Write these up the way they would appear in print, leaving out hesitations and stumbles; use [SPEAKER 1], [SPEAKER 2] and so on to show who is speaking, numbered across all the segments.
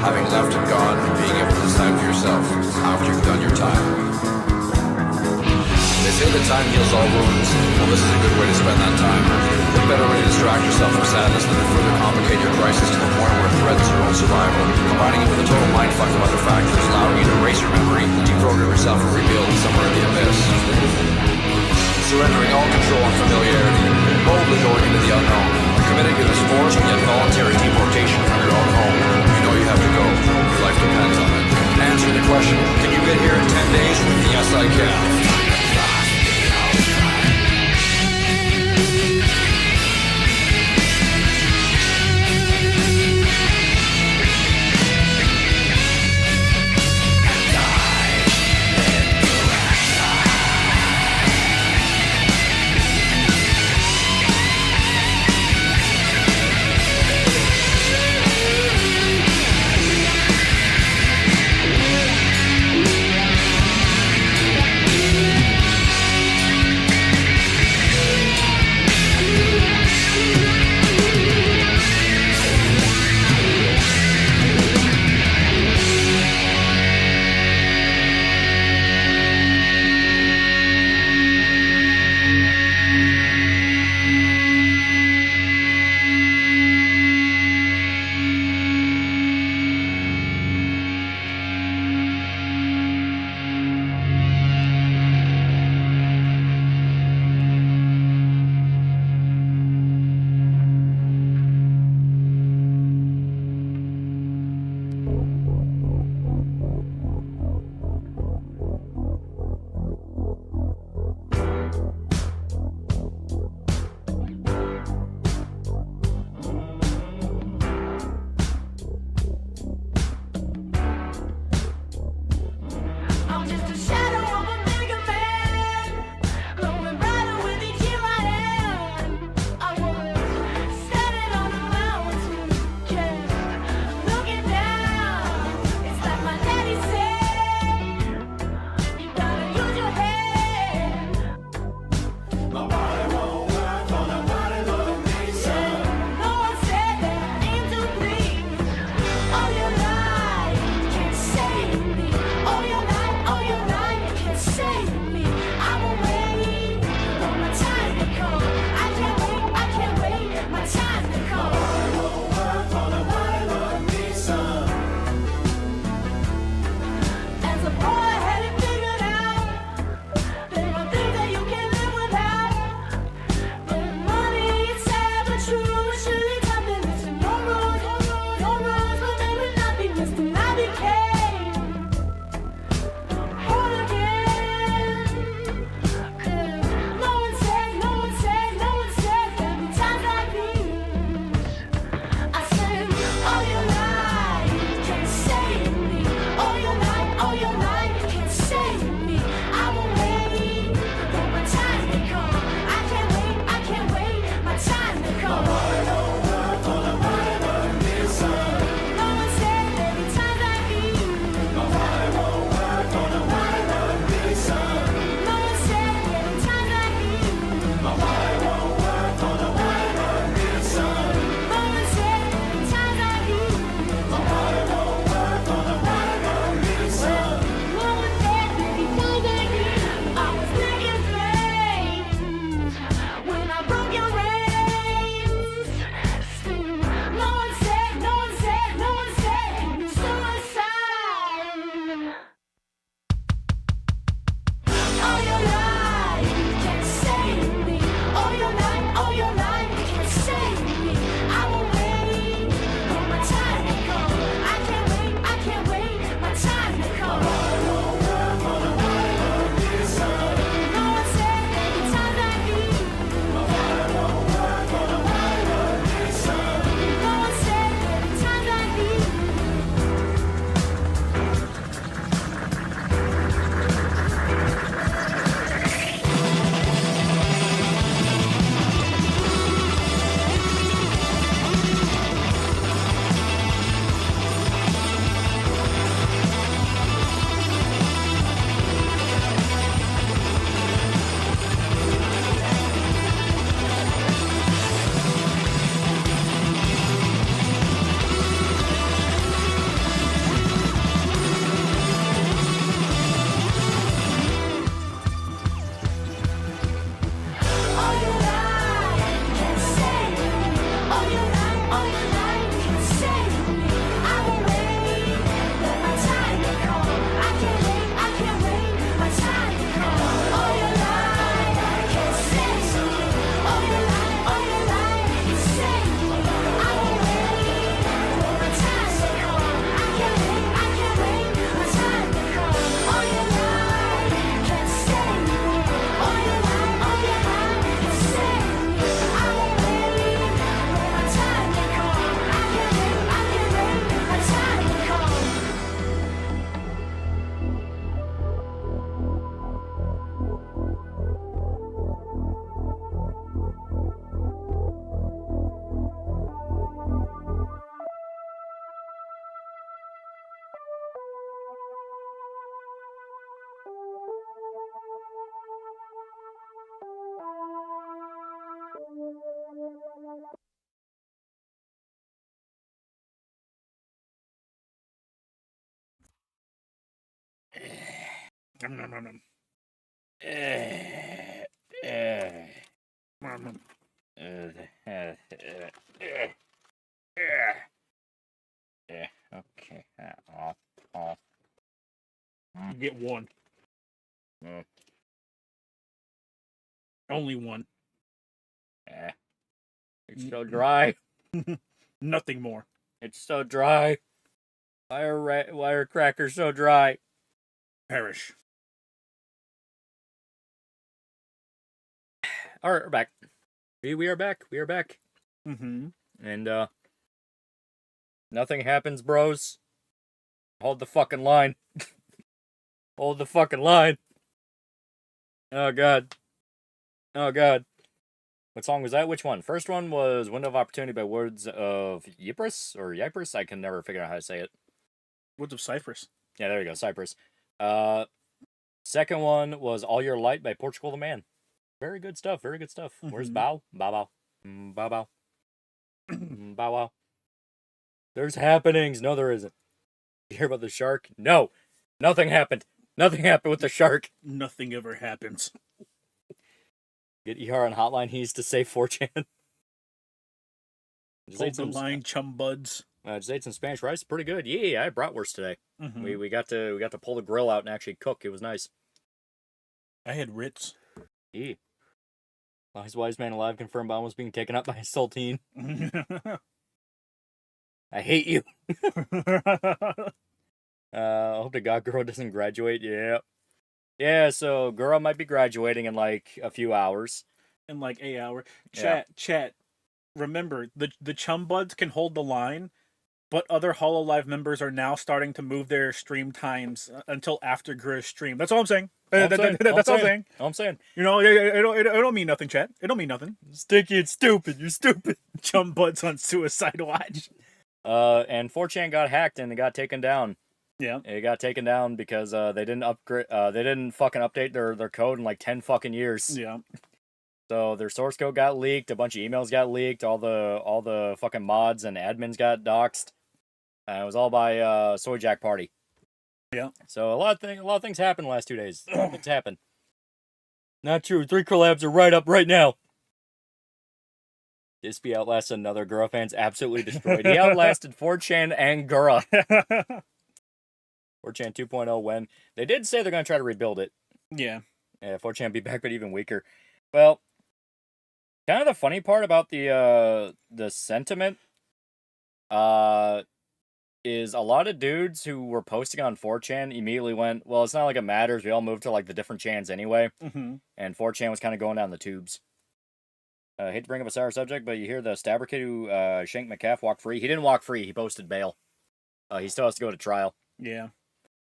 [SPEAKER 1] having left and gone, and being able to decide for yourself after you've done your time. They say that time heals all wounds. Well, this is a good way to spend that time. What better way to distract yourself from sadness than to further complicate your crisis to the point where it threatens your own survival, combining it with a total mindfuck of other factors, allowing you to erase your memory, deprogram yourself, and rebuild somewhere in the abyss. Surrendering all control and familiarity, boldly going into the unknown, committing to this forced yet voluntary deportation from your own home. You know you have to go. Your life depends on it. Answering the question, can you get here in 10 days? Yes, I can.
[SPEAKER 2] Nom, nom, nom, nom. Nom, nom.
[SPEAKER 3] Okay.
[SPEAKER 2] You get one. Only one.
[SPEAKER 3] It's so dry.
[SPEAKER 2] Nothing more.
[SPEAKER 3] It's so dry. Why are crackers so dry?
[SPEAKER 2] Perish.
[SPEAKER 3] All right, we're back. We are back. We are back.
[SPEAKER 2] Mm-hmm.
[SPEAKER 3] And nothing happens, bros. Hold the fucking line. Hold the fucking line. Oh god. Oh god. What song was that? Which one? First one was Window of Opportunity by Words of Ypres or Ypres. I can never figure out how to say it.
[SPEAKER 2] Woods of Cypress.
[SPEAKER 3] Yeah, there you go, Cypress. Second one was All Your Light by Portugal the Man. Very good stuff. Very good stuff.
[SPEAKER 2] Mhm.
[SPEAKER 3] Where's Bow? Bow Bow. Bow Bow. Bow Wow. There's happenings. No, there isn't. You hear about the shark? No. Nothing happened. Nothing happened with the shark.
[SPEAKER 2] Nothing ever happens.
[SPEAKER 3] Get ER on hotline. He needs to say 4chan.
[SPEAKER 2] Hold the line, chum buds.
[SPEAKER 3] Just ate some Spanish rice. Pretty good. Yeah, I had bratwurst today.
[SPEAKER 2] Mm-hmm.
[SPEAKER 3] We got to pull the grill out and actually cook. It was nice.
[SPEAKER 2] I had Ritz.
[SPEAKER 3] Yeah. Last wise man alive confirmed bomb was being taken up by a Saltine. I hate you. I hope to God Guro doesn't graduate. Yeah. Yeah, so Guro might be graduating in like a few hours.
[SPEAKER 2] In like 8 hours.
[SPEAKER 3] Yeah.
[SPEAKER 2] Chat. Remember, the chum buds can hold the line, but other HoloLive members are now starting to move their stream times until after Guro's stream. That's all I'm saying. That's all I'm saying.
[SPEAKER 3] All I'm saying.
[SPEAKER 2] You know, it don't mean nothing, chat. It don't mean nothing.
[SPEAKER 3] Sticky and stupid. You're stupid.
[SPEAKER 2] Chum buds on suicide watch.
[SPEAKER 3] And 4chan got hacked and it got taken down.
[SPEAKER 2] Yeah.
[SPEAKER 3] It got taken down because they didn't upgrade. They didn't fucking update their code in like 10 fucking years.
[SPEAKER 2] Yeah.
[SPEAKER 3] So their source code got leaked. A bunch of emails got leaked. All the fucking mods and admins got doxxed. It was all by Soyjack Party.
[SPEAKER 2] Yeah.
[SPEAKER 3] So a lot of things happened the last 2 days. A lot of things happened. Not true. 3 collabs are right up right now. Dispy outlasted another. Gura fans absolutely destroyed. He outlasted 4chan and Gura. 4chan 2.0 when they did say they're going to try to rebuild it.
[SPEAKER 2] Yeah.
[SPEAKER 3] Yeah, 4chan be back, but even weaker. Well, kind of the funny part about the sentiment is a lot of dudes who were posting on 4chan immediately went, well, it's not like it matters. We all moved to like the different chans anyway.
[SPEAKER 2] Mm-hmm.
[SPEAKER 3] And 4chan was kind of going down the tubes. Hate to bring up a sour subject, but you hear the stabber kid who shanked McCaff walk free. He didn't walk free. He posted bail. He still has to go to trial.
[SPEAKER 2] Yeah.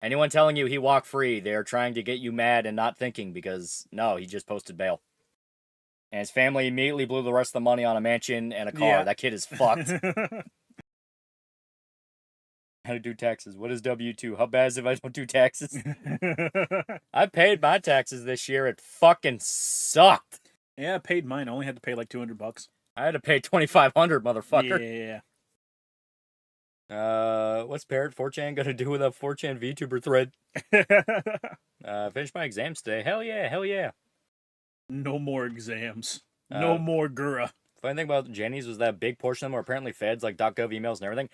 [SPEAKER 3] Anyone telling you he walked free, they're trying to get you mad and not thinking because, no, he just posted bail. And his family immediately blew the rest of the money on a mansion and a car.
[SPEAKER 2] Yeah.
[SPEAKER 3] That kid is fucked. How to do taxes. What is W-2? How bad is it if I don't do taxes? I paid my taxes this year. It fucking sucked.
[SPEAKER 2] Yeah, I paid mine. I only had to pay like $200.
[SPEAKER 3] I had to pay $2,500, motherfucker.
[SPEAKER 2] Yeah.
[SPEAKER 3] What's Parrot 4chan gonna do with a 4chan VTuber thread? Finished my exams today. Hell yeah, hell yeah.
[SPEAKER 2] No more exams. No more Gura.
[SPEAKER 3] Funny thing about Jenny's was that big portion of them were apparently feds, like .gov emails and everything.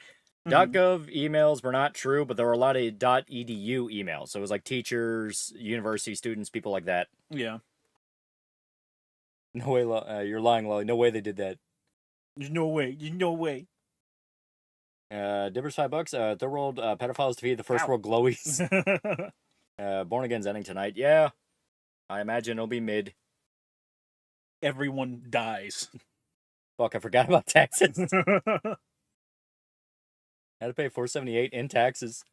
[SPEAKER 3] Mm-hmm. .gov emails were not true, but there were a lot of .edu emails. So it was like teachers, university students, people like that.
[SPEAKER 2] Yeah.
[SPEAKER 3] No way, you're lying, Lolly. No way they did that.
[SPEAKER 2] There's no way. There's no way.
[SPEAKER 3] Dibbers $5. Third world pedophiles defeat the first world glowies. Born Again's ending tonight. Yeah. I imagine it'll be mid.
[SPEAKER 2] Everyone dies.
[SPEAKER 3] Fuck, I forgot about taxes. Had to pay $478 in taxes.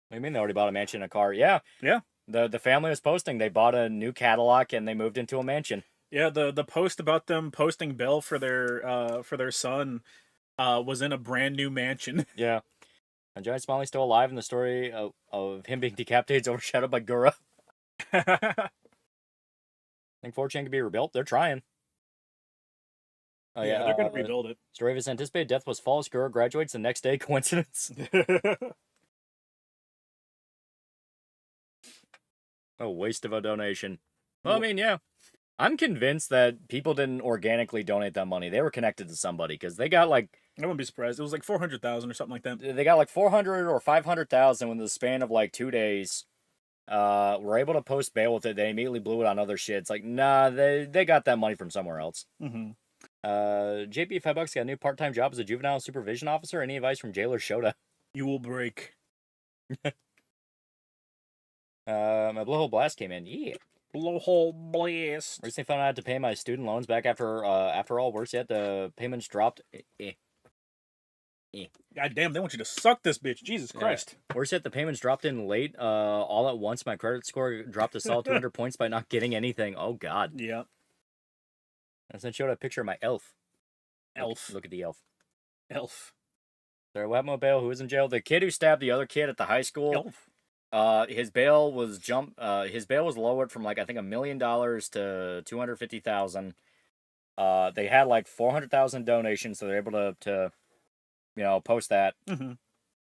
[SPEAKER 3] What do you mean they already bought a mansion and a car? Yeah.
[SPEAKER 2] Yeah.
[SPEAKER 3] The family was posting. They bought a new Cadillac and they moved into a mansion.
[SPEAKER 2] Yeah, the post about them posting bail for their son was in a brand new mansion.
[SPEAKER 3] Yeah. And Giant Smiley's still alive, and the story of him being decapitated is overshadowed by Gura. I think 4chan can be rebuilt. They're trying. Oh,
[SPEAKER 2] yeah, they're going to rebuild it.
[SPEAKER 3] Story of his anticipated death was false. Gura graduates the next day. Coincidence? A waste of a donation. Well, I mean, yeah. I'm convinced that people didn't organically donate that money. They were connected to somebody because they got like
[SPEAKER 2] I wouldn't be surprised. It was like 400,000 or something like that.
[SPEAKER 3] they got like 400 or 500,000 within the span of like 2 days. Were able to post bail with it. They immediately blew it on other shit. It's like, nah, they got that money from somewhere else.
[SPEAKER 2] Mm-hmm.
[SPEAKER 3] JP $5 got a new part-time job as a juvenile supervision officer. Any advice from jailer Shota?
[SPEAKER 2] You will break.
[SPEAKER 3] My blowhole blast came in. Yeah.
[SPEAKER 2] Blowhole blast.
[SPEAKER 3] Recently found out I had to pay my student loans back after all. Worse yet, the payments dropped.
[SPEAKER 2] God damn, they want you to suck this bitch. Jesus Christ.
[SPEAKER 3] Worse yet, the payments dropped in late. All at once, my credit score dropped a solid 200 points by not getting anything. Oh, God.
[SPEAKER 2] Yeah.
[SPEAKER 3] And then showed a picture of my elf.
[SPEAKER 2] Elf.
[SPEAKER 3] Look at the elf.
[SPEAKER 2] Elf.
[SPEAKER 3] Sorry, what happened with bail? Who was in jail? The kid who stabbed the other kid at the high school.
[SPEAKER 2] Elf.
[SPEAKER 3] His bail was his bail was lowered from like I think $1 million to 250,000. They had like 400,000 donations, so they're able to post that.
[SPEAKER 2] Mm-hmm.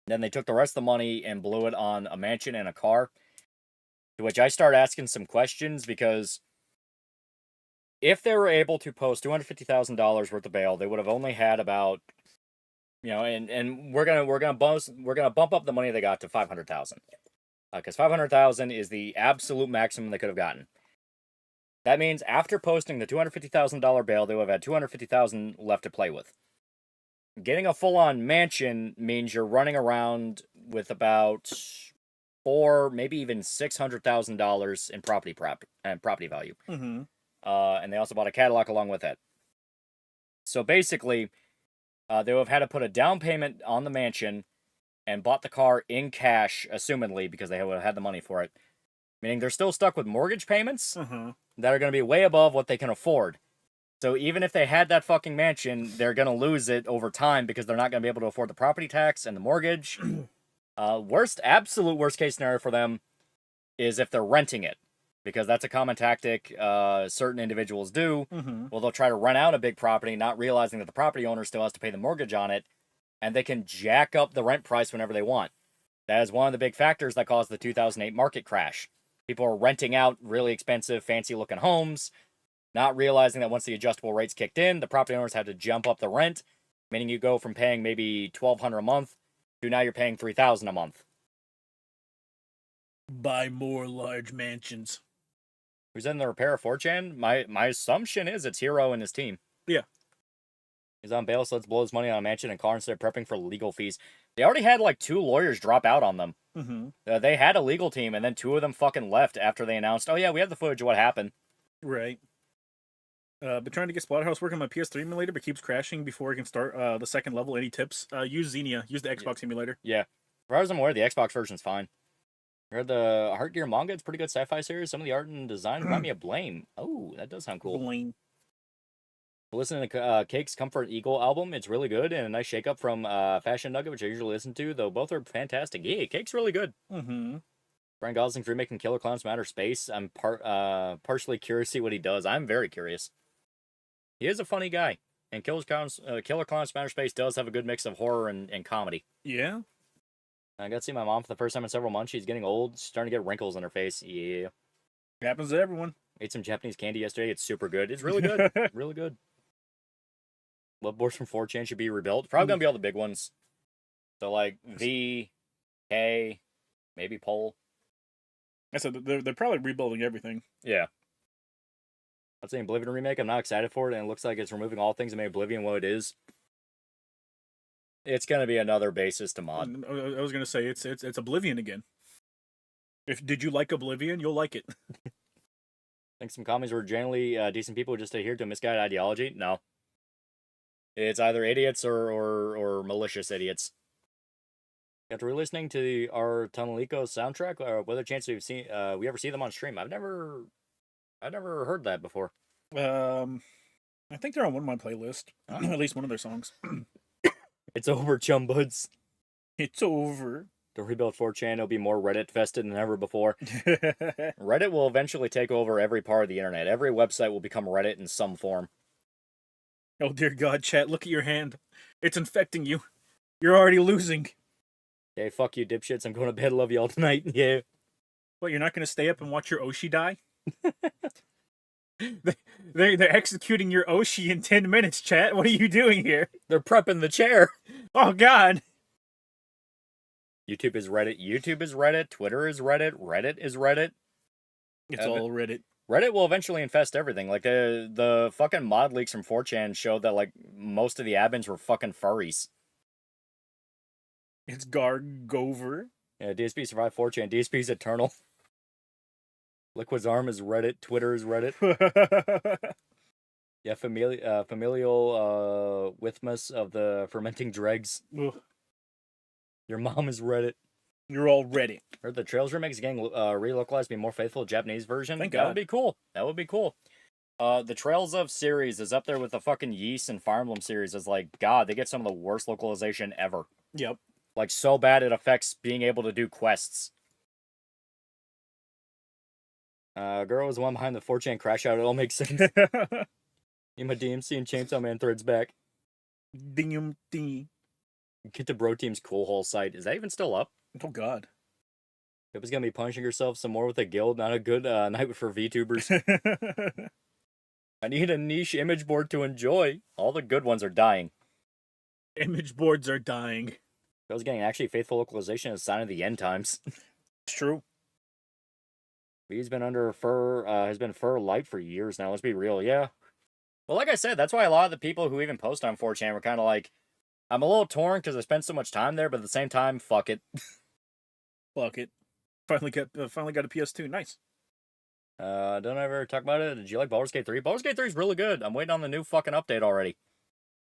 [SPEAKER 3] Then they took the rest of the money and blew it on a mansion and a car. To which I start asking some questions because if they were able to post $250,000 worth of bail, they would have only had about and we're gonna bump up the money they got to 500,000. Because 500,000 is the absolute maximum they could have gotten. That means after posting the $250,000 bail, they would have had 250,000 left to play with. Getting a full-on mansion means you're running around with about maybe even $600,000 in property value.
[SPEAKER 2] Mm-hmm.
[SPEAKER 3] And they also bought a Cadillac along with it. So basically, they would have had to put a down payment on the mansion and bought the car in cash, assumedly, because they would have had the money for it. Meaning they're still stuck with mortgage payments that are going to be way above what they can afford. So even if they had that fucking mansion, they're going to lose it over time because they're not going to be able to afford the property tax and the mortgage. Absolute worst case scenario for them is if they're renting it. Because that's a common tactic certain individuals do.
[SPEAKER 2] Mm-hmm.
[SPEAKER 3] Well, they'll try to rent out a big property, not realizing that the property owner still has to pay the mortgage on it. And they can jack up the rent price whenever they want. That is one of the big factors that caused the 2008 market crash. People are renting out really expensive, fancy-looking homes, not realizing that once the adjustable rates kicked in, the property owners had to jump up the rent, meaning you go from paying maybe $1,200 a month to now you're paying $3,000 a month.
[SPEAKER 2] Buy more large mansions.
[SPEAKER 3] Who's in the repair of 4chan? My assumption is it's Hero and his team.
[SPEAKER 2] Yeah.
[SPEAKER 3] He's on bail, so let's blow his money on a mansion and car instead of prepping for legal fees. They already had like 2 lawyers drop out on them.
[SPEAKER 2] Mm-hmm.
[SPEAKER 3] They had a legal team, and then 2 of them fucking left after they announced, oh yeah, we have the footage of what happened.
[SPEAKER 2] Right. Been trying to get Splatterhouse working on my PS3 emulator, but keeps crashing before I can start the second level. Any tips? Use Xenia. Use the Xbox emulator.
[SPEAKER 3] Yeah. As far as I'm aware, the Xbox version's fine. I read the Heart Gear manga. It's a pretty good sci-fi series. Some of the art and design remind me of Blame. Oh, that does sound cool.
[SPEAKER 2] Blame.
[SPEAKER 3] Listening to Cake's Comfort Eagle album, it's really good, and a nice shake-up from Fashion Nugget, which I usually listen to, though both are fantastic. Yeah, Cake's really good.
[SPEAKER 2] Mm-hmm.
[SPEAKER 3] Brian Gosling's remaking Killer Clowns from Outer Space. I'm partially curious to see what he does. I'm very curious. He is a funny guy, and Killer Clowns from Outer Space does have a good mix of horror and comedy.
[SPEAKER 2] Yeah.
[SPEAKER 3] I got to see my mom for the first time in several months. She's getting old. She's starting to get wrinkles on her face. Yeah.
[SPEAKER 2] It happens to everyone.
[SPEAKER 3] Ate some Japanese candy yesterday. It's super good. It's really good. Really good. Love boards from 4chan should be rebuilt. Probably going to be all the big ones. So, like, V, K, maybe Pole.
[SPEAKER 2] I said they're probably rebuilding everything.
[SPEAKER 3] Yeah. I'd say Oblivion remake. I'm not excited for it, and it looks like it's removing all things that make Oblivion what it is. It's going to be another basis to mod.
[SPEAKER 2] I was going to say, it's Oblivion again. Did you like Oblivion? You'll like it.
[SPEAKER 3] I think some commies were generally decent people who just adhered to a misguided ideology. No. It's either idiots or malicious idiots. After listening to our Tunneliko soundtrack, what are the chances we ever see them on stream? I've never heard that before.
[SPEAKER 2] I think they're on one of my playlists. At least one of their songs.
[SPEAKER 3] It's over, chumbuds.
[SPEAKER 2] It's over.
[SPEAKER 3] To rebuild 4chan, it'll be more Reddit fested than ever before. Reddit will eventually take over every part of the internet. Every website will become Reddit in some form.
[SPEAKER 2] Oh dear God, chat, look at your hand. It's infecting you. You're already losing.
[SPEAKER 3] Hey, fuck you, dipshits. I'm going to bed. Love y'all tonight. Yeah.
[SPEAKER 2] What, you're not going to stay up and watch your Oshi die? They're executing your Oshi in 10 minutes, chat. What are you doing here?
[SPEAKER 3] They're prepping the chair.
[SPEAKER 2] Oh, God.
[SPEAKER 3] YouTube is Reddit. YouTube is Reddit. Twitter is Reddit. Reddit is Reddit.
[SPEAKER 2] It's all Reddit.
[SPEAKER 3] Reddit will eventually infest everything. Like, the fucking mod leaks from 4chan showed that, like, most of the admins were fucking furries.
[SPEAKER 2] It's Gargover.
[SPEAKER 3] Yeah, DSP survived 4chan. DSP's eternal. Liquid's arm is Reddit. Twitter is Reddit. Yeah, familial withmus of the fermenting dregs.
[SPEAKER 2] Ugh.
[SPEAKER 3] Your mom is Reddit.
[SPEAKER 2] You're all Reddit.
[SPEAKER 3] Heard the Trails remake is getting relocalized to be more faithful to Japanese version.
[SPEAKER 2] Thank
[SPEAKER 3] That
[SPEAKER 2] God.
[SPEAKER 3] would be cool. That would be cool. The Trails of series is up there with the fucking Yeast and Fire Emblem series. Is like, God, they get some of the worst localization ever.
[SPEAKER 2] Yep.
[SPEAKER 3] Like, so bad it affects being able to do quests. Girl was the one behind the 4chan crash out. It all makes sense. My DMC and Chainsaw Man threads back.
[SPEAKER 2] Ding ding.
[SPEAKER 3] Get to Bro Team's Cool Hole site. Is that even still up?
[SPEAKER 2] Oh, God.
[SPEAKER 3] Pippa's gonna be punishing herself some more with a guild. Not a good night for VTubers. I need a niche image board to enjoy. All the good ones are dying.
[SPEAKER 2] Image boards are dying.
[SPEAKER 3] I was getting actually faithful localization as a sign of the end times.
[SPEAKER 2] It's true.
[SPEAKER 3] He's been under has been fur light for years now. Let's be real, yeah. Well, like I said, that's why a lot of the people who even post on 4chan were kind of like, I'm a little torn because I spent so much time there, but at the same time, fuck it.
[SPEAKER 2] Fuck it. Finally got a PS2. Nice.
[SPEAKER 3] Don't ever talk about it. Did you like Baldur's Gate 3? Baldur's Gate 3 is really good. I'm waiting on the new fucking update already.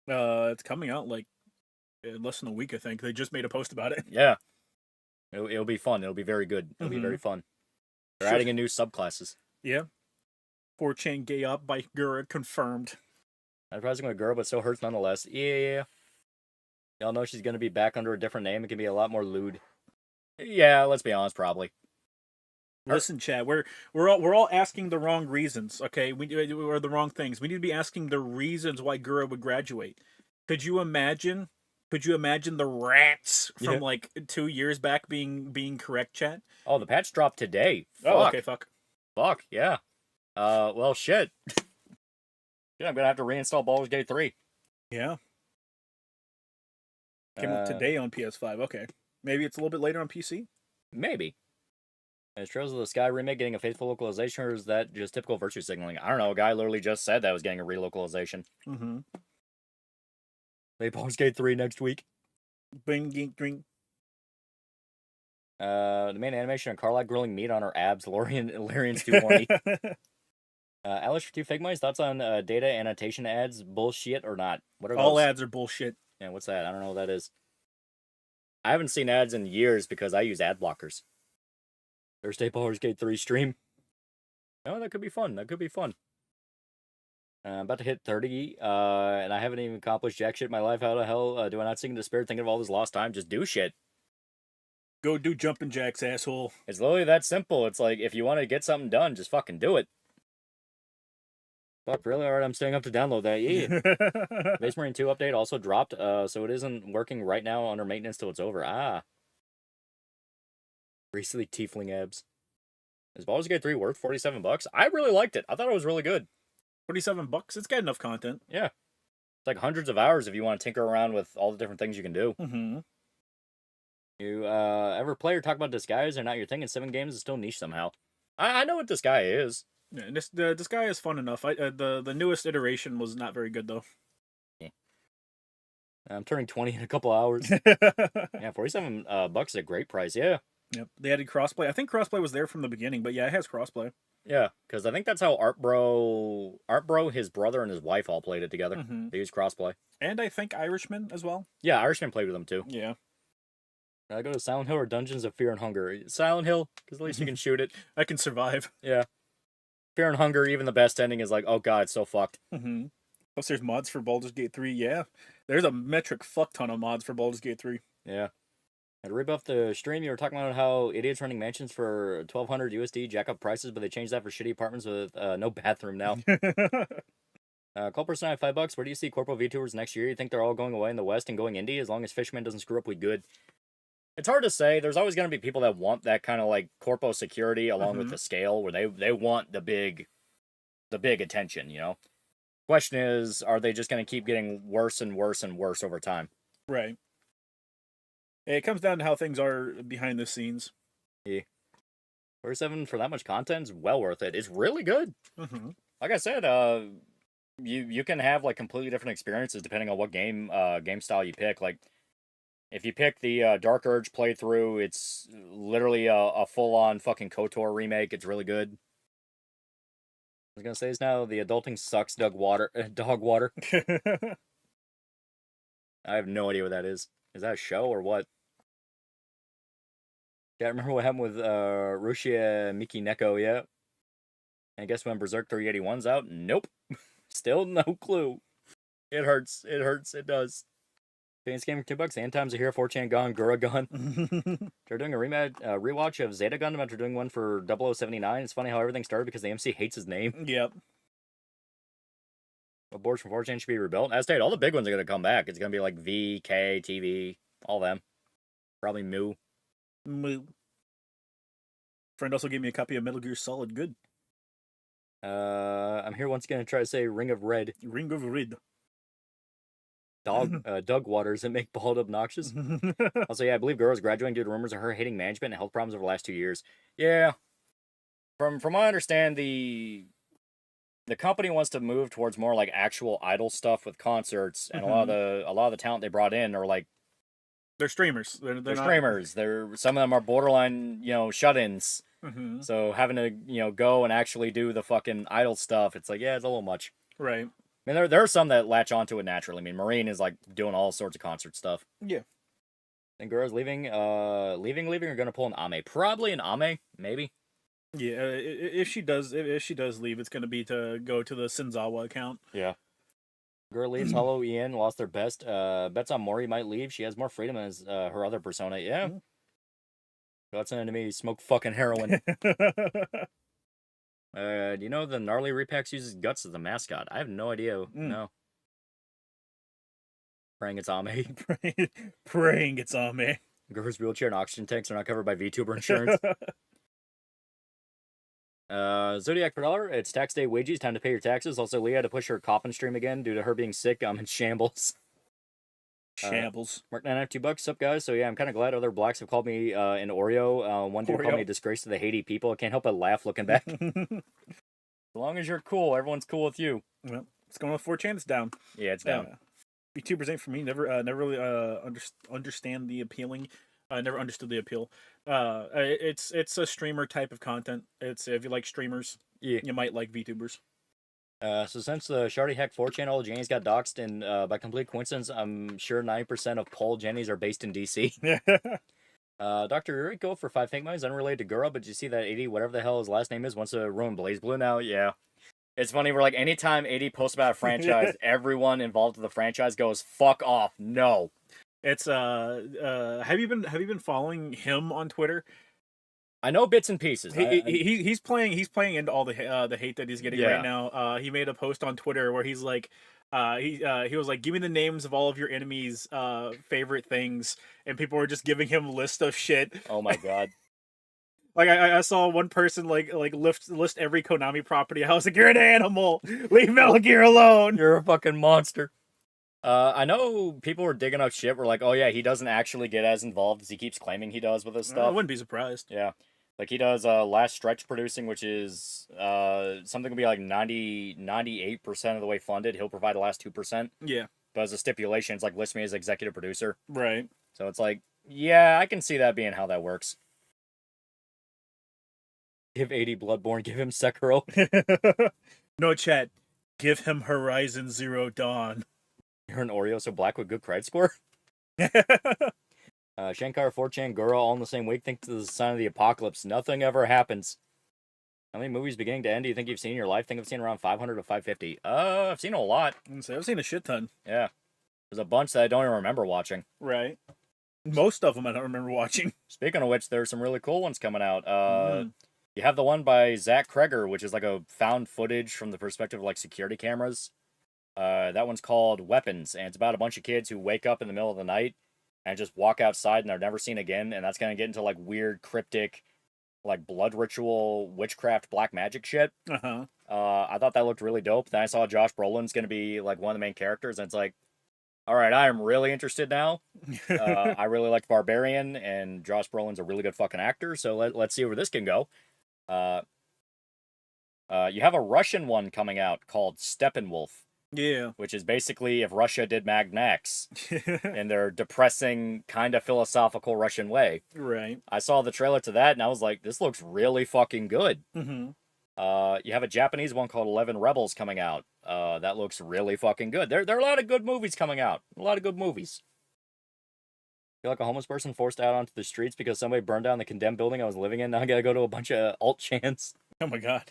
[SPEAKER 2] It's coming out like in less than a week, I think. They just made a post about it.
[SPEAKER 3] Yeah. It'll be fun. It'll be very good. It'll be very fun. They're adding in new subclasses.
[SPEAKER 2] Yeah. 4chan gay up by Gura confirmed.
[SPEAKER 3] I'm surprising with a girl, but still hurts nonetheless. Yeah. Y'all know she's gonna be back under a different name. It can be a lot more lewd. Yeah, let's be honest, probably.
[SPEAKER 2] Listen, Chad, we're all asking the wrong reasons. Okay, we're the wrong things. We need to be asking the reasons why Gura would graduate. Could you imagine? The rats from like 2 years back being correct, Chad?
[SPEAKER 3] Oh, the patch dropped today.
[SPEAKER 2] Oh, okay, fuck.
[SPEAKER 3] Fuck, yeah. Well, shit. Yeah, I'm gonna have to reinstall Baldur's Gate 3.
[SPEAKER 2] Yeah. Came out today on PS5. Okay, maybe it's a little bit later on PC.
[SPEAKER 3] Maybe. Is Trails of the Sky remake getting a faithful localization, or is that just typical virtue signaling? I don't know. A guy literally just said that was getting a relocalization.
[SPEAKER 2] Mm-hmm.
[SPEAKER 3] Play Baldur's Gate 3 next week.
[SPEAKER 2] Bing, gink, drink.
[SPEAKER 3] The main animation of Carla grilling meat on her abs. Larian's too horny. Alice for 2 Figmice, thoughts on data annotation ads? Bullshit or not? What are
[SPEAKER 2] All
[SPEAKER 3] those?
[SPEAKER 2] ads are bullshit.
[SPEAKER 3] Yeah, what's that? I don't know what that is. I haven't seen ads in years because I use ad blockers. Thursday Baldur's Gate 3 stream. Oh, that could be fun. That could be fun. I'm about to hit 30, and I haven't even accomplished jack shit in my life. How the hell do I not sink in despair thinking of all this lost time? Just do shit.
[SPEAKER 2] Go do jumping jacks, asshole.
[SPEAKER 3] It's literally that simple. It's like, if you want to get something done, just fucking do it. Fuck, really? Alright, I'm staying up to download that. Yeah. Base Marine 2 update also dropped, so it isn't working right now under maintenance till it's over. Ah. Recently tiefling abs. Is Baldur's Gate 3 worth $47? I really liked it. I thought it was really good.
[SPEAKER 2] $47. It's got enough content.
[SPEAKER 3] Yeah. It's like hundreds of hours if you want to tinker around with all the different things you can do.
[SPEAKER 2] Mm-hmm.
[SPEAKER 3] You ever play or talk about Disguise? Or not your thing in 7 games is still niche somehow. I know what Disguise is.
[SPEAKER 2] Yeah, this guy is fun enough. The newest iteration was not very good though.
[SPEAKER 3] Yeah. I'm turning 20 in a couple hours. Yeah, $47 is a great price. Yeah.
[SPEAKER 2] Yep. They added crossplay. I think crossplay was there from the beginning, but yeah, it has crossplay.
[SPEAKER 3] Yeah, because I think that's how Art Bro, his brother, and his wife all played it together.
[SPEAKER 2] Mm-hmm.
[SPEAKER 3] They used crossplay.
[SPEAKER 2] And I think Irishman as well.
[SPEAKER 3] Yeah, Irishman played with them too.
[SPEAKER 2] Yeah.
[SPEAKER 3] I go to Silent Hill or Dungeons of Fear and Hunger. Silent Hill, because at least you can shoot it.
[SPEAKER 2] I can survive.
[SPEAKER 3] Yeah. Fear and Hunger, even the best ending is like, oh god, it's so fucked.
[SPEAKER 2] Mm-hmm. Plus, there's mods for Baldur's Gate 3. Yeah, there's a metric fuck ton of mods for Baldur's Gate 3.
[SPEAKER 3] Yeah. And to rebuff the stream, you were talking about how idiots running mansions for 1,200 USD jack up prices, but they changed that for shitty apartments with no bathroom now. Culperson, $5. Where do you see corporal VTubers next year? You think they're all going away in the West and going indie? As long as Fishman doesn't screw up, we good. It's hard to say. There's always going to be people that want that kind of like corpo security along with
[SPEAKER 2] Mhm.
[SPEAKER 3] the scale, where they want the big attention. You know. Question is, are they just going to keep getting worse and worse and worse over time?
[SPEAKER 2] Right. It comes down to how things are behind the scenes.
[SPEAKER 3] Yeah. 47 for that much content is well worth it. It's really good.
[SPEAKER 2] Mm-hmm.
[SPEAKER 3] Like I said, you can have like completely different experiences depending on what game style you pick. Like if you pick the Dark Urge playthrough, it's literally a full on fucking KOTOR remake. It's really good. I was gonna say is now the adulting sucks. Dog water. I have no idea what that is. Is that a show or what? Yeah, I remember what happened with Rushia Miki Neko. Yeah. And guess when Berserk 381's out? Nope. Still no clue. It hurts. It hurts. It does. Fans game for $2. And times are here. 4chan gone. Gura gone. They're doing a rewatch of Zeta Gundam after doing one for 0079. It's funny how everything started because the MC hates his name.
[SPEAKER 2] Yep.
[SPEAKER 3] But boards from 4chan should be rebuilt. As stated, all the big ones are going to come back. It's going to be like V, K, TV, all them. Probably Moo.
[SPEAKER 2] Moo. Friend also gave me a copy of Metal Gear Solid Good.
[SPEAKER 3] I'm here once again to try to say Ring of Red.
[SPEAKER 2] Ring of Red.
[SPEAKER 3] Doug Waters that make bald obnoxious. Also, yeah, I believe Gura's graduating due to rumors of her hating management and health problems over the last 2 years. Yeah. From what I understand, the company wants to move towards more like actual idol stuff with concerts, and a lot of the talent they brought in are like
[SPEAKER 2] they're streamers. They're not...
[SPEAKER 3] streamers. Some of them are borderline, shut-ins.
[SPEAKER 2] Mm-hmm.
[SPEAKER 3] So having to go and actually do the fucking idol stuff, it's like, yeah, it's a little much.
[SPEAKER 2] Right.
[SPEAKER 3] I mean, there are some that latch onto it naturally. I mean, Marine is like doing all sorts of concert stuff.
[SPEAKER 2] Yeah.
[SPEAKER 3] And Gura's leaving, or going to pull an Ame. Probably an Ame, maybe.
[SPEAKER 2] Yeah, if she does leave, it's going to be to go to the Shinzawa account.
[SPEAKER 3] Yeah. Gura leaves. Hollow Ian lost their best. Bets on Mori might leave. She has more freedom as her other persona. Yeah. That's an enemy. Smoke fucking heroin. Do you know the Gnarly Repax uses guts as the mascot? I have no idea. No. Praying it's Ame.
[SPEAKER 2] Praying it's Ame.
[SPEAKER 3] Gura's wheelchair and oxygen tanks are not covered by VTuber insurance. Zodiac per dollar. It's tax day wages. Time to pay your taxes. Also, Leah had to push her coffin stream again due to her being sick. I'm in shambles.
[SPEAKER 2] Shambles.
[SPEAKER 3] Mark 9 $2. Sup, guys? So, yeah, I'm kind of glad other blacks have called me an Oreo. One dude called me a disgrace to the Haiti people. I can't help but laugh looking back. As long as you're cool, everyone's cool with you.
[SPEAKER 2] Well, it's going with 4chan. It's down.
[SPEAKER 3] Yeah, it's down.
[SPEAKER 2] VTubers ain't for me. Never really understand the appealing. I never understood the appeal. It's a streamer type of content. It's if you like streamers, you might like VTubers.
[SPEAKER 3] So since the Shardy Hack 4chan, all the Jennies got doxxed, and by complete coincidence, I'm sure 90% of Pole Jennies are based in DC. Dr. Yuriko for 5 fake monies, unrelated to Gura, but did you see that 80, whatever the hell his last name is, wants to ruin Blaze Blue now? Yeah. It's funny, we're like, anytime 80 posts about a franchise, everyone involved with the franchise goes, fuck off, no.
[SPEAKER 2] It's have you been following him on Twitter?
[SPEAKER 3] I know bits and pieces.
[SPEAKER 2] He's playing into all the hate that he's getting right now. He made a post on Twitter where he's like, he was like, give me the names of all of your enemies' favorite things, and people were just giving him a list of shit.
[SPEAKER 3] Oh my god.
[SPEAKER 2] Like I saw one person like list every Konami property. I was like, you're an animal. Leave Metal Gear alone.
[SPEAKER 3] You're a fucking monster. I know people were digging up shit. We're like, oh yeah, he doesn't actually get as involved as he keeps claiming he does with this stuff.
[SPEAKER 2] I wouldn't be surprised.
[SPEAKER 3] Yeah. Like he does last stretch producing, which is something will be like 98% of the way funded. He'll provide the last 2%.
[SPEAKER 2] Yeah.
[SPEAKER 3] But as a stipulation, it's like list me as executive producer.
[SPEAKER 2] Right.
[SPEAKER 3] So it's like, yeah, I can see that being how that works. Give 80 Bloodborne, give him Sekiro.
[SPEAKER 2] No chat. Give him Horizon Zero Dawn.
[SPEAKER 3] You're an Oreo, so black with good credit score? Shankar, 4chan, Gura, all in the same week. Think this is a sign of the apocalypse. Nothing ever happens. How many movies beginning to end do you think you've seen in your life? Think I've seen around 500 to 550. I've seen a lot.
[SPEAKER 2] I've seen a shit ton.
[SPEAKER 3] Yeah. There's a bunch that I don't even remember watching.
[SPEAKER 2] Right. Most of them I don't remember watching.
[SPEAKER 3] Speaking of which, there's some really cool ones coming out. You have the one by Zach Kreger, which is like a found footage from the perspective of like security cameras. That one's called Weapons, and it's about a bunch of kids who wake up in the middle of the night and just walk outside and they're never seen again, and that's gonna get into like weird cryptic, like blood ritual, witchcraft, black magic shit.
[SPEAKER 2] Uh-huh.
[SPEAKER 3] I thought that looked really dope. Then I saw Josh Brolin's gonna be like one of the main characters, and it's like, all right, I am really interested now. I really liked Barbarian, and Josh Brolin's a really good fucking actor. So let's see where this can go. You have a Russian one coming out called Steppenwolf,
[SPEAKER 2] Yeah.
[SPEAKER 3] which is basically if Russia did Mad Max in their depressing, kind of philosophical Russian way.
[SPEAKER 2] Right.
[SPEAKER 3] I saw the trailer to that, and I was like, this looks really fucking good.
[SPEAKER 2] Mm-hmm.
[SPEAKER 3] You have a Japanese one called 11 Rebels coming out. That looks really fucking good. There are a lot of good movies coming out. A lot of good movies. Feel like a homeless person forced out onto the streets because somebody burned down the condemned building I was living in. Now I gotta go to a bunch of alt chants.
[SPEAKER 2] Oh my god.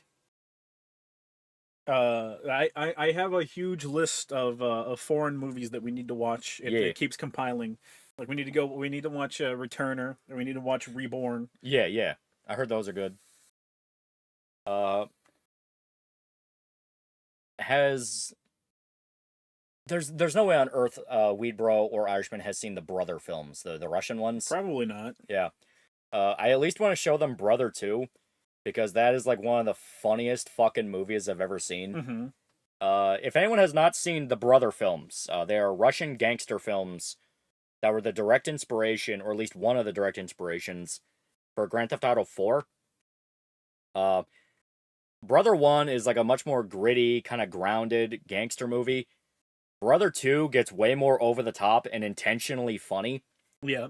[SPEAKER 2] I have a huge list of foreign movies that we need to watch. It keeps compiling. Like we need to watch Returner, and we need to watch Reborn.
[SPEAKER 3] Yeah. I heard those are good. There's no way on earth Weed Bro or Irishman has seen the Brother films, the Russian ones.
[SPEAKER 2] Probably not.
[SPEAKER 3] Yeah. I at least want to show them Brother 2, because that is like one of the funniest fucking movies I've ever seen.
[SPEAKER 2] Mm-hmm.
[SPEAKER 3] If anyone has not seen the Brother films, they are Russian gangster films that were the direct inspiration, or at least one of the direct inspirations, for Grand Theft Auto 4. Brother 1 is like a much more gritty, kind of grounded gangster movie. Brother 2 gets way more over the top and intentionally funny.
[SPEAKER 2] Yeah.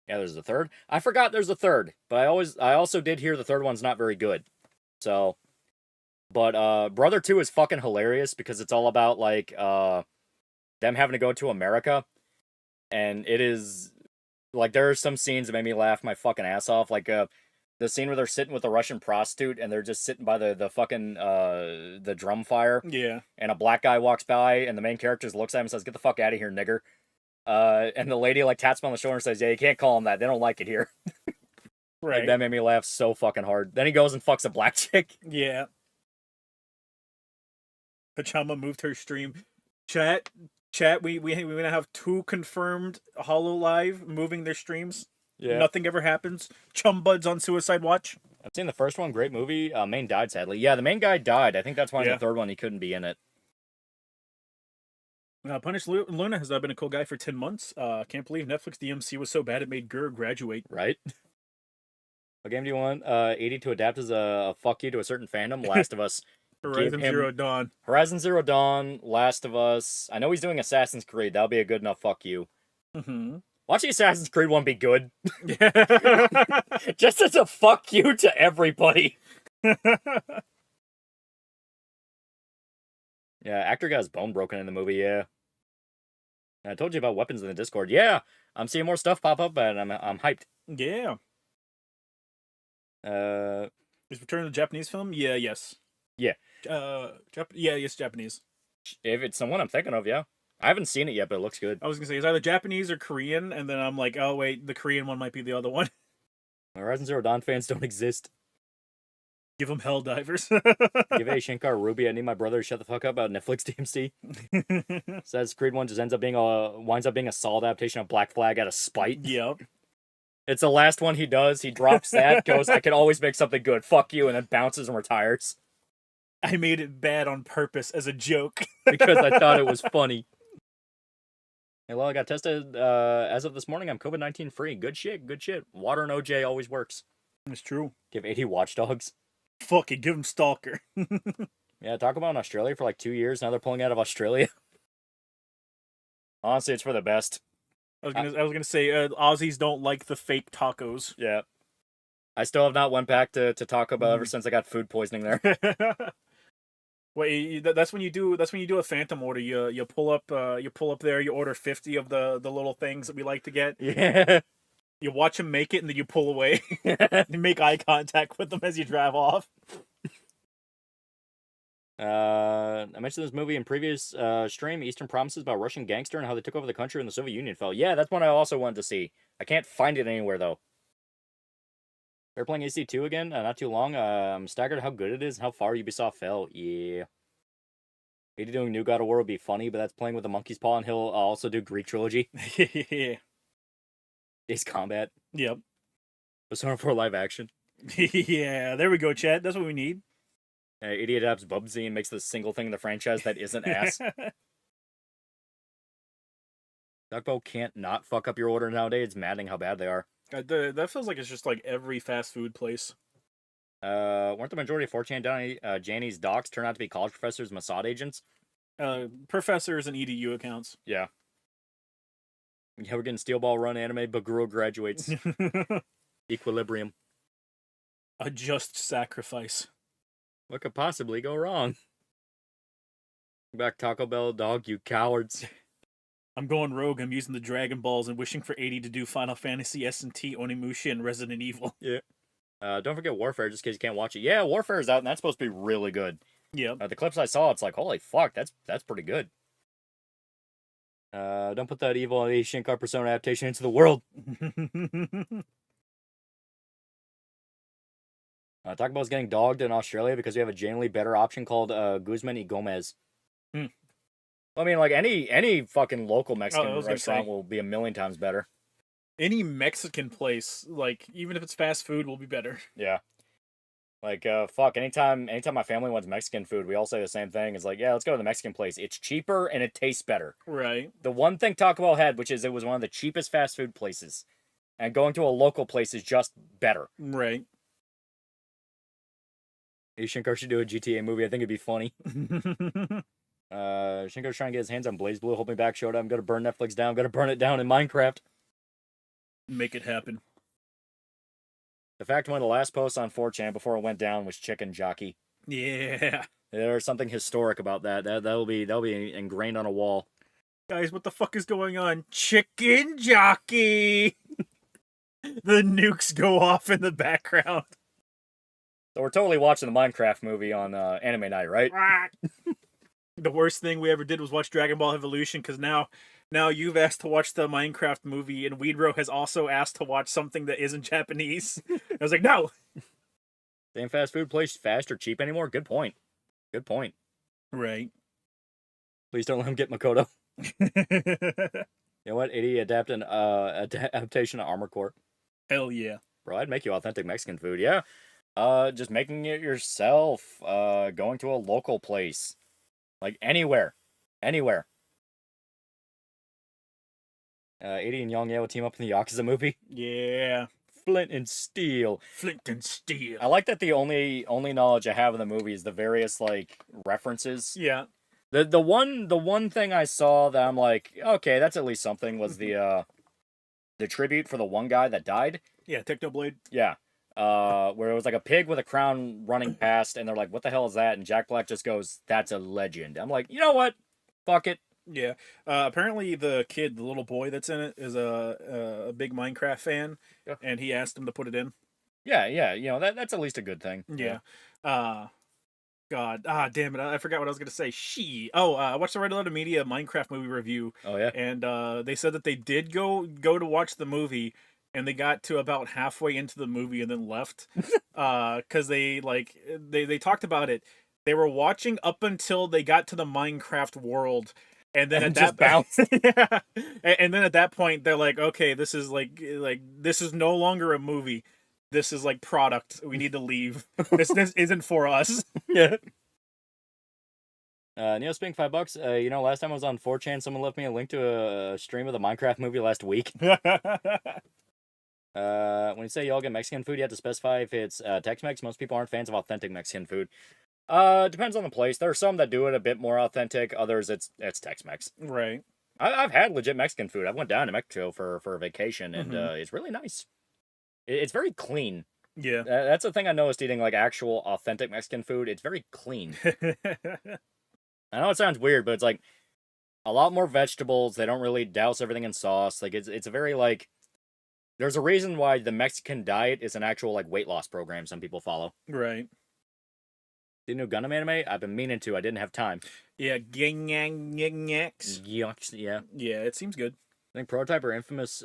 [SPEAKER 3] Yeah, there's a third. I forgot there's a third, but I also did hear the third one's not very good. So, but Brother 2 is fucking hilarious because it's all about like them having to go to America, and it is like there are some scenes that made me laugh my fucking ass off, like the scene where they're sitting with a Russian prostitute and they're just sitting by the fucking the drum fire.
[SPEAKER 2] Yeah.
[SPEAKER 3] And a black guy walks by and the main character looks at him and says, "Get the fuck out of here, nigger." And the lady like taps him on the shoulder and says, "Yeah, you can't call him that. They don't like it here."
[SPEAKER 2] Right.
[SPEAKER 3] Like, that made me laugh so fucking hard. Then he goes and fucks a black chick.
[SPEAKER 2] Yeah. Pachama moved her stream. Chat. We gonna have 2 confirmed Hololive moving their streams.
[SPEAKER 3] Yeah.
[SPEAKER 2] Nothing ever happens. Chum buds on suicide watch.
[SPEAKER 3] I've seen the first one. Great movie. Main died, sadly. Yeah, the main guy died. I think that's why in
[SPEAKER 2] Yeah.
[SPEAKER 3] the third one he couldn't be in it.
[SPEAKER 2] Punish Luna has been a cool guy for 10 months. Can't believe Netflix DMC was so bad it made Gur graduate.
[SPEAKER 3] Right? What game do you want 80 to adapt as a fuck you to a certain fandom? Last of Us.
[SPEAKER 2] Horizon
[SPEAKER 3] him-
[SPEAKER 2] Zero Dawn.
[SPEAKER 3] Horizon Zero Dawn, Last of Us. I know he's doing Assassin's Creed. That'll be a good enough fuck you.
[SPEAKER 2] Mm-hmm.
[SPEAKER 3] Watch the Assassin's Creed one be good.
[SPEAKER 2] Yeah.
[SPEAKER 3] Just as a fuck you to everybody. Yeah, actor got his bone broken in the movie, yeah. I told you about weapons in the Discord. Yeah, I'm seeing more stuff pop up, and I'm hyped.
[SPEAKER 2] Yeah. Is Return to the Japanese film? Yeah, yes.
[SPEAKER 3] Yeah.
[SPEAKER 2] Yes, Japanese.
[SPEAKER 3] If it's someone I'm thinking of, yeah. I haven't seen it yet, but it looks good.
[SPEAKER 2] I was gonna say it's either Japanese or Korean, and then I'm like, oh wait, the Korean one might be the other one.
[SPEAKER 3] Horizon Zero Dawn fans don't exist.
[SPEAKER 2] Give them Helldivers.
[SPEAKER 3] Give a Shankar Ruby. I need my brother to shut the fuck up about Netflix DMC. Says Creed 1 just winds up being a solid adaptation of Black Flag out of spite.
[SPEAKER 2] Yep.
[SPEAKER 3] It's the last one he does. He drops that, goes, "I can always make something good. Fuck you," and then bounces and retires.
[SPEAKER 2] I made it bad on purpose as a joke.
[SPEAKER 3] Because I thought it was funny. Hey, well, I got tested as of this morning. I'm COVID-19 free. Good shit, good shit. Water and OJ always works.
[SPEAKER 2] It's true.
[SPEAKER 3] Give 80 watchdogs.
[SPEAKER 2] Fuck it, give him Stalker.
[SPEAKER 3] Yeah, talk about in Australia for like 2 years. Now they're pulling out of Australia. Honestly, it's for the best.
[SPEAKER 2] I was gonna say Aussies don't like the fake tacos.
[SPEAKER 3] Yeah. I still have not went back to Taco Bell ever since I got food poisoning there.
[SPEAKER 2] Wait, that's when you do a phantom order. You pull up there. You order 50 of the little things that we like to get.
[SPEAKER 3] Yeah.
[SPEAKER 2] You watch them make it, and then you pull away. You make eye contact with them as you drive off.
[SPEAKER 3] I mentioned this movie in previous stream, Eastern Promises, about Russian gangster and how they took over the country when the Soviet Union fell. Yeah, that's one I also wanted to see. I can't find it anywhere, though. They're playing AC2 again, not too long. I'm staggered how good it is and how far Ubisoft fell. Yeah. Maybe doing New God of War would be funny, but that's playing with the monkey's paw, and he'll also do Greek Trilogy.
[SPEAKER 2] Yeah.
[SPEAKER 3] Ace Combat.
[SPEAKER 2] Yep.
[SPEAKER 3] Persona 4 live action.
[SPEAKER 2] Yeah, there we go, chat. That's what we need.
[SPEAKER 3] Idiot adapts Bubsy and makes the single thing in the franchise that isn't ass. Duckbo can't not fuck up your order nowadays. It's maddening how bad they are.
[SPEAKER 2] That feels like it's just like every fast food place.
[SPEAKER 3] Weren't the majority of 4chan Downey Janny's docs turn out to be college professors, Mossad agents?
[SPEAKER 2] Professors and EDU accounts.
[SPEAKER 3] Yeah. Yeah, we're getting Steel Ball Run anime, but Guru graduates. Equilibrium.
[SPEAKER 2] A just sacrifice.
[SPEAKER 3] What could possibly go wrong? Back Taco Bell, dog, you cowards.
[SPEAKER 2] I'm going rogue. I'm using the Dragon Balls and wishing for 80 to do Final Fantasy S&T, Onimusha, and Resident Evil.
[SPEAKER 3] Yeah. Don't forget Warfare, just in case you can't watch it. Yeah, Warfare is out, and that's supposed to be really good.
[SPEAKER 2] Yeah.
[SPEAKER 3] The clips I saw, it's like, holy fuck, that's pretty good. Don't put that evil Shinkai Persona adaptation into the world. Taco Bell's getting dogged in Australia because we have a genuinely better option called Guzman y Gomez. I mean, like, any fucking local Mexican restaurant will be a million times better.
[SPEAKER 2] Any Mexican place, like, even if it's fast food, will be better.
[SPEAKER 3] Yeah. Like, fuck, anytime my family wants Mexican food, we all say the same thing. It's like, yeah, let's go to the Mexican place. It's cheaper and it tastes better.
[SPEAKER 2] Right.
[SPEAKER 3] The one thing Taco Bell had, which is it was one of the cheapest fast food places. And going to a local place is just better.
[SPEAKER 2] Right.
[SPEAKER 3] Shinko should do a GTA movie. I think it'd be funny. Shinko's trying to get his hands on Blaze Blue. Hold me back, Showdown. I'm gonna burn Netflix down. I'm gonna burn it down in Minecraft.
[SPEAKER 2] Make it happen.
[SPEAKER 3] The fact one of the last posts on 4chan before it went down was Chicken Jockey.
[SPEAKER 2] Yeah.
[SPEAKER 3] There's something historic about that. That'll be ingrained on a wall.
[SPEAKER 2] Guys, what the fuck is going on? Chicken Jockey! The nukes go off in the background.
[SPEAKER 3] So we're totally watching the Minecraft movie on anime night, right?
[SPEAKER 2] The worst thing we ever did was watch Dragon Ball Evolution, because now you've asked to watch the Minecraft movie, and Weedro has also asked to watch something that isn't Japanese. I was like, no!
[SPEAKER 3] Same fast food place fast or cheap anymore? Good point. Good point.
[SPEAKER 2] Right.
[SPEAKER 3] Please don't let him get Makoto. You know what? 80 adaptation of Armor Core.
[SPEAKER 2] Hell yeah.
[SPEAKER 3] Bro, I'd make you authentic Mexican food, yeah. Just making it yourself. Going to a local place. Like, anywhere. Anywhere. 80 and Young Ye will team up in the Yakuza movie.
[SPEAKER 2] Yeah.
[SPEAKER 3] Flint and Steel.
[SPEAKER 2] Flint and Steel.
[SPEAKER 3] I like that the only knowledge I have of the movie is the various, like, references.
[SPEAKER 2] Yeah.
[SPEAKER 3] The one thing I saw that I'm like, okay, that's at least something, was the tribute for the one guy that died.
[SPEAKER 2] Yeah, Technoblade.
[SPEAKER 3] Yeah. Where it was like a pig with a crown running past, and they're like, what the hell is that? And Jack Black just goes, that's a legend. I'm like, you know what? Fuck it.
[SPEAKER 2] Yeah. Apparently the little boy that's in it is a big Minecraft fan,
[SPEAKER 3] yeah.
[SPEAKER 2] And he asked him to put it in.
[SPEAKER 3] Yeah, you know, that's at least a good thing.
[SPEAKER 2] Yeah. God. Damn it. I forgot what I was going to say. I watched the Red Letter Media Minecraft movie review.
[SPEAKER 3] Oh, yeah?
[SPEAKER 2] And they said that they did go to watch the movie, and they got to about halfway into the movie and then left. Because they talked about it. They were watching up until they got to the Minecraft world. And then
[SPEAKER 3] yeah.
[SPEAKER 2] And then at that point, they're like, okay, this is like this is no longer a movie. This is like product. We need to leave. This isn't for us.
[SPEAKER 3] Yeah. Neil Spink, $5. You know, last time I was on 4chan, someone left me a link to a stream of the Minecraft movie last week. When you say y'all get Mexican food, you have to specify if it's Tex-Mex. Most people aren't fans of authentic Mexican food. Depends on the place. There are some that do it a bit more authentic. Others, it's Tex-Mex.
[SPEAKER 2] Right.
[SPEAKER 3] I've had legit Mexican food. I went down to Mexico for a vacation, and it's really nice. It's very clean.
[SPEAKER 2] Yeah.
[SPEAKER 3] That's the thing I noticed eating like actual authentic Mexican food. It's very clean. I know it sounds weird, but it's like a lot more vegetables. They don't really douse everything in sauce. Like it's a very like. There's a reason why the Mexican diet is an actual like weight loss program some people follow.
[SPEAKER 2] Right.
[SPEAKER 3] The new Gundam anime? I've been meaning to. I didn't have time.
[SPEAKER 2] Yeah, Gyngyanx.
[SPEAKER 3] Yeah.
[SPEAKER 2] Yeah, it seems good.
[SPEAKER 3] I think Prototype or Infamous,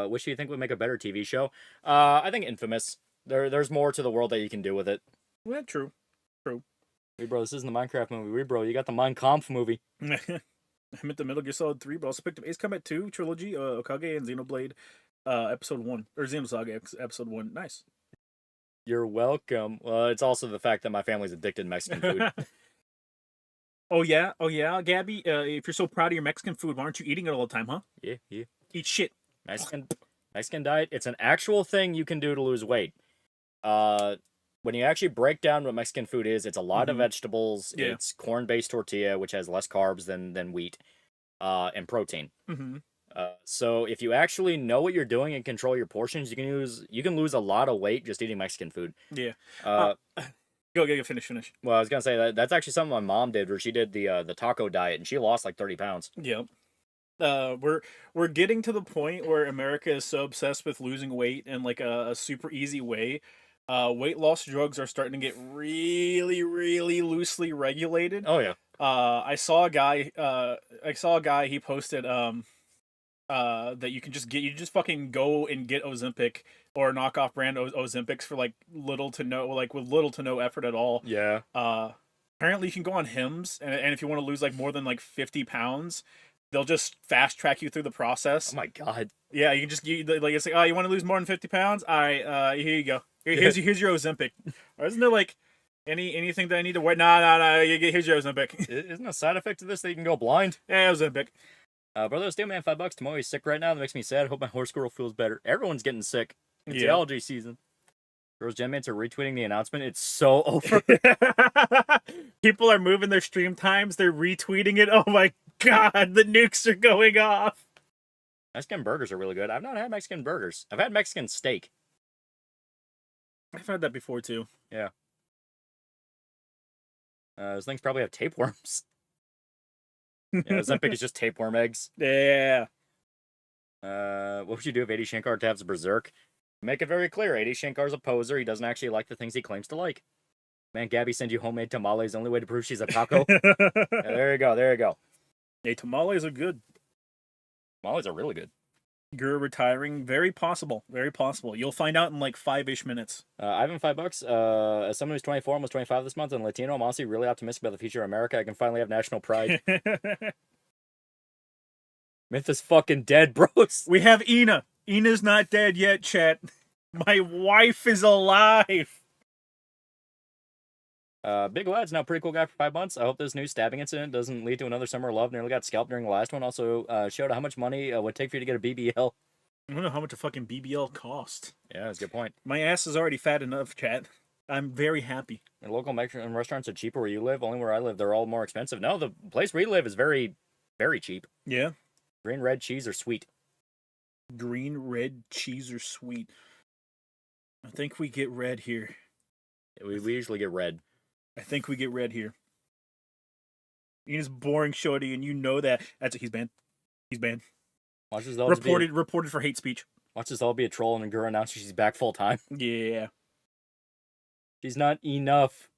[SPEAKER 3] which do you think would make a better TV show? I think Infamous. There's more to the world that you can do with it.
[SPEAKER 2] Yeah, true.
[SPEAKER 3] Bro, this isn't the Minecraft movie. Bro, you got the Mein Kampf movie.
[SPEAKER 2] I'm at the Metal Gear Solid 3, but also picked up Ace Combat 2 trilogy, Okage and Xenoblade episode 1 or Xenosaga episode 1. Nice.
[SPEAKER 3] You're welcome. Well, it's also the fact that my family's addicted to Mexican food.
[SPEAKER 2] Oh yeah, Gabby. If you're so proud of your Mexican food, why aren't you eating it all the time, huh?
[SPEAKER 3] Yeah.
[SPEAKER 2] Eat shit.
[SPEAKER 3] Mexican diet, it's an actual thing you can do to lose weight. When you actually break down what Mexican food is, it's a lot of vegetables.
[SPEAKER 2] Yeah.
[SPEAKER 3] It's corn-based tortilla, which has less carbs than wheat, and protein.
[SPEAKER 2] Mm-hmm.
[SPEAKER 3] So if you actually know what you're doing and control your portions, you can lose a lot of weight just eating Mexican food.
[SPEAKER 2] Yeah.
[SPEAKER 3] Go
[SPEAKER 2] Finish.
[SPEAKER 3] Well, I was gonna say that's actually something my mom did, where she did the taco diet, and she lost like 30 pounds.
[SPEAKER 2] Yep. We're getting to the point where America is so obsessed with losing weight in like a super easy way. Weight loss drugs are starting to get really, really loosely regulated.
[SPEAKER 3] Oh yeah.
[SPEAKER 2] I saw a guy. He posted that you just fucking go and get Ozempic or knockoff brand Ozempics for like little to no effort at all.
[SPEAKER 3] Yeah.
[SPEAKER 2] Apparently you can go on Hims, and if you want to lose like more than like 50 pounds, they'll just fast track you through the process.
[SPEAKER 3] Oh my god.
[SPEAKER 2] Yeah, you can just like it's like, oh, you want to lose more than 50 pounds? All right, here you go. Here's your Ozempic. Or isn't there like anything that I need to wear? No. Here's your Ozempic.
[SPEAKER 3] Isn't a side effect to this that you can go blind?
[SPEAKER 2] Yeah, Ozempic.
[SPEAKER 3] Brother, stay man, $5. Tomoe's sick right now. That makes me sad. Hope my horse squirrel feels better. Everyone's getting sick. It's the allergy season. Girls Gen Mates are retweeting the announcement. It's so over.
[SPEAKER 2] People are moving their stream times. They're retweeting it. Oh my god, the nukes are going off.
[SPEAKER 3] Mexican burgers are really good. I've not had Mexican burgers. I've had Mexican steak.
[SPEAKER 2] I've had that before too.
[SPEAKER 3] Yeah. Those things probably have tapeworms. Yeah, Ozempic is just tapeworm eggs.
[SPEAKER 2] Yeah.
[SPEAKER 3] What would you do if AD Shankar taps Berserk? Make it very clear, AD Shankar's a poser. He doesn't actually like the things he claims to like. Man, Gabby send you homemade tamales. The only way to prove she's a taco. Yeah, there you go.
[SPEAKER 2] Hey, tamales are good.
[SPEAKER 3] Tamales are really good.
[SPEAKER 2] You're retiring. Very possible. You'll find out in like 5-ish minutes.
[SPEAKER 3] Ivan, $5. As someone who's 24, almost 25 this month, and Latino, I'm honestly really optimistic about the future of America. I can finally have national pride. Myth is fucking dead, bros.
[SPEAKER 2] We have Ina. Ina's not dead yet, chat. My wife is alive.
[SPEAKER 3] Big Lad's now a pretty cool guy for 5 months. I hope this new stabbing incident doesn't lead to another summer of love. Nearly got scalped during the last one. Also, showed how much money it would take for you to get a BBL.
[SPEAKER 2] I don't know how much a fucking BBL cost.
[SPEAKER 3] Yeah, that's a good point.
[SPEAKER 2] My ass is already fat enough, chat. I'm very happy.
[SPEAKER 3] And local Mexican restaurants are cheaper where you live. Only where I live, they're all more expensive. No, the place we live is very, very cheap.
[SPEAKER 2] Yeah.
[SPEAKER 3] Green, red cheese are sweet.
[SPEAKER 2] Green, red cheese are sweet. I think we get red here.
[SPEAKER 3] We usually get red.
[SPEAKER 2] I think we get red here. Ina's boring, shorty, and you know that. He's banned.
[SPEAKER 3] Watch this all
[SPEAKER 2] reported for hate speech.
[SPEAKER 3] Watch this all be a troll and Gura announces she's back full time.
[SPEAKER 2] Yeah.
[SPEAKER 3] She's not enough.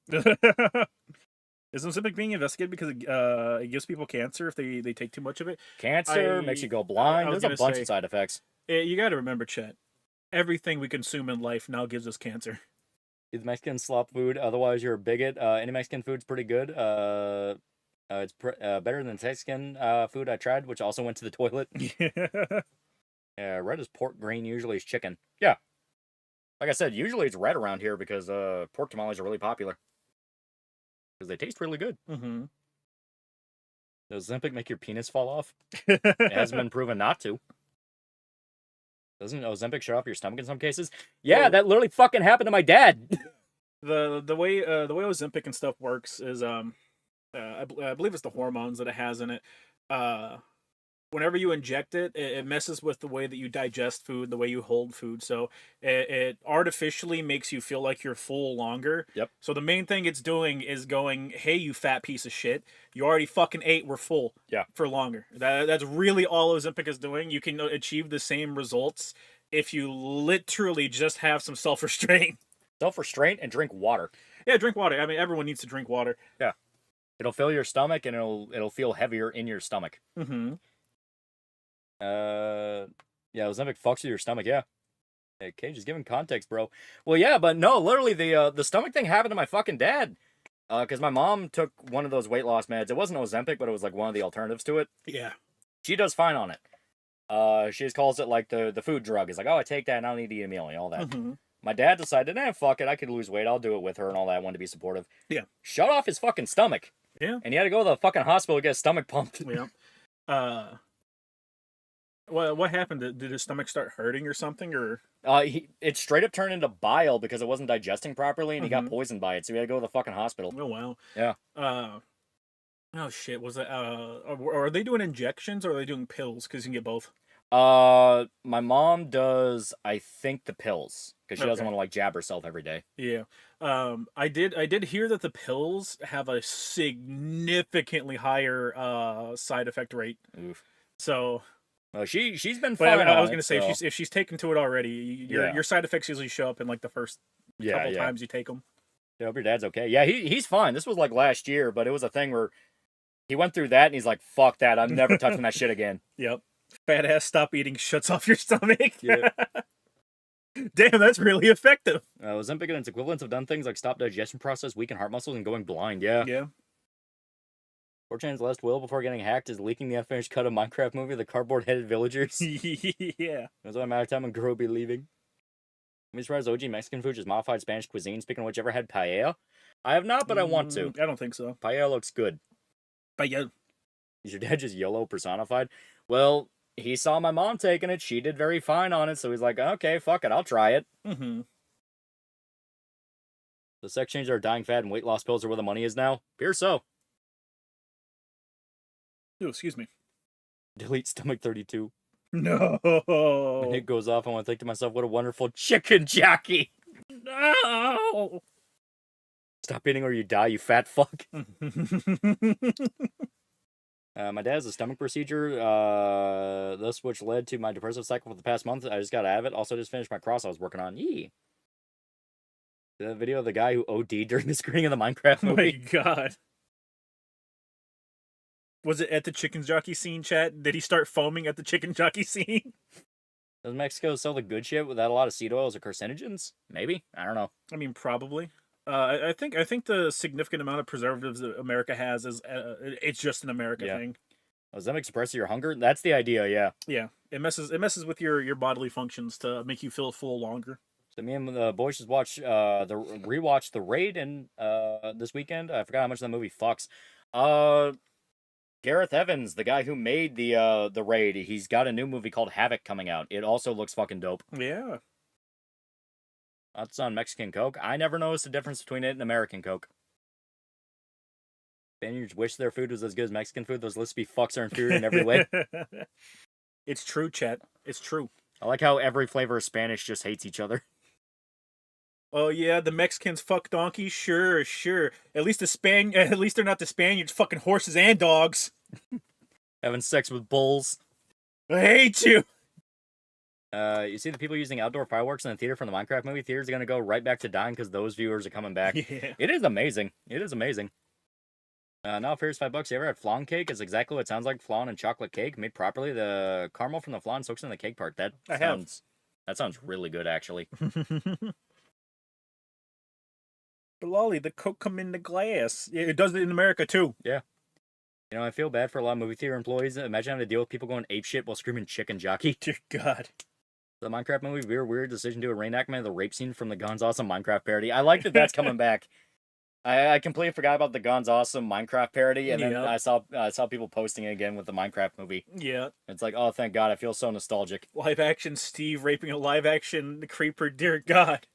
[SPEAKER 2] Is Ozempic being investigated because it gives people cancer if they take too much of it?
[SPEAKER 3] Cancer, makes you go blind. There's a bunch of side effects.
[SPEAKER 2] You got to remember, chat. Everything we consume in life now gives us cancer.
[SPEAKER 3] Eat Mexican slop food, otherwise you're a bigot. Any Mexican food's pretty good. It's better than Mexican food I tried, which also went to the toilet. Yeah, red is pork, green usually is chicken. Yeah. Like I said, usually it's red around here because pork tamales are really popular. Because they taste really good.
[SPEAKER 2] Mm-hmm.
[SPEAKER 3] Does Ozempic make your penis fall off? It hasn't been proven not to. Doesn't Ozempic shut off your stomach in some cases? Yeah, that literally fucking happened to my dad.
[SPEAKER 2] The way Ozempic and stuff works is I believe it's the hormones that it has in it. Whenever you inject it, it messes with the way that you digest food, the way you hold food. So it artificially makes you feel like you're full longer.
[SPEAKER 3] Yep.
[SPEAKER 2] So the main thing it's doing is going, hey, you fat piece of shit, you already fucking ate, we're full.
[SPEAKER 3] Yeah.
[SPEAKER 2] For longer. That's really all Ozempic is doing. You can achieve the same results if you literally just have some self-restraint.
[SPEAKER 3] Self-restraint and drink water.
[SPEAKER 2] Yeah, drink water. I mean, everyone needs to drink water.
[SPEAKER 3] Yeah. It'll fill your stomach and it'll feel heavier in your stomach.
[SPEAKER 2] Mm-hmm.
[SPEAKER 3] Yeah, Ozempic fucks with your stomach, yeah. Hey, Cage is giving context, bro. Well, yeah, but no, literally, the stomach thing happened to my fucking dad. Because my mom took one of those weight loss meds. It wasn't Ozempic, but it was like one of the alternatives to it.
[SPEAKER 2] Yeah.
[SPEAKER 3] She does fine on it. She just calls it like the food drug. It's like, oh, I take that and I don't need to eat a meal and all that.
[SPEAKER 2] Mm-hmm.
[SPEAKER 3] My dad decided, fuck it, I could lose weight. I'll do it with her and all that. I wanted to be supportive.
[SPEAKER 2] Yeah.
[SPEAKER 3] Shut off his fucking stomach.
[SPEAKER 2] Yeah.
[SPEAKER 3] And he had to go to the fucking hospital to get his stomach pumped.
[SPEAKER 2] Yeah. What happened? Did his stomach start hurting or something? Or
[SPEAKER 3] It straight up turned into bile because it wasn't digesting properly and he got
[SPEAKER 2] Mhm.
[SPEAKER 3] poisoned by it. So he had to go to the fucking hospital.
[SPEAKER 2] oh wow.
[SPEAKER 3] Yeah.
[SPEAKER 2] Oh shit. Was it? Are they doing injections or are they doing pills? Because you can get both.
[SPEAKER 3] My mom does, I think, the pills because she doesn't
[SPEAKER 2] Okay.
[SPEAKER 3] want to like jab herself every day.
[SPEAKER 2] Yeah. I did hear that the pills have a significantly higher side effect rate.
[SPEAKER 3] Oof.
[SPEAKER 2] So,
[SPEAKER 3] Well, she's been
[SPEAKER 2] but
[SPEAKER 3] fine.
[SPEAKER 2] I was
[SPEAKER 3] on
[SPEAKER 2] gonna
[SPEAKER 3] it,
[SPEAKER 2] say
[SPEAKER 3] so-
[SPEAKER 2] if she's taken to it already,
[SPEAKER 3] Yeah.
[SPEAKER 2] your side effects usually show up in like the first couple times you take them.
[SPEAKER 3] Yeah, hope your dad's okay. Yeah, he's fine. This was like last year, but it was a thing where he went through that and he's like, fuck that. I'm never touching that shit again.
[SPEAKER 2] Yep. Fat ass stop eating shuts off your stomach.
[SPEAKER 3] Yeah.
[SPEAKER 2] Damn, that's really effective.
[SPEAKER 3] Ozempic and its equivalents have done things like stop digestion process, weaken heart muscles, and going blind. Yeah.
[SPEAKER 2] Yeah.
[SPEAKER 3] 4chan's last will before getting hacked is leaking the unfinished cut of Minecraft movie, The Cardboard-Headed Villagers.
[SPEAKER 2] Yeah.
[SPEAKER 3] That's why I'm out of time and Gro be leaving. I'm surprised OG Mexican food is modified Spanish cuisine. Speaking of which, ever had paella? I have not, but I want to.
[SPEAKER 2] I don't think so.
[SPEAKER 3] Paella looks good.
[SPEAKER 2] But yeah.
[SPEAKER 3] Is your dad just YOLO personified? Well, he saw my mom taking it. She did very fine on it, so he's like, okay, fuck it, I'll try it.
[SPEAKER 2] Mm-hmm.
[SPEAKER 3] The sex changes are dying fad and weight loss pills are where the money is now? Appears so.
[SPEAKER 2] Oh, excuse me.
[SPEAKER 3] Delete stomach 32.
[SPEAKER 2] No.
[SPEAKER 3] When it goes off, I want to think to myself, what a wonderful chicken jockey.
[SPEAKER 2] No.
[SPEAKER 3] Stop eating or you die, you fat fuck. My dad has a stomach procedure, this which led to my depressive cycle for the past month. I just got out of it. Also, just finished my cross I was working on. Yee. The video of the guy who OD'd during the screening of the Minecraft
[SPEAKER 2] Oh my
[SPEAKER 3] movie.
[SPEAKER 2] god. Was it at the chicken jockey scene, chat? Did he start foaming at the chicken jockey scene?
[SPEAKER 3] Does Mexico sell the good shit without a lot of seed oils or carcinogens? Maybe. I don't know.
[SPEAKER 2] I mean, probably. I think the significant amount of preservatives that America has is it's just an America
[SPEAKER 3] Yeah.
[SPEAKER 2] thing.
[SPEAKER 3] Ozempic suppresses your hunger? That's the idea, yeah.
[SPEAKER 2] Yeah, it messes with your bodily functions to make you feel full longer.
[SPEAKER 3] So me and the boys just watched rewatched The Raid and this weekend. I forgot how much that movie fucks. Gareth Evans, the guy who made the Raid, he's got a new movie called Havoc coming out. It also looks fucking dope.
[SPEAKER 2] Yeah.
[SPEAKER 3] That's on Mexican Coke. I never noticed the difference between it and American Coke. Spaniards wish their food was as good as Mexican food. Those Lispy fucks are inferior in every way.
[SPEAKER 2] It's true, chat. It's true.
[SPEAKER 3] I like how every flavor of Spanish just hates each other.
[SPEAKER 2] Oh yeah, the Mexicans fuck donkeys. Sure. At least at least they're not the Spaniards fucking horses and dogs.
[SPEAKER 3] Having sex with bulls.
[SPEAKER 2] I hate you.
[SPEAKER 3] You see the people using outdoor fireworks in the theater from the Minecraft movie? Theaters are going to go right back to dying because those viewers are coming back.
[SPEAKER 2] Yeah.
[SPEAKER 3] It is amazing. It is amazing. Now, here's $5. You ever had flan cake? It's exactly what it sounds like. Flan and chocolate cake made properly. The caramel from the flan soaks in the cake part. That sounds really good, actually.
[SPEAKER 2] Lolly, the Coke come in the glass. It does it in America too.
[SPEAKER 3] Yeah. You know, I feel bad for a lot of movie theater employees. Imagine having to deal with people going apeshit while screaming chicken jockey.
[SPEAKER 2] Dear God.
[SPEAKER 3] The Minecraft movie, weird decision to do a reenactment of the rape scene from the Guns Awesome Minecraft parody. I like that that's coming back. I completely forgot about the Guns Awesome Minecraft parody, and then
[SPEAKER 2] Yeah.
[SPEAKER 3] I saw people posting it again with the Minecraft movie.
[SPEAKER 2] Yeah.
[SPEAKER 3] It's like, oh, thank God, I feel so nostalgic.
[SPEAKER 2] Live action Steve raping a live action creeper. Dear God.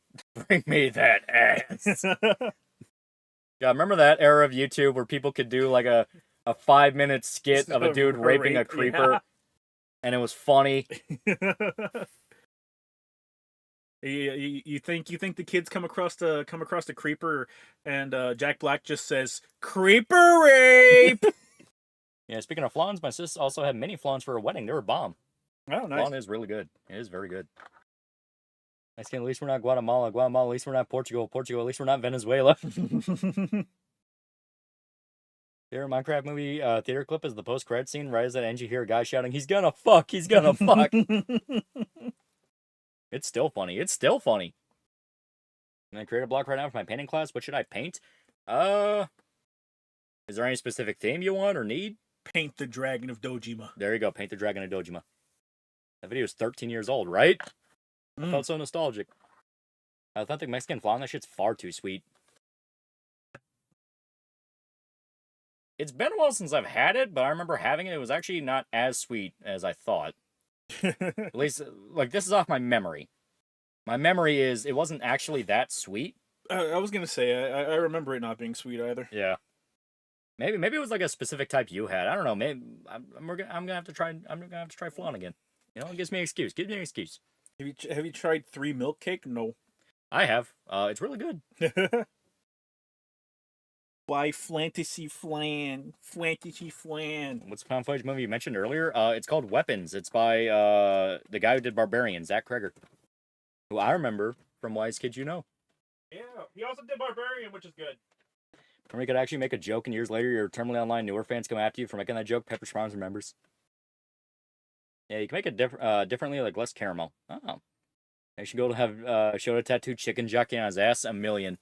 [SPEAKER 3] Bring me that ass. Yeah, remember that era of YouTube where people could do like a 5-minute skit of a dude raping a creeper,
[SPEAKER 2] yeah.
[SPEAKER 3] and it was funny.
[SPEAKER 2] You think the kids come across the creeper and Jack Black just says creeper rape.
[SPEAKER 3] Yeah, speaking of flans, my sis also had mini flans for her wedding. They were bomb.
[SPEAKER 2] Oh, nice.
[SPEAKER 3] Flan is really good. It is very good. Mexican, at least we're not Guatemala. Guatemala, at least we're not Portugal. Portugal, at least we're not Venezuela. Their Minecraft movie theater clip is the post-credit scene. Right as that ends, you hear a guy shouting, "He's gonna fuck! He's gonna fuck!" It's still funny. It's still funny. I'm gonna create a block right now for my painting class. What should I paint? Is there any specific theme you want or need?
[SPEAKER 2] Paint the Dragon of Dojima.
[SPEAKER 3] There you go. Paint the Dragon of Dojima. That video is 13 years old, right? I
[SPEAKER 2] Mm.
[SPEAKER 3] felt so nostalgic. Authentic Mexican flan, that shit's far too sweet. It's been a while since I've had it, but I remember having it. It was actually not as sweet as I thought. At least, like, this is off my memory. My memory is it wasn't actually that sweet.
[SPEAKER 2] I was gonna say I remember it not being sweet either.
[SPEAKER 3] Yeah. Maybe it was like a specific type you had. I don't know. Maybe I'm gonna have to try. I'm gonna have to try flan again. You know, it gives me an excuse. Gives me an excuse.
[SPEAKER 2] Have you tried 3 milk cake? No.
[SPEAKER 3] I have. It's really good.
[SPEAKER 2] Why fantasy flan? Fantasy flan.
[SPEAKER 3] What's the found footage movie you mentioned earlier? It's called Weapons. It's by the guy who did Barbarian, Zach Kreger, who I remember from Wise Kids You Know.
[SPEAKER 2] Yeah, he also did Barbarian, which is good.
[SPEAKER 3] Remember, you could actually make a joke, and years later, your terminally online newer fans come after you for making that joke. Pepper Sprouse remembers. Yeah, you can make it differently, like less caramel. Oh, I should go to have Shota tattooed chicken jockey on his ass. $1 million.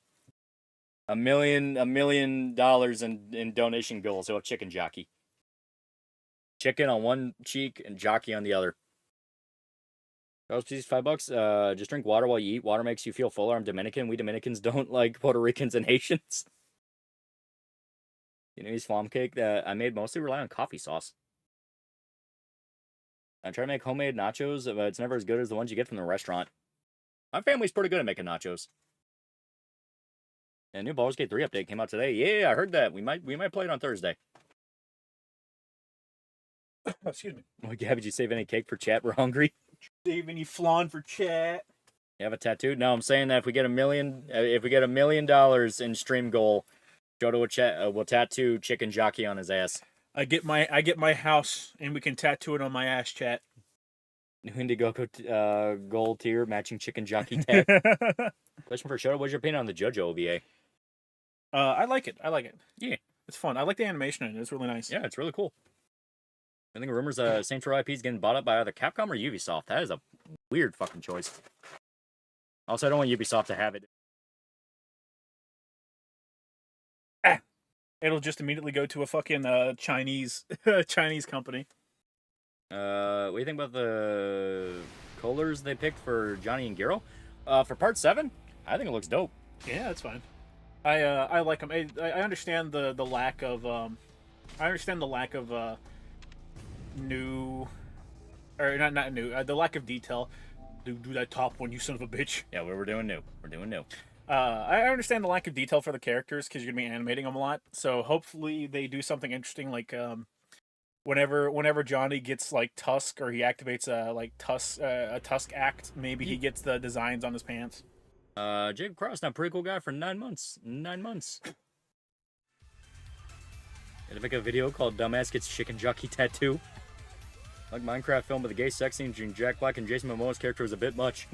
[SPEAKER 3] $1 million in donation goals. So a chicken jockey. Chicken on one cheek and jockey on the other. Charles, please, $5. Just drink water while you eat. Water makes you feel fuller. I'm Dominican. We Dominicans don't like Puerto Ricans and Haitians. Vietnamese flam cake that I made mostly rely on coffee sauce. I try to make homemade nachos, but it's never as good as the ones you get from the restaurant. My family's pretty good at making nachos. And new Baldur's Gate 3 update came out today. Yeah, I heard that. We might play it on Thursday.
[SPEAKER 2] Excuse me.
[SPEAKER 3] Oh, yeah, did you save any cake for chat? We're hungry.
[SPEAKER 2] Save any flan for chat.
[SPEAKER 3] You have a tattoo? No, I'm saying that if we get $1 million in stream goal, Jodo will tattoo chicken jockey on his ass.
[SPEAKER 2] I get my house and we can tattoo it on my ass, chat.
[SPEAKER 3] New Indiegogo gold tier matching chicken jockey tag. Question for Shoto: what's your opinion on the JoJo OVA?
[SPEAKER 2] I like it.
[SPEAKER 3] Yeah,
[SPEAKER 2] it's fun. I like the animation in it. It's really nice.
[SPEAKER 3] Yeah, it's really cool. I think rumors Saints Row IP is getting bought up by either Capcom or Ubisoft. That is a weird fucking choice. Also, I don't want Ubisoft to have it.
[SPEAKER 2] It'll just immediately go to a fucking Chinese company.
[SPEAKER 3] What do you think about the colors they picked for Johnny and Giro? For part 7, I think it looks dope.
[SPEAKER 2] Yeah, that's fine. I like them. I understand the lack of new, or not new. The lack of detail. Do that top one, you son of a bitch.
[SPEAKER 3] Yeah, we're doing new. We're doing new.
[SPEAKER 2] I understand the lack of detail for the characters because you're gonna be animating them a lot. So hopefully they do something interesting, like whenever Johnny gets like Tusk or he activates a Tusk act, maybe he gets the designs on his pants.
[SPEAKER 3] Jacob Cross, now pretty cool guy for 9 months. 9 months. Gonna make a video called "Dumbass Gets Chicken Jockey Tattoo." Like Minecraft film, but the gay sex scene between Jack Black and Jason Momoa's character was a bit much.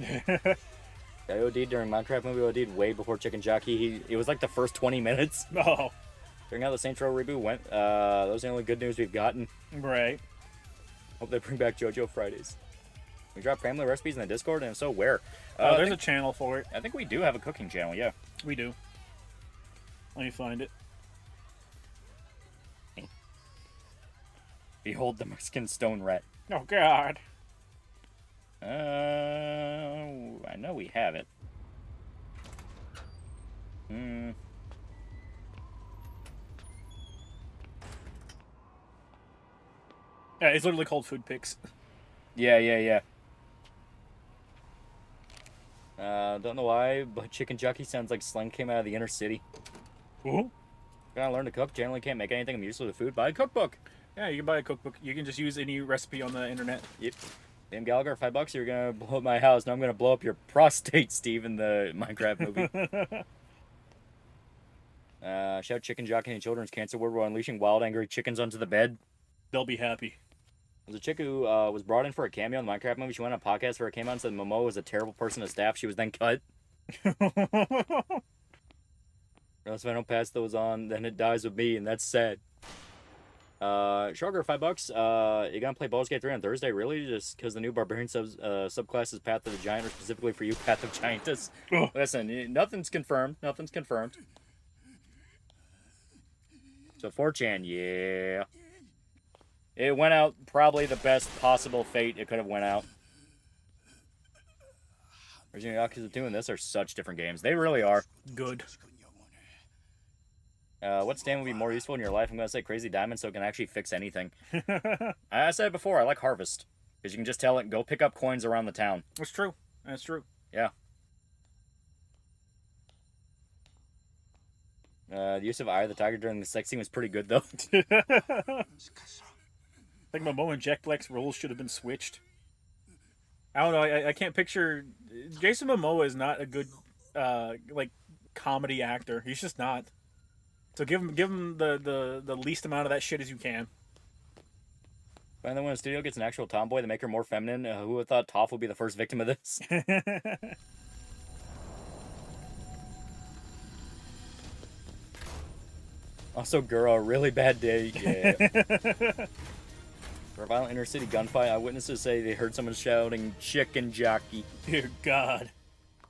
[SPEAKER 3] I OD'd during Minecraft movie. OD'd way before Chicken Jockey. It was like the first 20 minutes.
[SPEAKER 2] Oh.
[SPEAKER 3] During how the Saints Row reboot went, those are the only good news we've gotten.
[SPEAKER 2] Right.
[SPEAKER 3] Hope they bring back JoJo Fridays. We drop family recipes in the Discord, and if so, where?
[SPEAKER 2] There's a channel for it.
[SPEAKER 3] I think we do have a cooking channel, yeah.
[SPEAKER 2] We do. Let me find it.
[SPEAKER 3] Behold the Mexican stone rat.
[SPEAKER 2] Oh, God.
[SPEAKER 3] I know we have it.
[SPEAKER 2] Yeah, it's literally called Food Pics.
[SPEAKER 3] Yeah. Don't know why, but Chicken Jockey sounds like slang came out of the inner city.
[SPEAKER 2] Ooh.
[SPEAKER 3] Gotta learn to cook. Generally can't make anything. I'm useless with food. Buy a cookbook.
[SPEAKER 2] Yeah, you can buy a cookbook. You can just use any recipe on the internet.
[SPEAKER 3] Yep. Damn Gallagher, $5. You're gonna blow up my house. Now I'm gonna blow up your prostate, Steve, in the Minecraft movie. Shout Chicken Jockey and Children's Cancer Ward. We're unleashing wild, angry chickens onto the bed.
[SPEAKER 2] They'll be happy.
[SPEAKER 3] There's a chick who was brought in for a cameo in the Minecraft movie. She went on a podcast where it came out and said Momo was a terrible person to staff. She was then cut. Or else if I don't pass those on, then it dies with me, and that's sad. Sugar, $5. You gonna play Baldur's Gate 3 on Thursday? Really? Just because the new Barbarian subclass is Path of the Giant, or specifically for you, Path of Giantess?
[SPEAKER 2] Oh.
[SPEAKER 3] Listen, nothing's confirmed. Nothing's confirmed. So 4chan, yeah. It went out probably the best possible fate it could have went out. Original Yakuza 2 and this are such different games. They really are.
[SPEAKER 2] Good.
[SPEAKER 3] What stand would be more useful in your life? I'm going to say Crazy Diamond so it can actually fix anything. I said it before, I like Harvest. Because you can just tell it, go pick up coins around the town.
[SPEAKER 2] That's true. That's true.
[SPEAKER 3] Yeah. The use of Eye of the Tiger during the sex scene was pretty good, though.
[SPEAKER 2] I think Momoa and Jack Black's roles should have been switched. I don't know. I can't picture... Jason Momoa is not a good, like, comedy actor. He's just not. So give him the least amount of that shit as you can.
[SPEAKER 3] And then when a studio gets an actual tomboy to make her more feminine, who would have thought Toph would be the first victim of this? Also, Guro, really bad day. Yeah. For a violent inner-city gunfight, eyewitnesses say they heard someone shouting, "Chicken jockey."
[SPEAKER 2] Dear God.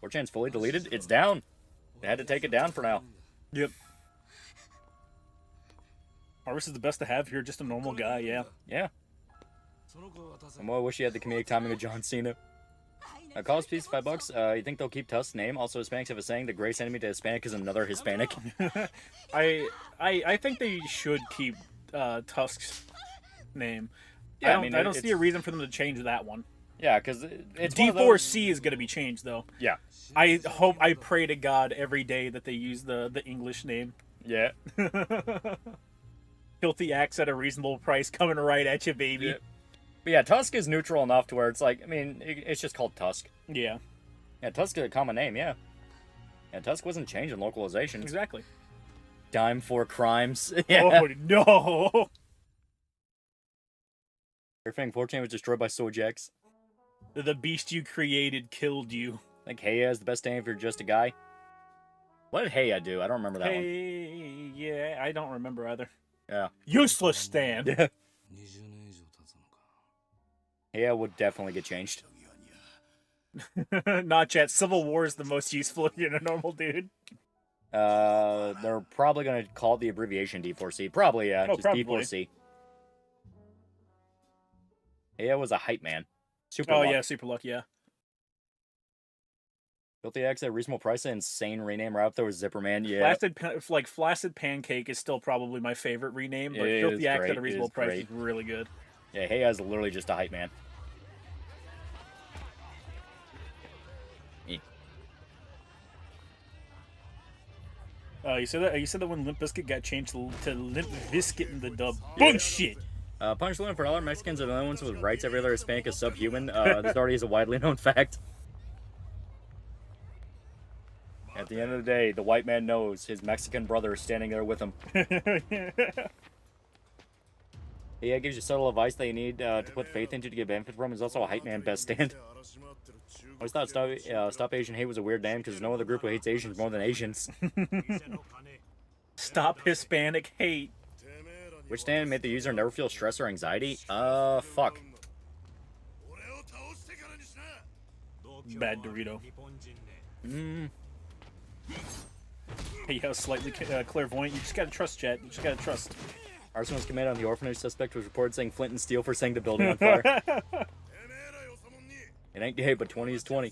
[SPEAKER 3] 4chan's fully deleted? It's down. They had to take it down for now.
[SPEAKER 2] Yep. Harvest is the best to have here, just a normal guy, yeah.
[SPEAKER 3] Yeah. I wish he had the comedic timing of John Cena. Cost piece $5. You think they'll keep Tusk's name? Also, Hispanics have a saying: the greatest enemy to Hispanic is another Hispanic.
[SPEAKER 2] I think they should keep Tusk's name.
[SPEAKER 3] Yeah,
[SPEAKER 2] I don't see a reason for them to change that one.
[SPEAKER 3] Yeah, because it's
[SPEAKER 2] D4C is going to be changed, though.
[SPEAKER 3] Yeah.
[SPEAKER 2] I pray to God every day that they use the English name.
[SPEAKER 3] Yeah.
[SPEAKER 2] Filthy axe at a reasonable price coming right at you, baby.
[SPEAKER 3] Yeah. But yeah, Tusk is neutral enough to where it's like, I mean, it's just called Tusk.
[SPEAKER 2] Yeah.
[SPEAKER 3] Yeah, Tusk is a common name, yeah. Yeah, Tusk wasn't changed in localization.
[SPEAKER 2] Exactly.
[SPEAKER 3] Dime for crimes. Yeah.
[SPEAKER 2] Oh, no!
[SPEAKER 3] Everything 4chan was destroyed by Sojax.
[SPEAKER 2] The beast you created killed you.
[SPEAKER 3] I think Heya is the best name if you're just a guy. What did Heya do? I don't remember that one.
[SPEAKER 2] Hey, yeah, I don't remember either.
[SPEAKER 3] Yeah.
[SPEAKER 2] Useless stand.
[SPEAKER 3] Yeah. Heya would definitely get changed.
[SPEAKER 2] Not yet. Civil War is the most useful if you're a normal dude.
[SPEAKER 3] They're probably going to call it the abbreviation D4C. Probably, yeah.
[SPEAKER 2] Oh,
[SPEAKER 3] just
[SPEAKER 2] probably.
[SPEAKER 3] D4C. Heya was a hype man. Super
[SPEAKER 2] Oh,
[SPEAKER 3] luck.
[SPEAKER 2] yeah, Super Luck, yeah.
[SPEAKER 3] Filthy X at a reasonable price, an insane rename right up there with Zipperman. Yeah.
[SPEAKER 2] Flaccid Pancake is still probably my favorite rename, but
[SPEAKER 3] It
[SPEAKER 2] Filthy
[SPEAKER 3] is
[SPEAKER 2] Axe
[SPEAKER 3] great.
[SPEAKER 2] at a reasonable
[SPEAKER 3] It is
[SPEAKER 2] price
[SPEAKER 3] great.
[SPEAKER 2] is really good.
[SPEAKER 3] Yeah, Heya is literally just a hype man.
[SPEAKER 2] You said that when Limp Bizkit got changed to Limp Bizkit in the dub. Bullshit!
[SPEAKER 3] Punch Luna for $1. Mexicans are the only ones with rights. Every other Hispanic is subhuman. This already is a widely known fact. At the end of the day, the white man knows his Mexican brother is standing there with him. Yeah, gives you subtle advice that you need to put faith into to get benefit from. Is also a hype man best stand. I always thought Stop Asian Hate was a weird name because there's no other group who hates Asians more than Asians.
[SPEAKER 2] Stop Hispanic Hate.
[SPEAKER 3] Which stand made the user never feel stress or anxiety? Fuck.
[SPEAKER 2] Bad Dorito. Hey, how slightly clairvoyant. You just gotta trust, chat. You just gotta trust.
[SPEAKER 3] Arson was committed on the orphanage. Suspect was reported saying Flint and Steel for setting the building on fire. It ain't gay, but 20 is 20.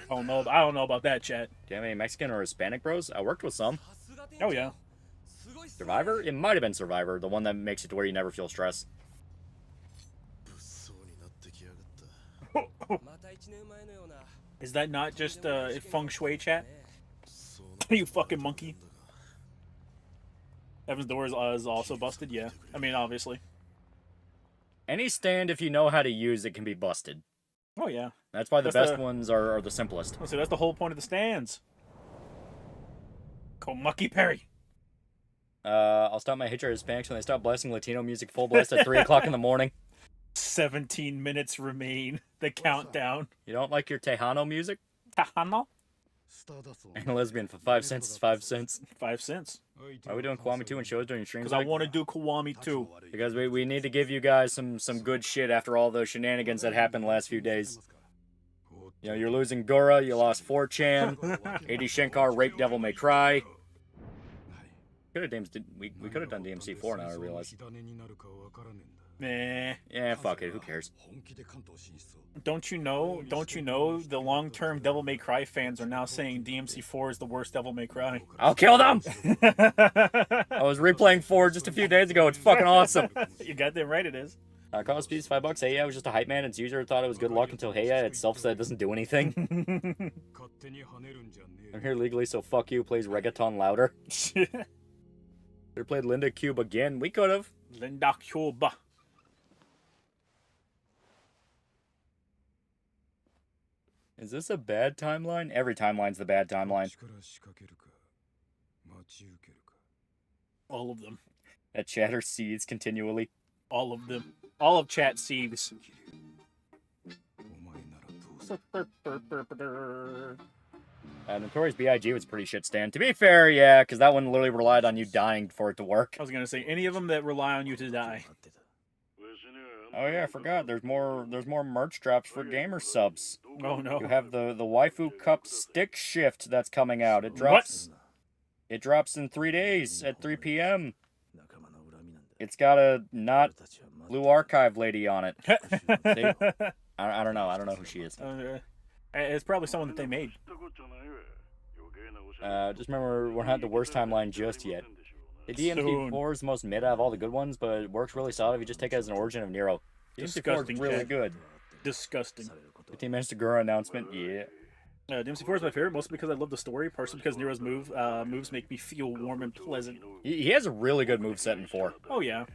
[SPEAKER 2] I don't know about that, chat.
[SPEAKER 3] Do you have any Mexican or Hispanic bros? I worked with some.
[SPEAKER 2] Oh, yeah.
[SPEAKER 3] Survivor? It might have been Survivor, the one that makes it to where you never feel stress.
[SPEAKER 2] Is that not just feng shui, chat? You fucking monkey. Evan's door is also busted, yeah. I mean, obviously.
[SPEAKER 3] Any stand, if you know how to use it, can be busted.
[SPEAKER 2] Oh, yeah.
[SPEAKER 3] That's why the
[SPEAKER 2] That's
[SPEAKER 3] best ones are the simplest.
[SPEAKER 2] So that's the whole point of the stands. Komaki Perry.
[SPEAKER 3] I'll stop my hitcher Hispanics when they stop blasting Latino music full blast at 3 o'clock in the morning.
[SPEAKER 2] 17 minutes remain. The countdown.
[SPEAKER 3] You don't like your Tejano music?
[SPEAKER 2] Tejano?
[SPEAKER 3] And a lesbian for 5 cents is 5 cents.
[SPEAKER 2] 5 cents.
[SPEAKER 3] Why are we doing Kiwami 2 and shows during streams?
[SPEAKER 2] Because I want to do Kiwami too.
[SPEAKER 3] Because we need to give you guys some good shit after all the shenanigans that happened the last few days. You know, you're losing Gora, you lost 4chan, 80 Shankar, Rape Devil May Cry. We could have done DMC4 now, I realize.
[SPEAKER 2] Nah.
[SPEAKER 3] Yeah, fuck it. Who cares?
[SPEAKER 2] Don't you know the long-term Devil May Cry fans are now saying DMC4 is the worst Devil May Cry.
[SPEAKER 3] I'll kill them! I was replaying 4 just a few days ago. It's fucking awesome.
[SPEAKER 2] You got that right, it is.
[SPEAKER 3] Cost piece $5. Hey, yeah, it was just a hype man. Its user thought it was good luck until hey, yeah, itself said it doesn't do anything. I'm here legally, so fuck you. Plays reggaeton louder. Could have played Linda Cube again. We could have.
[SPEAKER 2] Linda Cube.
[SPEAKER 3] Is this a bad timeline? Every timeline's the bad timeline.
[SPEAKER 2] All of them.
[SPEAKER 3] That chatter seethes continually.
[SPEAKER 2] All of them. All of chat seethes.
[SPEAKER 3] Notorious B.I.G. was pretty shit stand. To be fair, yeah, because that one literally relied on you dying for it to work.
[SPEAKER 2] I was gonna say any of them that rely on you to die.
[SPEAKER 3] Oh yeah, I forgot. There's more merch drops for gamer subs.
[SPEAKER 2] Oh no.
[SPEAKER 3] You have the Waifu Cup stick shift that's coming out. It drops.
[SPEAKER 2] What?
[SPEAKER 3] It drops in 3 days at 3 p.m. It's got a not Blue Archive lady on it. I don't know. I don't know who she is.
[SPEAKER 2] It's probably someone that they made.
[SPEAKER 3] Just remember, we're not the worst timeline just yet. The DMC4 is the most mid out of all the good ones, but it works really solid if you just take it as an origin of Nero. DMC4 is really good.
[SPEAKER 2] Disgusting.
[SPEAKER 3] 15 minutes to Gura announcement, yeah.
[SPEAKER 2] DMC4 is my favorite, mostly because I love the story, partially because Nero's moves make me feel warm and pleasant.
[SPEAKER 3] He has a really good moveset in 4.
[SPEAKER 2] Oh yeah.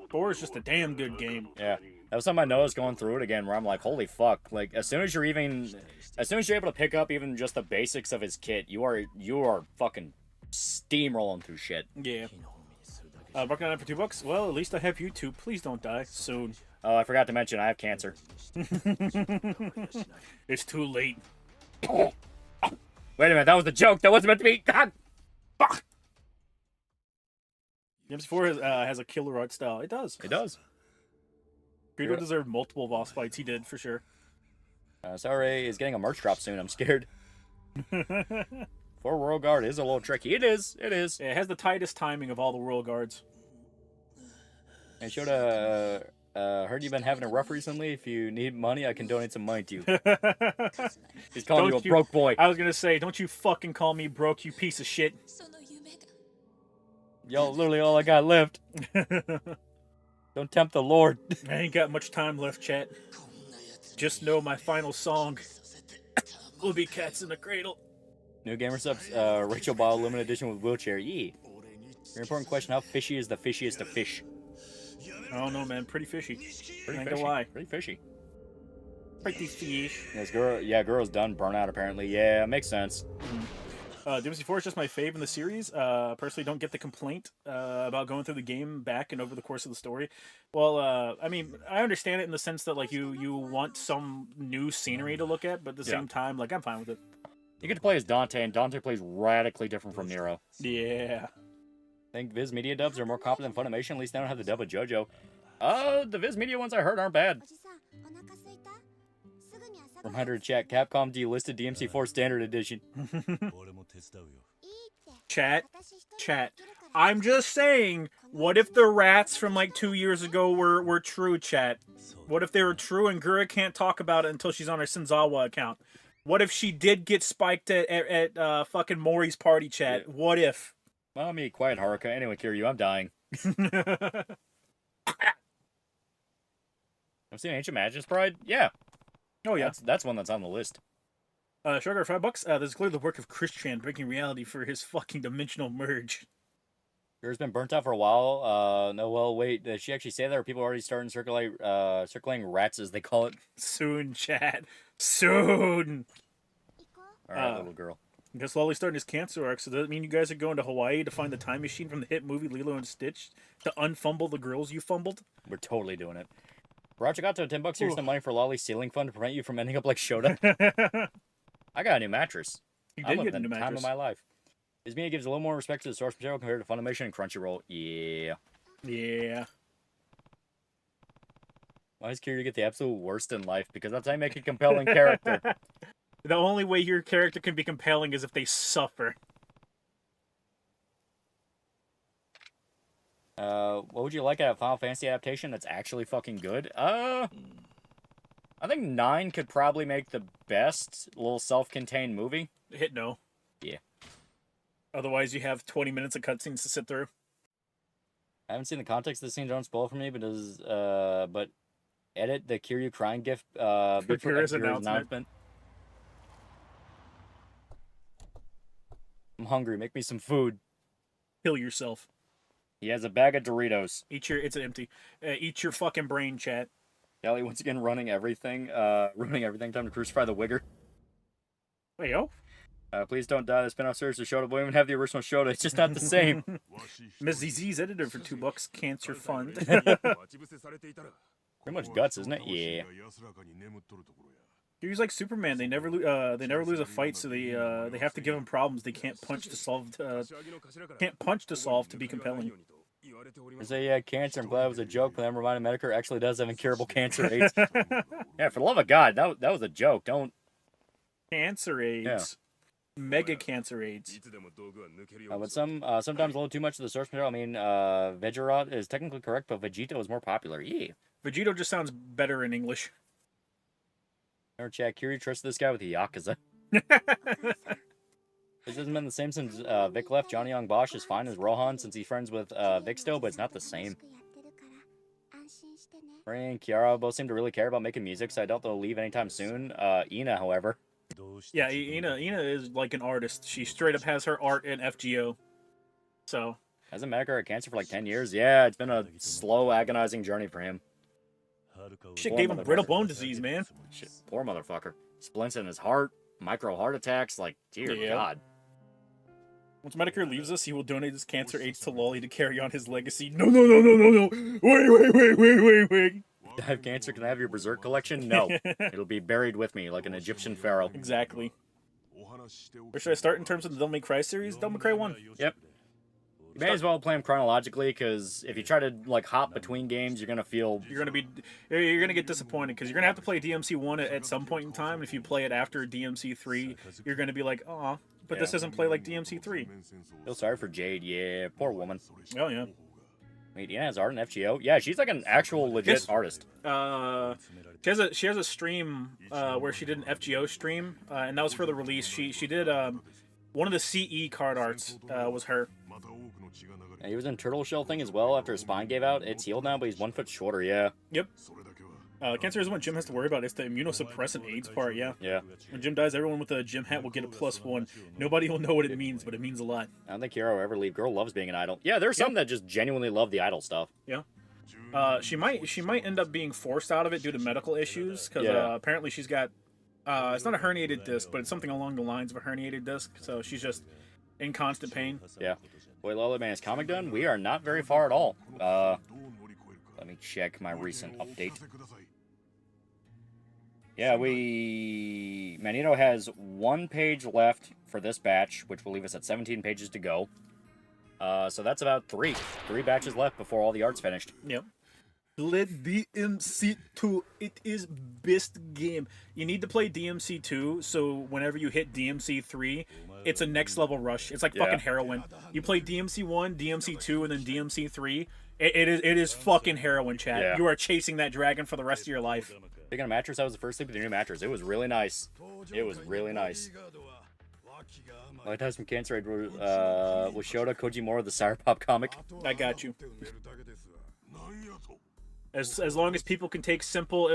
[SPEAKER 2] 4 is just a damn good game.
[SPEAKER 3] Yeah. That was something I noticed going through it again, where I'm like, holy fuck. Like, as soon as you're able to pick up even just the basics of his kit, you are fucking steamrolling through shit.
[SPEAKER 2] Yeah. Working on it for $2? Well, at least I have YouTube. Please don't die soon.
[SPEAKER 3] Oh, I forgot to mention, I have cancer.
[SPEAKER 2] It's too late.
[SPEAKER 3] Wait a minute, that was the joke. That wasn't meant to be. God, fuck.
[SPEAKER 2] DMC4 has a killer art style. It does.
[SPEAKER 3] It does.
[SPEAKER 2] Greedo deserved multiple boss fights. He did, for sure.
[SPEAKER 3] Sorry, is getting a merch drop soon. I'm scared. 4 Royal Guard is a little tricky. It is. It is.
[SPEAKER 2] Yeah, it has the tightest timing of all the Royal Guards.
[SPEAKER 3] I should heard you've been having it rough recently. If you need money, I can donate some money to you. He's calling you a broke boy.
[SPEAKER 2] I was gonna say, don't you fucking call me broke, you piece of shit.
[SPEAKER 3] Yo, literally all I got left. Don't tempt the Lord.
[SPEAKER 2] I ain't got much time left, chat. Just know my final song will be Cats in the Cradle.
[SPEAKER 3] New gamer subs, Rachel Ball limited edition with wheelchair. Yee. Very important question: how fishy is the fishiest of fish?
[SPEAKER 2] I don't know, man. Pretty fishy.
[SPEAKER 3] Pretty
[SPEAKER 2] ain't
[SPEAKER 3] fishy.
[SPEAKER 2] gonna lie.
[SPEAKER 3] Pretty fishy.
[SPEAKER 2] Pretty fish.
[SPEAKER 3] Yes, girl's done burnout apparently. Yeah, makes sense.
[SPEAKER 2] DMC4 is just my fave in the series. Personally, don't get the complaint about going through the game back and over the course of the story. Well, I mean, I understand it in the sense that like you want some new scenery to look at, but at the same time, like I'm fine with it.
[SPEAKER 3] You get to play as Dante, and Dante plays radically different from Nero.
[SPEAKER 2] Yeah.
[SPEAKER 3] I think Viz Media dubs are more competent than Funimation. At least they don't have the dub of JoJo. The Viz Media ones I heard aren't bad. Reminder to chat, Capcom delisted DMC4 Standard Edition.
[SPEAKER 2] Chat. I'm just saying, what if the rats from like 2 years ago were true, chat? What if they were true and Gura can't talk about it until she's on her Senzawa account? What if she did get spiked at fucking Mori's party, chat? Yeah. What if?
[SPEAKER 3] Mommy, quiet Haruka. Anyway, Kiryu, I'm dying. I've seen Ancient Magic's Pride? Yeah.
[SPEAKER 2] Oh, yeah.
[SPEAKER 3] That's one that's on the list.
[SPEAKER 2] Sugar, $5. This is clearly the work of Christian breaking reality for his fucking dimensional merge.
[SPEAKER 3] Yours been burnt out for a while. No, well, wait. Did she actually say that, or people already starting circling rats, as they call it?
[SPEAKER 2] Soon, chat. Soon.
[SPEAKER 3] All right, little girl.
[SPEAKER 2] I guess Loli's starting his cancer arc, so does that mean you guys are going to Hawaii to find the time machine from the hit movie Lilo and Stitch to unfumble the girls you fumbled?
[SPEAKER 3] We're totally doing it. Roger got to $10. Here's some money for Loli's ceiling fund to prevent you from ending up like Shota. I got a new mattress.
[SPEAKER 2] You did get a new mattress.
[SPEAKER 3] Time of my life. This media gives a little more respect to the source material compared to Funimation and Crunchyroll. Yeah.
[SPEAKER 2] Yeah.
[SPEAKER 3] Why does Kiryu get the absolute worst in life? Because that's how you make a compelling character.
[SPEAKER 2] The only way your character can be compelling is if they suffer.
[SPEAKER 3] What would you like at a Final Fantasy adaptation that's actually fucking good? I think 9 could probably make the best little self-contained movie.
[SPEAKER 2] Hit no.
[SPEAKER 3] Yeah.
[SPEAKER 2] Otherwise, you have 20 minutes of cutscenes to sit through.
[SPEAKER 3] I haven't seen the context of the scene, don't spoil it for me, but edit the Kiryu crying gif before
[SPEAKER 2] Kira's
[SPEAKER 3] Kira's
[SPEAKER 2] announcement.
[SPEAKER 3] I'm hungry, make me some food.
[SPEAKER 2] Kill yourself.
[SPEAKER 3] He has a bag of Doritos.
[SPEAKER 2] It's empty. Eat your fucking brain, chat.
[SPEAKER 3] Ellie once again running everything, time to crucify the Wigger.
[SPEAKER 2] Hey, yo.
[SPEAKER 3] Please don't die. The spin-off series of Shota won't even have the original Shota. It's just not the same.
[SPEAKER 2] Ms. ZZ's edited for $2. Cancer Fund.
[SPEAKER 3] Pretty much guts, isn't it? Yeah.
[SPEAKER 2] He's like Superman. They never lose a fight, so they have to give him problems they can't punch to solve. To be compelling.
[SPEAKER 3] I say, cancer. I'm glad it was a joke, but I'm reminded Medicare actually does have incurable cancer AIDS. Yeah, for the love of God, that was a joke. Don't.
[SPEAKER 2] Cancer AIDS.
[SPEAKER 3] Yeah.
[SPEAKER 2] Mega cancer AIDS.
[SPEAKER 3] But sometimes a little too much of the source material. I mean, Vegerot is technically correct, but Vegito is more popular. Yeah.
[SPEAKER 2] Vegito just sounds better in English.
[SPEAKER 3] Remember, chat, Kiri trusts this guy with the Yakuza. This hasn't been the same since Vic left. Johnny Young Bosch is fine as Rohan since he's friends with Vic still, but it's not the same. Ray and Kiara both seem to really care about making music, so I doubt they'll leave anytime soon. Ina, however.
[SPEAKER 2] Yeah, Ina is like an artist. She straight up has her art in FGO. So.
[SPEAKER 3] Hasn't Medicare had cancer for like 10 years? Yeah, it's been a slow, agonizing journey for him.
[SPEAKER 2] Shit gave him brittle bone disease, man.
[SPEAKER 3] Shit, poor motherfucker. Splints in his heart, micro heart attacks, like, dear God.
[SPEAKER 2] Once Medicare leaves us, he will donate his cancer AIDS to Loli to carry on his legacy. No. Wait.
[SPEAKER 3] I have cancer, can I have your Berserk collection? No. It'll be buried with me like an Egyptian pharaoh.
[SPEAKER 2] Exactly. Where should I start in terms of the Devil May Cry series? Devil May Cry 1.
[SPEAKER 3] Yep. You may as well play them chronologically, because if you try to like hop between games, you're gonna get disappointed, because you're gonna have to play DMC 1 at some point in time. If you play it after DMC 3, you're gonna be like, oh, but this doesn't play like DMC 3. Feel sorry for Jade, yeah, poor woman.
[SPEAKER 2] Oh yeah.
[SPEAKER 3] Wait, Deanna has art in FGO? Yeah, she's like an actual legit artist.
[SPEAKER 2] She has a stream where she did an FGO stream, and that was for the release. She did one of the CE card arts was her.
[SPEAKER 3] Yeah, he was in Turtle Shell thing as well after his spine gave out. It's healed now, but he's 1 foot shorter, yeah.
[SPEAKER 2] Yep. Cancer isn't what Jim has to worry about. It's the immunosuppressant AIDS part, yeah.
[SPEAKER 3] Yeah.
[SPEAKER 2] When Jim dies, everyone with a Jim hat will get a +1. Nobody will know what it means, but it means a lot.
[SPEAKER 3] I don't think Hero will ever leave. Girl loves being an idol. Yeah, there's some that just genuinely love the idol stuff.
[SPEAKER 2] Yeah. She might end up being forced out of it due to medical issues, because apparently she's got, it's not a herniated disc, but it's something along the lines of a herniated disc, so she's just in constant pain.
[SPEAKER 3] Yeah. Wait, Lola, man, is comic done? We are not very far at all. Let me check my recent update. Yeah, Magneto has 1 page left for this batch, which will leave us at 17 pages to go. So that's about 3 batches left before all the art's finished.
[SPEAKER 2] Yep. Let DMC 2. It is best game. You need to play DMC 2, so whenever you hit DMC 3, it's a next level rush. It's like fucking heroin. You play DMC 1, DMC 2, and then DMC 3. It is fucking heroin, chat.
[SPEAKER 3] Yeah.
[SPEAKER 2] You are chasing that dragon for the rest of your life.
[SPEAKER 3] Speaking of mattress, that was the first sleep with the new mattress. It was really nice. It was really nice. Light has some cancer with Shota Kojimura, the Sire Pop comic.
[SPEAKER 2] I got you. As long as people can take simple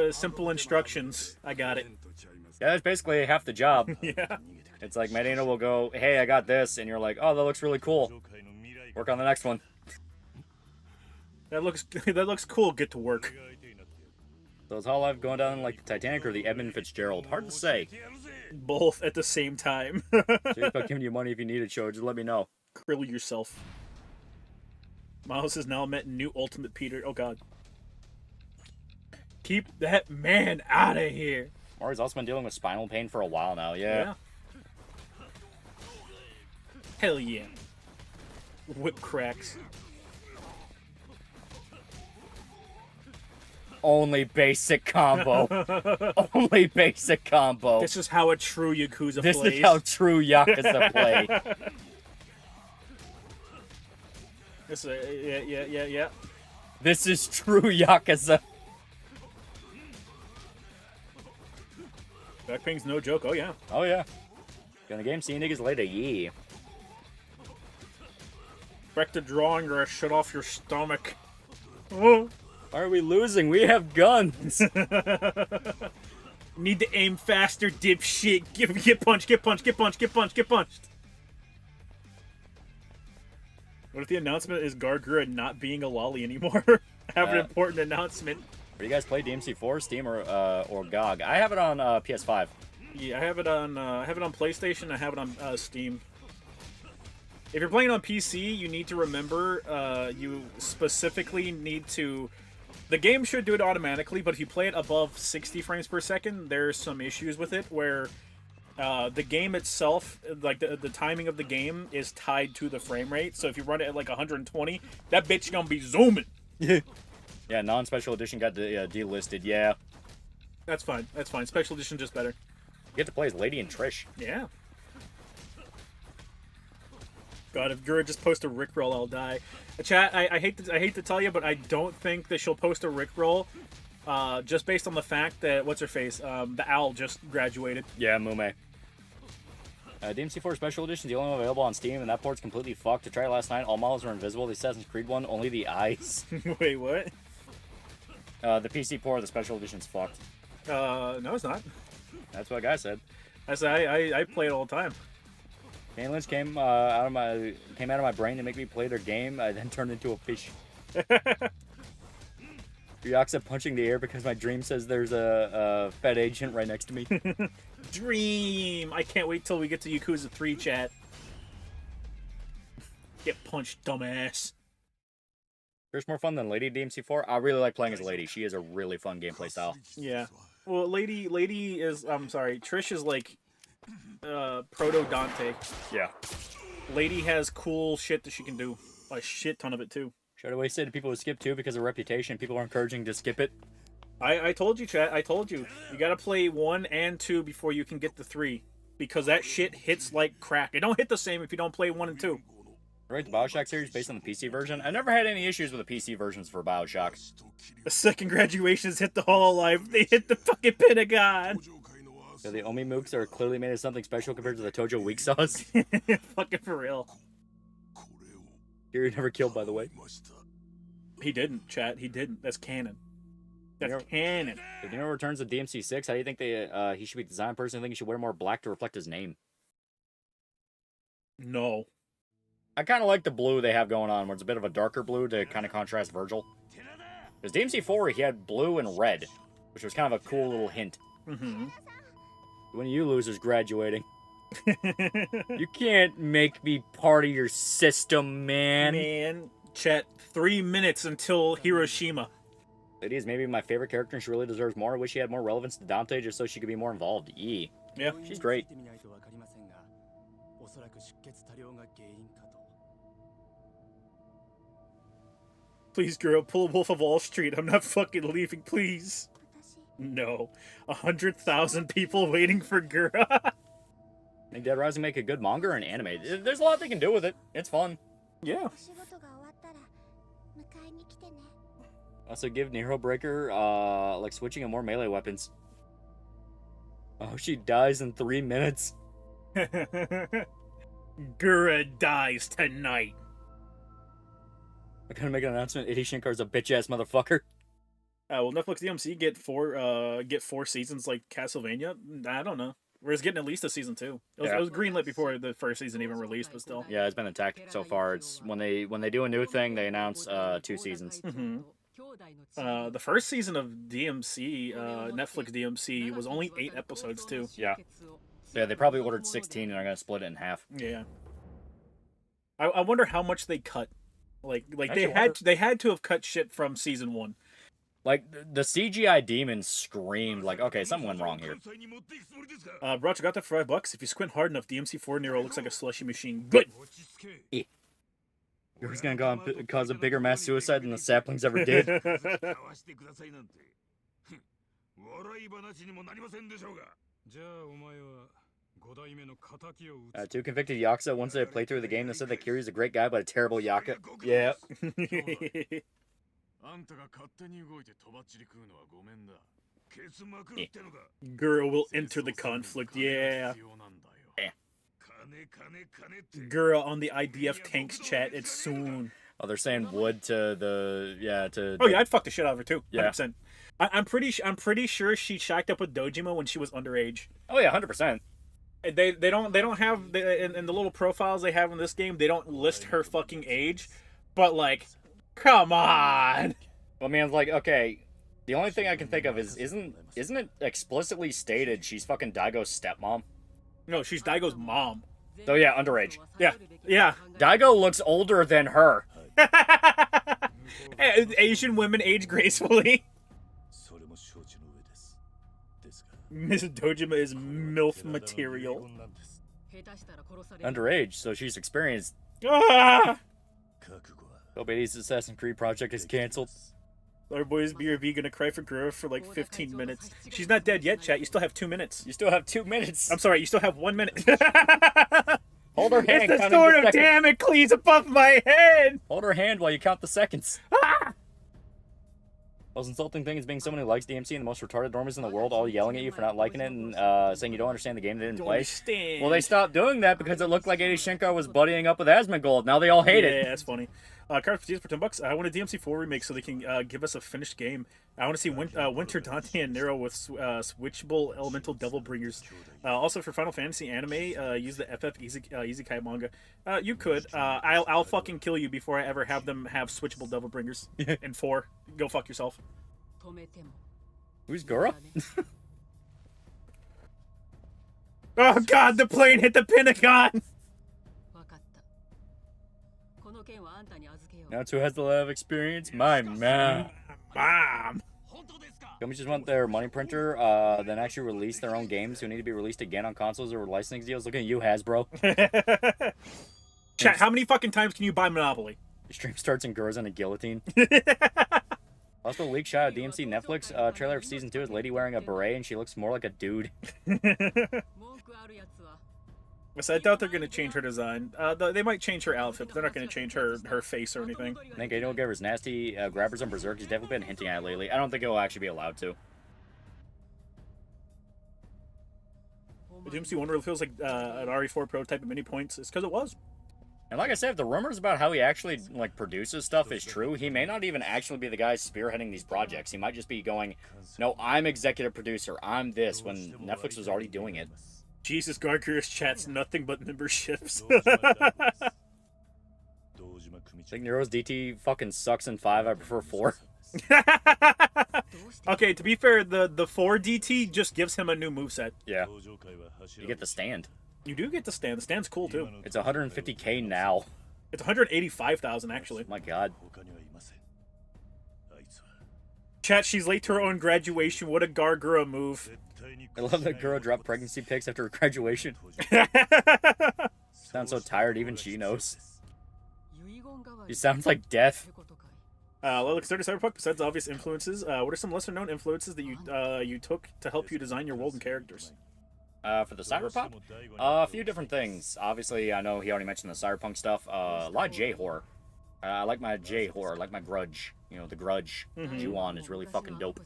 [SPEAKER 2] instructions, I got it.
[SPEAKER 3] Yeah, that's basically half the job.
[SPEAKER 2] Yeah.
[SPEAKER 3] It's like Medina will go, hey, I got this, and you're like, oh, that looks really cool. Work on the next one.
[SPEAKER 2] That looks cool. Get to work.
[SPEAKER 3] So is Hololive going down like the Titanic or the Edmund Fitzgerald? Hard to say.
[SPEAKER 2] Both at the same time.
[SPEAKER 3] Serious about giving you money if you need it, show. Just let me know.
[SPEAKER 2] Krill yourself. Miles has now met new Ultimate Peter. Oh god. Keep that man out of here.
[SPEAKER 3] Mori's also been dealing with spinal pain for a while now. Yeah.
[SPEAKER 2] Hell yeah. Whip cracks.
[SPEAKER 3] Only basic combo. Only basic combo.
[SPEAKER 2] This is how a true Yakuza plays.
[SPEAKER 3] This is how true Yakuza play.
[SPEAKER 2] Yeah.
[SPEAKER 3] This is true Yakuza.
[SPEAKER 2] Backping's no joke. Oh yeah.
[SPEAKER 3] Oh yeah. Gonna game, see you niggas later, yeah.
[SPEAKER 2] Back to drawing or I shut off your stomach. Oh.
[SPEAKER 3] Why are we losing? We have guns.
[SPEAKER 2] Need to aim faster, dipshit. Get punched, get punched, get punched, get punched, get punched. What if the announcement is Gargura not being a lolly anymore? I have an important announcement.
[SPEAKER 3] Do you guys play DMC4, Steam, or GOG? I have it on PS5.
[SPEAKER 2] Yeah, I have it on PlayStation. I have it on Steam. If you're playing on PC, you need to remember you specifically need to. The game should do it automatically, but if you play it above 60 frames per second, there's some issues with it where the game itself, like the timing of the game, is tied to the frame rate. So if you run it at like 120, that bitch gonna be zooming.
[SPEAKER 3] Yeah, non-special edition got delisted. Yeah.
[SPEAKER 2] That's fine. That's fine. Special edition just better.
[SPEAKER 3] You get to play as Lady and Trish.
[SPEAKER 2] Yeah. God, if Gura just posts a Rickroll, I'll die. Chat, I hate to tell you, but I don't think that she'll post a Rickroll, just based on the fact that what's her face, the owl just graduated.
[SPEAKER 3] Yeah, Mume. DMC4 Special Edition is the only one available on Steam, and that port's completely fucked. To try it last night, all models were invisible. The Assassin's Creed one, only the eyes.
[SPEAKER 2] Wait, what?
[SPEAKER 3] The PC port of the Special Edition's fucked.
[SPEAKER 2] No, it's not.
[SPEAKER 3] That's what a guy said.
[SPEAKER 2] I say I play it all the time.
[SPEAKER 3] Kane Lynch came out of my brain to make me play their game. I then turned into a fish. Yakuza punching the air because my dream says there's a Fed agent right next to me.
[SPEAKER 2] Dream! I can't wait till we get to Yakuza 3, chat. Get punched, dumbass.
[SPEAKER 3] There's more fun than Lady DMC4. I really like playing as Lady. She is a really fun gameplay style.
[SPEAKER 2] Yeah. Well, Lady is, I'm sorry, Trish is like proto Dante.
[SPEAKER 3] Yeah.
[SPEAKER 2] Lady has cool shit that she can do. A shit ton of it too.
[SPEAKER 3] Should I always say to people who skip 2 because of reputation, people are encouraging to skip it?
[SPEAKER 2] I told you, chat. I told you. You gotta play 1 and 2 before you can get the 3. Because that shit hits like crack. It don't hit the same if you don't play 1 and 2.
[SPEAKER 3] Right, the Bioshock series based on the PC version. I never had any issues with the PC versions for Bioshock.
[SPEAKER 2] The second graduations hit the Hololive. They hit the fucking Pentagon.
[SPEAKER 3] So the Omi Mooks are clearly made of something special compared to the Tojo weak sauce.
[SPEAKER 2] Fucking for real.
[SPEAKER 3] You're never killed, by the way.
[SPEAKER 2] He didn't, chat. He didn't. That's canon. That's canon.
[SPEAKER 3] If you know returns to DMC6, how do you think he should be the design person? I think he should wear more black to reflect his name.
[SPEAKER 2] No.
[SPEAKER 3] I kind of like the blue they have going on, where it's a bit of a darker blue to kind of contrast Virgil. Because DMC4, he had blue and red, which was kind of a cool little hint.
[SPEAKER 2] Mm-hmm.
[SPEAKER 3] When you losers graduating. You can't make me part of your system, man.
[SPEAKER 2] Man, chat, 3 minutes until Hiroshima.
[SPEAKER 3] It is maybe my favorite character, and she really deserves more. I wish she had more relevance to Dante just so she could be more involved. Yeah. She's great.
[SPEAKER 2] Please, girl, pull a Wolf of Wall Street. I'm not fucking leaving, please. No. 100,000 people waiting for Gura.
[SPEAKER 3] I think Dead Rising make a good manga or an anime. There's a lot they can do with it. It's fun.
[SPEAKER 2] Yeah.
[SPEAKER 3] Also give Nero Breaker, like switching to more melee weapons. Oh, she dies in 3 minutes.
[SPEAKER 2] Gura dies tonight.
[SPEAKER 3] I'm gonna make an announcement. Ity Shinkar's a bitch-ass motherfucker.
[SPEAKER 2] Will Netflix DMC get four seasons like Castlevania? I don't know. We're just getting at least a season 2. It was greenlit before the first season even released, but still.
[SPEAKER 3] Yeah, it's been attacked so far. It's when they do a new thing, they announce 2 seasons.
[SPEAKER 2] Mm-hmm. The first season of DMC, Netflix DMC, was only 8 episodes too.
[SPEAKER 3] Yeah. Yeah, they probably ordered 16 and are gonna split it in half.
[SPEAKER 2] Yeah. I wonder how much they cut. Like
[SPEAKER 3] Actually,
[SPEAKER 2] they had to have cut shit from season 1.
[SPEAKER 3] Like the CGI demons screamed like, okay, something went wrong here.
[SPEAKER 2] Roger got that for $5. If you squint hard enough, DMC4 Nero looks like a slushy machine. Good.
[SPEAKER 3] You're just gonna go and cause a bigger mass suicide than the saplings ever did. 2 convicted Yakuza. Once they played through the game, they said that Kiryu's a great guy, but a terrible Yakuza. Yeah.
[SPEAKER 2] Girl will enter the conflict, yeah. Girl on the IDF tanks chat, it's soon.
[SPEAKER 3] Oh, they're saying wood to the to.
[SPEAKER 2] Oh yeah, I'd fuck the shit out of her too.
[SPEAKER 3] Yeah.
[SPEAKER 2] 100%. I'm pretty sure she shacked up with Dojima when she was underage.
[SPEAKER 3] Oh yeah, 100%.
[SPEAKER 2] They don't have in the little profiles they have in this game, they don't list her fucking age, but like, come on.
[SPEAKER 3] I mean, like, okay, the only thing I can think of is isn't it explicitly stated she's fucking Daigo's stepmom?
[SPEAKER 2] No, she's Daigo's mom.
[SPEAKER 3] Oh yeah, underage.
[SPEAKER 2] Yeah.
[SPEAKER 3] Daigo looks older than her.
[SPEAKER 2] Asian women age gracefully. Miss Dojima is MILF material.
[SPEAKER 3] Underage, so she's experienced.
[SPEAKER 2] Ah!
[SPEAKER 3] Obey's Assassin's Creed project is canceled.
[SPEAKER 2] Our boys BRB gonna cry for Gura for like 15 minutes. She's not dead yet, chat. You still have 2 minutes.
[SPEAKER 3] You still have 2 minutes.
[SPEAKER 2] I'm sorry, you still have 1 minute.
[SPEAKER 3] Hold her hand.
[SPEAKER 2] It's the sword of Damocles above my head!
[SPEAKER 3] Hold her hand while you count the seconds. Most insulting thing is being someone who likes DMC and the most retarded normies in the world all yelling at you for not liking it and saying you don't understand the game they didn't play.
[SPEAKER 2] Understand.
[SPEAKER 3] Well, they stopped doing that because it looked like Edishenko was buddying up with Asmongold. Now they all hate it.
[SPEAKER 2] Yeah, that's funny. Cards for $10. I want a DMC4 remake so they can give us a finished game. I want to see Winter Dante and Nero with switchable elemental devil bringers. Also for Final Fantasy anime, use the FF Isekai manga. You could. I'll fucking kill you before I ever have them have switchable devil bringers. In 4, go fuck yourself.
[SPEAKER 3] Who's Gura?
[SPEAKER 2] Oh god, the plane hit the Pentagon!
[SPEAKER 3] That's who has the lot of experience? My mom.
[SPEAKER 2] Mom!
[SPEAKER 3] Companies just want their money printer, then actually release their own games who need to be released again on consoles or licensing deals. Look at you, Hasbro.
[SPEAKER 2] Chat, how many fucking times can you buy Monopoly?
[SPEAKER 3] Your stream starts in Gura's on a guillotine. Also, leak shot of DMC Netflix trailer of season 2 is lady wearing a beret and she looks more like a dude.
[SPEAKER 2] So I doubt they're going to change her design. They might change her outfit, but they're not going to change her face or anything.
[SPEAKER 3] I think Adol Giver's nasty grabbers on Berserk. He's definitely been hinting at it lately. I don't think he'll actually be allowed to.
[SPEAKER 2] The DMC one really feels like an RE4 prototype at many points. It's because it was.
[SPEAKER 3] And like I said, if the rumors about how he actually like produces stuff is true, he may not even actually be the guy spearheading these projects. He might just be going, no, I'm executive producer. I'm this, when Netflix was already doing it.
[SPEAKER 2] Jesus, Gargurus chat's nothing but memberships.
[SPEAKER 3] I think Nero's DT fucking sucks in 5. I prefer 4.
[SPEAKER 2] Okay, to be fair, the 4 DT just gives him a new moveset.
[SPEAKER 3] Yeah. You get the stand.
[SPEAKER 2] You do get the stand. The stand's cool, too.
[SPEAKER 3] It's 150k now.
[SPEAKER 2] It's 185,000, actually.
[SPEAKER 3] My god.
[SPEAKER 2] Chat, she's late to her own graduation. What a Gargura move.
[SPEAKER 3] I love that girl dropped pregnancy pics after her graduation. Sounds so tired, even she knows. She sounds like death.
[SPEAKER 2] Let's start a Cyberpunk. Besides obvious influences, what are some lesser-known influences that you took to help you design your world and characters?
[SPEAKER 3] For the Cyberpunk? A few different things. Obviously, I know he already mentioned the Cyberpunk stuff. A lot of J-horror. I like my J-horror, like my Grudge. You know, the Grudge. Ju-on is really fucking dope.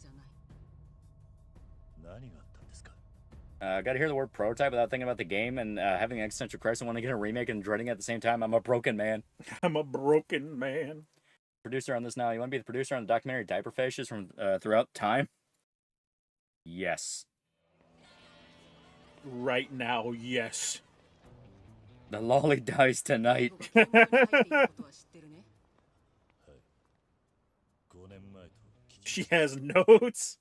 [SPEAKER 3] Gotta hear the word prototype without thinking about the game and having an existential crisis and wanting to get a remake and dreading it at the same time. I'm a broken man.
[SPEAKER 2] I'm a broken man.
[SPEAKER 3] Producer on this now. You want to be the producer on the documentary Diaper Fetishes from throughout time? Yes.
[SPEAKER 2] Right now, yes.
[SPEAKER 3] The lolly dies tonight.
[SPEAKER 2] She has notes.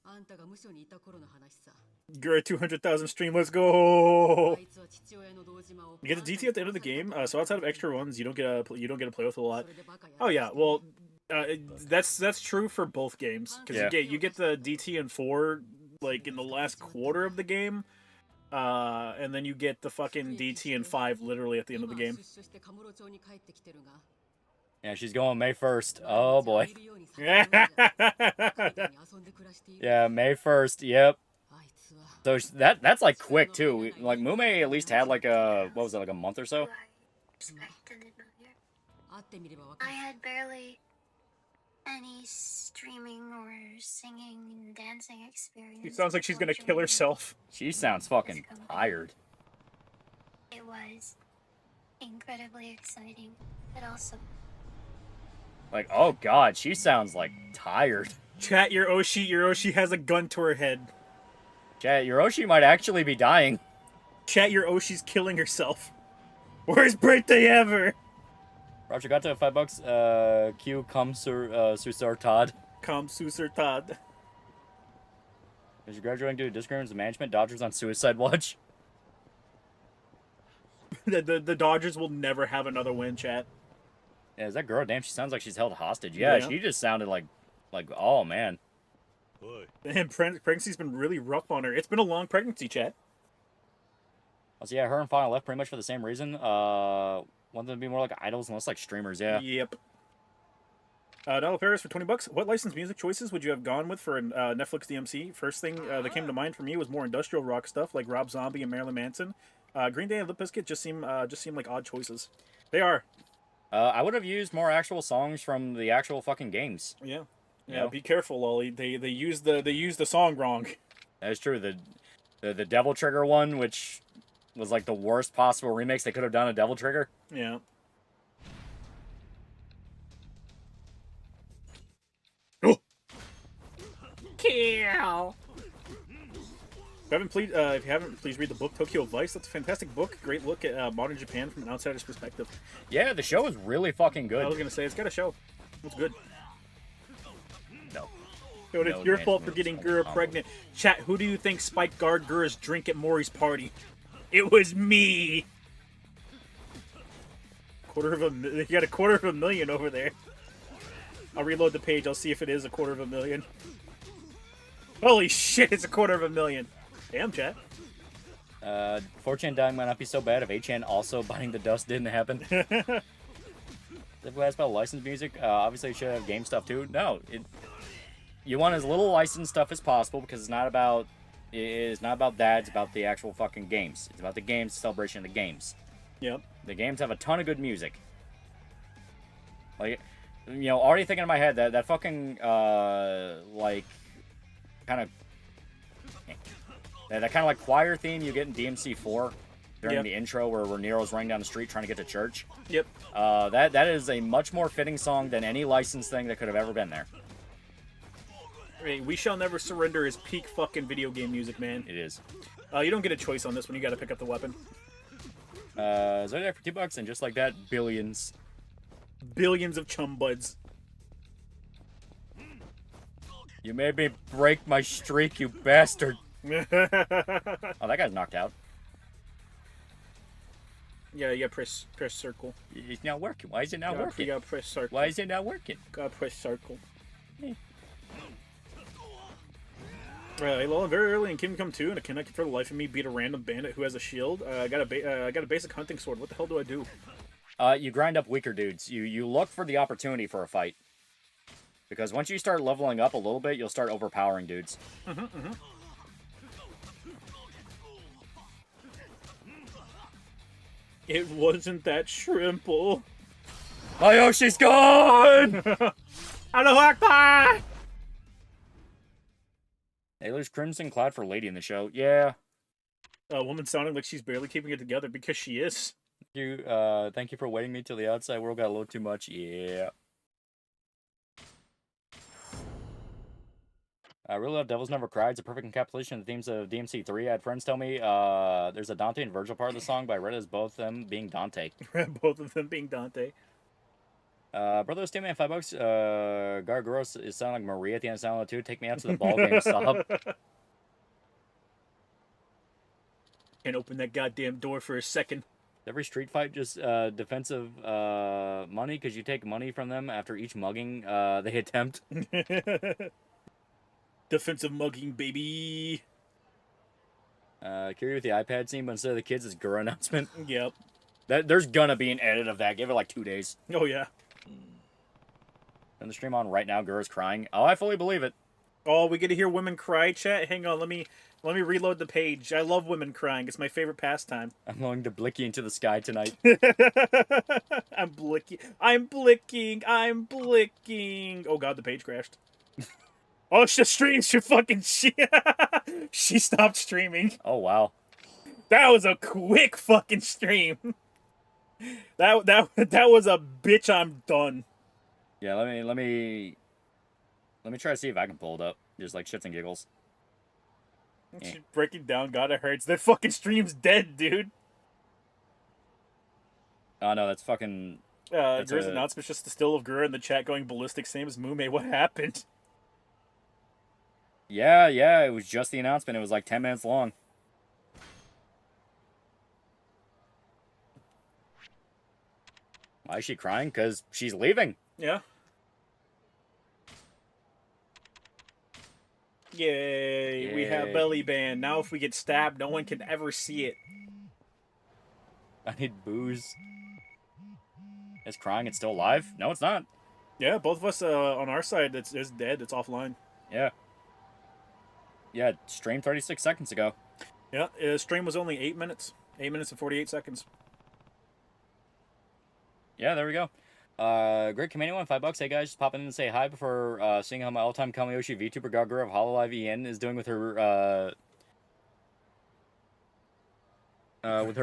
[SPEAKER 2] You're at 200,000 stream. Let's go. You get the DT at the end of the game. So outside of extra ones, you don't get to play with a lot. Oh yeah, well, that's true for both games because you get the DT in 4 like in the last quarter of the game, and then you get the fucking DT in 5 literally at the end of the game.
[SPEAKER 3] Yeah, she's going May 1st. Oh boy. Yeah, May 1st. Yep. So that's like quick too. Like Mume at least had like a like a month or so.
[SPEAKER 4] I had barely any streaming or singing and dancing experience.
[SPEAKER 2] It sounds like she's gonna
[SPEAKER 4] before
[SPEAKER 2] kill
[SPEAKER 4] joining
[SPEAKER 2] herself.
[SPEAKER 3] She sounds fucking tired.
[SPEAKER 4] It was incredibly exciting, but also
[SPEAKER 3] Like, oh god, she sounds like tired.
[SPEAKER 2] Chat, your Oshi has a gun to her head.
[SPEAKER 3] Chat, Yoroshi might actually be dying.
[SPEAKER 2] Chat, your Oshi's killing herself. Worst birthday ever!
[SPEAKER 3] Roger got to $5. Q comes Susar Todd.
[SPEAKER 2] Come, Susur Todd.
[SPEAKER 3] Is you graduating to discriminants management? Dodgers on suicide watch.
[SPEAKER 2] The Dodgers will never have another win, chat.
[SPEAKER 3] Yeah, is that girl? Damn, she sounds like she's held hostage. Yeah,
[SPEAKER 2] Yeah.
[SPEAKER 3] she just sounded like, oh man.
[SPEAKER 2] And pregnancy's been really rough on her. It's been a long pregnancy, chat.
[SPEAKER 3] So yeah, her and Final left pretty much for the same reason. Want them to be more like idols and less like streamers. Yeah.
[SPEAKER 2] Yep. Donald Paris for $20. What licensed music choices would you have gone with for Netflix DMC? First thing that came to mind for me was more industrial rock stuff like Rob Zombie and Marilyn Manson. Green Day and Limp Bizkit just seem like odd choices. They are.
[SPEAKER 3] I would have used more actual songs from the actual fucking games.
[SPEAKER 2] Yeah.
[SPEAKER 3] You
[SPEAKER 2] Yeah.
[SPEAKER 3] know?
[SPEAKER 2] Be careful, Lolly. They used the song wrong.
[SPEAKER 3] That's true. The Devil Trigger one, which was like the worst possible remix they could have done of Devil Trigger.
[SPEAKER 2] Yeah. Oh. Kill. If you haven't, please read the book Tokyo Vice. That's a fantastic book. Great look at modern Japan from an outsider's perspective.
[SPEAKER 3] Yeah, the show is really fucking good.
[SPEAKER 2] I was gonna say it's got a show. It's good.
[SPEAKER 3] No.
[SPEAKER 2] Dude, it's
[SPEAKER 3] No
[SPEAKER 2] your
[SPEAKER 3] advanced
[SPEAKER 2] fault for
[SPEAKER 3] moves,
[SPEAKER 2] getting
[SPEAKER 3] only
[SPEAKER 2] Gura
[SPEAKER 3] combos.
[SPEAKER 2] pregnant. Chat, who do you think Spike Guard Gura's drink at Maury's party? It was me. You got a $250,000 over there. I'll reload the page. I'll see if it is a $250,000. Holy shit! It's a $250,000. Damn, chat.
[SPEAKER 3] 4chan dying might not be so bad if 8chan also biting the dust didn't happen. If we ask about licensed music, obviously you should have game stuff too. No, you want as little licensed stuff as possible because it's not about that. It's about the actual fucking games. It's about the games, celebration of the games.
[SPEAKER 2] Yep.
[SPEAKER 3] The games have a ton of good music. Like, already thinking in my head that fucking like kind of that kind of like choir theme you get in DMC4 during
[SPEAKER 2] Yep.
[SPEAKER 3] the intro where Nero's running down the street trying to get to church.
[SPEAKER 2] Yep.
[SPEAKER 3] That is a much more fitting song than any licensed thing that could have ever been there.
[SPEAKER 2] Hey, We Shall Never Surrender is peak fucking video game music, man.
[SPEAKER 3] It is.
[SPEAKER 2] You don't get a choice on this one. You got to pick up the weapon.
[SPEAKER 3] Zodiac for $2, and just like that, billions.
[SPEAKER 2] Billions of chum buds.
[SPEAKER 3] You made me break my streak, you bastard. Oh, that guy's knocked out.
[SPEAKER 2] Yeah, you gotta press circle.
[SPEAKER 3] It's not working. Why is it not
[SPEAKER 2] You
[SPEAKER 3] working?
[SPEAKER 2] gotta press circle.
[SPEAKER 3] Why is it not working?
[SPEAKER 2] Gotta press circle.
[SPEAKER 3] Eh.
[SPEAKER 2] Hey, Lola, very early in Kingdom Come 2, and I cannot for the life of me beat a random bandit who has a shield. I got a basic hunting sword. What the hell do I do?
[SPEAKER 3] You grind up weaker dudes. You look for the opportunity for a fight. Because once you start leveling up a little bit, you'll start overpowering dudes.
[SPEAKER 2] It wasn't that shrimple.
[SPEAKER 3] My Yoshi's gone!
[SPEAKER 2] Allahu Akbar!
[SPEAKER 3] Hey, there's Crimson Cloud for Lady in the show. Yeah.
[SPEAKER 2] A woman sounding like she's barely keeping it together because she is.
[SPEAKER 3] Thank you for waiting me till the outside world got a little too much. Yeah. I really love Devils Never Cry. It's a perfect encapsulation of the themes of DMC3. I had friends tell me there's a Dante and Virgil part of the song, but I read it as both of them being Dante.
[SPEAKER 2] Both of them being Dante.
[SPEAKER 3] Brother Steamman, $5. Gargoros is sounding like Maria at the end of Silent 2. Take me out to the ball game, stop.
[SPEAKER 2] Can't open that goddamn door for a second.
[SPEAKER 3] Every street fight just defensive money because you take money from them after each mugging they attempt.
[SPEAKER 2] Defensive mugging, baby.
[SPEAKER 3] Curious with the iPad scene, but instead of the kids, it's Gura announcement.
[SPEAKER 2] Yep.
[SPEAKER 3] There's gonna be an edit of that. Give it like 2 days.
[SPEAKER 2] Oh, yeah.
[SPEAKER 3] And the stream on right now, Gura's crying. Oh, I fully believe it.
[SPEAKER 2] Oh, we get to hear women cry, chat. Hang on, let me reload the page. I love women crying. It's my favorite pastime.
[SPEAKER 3] I'm going to blicky into the sky tonight.
[SPEAKER 2] I'm blicking. I'm blicking. I'm blicking. Oh god, the page crashed. Oh, she streams. She fucking she stopped streaming.
[SPEAKER 3] Oh wow.
[SPEAKER 2] That was a quick fucking stream. That was a bitch. I'm done.
[SPEAKER 3] Yeah, let me try to see if I can pull it up. Just like shits and giggles.
[SPEAKER 2] She's breaking down. God, it hurts. That fucking stream's dead, dude.
[SPEAKER 3] Oh no, that's fucking.
[SPEAKER 2] Gur's announcement's just the still of Gur in the chat going ballistic. Same as Mume. What happened?
[SPEAKER 3] Yeah, it was just the announcement. It was like 10 minutes long. Why is she crying? Because she's leaving.
[SPEAKER 2] Yeah. Yay, we have
[SPEAKER 3] Yay.
[SPEAKER 2] belly band. Now if we get stabbed, no one can ever see it.
[SPEAKER 3] I need booze. It's crying. It's still alive? No, it's not.
[SPEAKER 2] Yeah, both of us on our side, it's dead. It's offline.
[SPEAKER 3] Yeah. Yeah, it streamed 36 seconds ago.
[SPEAKER 2] Yeah, stream was only 8 minutes. 8 minutes and 48 seconds.
[SPEAKER 3] Yeah, there we go. Great Commando on $5. Hey guys, just popping in to say hi before seeing how my all-time Kamiyoshi VTuber Gagura of HoloLive EN is doing with her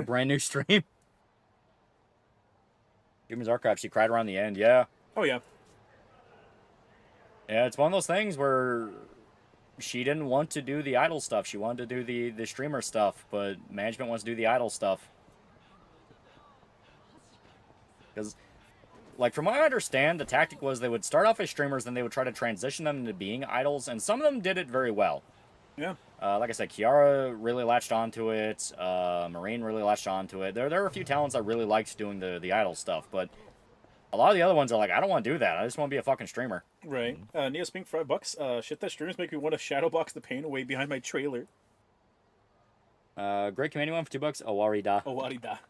[SPEAKER 3] brand new stream. Human's Archive, she cried around the end, yeah.
[SPEAKER 2] Oh yeah.
[SPEAKER 3] Yeah, it's one of those things where she didn't want to do the idol stuff. She wanted to do the streamer stuff, but management wants to do the idol stuff. Because, like, from what I understand, the tactic was they would start off as streamers, then they would try to transition them into being idols, and some of them did it very well.
[SPEAKER 2] Yeah.
[SPEAKER 3] Like I said, Kiara really latched onto it. Marine really latched onto it. There are a few talents I really liked doing the idol stuff, but a lot of the other ones are like, I don't want to do that. I just want to be a fucking streamer.
[SPEAKER 2] Right. Neo Spink for $5. Shit, that streams make me want to shadowbox the pain away behind my trailer.
[SPEAKER 3] Great Commanding one for $2. Awarida.
[SPEAKER 2] Owarida.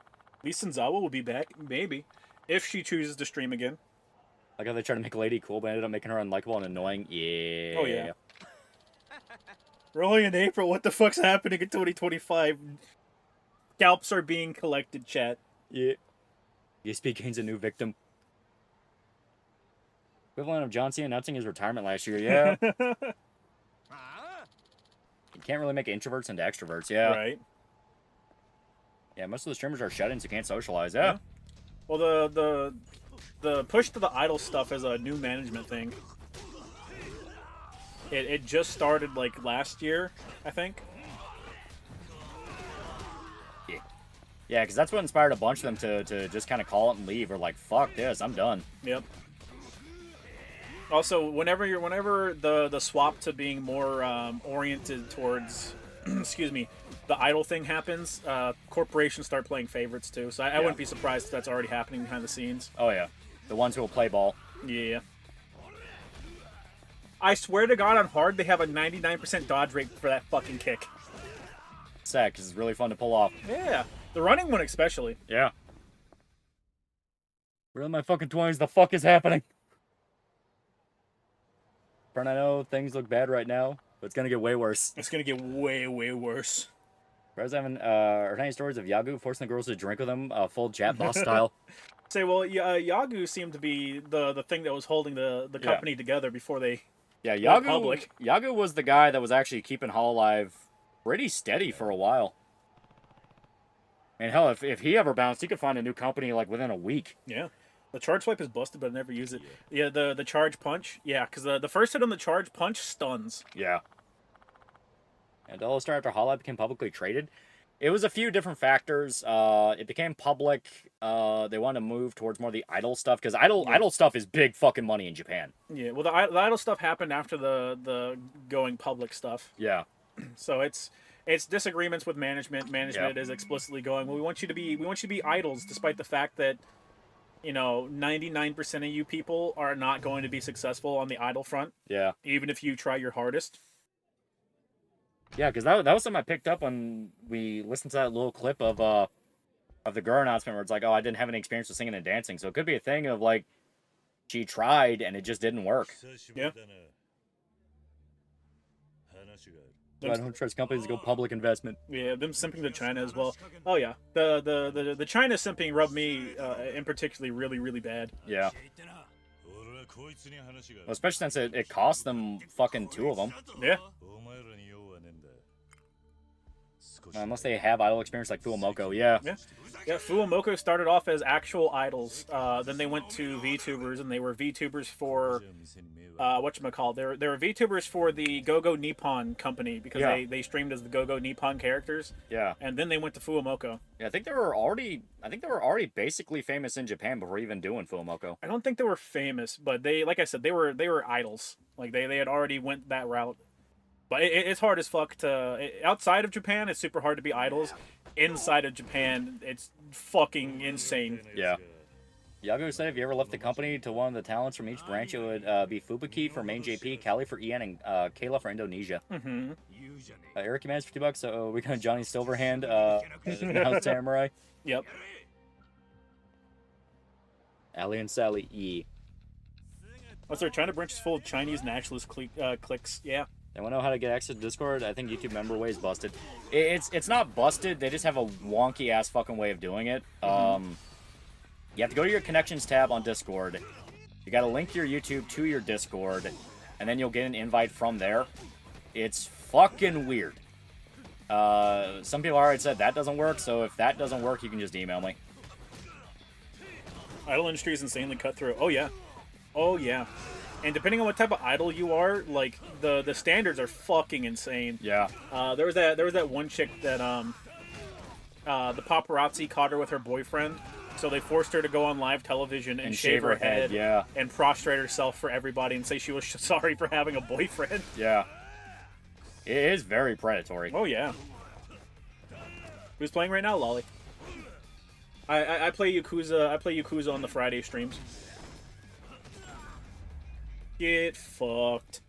[SPEAKER 2] Lee Senzawa will be back, maybe, if she chooses to stream again.
[SPEAKER 3] Like how they tried to make Lady cool, but ended up making her unlikable and annoying. Yeah.
[SPEAKER 2] Oh yeah. We're only in April. What the fuck's happening in 2025? Scalps are being collected, chat.
[SPEAKER 3] Yeah. ESP gains a new victim. Equivalent of John Cena announcing his retirement last year. Yeah. You can't really make introverts into extroverts. Yeah.
[SPEAKER 2] Right.
[SPEAKER 3] Yeah, most of the streamers are shut-ins who can't socialize. Yeah.
[SPEAKER 2] Well, the push to the idol stuff is a new management thing. It just started like last year, I think.
[SPEAKER 3] Yeah, because that's what inspired a bunch of them to just kind of call it and leave, or like, fuck this, I'm done.
[SPEAKER 2] Yep. Also, whenever the swap to being more oriented towards, excuse me, the idol thing happens, corporations start playing favorites too. So I wouldn't be surprised if that's already happening behind the scenes.
[SPEAKER 3] Oh yeah, the ones who will play ball.
[SPEAKER 2] Yeah. I swear to God, on hard they have a 99% dodge rate for that fucking kick.
[SPEAKER 3] Sad, because it's really fun to pull off.
[SPEAKER 2] Yeah, the running one especially.
[SPEAKER 3] Yeah. We're in my fucking 20s. The fuck is happening? Brent, I know things look bad right now, but it's gonna get way worse.
[SPEAKER 2] It's gonna get way, way worse.
[SPEAKER 3] Brent's having heard any stories of Yagu forcing the girls to drink with him, full Jap boss style.
[SPEAKER 2] Say, well, Yagu seemed to be the thing that was holding the company together before they
[SPEAKER 3] Yeah,
[SPEAKER 2] went public.
[SPEAKER 3] Yagu was the guy that was actually keeping HoloLive pretty steady for a while. And hell, if he ever bounced, he could find a new company like within a week.
[SPEAKER 2] Yeah. The charge swipe is busted, but I never use it. Yeah, the charge punch. Yeah, because the first hit on the charge punch stuns.
[SPEAKER 3] Yeah. And all started after HoloLive became publicly traded. It was a few different factors. It became public. They wanted to move towards more of the idol stuff, because idol stuff is big fucking money in Japan.
[SPEAKER 2] Yeah, well, the idol stuff happened after the going public stuff.
[SPEAKER 3] Yeah.
[SPEAKER 2] So it's disagreements with management. Management is explicitly going, well, we want you to be idols, despite the fact that 99% of you people are not going to be successful on the idol front.
[SPEAKER 3] Yeah.
[SPEAKER 2] Even if you try your hardest.
[SPEAKER 3] Yeah, because that was something I picked up when we listened to that little clip of the girl announcement where it's like, oh, I didn't have any experience with singing and dancing. So it could be a thing of like, she tried and it just didn't work.
[SPEAKER 2] Yeah.
[SPEAKER 3] I don't trust companies to go public investment.
[SPEAKER 2] Yeah, them simping to China as well. Oh yeah, the China simping rubbed me in particularly really bad.
[SPEAKER 3] Yeah. Well, especially since it cost them fucking 2 of them.
[SPEAKER 2] Yeah.
[SPEAKER 3] Unless they have idol experience like Fuamoko, yeah.
[SPEAKER 2] Yeah, Fuamoko started off as actual idols. Then they went to VTubers, and they were VTubers for whatchamacallit. They were VTubers for the Go-Go Nippon company because they streamed as the Go-Go Nippon characters.
[SPEAKER 3] Yeah.
[SPEAKER 2] And then they went to Fuamoko.
[SPEAKER 3] Yeah, I think they were already basically famous in Japan before even doing Fuamoko.
[SPEAKER 2] I don't think they were famous, but they, like I said, they were idols. Like they had already went that route. But it's hard as fuck to... outside of Japan, it's super hard to be idols. Inside of Japan, it's fucking insane.
[SPEAKER 3] Yeah. Yago said if you ever left the company to one of the talents from each branch, it would be Fubuki for main JP, Cali for EN, and Kayla for Indonesia.
[SPEAKER 2] Mm-hmm.
[SPEAKER 3] Eric Commands for $2, so we got Johnny Silverhand, now Samurai.
[SPEAKER 2] Yep.
[SPEAKER 3] Ali and Sally E.
[SPEAKER 2] Oh, sorry, China branch is full of Chinese nationalist cliques. Yeah.
[SPEAKER 3] They want to know how to get access to Discord. I think YouTube member way is busted. It's not busted. They just have a wonky ass fucking way of doing it. You have to go to your connections tab on Discord. You got to link your YouTube to your Discord, and then you'll get an invite from there. It's fucking weird. Some people already said that doesn't work. So if that doesn't work, you can just email me.
[SPEAKER 2] Idol industry is insanely cutthroat. Oh yeah. Oh yeah. And depending on what type of idol you are, like the standards are fucking insane.
[SPEAKER 3] Yeah.
[SPEAKER 2] There was that one chick that the paparazzi caught her with her boyfriend, so they forced her to go on live television and shave her head,
[SPEAKER 3] yeah,
[SPEAKER 2] and prostrate herself for everybody and say she was sorry for having a boyfriend.
[SPEAKER 3] Yeah. It is very predatory.
[SPEAKER 2] Oh yeah. Who's playing right now, Lolly? I play Yakuza. I play Yakuza on the Friday streams. Get fucked.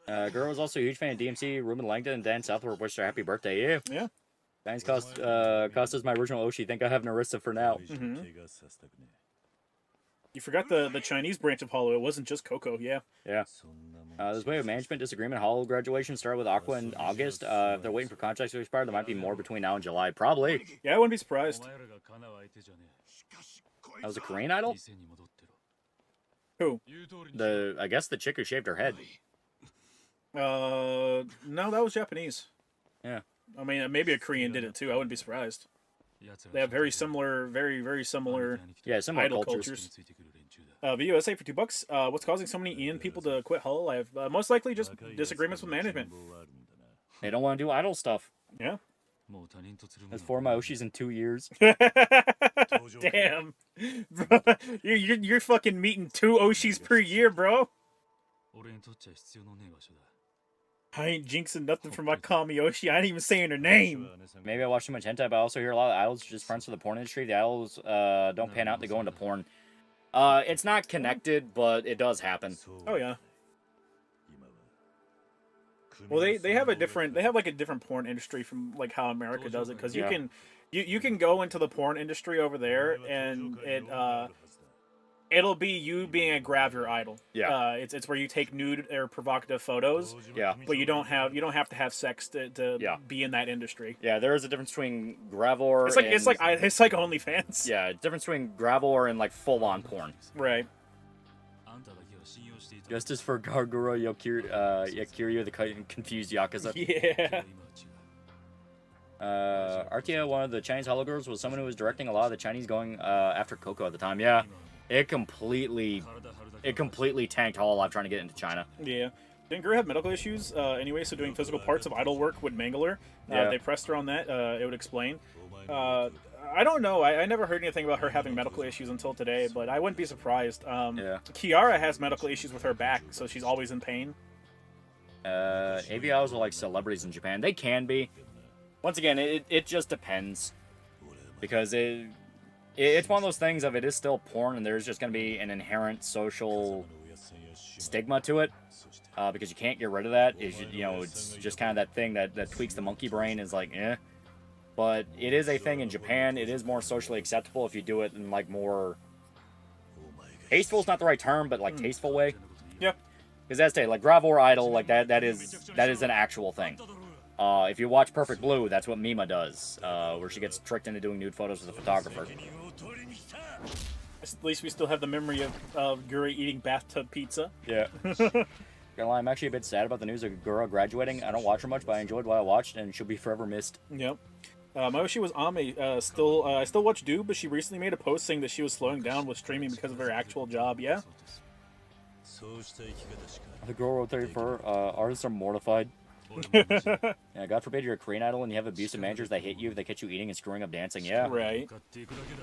[SPEAKER 3] Girl was also a huge fan of DMC. Ruben Langdon and Dan Southworth wished her happy birthday. Yeah.
[SPEAKER 2] Yeah.
[SPEAKER 3] Thanks, Costa's my original Oshi. Think I have Narissa for now.
[SPEAKER 2] Mm-hmm. You forgot the Chinese branch of Hollow. It wasn't just Coco. Yeah.
[SPEAKER 3] Yeah. This way of management disagreement. Hollow graduation started with Aqua in August. If they're waiting for contracts to expire, there might be more between now and July. Probably.
[SPEAKER 2] Yeah, I wouldn't be surprised.
[SPEAKER 3] That was a Korean idol?
[SPEAKER 2] Who?
[SPEAKER 3] I guess the chick who shaved her head.
[SPEAKER 2] No, that was Japanese.
[SPEAKER 3] Yeah.
[SPEAKER 2] I mean, maybe a Korean did it too. I wouldn't be surprised. They have very similar, very similar,
[SPEAKER 3] similar
[SPEAKER 2] idol cultures. VUSA for $2. What's causing so many Ian people to quit Hololive? Most likely just disagreements with management.
[SPEAKER 3] They don't want to do idol stuff.
[SPEAKER 2] Yeah.
[SPEAKER 3] That's 4 Maoshis in 2 years.
[SPEAKER 2] Damn. Bro, you're fucking meeting 2 Oshis per year, bro. I ain't jinxing nothing for my Kami Oshi. I ain't even saying her name.
[SPEAKER 3] Maybe I watch too much hentai, but I also hear a lot of idols are just friends for the porn industry. The idols don't pan out, they go into porn. It's not connected, but it does happen.
[SPEAKER 2] Oh yeah. Well, they have like a different porn industry from like how America does it, because you can go into the porn industry over there and it'll be you being a grab your idol.
[SPEAKER 3] Yeah.
[SPEAKER 2] It's where you take nude or provocative photos.
[SPEAKER 3] Yeah.
[SPEAKER 2] But you don't have to have sex to be in that industry.
[SPEAKER 3] Yeah, there is a difference between Gravor.
[SPEAKER 2] It's like OnlyFans.
[SPEAKER 3] Yeah, difference between Gravor and like full on porn.
[SPEAKER 2] Right.
[SPEAKER 3] Justice for Garguro Yakiryu, the confused Yakuza.
[SPEAKER 2] Yeah.
[SPEAKER 3] Artia, one of the Chinese hollow girls, was someone who was directing a lot of the Chinese going after Coco at the time. Yeah, it completely tanked Hololive trying to get into China.
[SPEAKER 2] Yeah. Didn't Guru have medical issues anyway, so doing physical parts of idol work would mangle her? They pressed her on that. It would explain. I don't know. I never heard anything about her having medical issues until today, but I wouldn't be surprised. Kiara has medical issues with her back, so she's always in pain.
[SPEAKER 3] AVIs are like celebrities in Japan. They can be. Once again, it just depends. Because it's one of those things of it is still porn, and there's just going to be an inherent social stigma to it. Because you can't get rid of that. It's just kind of that thing that tweaks the monkey brain, is like, eh. But it is a thing in Japan. It is more socially acceptable if you do it in like more tasteful is not the right term, but like tasteful way.
[SPEAKER 2] Yeah.
[SPEAKER 3] Because that's like Gravor Idol, like that is an actual thing. If you watch Perfect Blue, that's what Mima does, where she gets tricked into doing nude photos with a photographer.
[SPEAKER 2] At least we still have the memory of Guri eating bathtub pizza.
[SPEAKER 3] Yeah. Gonna lie, I'm actually a bit sad about the news of Gura graduating. I don't watch her much, but I enjoyed what I watched, and she'll be forever missed.
[SPEAKER 2] Yep. My Oshi was Ame. I still watch Do, but she recently made a post saying that she was slowing down with streaming because of her actual job. Yeah.
[SPEAKER 3] The girl wrote there for artists are mortified. Yeah, God forbid you're a Korean idol and you have abusive managers that hit you if they catch you eating and screwing up dancing. Yeah.
[SPEAKER 2] Right.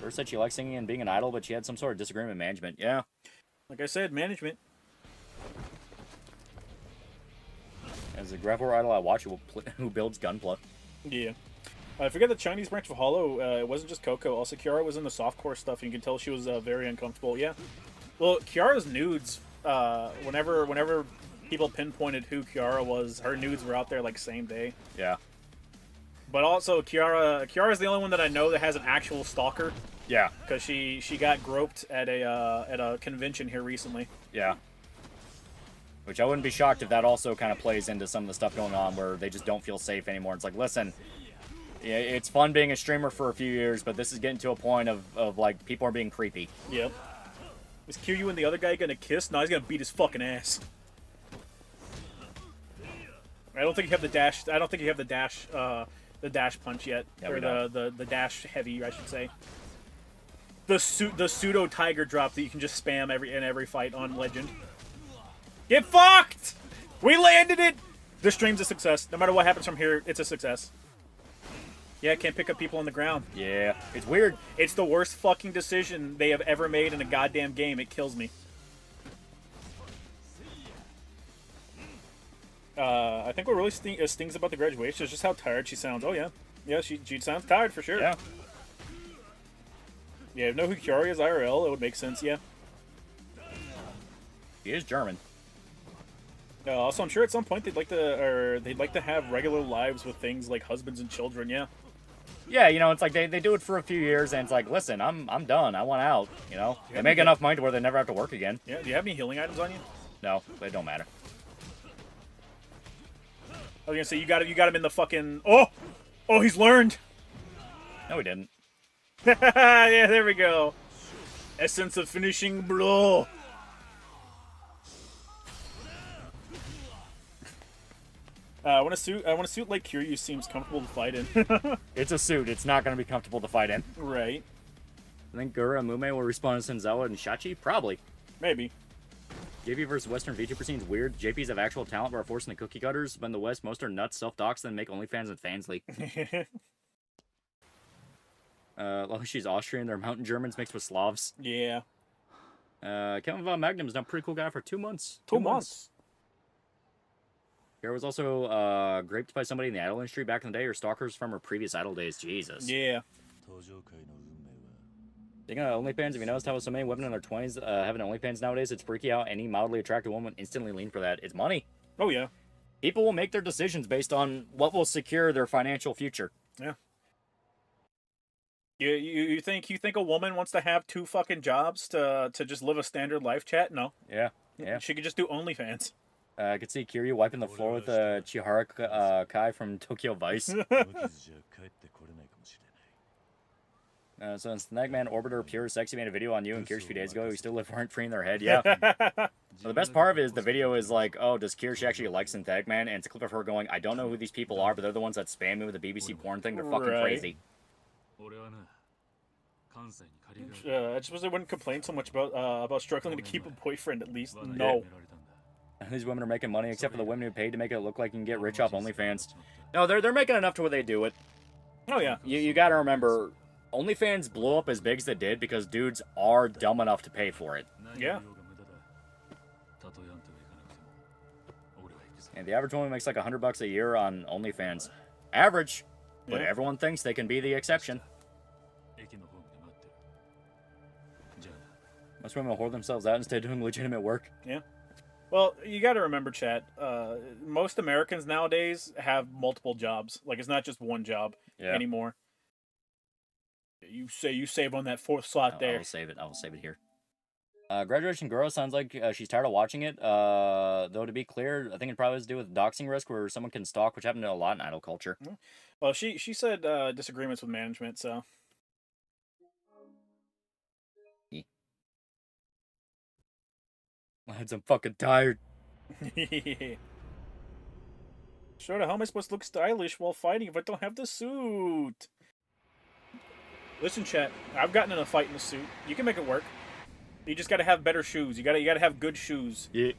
[SPEAKER 3] First said she liked singing and being an idol, but she had some sort of disagreement with management. Yeah.
[SPEAKER 2] Like I said, management.
[SPEAKER 3] As a Gravor idol I watch who builds Gunpla.
[SPEAKER 2] Yeah. I forget the Chinese branch of Hollow. It wasn't just Coco. Also, Kiara was in the softcore stuff, and you can tell she was very uncomfortable. Yeah. Well, Kiara's nudes. Whenever people pinpointed who Kiara was, her nudes were out there like same day.
[SPEAKER 3] Yeah.
[SPEAKER 2] But also, Kiara's the only one that I know that has an actual stalker.
[SPEAKER 3] Yeah.
[SPEAKER 2] Because she got groped at a convention here recently.
[SPEAKER 3] Yeah. Which I wouldn't be shocked if that also kind of plays into some of the stuff going on where they just don't feel safe anymore. It's like, listen, yeah, it's fun being a streamer for a few years, but this is getting to a point of like, people are being creepy.
[SPEAKER 2] Yep. Is Kiryu and the other guy gonna kiss? No, he's gonna beat his fucking ass. I don't think you have the dash. I don't think you have the dash punch yet,
[SPEAKER 3] Yeah,
[SPEAKER 2] or
[SPEAKER 3] we don't.
[SPEAKER 2] the dash heavy, I should say. The pseudo tiger drop that you can just spam in every fight on Legend. Get fucked! We landed it! This stream's a success. No matter what happens from here, it's a success. Yeah, I can't pick up people on the ground.
[SPEAKER 3] Yeah. It's weird.
[SPEAKER 2] It's the worst fucking decision they have ever made in a goddamn game. It kills me. I think what really stings about the graduation is just how tired she sounds. Oh, yeah. Yeah, she sounds tired for sure.
[SPEAKER 3] Yeah.
[SPEAKER 2] Yeah, if you know who Kiari is IRL, it would make sense, yeah.
[SPEAKER 3] He is German.
[SPEAKER 2] Also, I'm sure at some point they'd like to have regular lives with things like husbands and children, yeah.
[SPEAKER 3] Yeah, you know, it's like they do it for a few years, and it's like, listen, I'm done. I want out, you know? They make enough money to where they never have to work again.
[SPEAKER 2] Yeah, do you have any healing items on you?
[SPEAKER 3] No, they don't matter.
[SPEAKER 2] I was gonna say, you got him in the fucking... Oh, he's learned!
[SPEAKER 3] No, he didn't.
[SPEAKER 2] Yeah, there we go. Essence of finishing blow. I want to suit like Kiryu seems comfortable to fight in.
[SPEAKER 3] It's a suit. It's not going to be comfortable to fight in.
[SPEAKER 2] Right.
[SPEAKER 3] I think Gura and Mume will respond to Senzawa and Shachi? Probably.
[SPEAKER 2] Maybe.
[SPEAKER 3] JP versus Western VTuber scene's weird. JPs have actual talent but are forcing the cookie cutters, but in the West, most are nuts, self-docs, then make OnlyFans and Fansly. She's Austrian, they're Mountain Germans mixed with Slavs.
[SPEAKER 2] Yeah.
[SPEAKER 3] Kevin Von Magnum's now a pretty cool guy for 2 months.
[SPEAKER 2] 2 months.
[SPEAKER 3] Kara was also raped by somebody in the idol industry back in the day, or stalkers from her previous idol days. Jesus.
[SPEAKER 2] Yeah.
[SPEAKER 3] Speaking of OnlyFans, have you noticed how so many women in their 20s have an OnlyFans nowadays? It's freaky how any mildly attractive woman instantly lean for that. It's money.
[SPEAKER 2] Oh, yeah.
[SPEAKER 3] People will make their decisions based on what will secure their financial future.
[SPEAKER 2] Yeah. You think a woman wants to have 2 fucking jobs to just live a standard life, chat? No.
[SPEAKER 3] Yeah. Yeah.
[SPEAKER 2] She could just do OnlyFans.
[SPEAKER 3] I could see Kiryu wiping the floor with Chihara Kai from Tokyo Vice. So Snagman Orbiter Pure Sexy made a video on you and Kirsch a few days ago. We still live rent-free in their head. Yeah. So the best part of it is the video is like, oh, does Kirsch actually like Synthetic Man? And it's a clip of her going, I don't know who these people are, but they're the ones that spam me with the BBC porn thing. They're fucking crazy.
[SPEAKER 2] I suppose I wouldn't complain so much about struggling to keep a boyfriend, at least. No.
[SPEAKER 3] These women are making money, except for the women who paid to make it look like you can get rich off OnlyFans. No, they're making enough to where they do it.
[SPEAKER 2] Oh, yeah.
[SPEAKER 3] You gotta remember, OnlyFans blew up as big as it did because dudes are dumb enough to pay for it.
[SPEAKER 2] Yeah.
[SPEAKER 3] And the average woman makes like $100 a year on OnlyFans. Average, but
[SPEAKER 2] Yeah.
[SPEAKER 3] everyone thinks they can be the exception. Most women whore themselves out instead of doing legitimate work.
[SPEAKER 2] Yeah. Well, you got to remember, chat. Most Americans nowadays have multiple jobs. Like, it's not just one job anymore. You save on that 4th slot there.
[SPEAKER 3] I will save it here. Graduation Girl sounds like she's tired of watching it. Though to be clear, I think it probably has to do with doxing risk, where someone can stalk, which happened to a lot in idol culture.
[SPEAKER 2] Well, she said disagreements with management, so.
[SPEAKER 3] Lads, I'm fucking tired.
[SPEAKER 2] Shorta, how am I supposed to look stylish while fighting if I don't have the suit? Listen, chat. I've gotten in a fight in a suit. You can make it work. You just gotta have better shoes. You gotta have good shoes.
[SPEAKER 3] Yeah.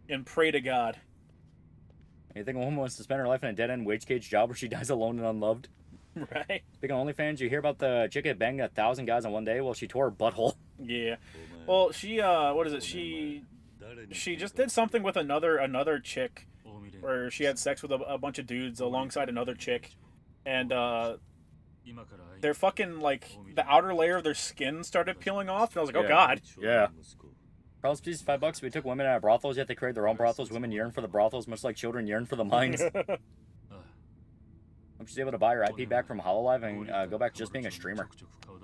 [SPEAKER 2] And pray to God.
[SPEAKER 3] You think a woman wants to spend her life in a dead-end wage cage job where she dies alone and unloved?
[SPEAKER 2] Right?
[SPEAKER 3] Speaking of OnlyFans, you hear about the chick that banged 1,000 guys in one day? Well, she tore her butthole.
[SPEAKER 2] Yeah. Well, she what is it? She just did something with another chick, where she had sex with a bunch of dudes alongside another chick, and they're fucking like the outer layer of their skin started peeling off, and I was like, oh god.
[SPEAKER 3] Yeah. Carlos, please, $5. We took women out of brothels, yet they created their own brothels. Women yearn for the brothels, much like children yearn for the mines. Hope she's able to buy her IP back from HoloLive and go back to just being a streamer.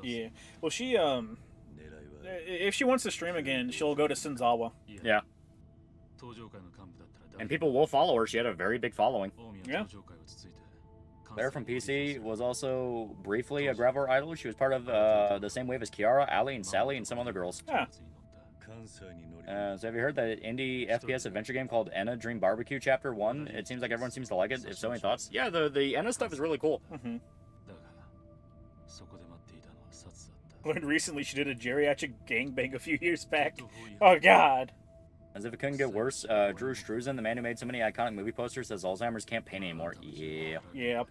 [SPEAKER 2] Yeah. Well, she if she wants to stream again, she'll go to Senzawa.
[SPEAKER 3] Yeah. And people will follow her. She had a very big following.
[SPEAKER 2] Yeah.
[SPEAKER 3] Claire from PC was also briefly a Graveler idol. She was part of the same wave as Kiara, Ali, and Sally, and some other girls.
[SPEAKER 2] Yeah.
[SPEAKER 3] So have you heard that indie FPS adventure game called Enna Dream Barbecue Chapter 1? It seems like everyone seems to like it. If so, any thoughts? Yeah, the Enna stuff is really cool.
[SPEAKER 2] Mm-hmm. Learned recently she did a geriatric gangbang a few years back. Oh god.
[SPEAKER 3] As if it couldn't get worse, Drew Struzan, the man who made so many iconic movie posters, says Alzheimer's can't paint anymore. Yeah.
[SPEAKER 2] Yep.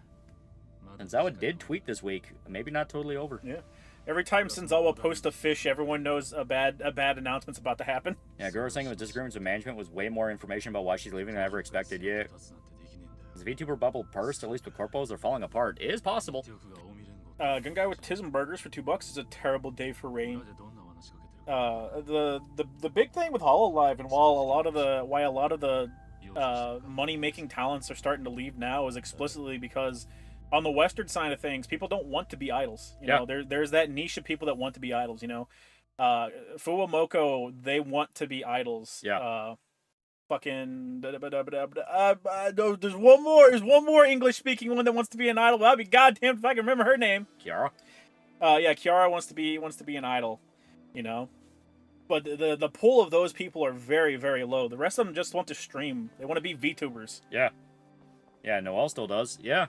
[SPEAKER 3] Senzawa did tweet this week. Maybe not totally over.
[SPEAKER 2] Yeah. Every time Senzawa posts a fish, everyone knows a bad announcement's about to happen.
[SPEAKER 3] Yeah, Guru saying it was disagreements with management was way more information about why she's leaving than I ever expected. Yeah. Is the VTuber bubble burst, at least with corpos, they're falling apart? It is possible.
[SPEAKER 2] Gun guy with Tism Burgers for $2 is a terrible day for rain. The big thing with HoloLive, and why a lot of the money making talents are starting to leave now, is explicitly because on the Western side of things, people don't want to be idols. You know, there's that niche of people that want to be idols. You know, Fuwamoko, they want to be idols.
[SPEAKER 3] Yeah.
[SPEAKER 2] Fucking there's one more English speaking one that wants to be an idol. That'd be goddamn if I can remember her name.
[SPEAKER 3] Kiara.
[SPEAKER 2] Yeah, Kiara wants to be an idol. You know, but the pool of those people are very, very low. The rest of them just want to stream. They want to be VTubers.
[SPEAKER 3] Yeah. Yeah, Noelle still does. Yeah.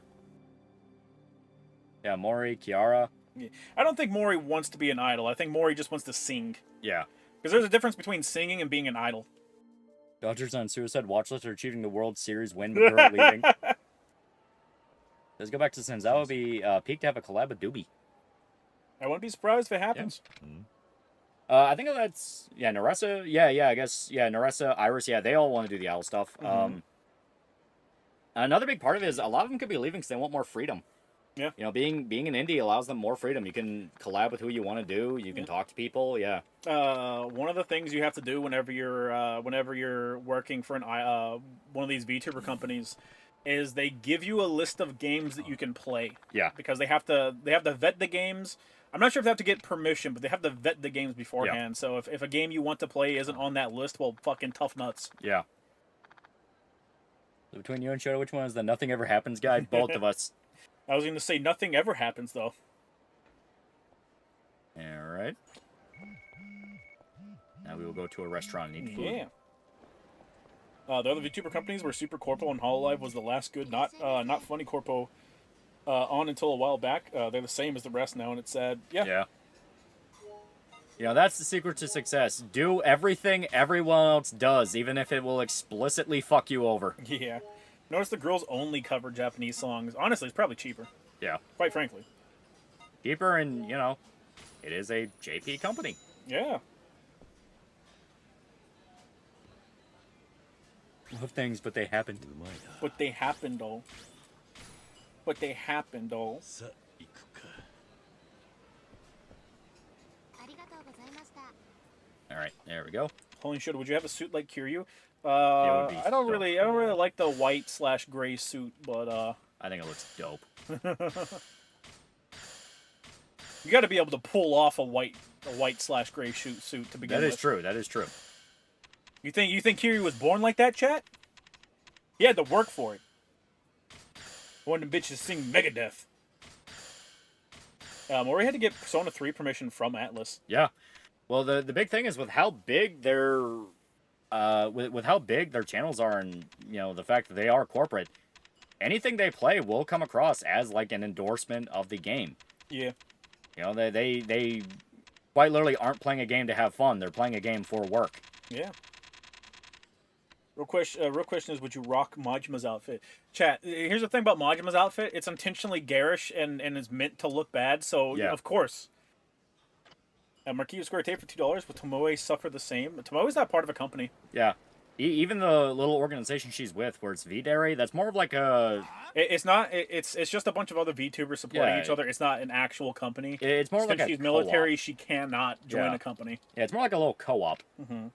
[SPEAKER 3] Yeah, Mori, Kiara.
[SPEAKER 2] Yeah. I don't think Mori wants to be an idol. I think Mori just wants to sing.
[SPEAKER 3] Yeah.
[SPEAKER 2] Because there's a difference between singing and being an idol.
[SPEAKER 3] Dodgers on Suicide Watchlist are achieving the World Series win before leaving. Let's go back to Senzawa. Be peak to have a collab with Doobie.
[SPEAKER 2] I wouldn't be surprised if it happens.
[SPEAKER 3] Yeah. I think that's Naressa. Yeah, I guess Naressa, Iris. Yeah, they all want to do the idol stuff. Another big part of it is a lot of them could be leaving because they want more freedom.
[SPEAKER 2] Yeah.
[SPEAKER 3] You know, being an indie allows them more freedom. You can collab with who you want to do. You can talk to people. Yeah.
[SPEAKER 2] One of the things you have to do whenever you're working for one of these VTuber companies is they give you a list of games that you can play.
[SPEAKER 3] Yeah.
[SPEAKER 2] Because they have to vet the games. I'm not sure if they have to get permission, but they have to vet the games beforehand. Yeah. So if a game you want to play isn't on that list, well, fucking tough nuts.
[SPEAKER 3] Yeah. So between you and Shota, which one is the nothing ever happens guy? Both of us.
[SPEAKER 2] I was going to say nothing ever happens, though.
[SPEAKER 3] All right. Now we will go to a restaurant and eat food.
[SPEAKER 2] Yeah. The other VTuber companies were Super Corpo and HoloLive was the last good, not funny Corpo on until a while back. They're the same as the rest now, and it's sad. Yeah.
[SPEAKER 3] Yeah. You know, that's the secret to success. Do everything everyone else does, even if it will explicitly fuck you over.
[SPEAKER 2] Yeah. Notice the girls only cover Japanese songs. Honestly, it's probably cheaper.
[SPEAKER 3] Yeah.
[SPEAKER 2] Quite frankly.
[SPEAKER 3] Cheaper, and, you know, it is a JP company.
[SPEAKER 2] Yeah.
[SPEAKER 3] Love things, but they happened.
[SPEAKER 2] But they happened, though.
[SPEAKER 3] Alright, there we go.
[SPEAKER 2] Holy shit, would you have a suit like Kiryu?
[SPEAKER 3] I
[SPEAKER 2] don't really like the white/gray suit, but
[SPEAKER 3] I think it looks dope.
[SPEAKER 2] You got to be able to pull off a white a white/gray suit to begin
[SPEAKER 3] That
[SPEAKER 2] with.
[SPEAKER 3] is true. That is true.
[SPEAKER 2] You think Kiryu was born like that, chat? He had to work for it. One of them bitches sing Megadeth. Or he had to get Persona 3 permission from Atlas.
[SPEAKER 3] Yeah. Well, the big thing is with how big their with how big their channels are, and the fact that they are corporate, anything they play will come across as like an endorsement of the game.
[SPEAKER 2] Yeah.
[SPEAKER 3] They quite literally aren't playing a game to have fun. They're playing a game for work.
[SPEAKER 2] Yeah. Real question is, would you rock Majima's outfit? Chat, here's the thing about Majima's outfit. It's intentionally garish and is meant to look bad, so
[SPEAKER 3] Yeah.
[SPEAKER 2] of course. Marquis Square Tape for $2. Will Tomoe suffer the same? Tomoe's not part of a company.
[SPEAKER 3] Yeah. Even the little organization she's with, where it's V-Dairy, that's more of like a...
[SPEAKER 2] It's not. It's just a bunch of other VTubers supporting
[SPEAKER 3] Yeah.
[SPEAKER 2] each other. It's not an actual company.
[SPEAKER 3] It's more
[SPEAKER 2] Since
[SPEAKER 3] like a
[SPEAKER 2] she's military,
[SPEAKER 3] co-op.
[SPEAKER 2] she cannot join
[SPEAKER 3] Yeah.
[SPEAKER 2] a company.
[SPEAKER 3] Yeah, it's more like a little co-op.
[SPEAKER 2] Mm-hmm.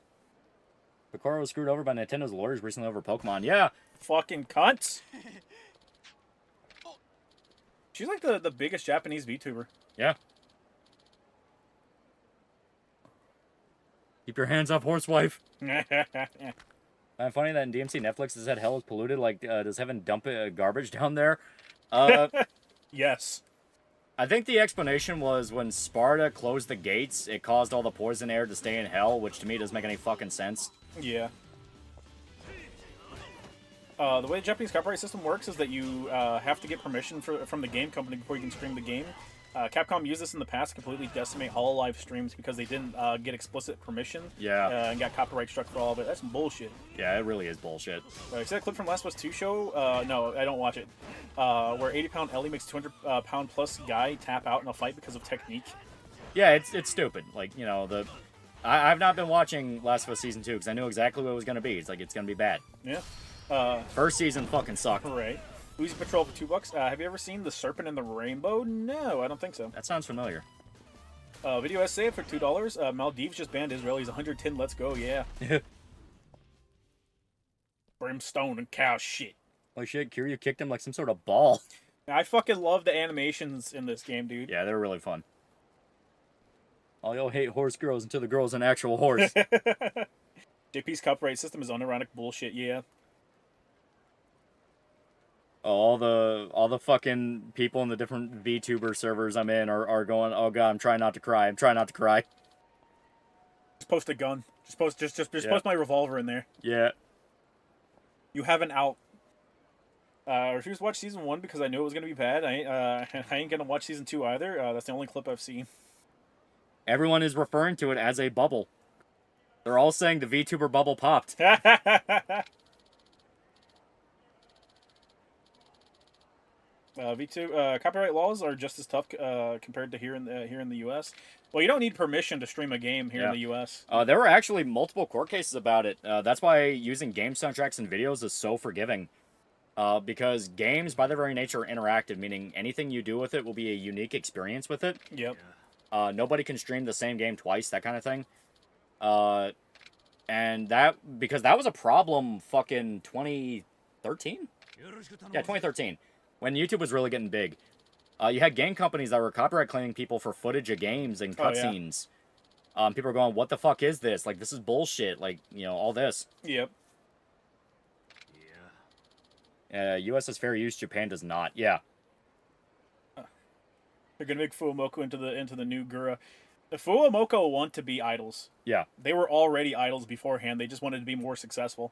[SPEAKER 3] Picoro was screwed over by Nintendo's lawyers recently over Pokemon. Yeah.
[SPEAKER 2] Fucking cunts. She's like the biggest Japanese VTuber.
[SPEAKER 3] Yeah. Keep your hands off, horsewife. I'm funny that in DMC Netflix has said hell is polluted. Like, does heaven dump garbage down there?
[SPEAKER 2] Yes.
[SPEAKER 3] I think the explanation was when Sparta closed the gates, it caused all the poison air to stay in hell, which to me doesn't make any fucking sense.
[SPEAKER 2] Yeah. The way the Japanese copyright system works is that you have to get permission from the game company before you can stream the game. Capcom used this in the past to completely decimate HoloLive streams because they didn't get explicit permission.
[SPEAKER 3] Yeah.
[SPEAKER 2] And got copyright struck for all of it. That's some bullshit.
[SPEAKER 3] Yeah, it really is bullshit.
[SPEAKER 2] You see that clip from Last of Us 2 show? No, I don't watch it. Where 80-pound Ellie makes 200-pound plus guy tap out in a fight because of technique.
[SPEAKER 3] Yeah, it's stupid. Like, I've not been watching Last of Us Season 2 because I knew exactly what it was going to be. It's like, it's going to be bad.
[SPEAKER 2] Yeah.
[SPEAKER 3] First season fucking sucked.
[SPEAKER 2] Right. Uzi Patrol for $2. Have you ever seen The Serpent and the Rainbow? No, I don't think so.
[SPEAKER 3] That sounds familiar.
[SPEAKER 2] Video essay for $2. Maldives just banned Israel. He's 110. Let's go. Yeah. Brimstone and cow shit.
[SPEAKER 3] Holy shit, Kiryu kicked him like some sort of ball.
[SPEAKER 2] I fucking love the animations in this game, dude.
[SPEAKER 3] Yeah, they're really fun. All y'all hate horse girls until the girl's an actual horse.
[SPEAKER 2] JP's copyright system is unironic bullshit. Yeah.
[SPEAKER 3] All the fucking people in the different VTuber servers I'm in are going, oh god, I'm trying not to cry. I'm trying not to cry.
[SPEAKER 2] Just post a gun. Just post my revolver in there.
[SPEAKER 3] Yeah.
[SPEAKER 2] You have an out. I refused to watch season 1 because I knew it was gonna be bad. I ain't gonna watch season 2 either. That's the only clip I've seen.
[SPEAKER 3] Everyone is referring to it as a bubble. They're all saying the VTuber bubble popped.
[SPEAKER 2] V2 copyright laws are just as tough compared to here in the U.S. Well, you don't need permission to stream a game here in the U.S.
[SPEAKER 3] There were actually multiple court cases about it. That's why using game soundtracks and videos is so forgiving. Because games, by their very nature, are interactive, meaning anything you do with it will be a unique experience with it.
[SPEAKER 2] Yep.
[SPEAKER 3] Nobody can stream the same game twice, that kind of thing. And because that was a problem fucking 2013? Yeah, 2013. When YouTube was really getting big. You had game companies that were copyright claiming people for footage of games and cutscenes. People were going, what the fuck is this? Like, this is bullshit. Like, all this.
[SPEAKER 2] Yep.
[SPEAKER 3] US has fair use, Japan does not. Yeah.
[SPEAKER 2] They're gonna make Fuumoku into the new Gura. The Fuumoku want to be idols.
[SPEAKER 3] Yeah.
[SPEAKER 2] They were already idols beforehand. They just wanted to be more successful.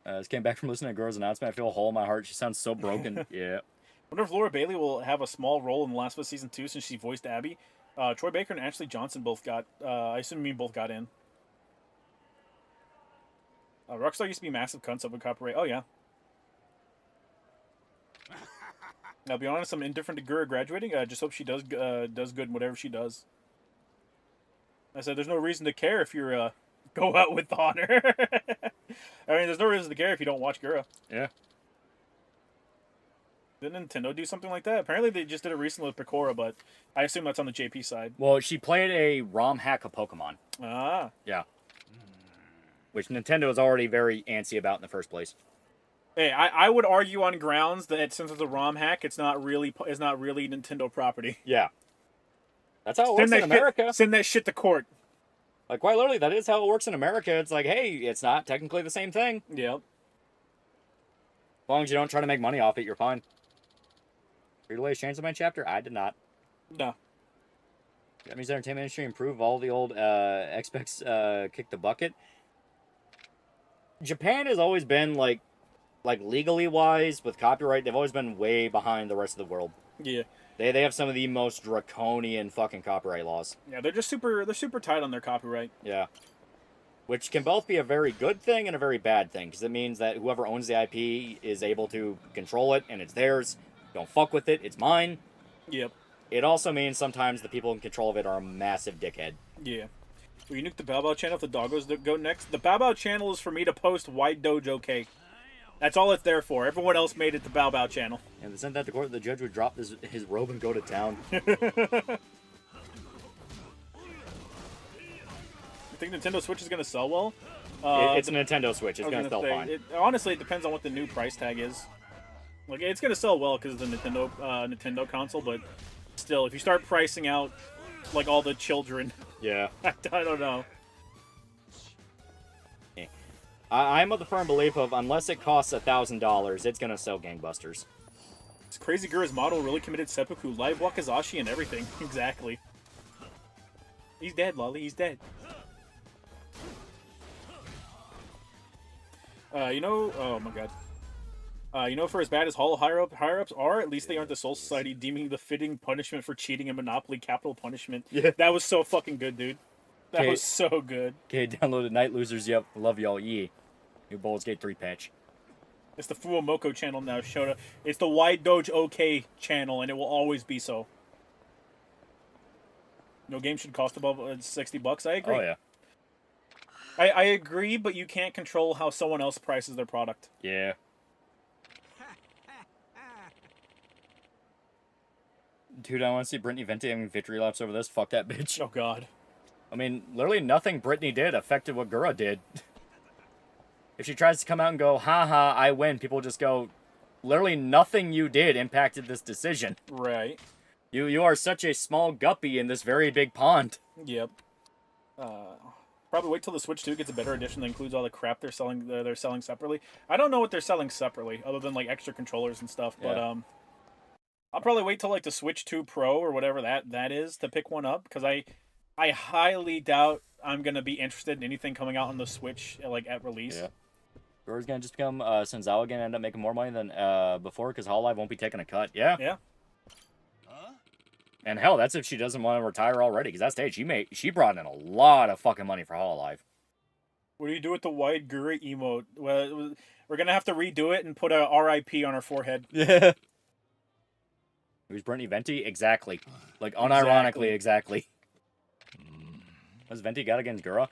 [SPEAKER 3] Just came back from listening to Gura's announcement. I feel a hole in my heart. She sounds so broken. Yeah.
[SPEAKER 2] Wonder if Laura Bailey will have a small role in The Last of Us Season 2 since she voiced Abby. Troy Baker and Ashley Johnson both got... I assume both got in. Rockstar used to be massive cunts up with copyright. Oh, yeah. I'll be honest, I'm indifferent to Gura graduating. I just hope she does good in whatever she does. I said there's no reason to care if you're go out with honor. I mean, there's no reason to care if you don't watch Gura.
[SPEAKER 3] Yeah.
[SPEAKER 2] Didn't Nintendo do something like that? Apparently they just did it recently with Picora, but I assume that's on the JP side.
[SPEAKER 3] Well, she played a ROM hack of Pokemon.
[SPEAKER 2] Ah.
[SPEAKER 3] Yeah. Which Nintendo is already very antsy about in the first place.
[SPEAKER 2] Hey, I would argue on grounds that since it's a ROM hack, it's not really Nintendo property.
[SPEAKER 3] Yeah. That's how it works in America.
[SPEAKER 2] Send that shit to court.
[SPEAKER 3] Like, quite literally, that is how it works in America. It's like, hey, it's not technically the same thing.
[SPEAKER 2] Yep.
[SPEAKER 3] As long as you don't try to make money off it, you're fine. Free-to-play changed my chapter? I did not.
[SPEAKER 2] No.
[SPEAKER 3] That means the entertainment industry improved all the old expecs kick the bucket. Japan has always been, like legally wise, with copyright, they've always been way behind the rest of the world.
[SPEAKER 2] Yeah.
[SPEAKER 3] They have some of the most draconian fucking copyright laws.
[SPEAKER 2] Yeah, they're super tight on their copyright.
[SPEAKER 3] Yeah. Which can both be a very good thing and a very bad thing, because it means that whoever owns the IP is able to control it, and it's theirs. Don't fuck with it, it's mine.
[SPEAKER 2] Yep.
[SPEAKER 3] It also means sometimes the people in control of it are a massive dickhead.
[SPEAKER 2] Yeah. Will you nuke the Bao Bao channel if the doggos go next? The Bao Bao channel is for me to post White Dojo K. That's all it's there for. Everyone else made it the Bao Bao channel.
[SPEAKER 3] And they sent that to court, the judge would drop his robe and go to town.
[SPEAKER 2] You think Nintendo Switch is going to sell well?
[SPEAKER 3] It's a Nintendo Switch. It's going to sell fine.
[SPEAKER 2] Honestly, it depends on what the new price tag is. Like, it's going to sell well because of the Nintendo console, but still, if you start pricing out, like, all the children,
[SPEAKER 3] Yeah.
[SPEAKER 2] I don't know.
[SPEAKER 3] I'm of the firm belief of, unless it costs $1,000, it's going to sell gangbusters.
[SPEAKER 2] This Crazy Gura's model really committed seppuku, live wakizashi and everything. Exactly. He's dead, Lolly. He's dead. Oh my god. For as bad as Hollow higher-ups are, at least they aren't the Soul Society deeming the fitting punishment for cheating in Monopoly capital punishment.
[SPEAKER 3] Yeah.
[SPEAKER 2] That was so fucking good, dude. That was so good.
[SPEAKER 3] Okay, downloaded Night Losers. Yep, love y'all. New Baldur's Gate 3 patch.
[SPEAKER 2] It's the Fuomoko channel now, Shota. It's the Wide Doge OK channel, and it will always be so. No game should cost above $60. I agree.
[SPEAKER 3] Oh, yeah.
[SPEAKER 2] I agree, but you can't control how someone else prices their product.
[SPEAKER 3] Yeah. Dude, I want to see Brittany Venti having victory laps over this. Fuck that bitch.
[SPEAKER 2] Oh, God.
[SPEAKER 3] I mean, literally nothing Brittany did affected what Gura did. If she tries to come out and go, haha, I win, people just go, literally nothing you did impacted this decision.
[SPEAKER 2] Right.
[SPEAKER 3] You are such a small guppy in this very big pond.
[SPEAKER 2] Yep. Probably wait till the Switch 2 gets a better edition that includes all the crap they're selling separately. I don't know what they're selling separately, other than like extra controllers and stuff. But
[SPEAKER 3] Yeah.
[SPEAKER 2] I'll probably wait till like the Switch 2 Pro or whatever that is to pick one up, because I highly doubt I'm gonna be interested in anything coming out on the Switch like at release.
[SPEAKER 3] Yeah. Gura's gonna just become Senzawa again and end up making more money than before, because Hololive won't be taking a cut. Yeah.
[SPEAKER 2] Yeah.
[SPEAKER 3] And hell, that's if she doesn't want to retire already, because that stage she brought in a lot of fucking money for Hololive.
[SPEAKER 2] What do you do with the Wide Gura emote? Well, we're gonna have to redo it and put a RIP on her forehead.
[SPEAKER 3] Yeah. Who's Brittany Venti? Exactly. Like, unironically, exactly. What's Venti got against Gura?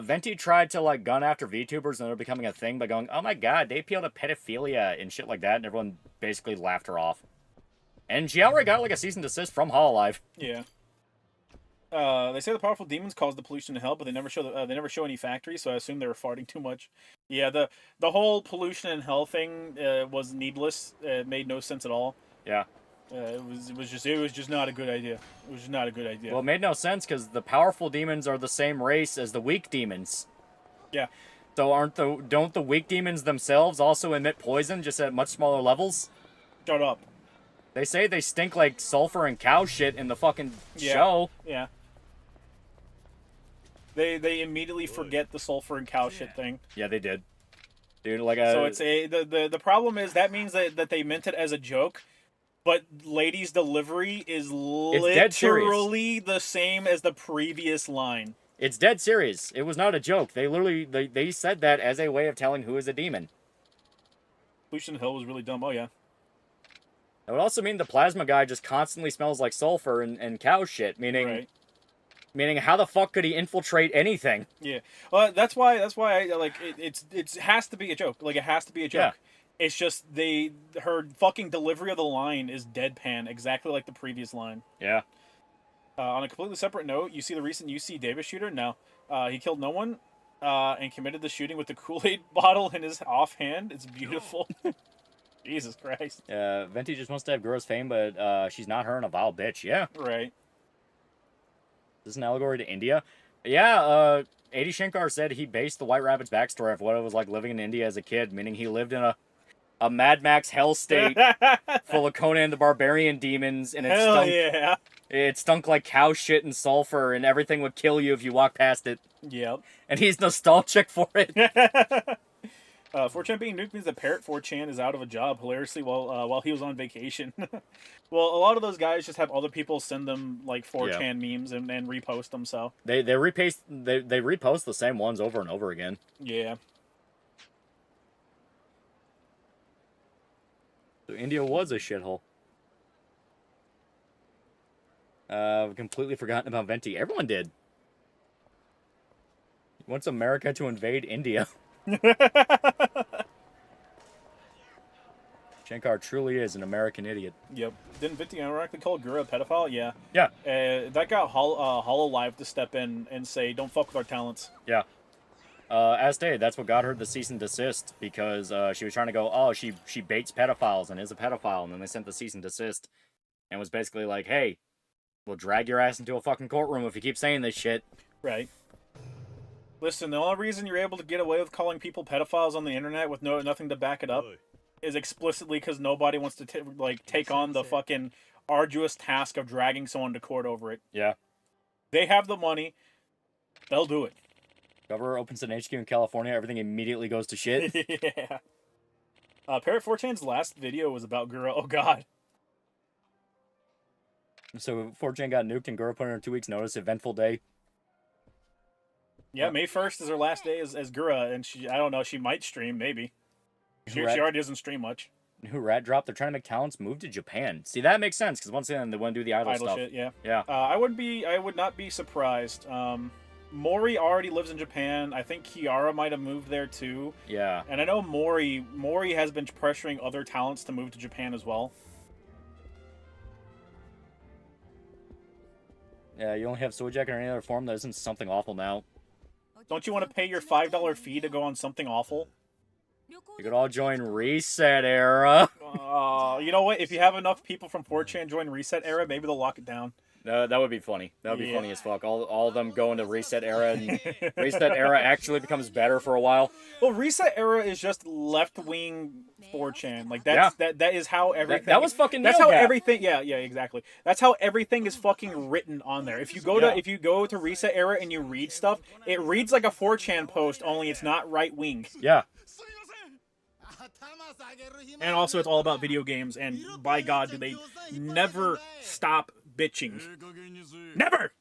[SPEAKER 3] Venti tried to, like, gun after VTubers and they're becoming a thing by going, oh my god, they appeal to pedophilia and shit like that, and everyone basically laughed her off. And she already got, like, a cease and desist from Hololive.
[SPEAKER 2] Yeah. They say the powerful demons cause the pollution in hell, but they never show any factories, so I assume they were farting too much. Yeah, the whole pollution in hell thing was needless. It made no sense at all.
[SPEAKER 3] Yeah.
[SPEAKER 2] It was just not a good idea. It was just not a good idea.
[SPEAKER 3] Well, it made no sense because the powerful demons are the same race as the weak demons.
[SPEAKER 2] Yeah.
[SPEAKER 3] So don't the weak demons themselves also emit poison, just at much smaller levels?
[SPEAKER 2] Shut up.
[SPEAKER 3] They say they stink like sulfur and cow shit in the fucking show.
[SPEAKER 2] Yeah. They immediately forget the sulfur and cow shit thing.
[SPEAKER 3] Yeah, they did. Dude, like
[SPEAKER 2] So it's the problem is that means that they meant it as a joke, but Lady's delivery is literally the same as the previous line.
[SPEAKER 3] It's dead serious. It was not a joke. They literally they said that as a way of telling who is a demon.
[SPEAKER 2] Pollution in hell was really dumb. Oh yeah.
[SPEAKER 3] It would also mean the plasma guy just constantly smells like sulfur and cow shit, meaning how the fuck could he infiltrate anything?
[SPEAKER 2] Yeah. Well, that's why I like it has to be a joke. Like, it has to be a joke. Yeah. It's just her fucking delivery of the line is deadpan, exactly like the previous line.
[SPEAKER 3] Yeah.
[SPEAKER 2] On a completely separate note, you see the recent UC Davis shooter? No. He killed no one and committed the shooting with the Kool-Aid bottle in his offhand. It's beautiful. Jesus Christ.
[SPEAKER 3] Venti just wants to have Gura's fame, but she's not her and a vile bitch. Yeah.
[SPEAKER 2] Right.
[SPEAKER 3] Is this an allegory to India? Yeah, Adi Shankar said he based the White Rabbit's backstory of what it was like living in India as a kid, meaning he lived in a Mad Max hell state full of Conan the Barbarian demons, and it stunk like cow shit and sulfur, and everything would kill you if you walked past it.
[SPEAKER 2] Yep.
[SPEAKER 3] And he's nostalgic for it.
[SPEAKER 2] 4chan being nuked means that Parrot 4chan is out of a job, hilariously, while he was on vacation. Well, a lot of those guys just have other people send them like 4chan memes and repost them. So
[SPEAKER 3] they repost the same ones over and over again.
[SPEAKER 2] Yeah.
[SPEAKER 3] So India was a shithole. I've completely forgotten about Venti. Everyone did. He wants America to invade India. Shankar truly is an American idiot.
[SPEAKER 2] Yep. Didn't Venti ironically call Gura a pedophile? Yeah.
[SPEAKER 3] Yeah.
[SPEAKER 2] That got HoloLive to step in and say, "Don't fuck with our talents."
[SPEAKER 3] Yeah. As stated, that's what got her the cease and desist, because she was trying to go, oh, she baits pedophiles and is a pedophile, and then they sent the cease and desist, and was basically like, hey, we'll drag your ass into a fucking courtroom if you keep saying this shit.
[SPEAKER 2] Right. Listen, the only reason you're able to get away with calling people pedophiles on the internet with nothing to back it up is explicitly because nobody wants to take on the fucking arduous task of dragging someone to court over it.
[SPEAKER 3] Yeah.
[SPEAKER 2] They have the money. They'll do it.
[SPEAKER 3] Governor opens an HQ in California, everything immediately goes to shit.
[SPEAKER 2] Yeah. Parrot 4chan's last video was about Gura. Oh, God.
[SPEAKER 3] So 4chan got nuked and Gura put in her 2 weeks notice. Eventful day.
[SPEAKER 2] Yeah, May 1st is her last day as Gura, and I don't know, she might stream, maybe. She already doesn't stream much.
[SPEAKER 3] Who rat dropped? They're trying to make talents move to Japan. See, that makes sense, because once again, they want to do the idol stuff.
[SPEAKER 2] Shit, yeah.
[SPEAKER 3] Yeah.
[SPEAKER 2] I would not be surprised. Mori already lives in Japan. I think Kiara might have moved there too.
[SPEAKER 3] Yeah.
[SPEAKER 2] And I know Mori has been pressuring other talents to move to Japan as well.
[SPEAKER 3] Yeah, you only have Sojack or any other form that isn't something awful now.
[SPEAKER 2] Don't you want to pay your $5 fee to go on something awful?
[SPEAKER 3] You could all join Reset Era.
[SPEAKER 2] You know what? If you have enough people from 4chan join Reset Era, maybe they'll lock it down.
[SPEAKER 3] That would be funny. That would be funny as fuck. All of them go into Reset Era, and Reset Era actually becomes better for a while.
[SPEAKER 2] Well, Reset Era is just left-wing 4chan. Like that is how everything.
[SPEAKER 3] That was fucking.
[SPEAKER 2] That's how everything. Yeah, exactly. That's how everything is fucking written on there. If you go to Reset Era and you read stuff, it reads like a 4chan post, only it's not right-wing.
[SPEAKER 3] Yeah.
[SPEAKER 2] And also, it's all about video games, and by God, do they never stop bitching. Never!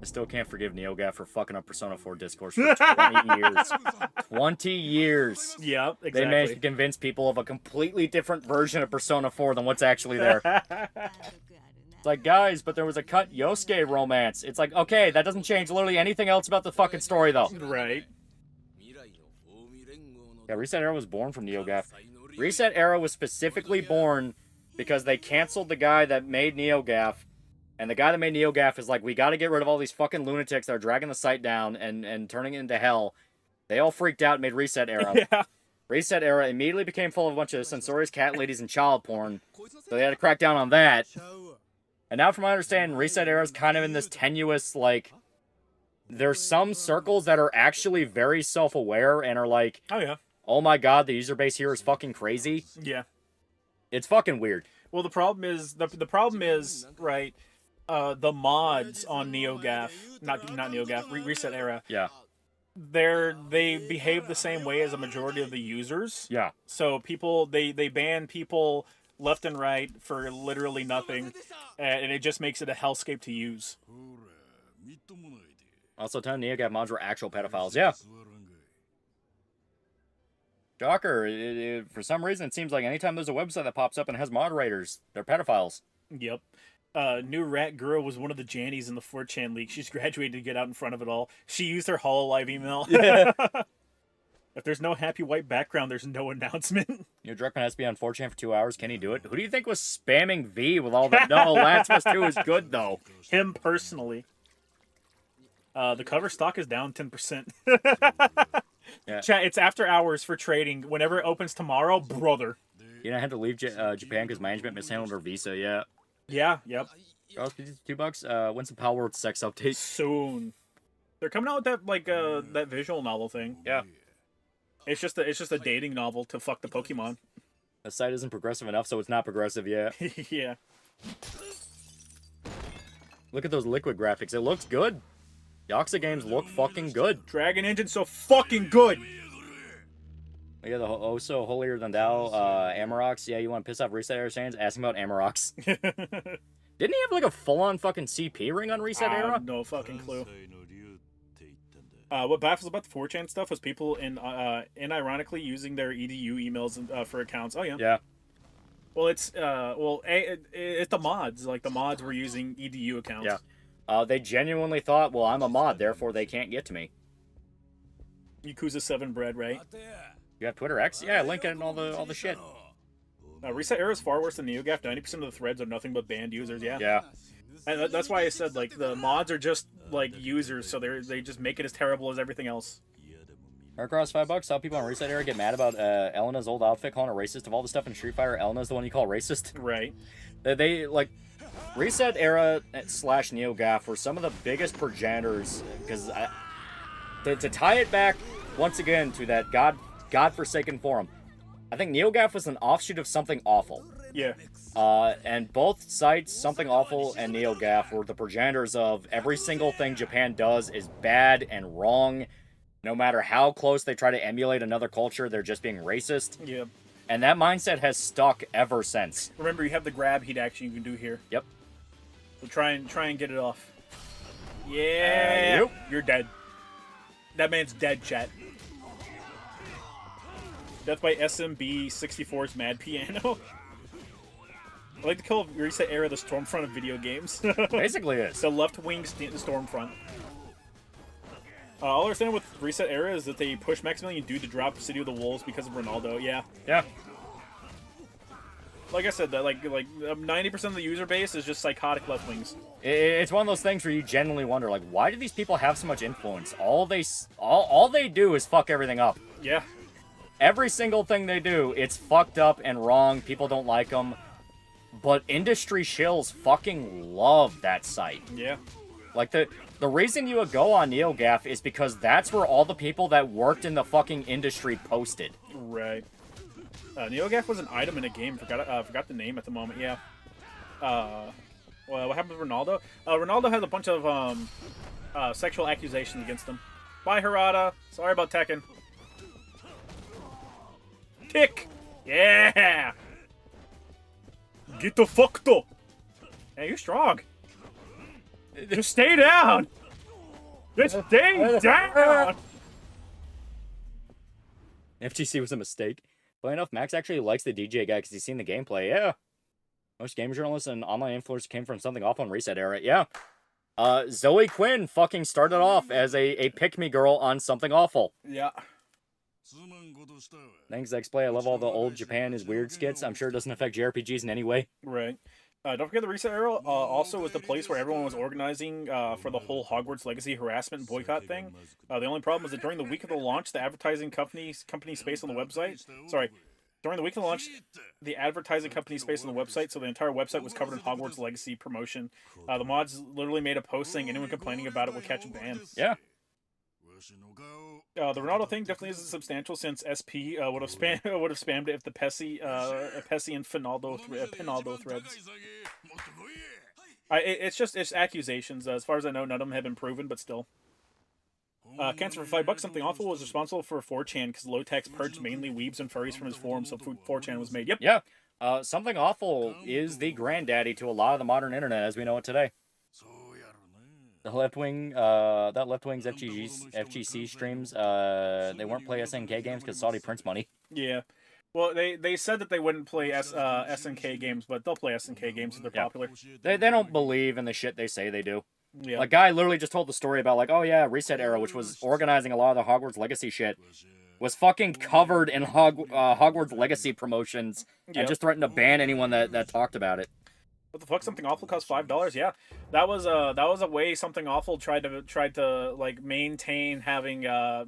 [SPEAKER 3] I still can't forgive NeoGaf for fucking up Persona 4 discourse for 20 years. 20 years.
[SPEAKER 2] Yeah, exactly.
[SPEAKER 3] They managed to convince people of a completely different version of Persona 4 than what's actually there. It's like, guys, but there was a cut Yosuke romance. It's like, okay, that doesn't change literally anything else about the fucking story, though.
[SPEAKER 2] Right.
[SPEAKER 3] Yeah, Reset Era was born from NeoGaf. Reset Era was specifically born because they canceled the guy that made NeoGaf, and the guy that made NeoGaf is like, we gotta get rid of all these fucking lunatics that are dragging the site down and turning it into hell. They all freaked out and made Reset Era.
[SPEAKER 2] Yeah.
[SPEAKER 3] Reset Era immediately became full of a bunch of censorious cat ladies and child porn, so they had to crack down on that. And now, from my understanding, Reset Era is kind of in this tenuous, like, there's some circles that are actually very self-aware and are like,
[SPEAKER 2] oh yeah,
[SPEAKER 3] oh my god, the user base here is fucking crazy.
[SPEAKER 2] Yeah.
[SPEAKER 3] It's fucking weird.
[SPEAKER 2] Well, the problem is right. The mods on NeoGaf, not NeoGaf, Reset Era.
[SPEAKER 3] Yeah.
[SPEAKER 2] They behave the same way as a majority of the users.
[SPEAKER 3] Yeah.
[SPEAKER 2] So people they ban people left and right for literally nothing, and it just makes it a hellscape to use.
[SPEAKER 3] Also, 10 NeoGaf mods were actual pedophiles. Yeah. Shocker. For some reason, it seems like anytime there's a website that pops up and has moderators, they're pedophiles.
[SPEAKER 2] Yep. New Rat Girl was one of the Jannies in the 4chan league. She's graduated to get out in front of it all. She used her HoloLive email.
[SPEAKER 3] Yeah.
[SPEAKER 2] If there's no happy white background, there's no announcement.
[SPEAKER 3] Your Druckmann has to be on 4chan for 2 hours. Can he do it? Who do you think was spamming V with all the... No, Last of Us 2 is good, though.
[SPEAKER 2] Him personally. The cover stock is down 10%.
[SPEAKER 3] Yeah.
[SPEAKER 2] Chat, it's after hours for trading. Whenever it opens tomorrow, brother.
[SPEAKER 3] You know, I had to leave Japan because management mishandled her visa, yeah.
[SPEAKER 2] Yeah, yep.
[SPEAKER 3] Charles, $2. When's the Power World sex update?
[SPEAKER 2] Soon. They're coming out with that that visual novel thing.
[SPEAKER 3] Yeah.
[SPEAKER 2] It's just a dating novel to fuck the Pokemon.
[SPEAKER 3] The site isn't progressive enough, so it's not progressive yet.
[SPEAKER 2] Yeah.
[SPEAKER 3] Look at those liquid graphics. It looks good. YAKUZA games look fucking good.
[SPEAKER 2] Dragon Engine's so fucking good.
[SPEAKER 3] Yeah, the also holier than thou Amarox. Yeah, you want to piss off Reset Era fans? Ask him about Amarox. Didn't he have like a full-on fucking CP ring on Reset Era?
[SPEAKER 2] No fucking clue. What baffles about the 4chan stuff was people ironically using their EDU emails for accounts. Oh yeah.
[SPEAKER 3] Yeah.
[SPEAKER 2] Well, it's the mods. Like the mods were using EDU accounts.
[SPEAKER 3] Yeah. They genuinely thought, well, I'm a mod, therefore they can't get to me.
[SPEAKER 2] YAKUZA 7 bread, right?
[SPEAKER 3] You have Twitter X? Yeah, link it and all the shit.
[SPEAKER 2] Reset Era is far worse than NeoGAF. 90% of the threads are nothing but banned users. Yeah.
[SPEAKER 3] Yeah.
[SPEAKER 2] And that's why I said like the mods are just like users, so they just make it as terrible as everything else.
[SPEAKER 3] Across $5. How people on Reset Era get mad about Elena's old outfit calling her racist. Of all the stuff in Street Fighter, Elena's the one you call racist.
[SPEAKER 2] Right.
[SPEAKER 3] They like Reset Era / NeoGAF were some of the biggest progenitors because to tie it back once again to that godforsaken forum. I think NeoGAF was an offshoot of Something Awful.
[SPEAKER 2] Yeah.
[SPEAKER 3] And both sites, Something Awful and NeoGAF, were the progenitors of every single thing Japan does is bad and wrong. No matter how close they try to emulate another culture, they're just being racist.
[SPEAKER 2] Yeah.
[SPEAKER 3] And that mindset has stuck ever since.
[SPEAKER 2] Remember, you have the grab heat action you can do here.
[SPEAKER 3] Yep.
[SPEAKER 2] So try and get it off. Yeah. You're dead. That man's dead, chat. Death by SMB64's Mad Piano. I like to call Reset Era the Stormfront of video games.
[SPEAKER 3] Basically it is.
[SPEAKER 2] The left-wing Stormfront. All I understand with Reset Era is that they push Maximilian Dude to drop City of the Wolves because of Ronaldo. Yeah.
[SPEAKER 3] Yeah.
[SPEAKER 2] Like I said, that like 90% of the user base is just psychotic left-wings.
[SPEAKER 3] It's one of those things where you genuinely wonder, like, why do these people have so much influence? All they do is fuck everything up.
[SPEAKER 2] Yeah.
[SPEAKER 3] Every single thing they do, it's fucked up and wrong. People don't like them. But industry shills fucking love that site.
[SPEAKER 2] Yeah.
[SPEAKER 3] Like, the reason you would go on NeoGAF is because that's where all the people that worked in the fucking industry posted.
[SPEAKER 2] Right. NeoGAF was an item in a game. Forgot the name at the moment. Yeah. Well, what happened with Ronaldo? Ronaldo has a bunch of sexual accusations against him. Bye, Harada. Sorry about Tekken. Tick. Yeah. Get the fuck to. Hey, you're strong. Just stay down. Just stay down.
[SPEAKER 3] FGC was a mistake. Funny enough, Max actually likes the DJ guy because he's seen the gameplay. Yeah. Most game journalists and online influencers came from Something Awful and Reset Era. Yeah. Zoe Quinn fucking started off as a pick-me girl on Something Awful.
[SPEAKER 2] Yeah.
[SPEAKER 3] Thanks, XPlay. I love all the old Japan is weird skits. I'm sure it doesn't affect JRPGs in any way.
[SPEAKER 2] Right. Don't forget the Reset Era also was the place where everyone was organizing for the whole Hogwarts Legacy harassment and boycott thing. The only problem was that during the week of the launch, the advertising company space on the website... Sorry. During the week of the launch, the advertising company space on the website, so the entire website was covered in Hogwarts Legacy promotion. The mods literally made a post saying anyone complaining about it would catch a ban.
[SPEAKER 3] Yeah.
[SPEAKER 2] The Ronaldo thing definitely isn't substantial since SP would have spammed it if the Pessi and Pinaldo threads. It's accusations. As far as I know, none of them have been proven, but still. Cancer for $5. Something Awful was responsible for 4chan because Lotex purged mainly weebs and furries from his forum, so 4chan was made. Yep.
[SPEAKER 3] Yeah. Something Awful is the granddaddy to a lot of the modern internet as we know it today. The left-wing's FGC streams, they won't play SNK games because Saudi prints money.
[SPEAKER 2] Yeah. Well, they said that they wouldn't play SNK games, but they'll play SNK games if they're popular.
[SPEAKER 3] They don't believe in the shit they say they do.
[SPEAKER 2] Yeah.
[SPEAKER 3] Like, guy literally just told the story about, like, oh yeah, Reset Era, which was organizing a lot of the Hogwarts Legacy shit, was fucking covered in Hogwarts Legacy promotions and just threatened to ban anyone that talked about it.
[SPEAKER 2] What the fuck? Something Awful cost $5? Yeah, that was a way Something Awful tried to like maintain having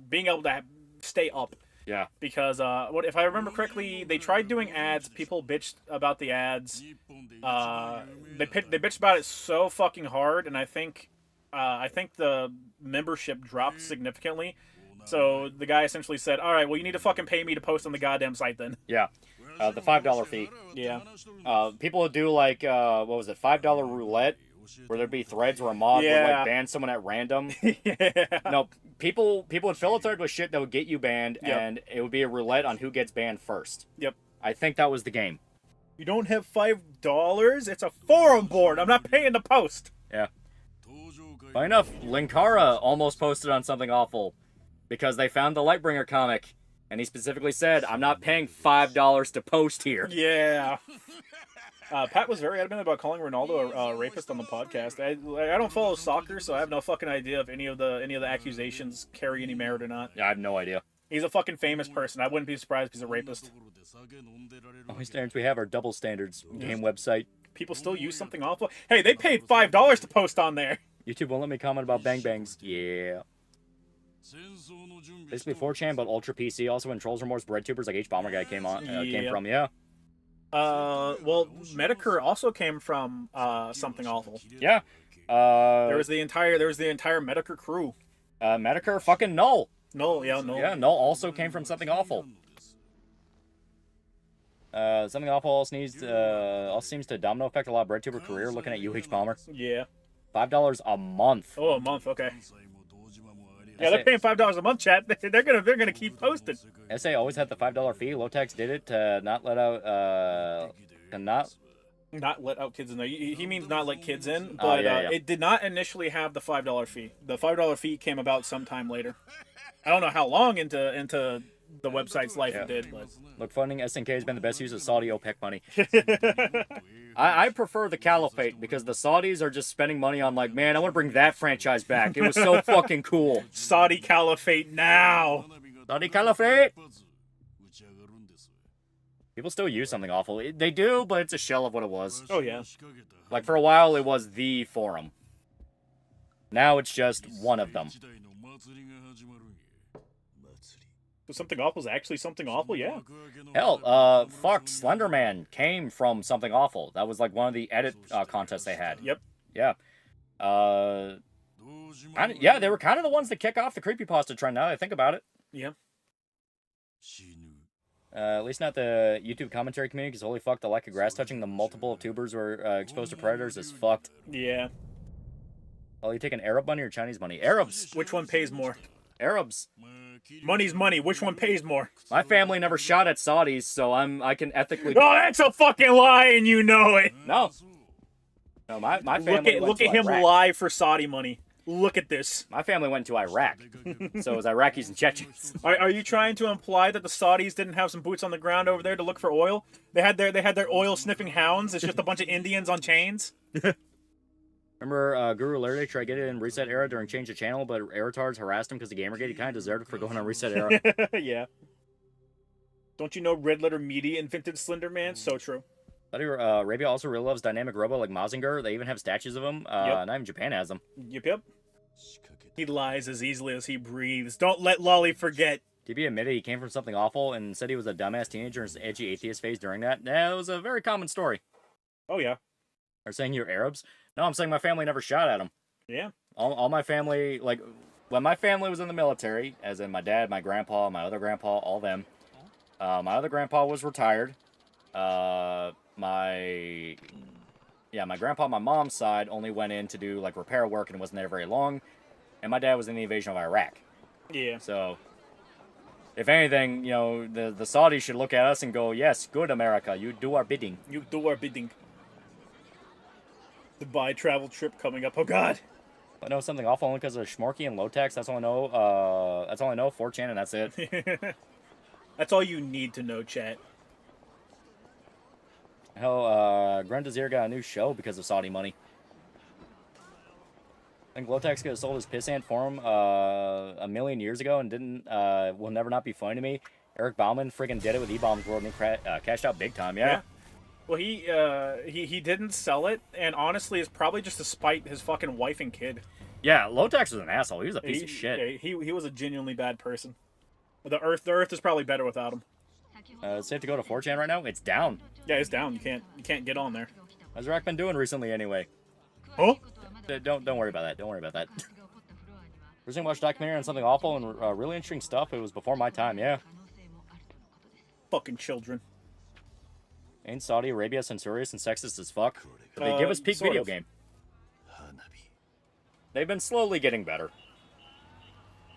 [SPEAKER 2] being able to stay up.
[SPEAKER 3] Yeah.
[SPEAKER 2] Because what if I remember correctly, they tried doing ads. People bitched about the ads. They bitched about it so fucking hard, and I think the membership dropped significantly. So the guy essentially said, "All right, well, you need to fucking pay me to post on the goddamn site then."
[SPEAKER 3] Yeah. The $5 fee.
[SPEAKER 2] Yeah.
[SPEAKER 3] People would do like what was it, $5 roulette, where there'd be threads where a mod would
[SPEAKER 2] Yeah.
[SPEAKER 3] like ban someone at random.
[SPEAKER 2] Yeah.
[SPEAKER 3] No, people would fill a thread with shit that would get you banned,
[SPEAKER 2] Yep.
[SPEAKER 3] and it would be a roulette on who gets banned first.
[SPEAKER 2] Yep.
[SPEAKER 3] I think that was the game.
[SPEAKER 2] You don't have $5? It's a forum board. I'm not paying to post.
[SPEAKER 3] Yeah. Funny enough, Linkara almost posted on Something Awful because they found the Lightbringer comic, and he specifically said, "I'm not paying $5 to post here."
[SPEAKER 2] Yeah. Pat was very adamant about calling Ronaldo a rapist on the podcast. I don't follow soccer, so I have no fucking idea if any of the accusations carry any merit or not.
[SPEAKER 3] Yeah, I have no idea.
[SPEAKER 2] He's a fucking famous person. I wouldn't be surprised if he's a rapist.
[SPEAKER 3] Only standards we have are double standards. Game website.
[SPEAKER 2] People still use Something Awful. Hey, they paid $5 to post on there.
[SPEAKER 3] YouTube won't let me comment about Bang Bangs. Yeah. Basically 4chan, but Ultra PC. Also, when Trolls Remorse breadtubers like H-Bomber guy came from. Yeah.
[SPEAKER 2] Well, Medicare also came from Something Awful.
[SPEAKER 3] Yeah.
[SPEAKER 2] There was the entire Medicare crew.
[SPEAKER 3] Medicare fucking Null.
[SPEAKER 2] No.
[SPEAKER 3] Yeah, Null also came from Something Awful. Something Awful also seems to domino effect a lot of breadtuber career. Looking at UH Bomber.
[SPEAKER 2] Yeah.
[SPEAKER 3] $5 a month.
[SPEAKER 2] Oh, a month. Okay. Yeah, they're paying $5 a month, chat. They're gonna keep posting.
[SPEAKER 3] SA always had the $5 fee. Lotex did it to not let out
[SPEAKER 2] Not let out kids in there. He means not let kids in, but
[SPEAKER 3] yeah.
[SPEAKER 2] it did not initially have the $5 fee. The $5 fee came about sometime later. I don't know how long into the website's life it did, but
[SPEAKER 3] look, funding SNK has been the best use of Saudi OPEC money. I prefer the Caliphate because the Saudis are just spending money on like, man, I want to bring that franchise back. It was so fucking cool.
[SPEAKER 2] Saudi Caliphate now.
[SPEAKER 3] Saudi Caliphate. People still use Something Awful. They do, but it's a shell of what it was.
[SPEAKER 2] Oh yeah.
[SPEAKER 3] Like for a while, it was the forum. Now it's just one of them.
[SPEAKER 2] So Something Awful is actually Something Awful, yeah.
[SPEAKER 3] Hell, fuck, Slenderman came from Something Awful. That was like one of the edit contests they had.
[SPEAKER 2] Yep.
[SPEAKER 3] Yeah. They were kind of the ones that kick off the creepypasta trend now that I think about it.
[SPEAKER 2] Yeah.
[SPEAKER 3] At least not the YouTube commentary community, because holy fuck, the lack of grass touching the multiple of tubers were exposed to predators is fucked.
[SPEAKER 2] Yeah.
[SPEAKER 3] Oh, you taking Arab money or Chinese money? Arabs!
[SPEAKER 2] Which one pays more?
[SPEAKER 3] Arabs.
[SPEAKER 2] Money's money. Which one pays more?
[SPEAKER 3] My family never shot at Saudis, so I can ethically...
[SPEAKER 2] Oh, that's a fucking lie, and you know it.
[SPEAKER 3] No. No, my family
[SPEAKER 2] Look at him lie for Saudi money. Look at this.
[SPEAKER 3] My family went to Iraq, so it was Iraqis and Chechens.
[SPEAKER 2] Are you trying to imply that the Saudis didn't have some boots on the ground over there to look for oil? They had their oil sniffing hounds. It's just a bunch of Indians on chains.
[SPEAKER 3] Remember Guru Larry tried to get it in Reset Era during Change the Channel, but Aerotards harassed him because of Gamergate. He kind of deserved it for going on Reset Era.
[SPEAKER 2] Yeah. Don't you know Red Letter Media invented Slender Man? So true.
[SPEAKER 3] Arabia also really loves dynamic robo like Mazinger. They even have statues of him. Not even Japan has them.
[SPEAKER 2] Yep. He lies as easily as he breathes. Don't let Lolly forget.
[SPEAKER 3] DB admitted he came from Something Awful and said he was a dumbass teenager in his edgy atheist phase during that. That was a very common story.
[SPEAKER 2] Oh, yeah.
[SPEAKER 3] Are saying you're Arabs? No, I'm saying my family never shot at him.
[SPEAKER 2] Yeah.
[SPEAKER 3] All my family, like, when my family was in the military, as in my dad, my grandpa, my other grandpa, all them, my other grandpa was retired. My grandpa on my mom's side only went in to do, like, repair work and wasn't there very long. And my dad was in the invasion of Iraq.
[SPEAKER 2] Yeah.
[SPEAKER 3] So, if anything, the Saudis should look at us and go, yes, good America, you do our bidding.
[SPEAKER 2] You do our bidding. Dubai travel trip coming up. Oh, God.
[SPEAKER 3] I know Something Awful only because of Schmorky and Lotex. That's all I know. 4chan, and that's it.
[SPEAKER 2] That's all you need to know, chat.
[SPEAKER 3] Hell, Grundazir got a new show because of Saudi money. I think Lotex could have sold his pissant for him a million years ago and didn't. Will never not be funny to me. Eric Bauman friggin' did it with E-Bombs World and he cashed out big time. Yeah.
[SPEAKER 2] Well, he didn't sell it, and honestly, it's probably just to spite his fucking wife and kid.
[SPEAKER 3] Yeah, Lotex was an asshole. He was a piece of shit.
[SPEAKER 2] Yeah, he was a genuinely bad person. The Earth is probably better without him.
[SPEAKER 3] Safe to go to 4chan right now? It's down.
[SPEAKER 2] Yeah, it's down. You can't get on there.
[SPEAKER 3] How's Rock been doing recently anyway?
[SPEAKER 2] Oh?
[SPEAKER 3] Don't worry about that. Don't worry about that. Recently watched a documentary on something awful and really interesting stuff. It was before my time, yeah.
[SPEAKER 2] Fucking children.
[SPEAKER 3] Ain't Saudi Arabia censorious and sexist as fuck? But they give us peak video game. They've been slowly getting better.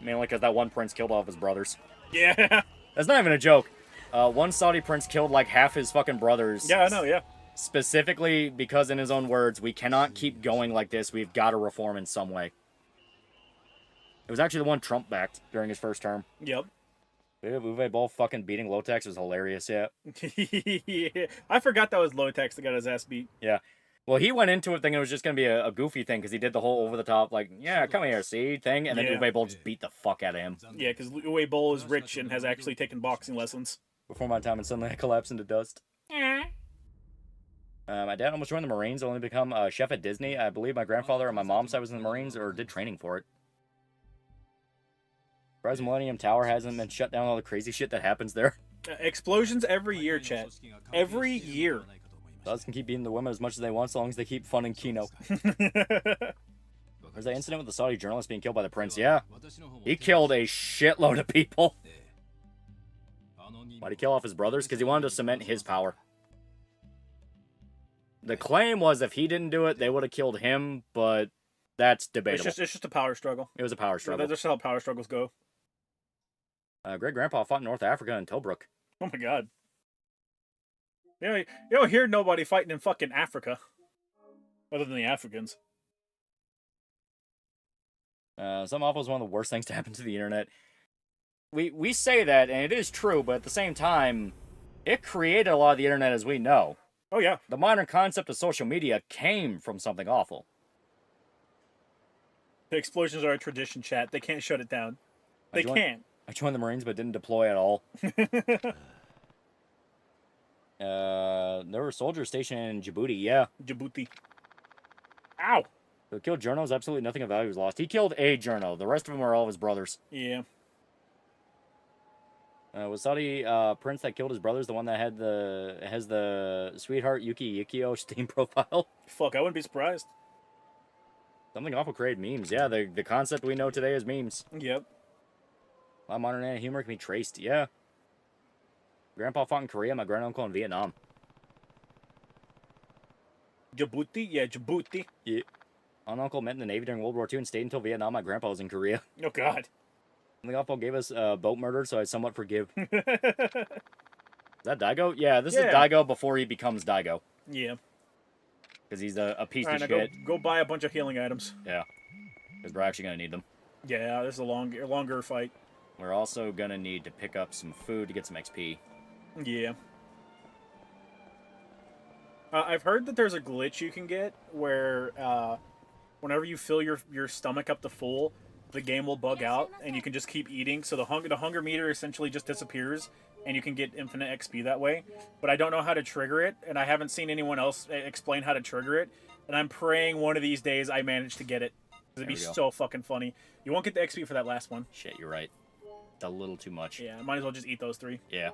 [SPEAKER 3] Mainly because that one prince killed all of his brothers.
[SPEAKER 2] Yeah.
[SPEAKER 3] That's not even a joke. One Saudi prince killed like half his fucking brothers.
[SPEAKER 2] Yeah, I know, yeah.
[SPEAKER 3] Specifically because, in his own words, we cannot keep going like this. We've got to reform in some way. It was actually the one Trump backed during his first term.
[SPEAKER 2] Yep.
[SPEAKER 3] Uwe Boll fucking beating Lotex was hilarious, yeah.
[SPEAKER 2] Yeah. I forgot that was Lotex that got his ass beat.
[SPEAKER 3] Yeah. Well, he went into it thinking it was just going to be a goofy thing because he did the whole over-the-top, like, yeah, come here, see, thing. And then
[SPEAKER 2] Yeah.
[SPEAKER 3] Uwe Boll just beat the fuck out of him.
[SPEAKER 2] Yeah, because Uwe Boll is rich and has actually taken boxing lessons.
[SPEAKER 3] Before my time, and suddenly I collapsed into dust. My dad almost joined the Marines, only become a chef at Disney. I believe my grandfather on my mom's side was in the Marines or did training for it. Surprised Millennium Tower hasn't been shut down all the crazy shit that happens there.
[SPEAKER 2] Explosions every year, chat. Every year.
[SPEAKER 3] Us can keep beating the women as much as they want, so long as they keep funding Kino. There's that incident with the Saudi journalist being killed by the prince. Yeah, he killed a shitload of people. Why'd he kill off his brothers? Because he wanted to cement his power. The claim was if he didn't do it, they would have killed him, but that's debatable.
[SPEAKER 2] It's just a power struggle.
[SPEAKER 3] It was a power struggle.
[SPEAKER 2] Yeah, that's just how power struggles go.
[SPEAKER 3] Great grandpa fought in North Africa in Tobruk.
[SPEAKER 2] Oh my god. You don't hear nobody fighting in fucking Africa. Other than the Africans.
[SPEAKER 3] Some awful is one of the worst things to happen to the internet. We say that, and it is true, but at the same time, it created a lot of the internet as we know.
[SPEAKER 2] Oh yeah.
[SPEAKER 3] The modern concept of social media came from something awful.
[SPEAKER 2] The explosions are a tradition, chat. They can't shut it down. They can't.
[SPEAKER 3] I joined the Marines but didn't deploy at all. There were soldiers stationed in Djibouti, yeah.
[SPEAKER 2] Djibouti. Ow!
[SPEAKER 3] So killed journos, absolutely nothing of value was lost. He killed a journo. The rest of them are all of his brothers.
[SPEAKER 2] Yeah.
[SPEAKER 3] Was Saudi prince that killed his brothers the one that has the sweetheart Yuki Yukio Steam profile?
[SPEAKER 2] Fuck, I wouldn't be surprised.
[SPEAKER 3] Something awful created memes. Yeah, the concept we know today is memes.
[SPEAKER 2] Yep.
[SPEAKER 3] A lot of modern anime humor can be traced. Yeah. Grandpa fought in Korea, my granduncle in Vietnam.
[SPEAKER 2] Djibouti? Yeah, Djibouti.
[SPEAKER 3] Yeah. My uncle met in the Navy during World War II and stayed until Vietnam. My grandpa was in Korea.
[SPEAKER 2] Oh god.
[SPEAKER 3] The awful gave us boat murder, so I somewhat forgive. Is that Daigo? Yeah, this is Daigo before he becomes Daigo.
[SPEAKER 2] Yeah.
[SPEAKER 3] Because he's a piece of
[SPEAKER 2] now
[SPEAKER 3] shit.
[SPEAKER 2] Go buy a bunch of healing items.
[SPEAKER 3] Yeah. Because we're actually going to need them.
[SPEAKER 2] Yeah, this is a longer fight.
[SPEAKER 3] We're also going to need to pick up some food to get some XP.
[SPEAKER 2] Yeah. I've heard that there's a glitch you can get where whenever you fill your stomach up to full, the game will bug out and you can just keep eating. So the hunger meter essentially just disappears and you can get infinite XP that way. But I don't know how to trigger it, and I haven't seen anyone else explain how to trigger it. And I'm praying one of these days I manage to get it. It'd be so fucking funny. You won't get the XP for that last one.
[SPEAKER 3] Shit, you're right. It's a little too much.
[SPEAKER 2] Yeah, might as well just eat those 3.
[SPEAKER 3] Yeah.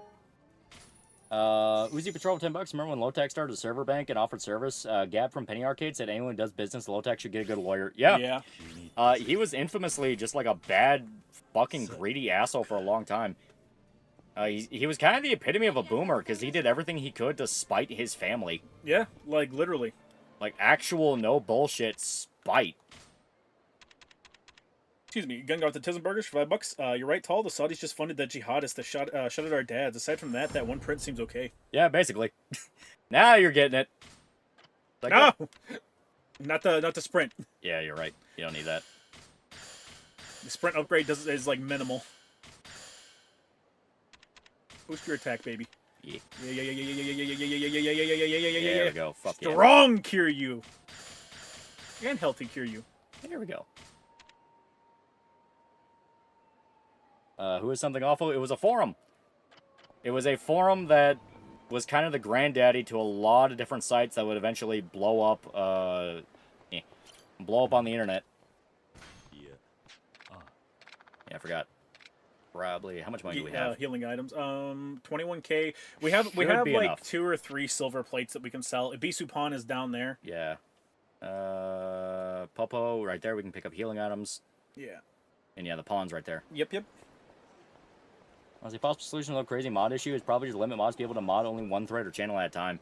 [SPEAKER 3] Uzi Patrol $10. Remember when Lotex started a server bank and offered service? Gab from Penny Arcade said anyone who does business at Lotex should get a good lawyer. Yeah. Yeah. He was infamously just like a bad, fucking greedy asshole for a long time. He was kind of the epitome of a boomer because he did everything he could to spite his family.
[SPEAKER 2] Yeah, like literally.
[SPEAKER 3] Like actual no bullshit spite.
[SPEAKER 2] Excuse me, Gun got the Tizenburgers for $5. You're right, Tall. The Saudis just funded that jihadist that shot at our dads. Aside from that one prince seems okay.
[SPEAKER 3] Yeah, basically. Now you're getting it. Like,
[SPEAKER 2] no, not the sprint.
[SPEAKER 3] Yeah, you're right. You don't need that.
[SPEAKER 2] The sprint upgrade is like minimal. Boost your attack, baby.
[SPEAKER 3] Yeah.
[SPEAKER 2] Yeah.
[SPEAKER 3] There we go. Fuck yeah.
[SPEAKER 2] Strong cure you. And healthy cure you.
[SPEAKER 3] There we go. Who is something awful? It was a forum. It was a forum that was kind of the granddaddy to a lot of different sites that would eventually blow up on the internet. Yeah, I forgot. Probably. How much money do we have?
[SPEAKER 2] Healing items. 21K. We have
[SPEAKER 3] Should
[SPEAKER 2] like
[SPEAKER 3] be enough.
[SPEAKER 2] 2 or 3 silver plates that we can sell. Bisupan is down there.
[SPEAKER 3] Yeah. Popo right there. We can pick up healing items.
[SPEAKER 2] Yeah.
[SPEAKER 3] And yeah, the pawn's right there.
[SPEAKER 2] Yep.
[SPEAKER 3] Honestly, possible solution to the crazy mod issue is probably just limit mods to be able to mod only one thread or channel at a time.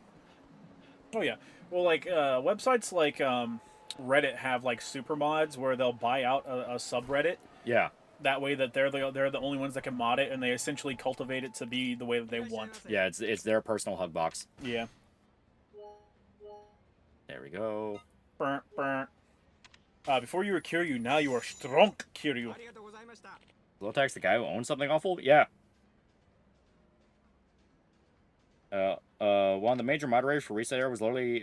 [SPEAKER 2] Oh yeah. Well, like websites like Reddit have like super mods where they'll buy out a subreddit.
[SPEAKER 3] Yeah.
[SPEAKER 2] That way that they're the only ones that can mod it, and they essentially cultivate it to be the way that they want.
[SPEAKER 3] Yeah, it's their personal hug box.
[SPEAKER 2] Yeah.
[SPEAKER 3] There we go.
[SPEAKER 2] Burnt. Before you were Kiryu, now you are strong Kiryu.
[SPEAKER 3] Lotax, the guy who owns something awful? Yeah. One of the major moderators for Reset Era was literally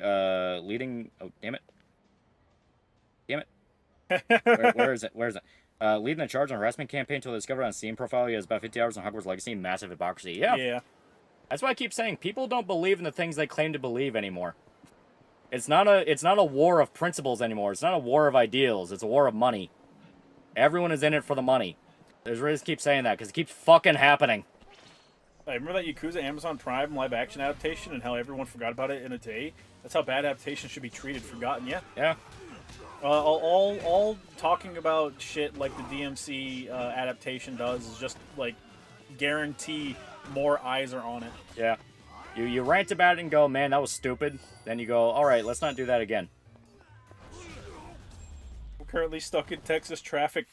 [SPEAKER 3] leading. Oh, damn it! Where is it? Leading the charge on harassment campaign until discovered on Steam profile he has about 50 hours on Hogwarts Legacy. Massive hypocrisy. Yeah. That's why I keep saying people don't believe in the things they claim to believe anymore. It's not a war of principles anymore. It's not a war of ideals. It's a war of money. Everyone is in it for the money. There's reason to keep saying that because it keeps fucking happening.
[SPEAKER 2] I remember that Yakuza Amazon Prime live action adaptation and how everyone forgot about it in a day. That's how bad adaptations should be treated. Forgotten, yeah.
[SPEAKER 3] Yeah.
[SPEAKER 2] All talking about shit like the DMC adaptation does is just like guarantee more eyes are on it.
[SPEAKER 3] Yeah. You rant about it and go, man, that was stupid. Then you go, all right, let's not do that again.
[SPEAKER 2] We're currently stuck in Texas traffic.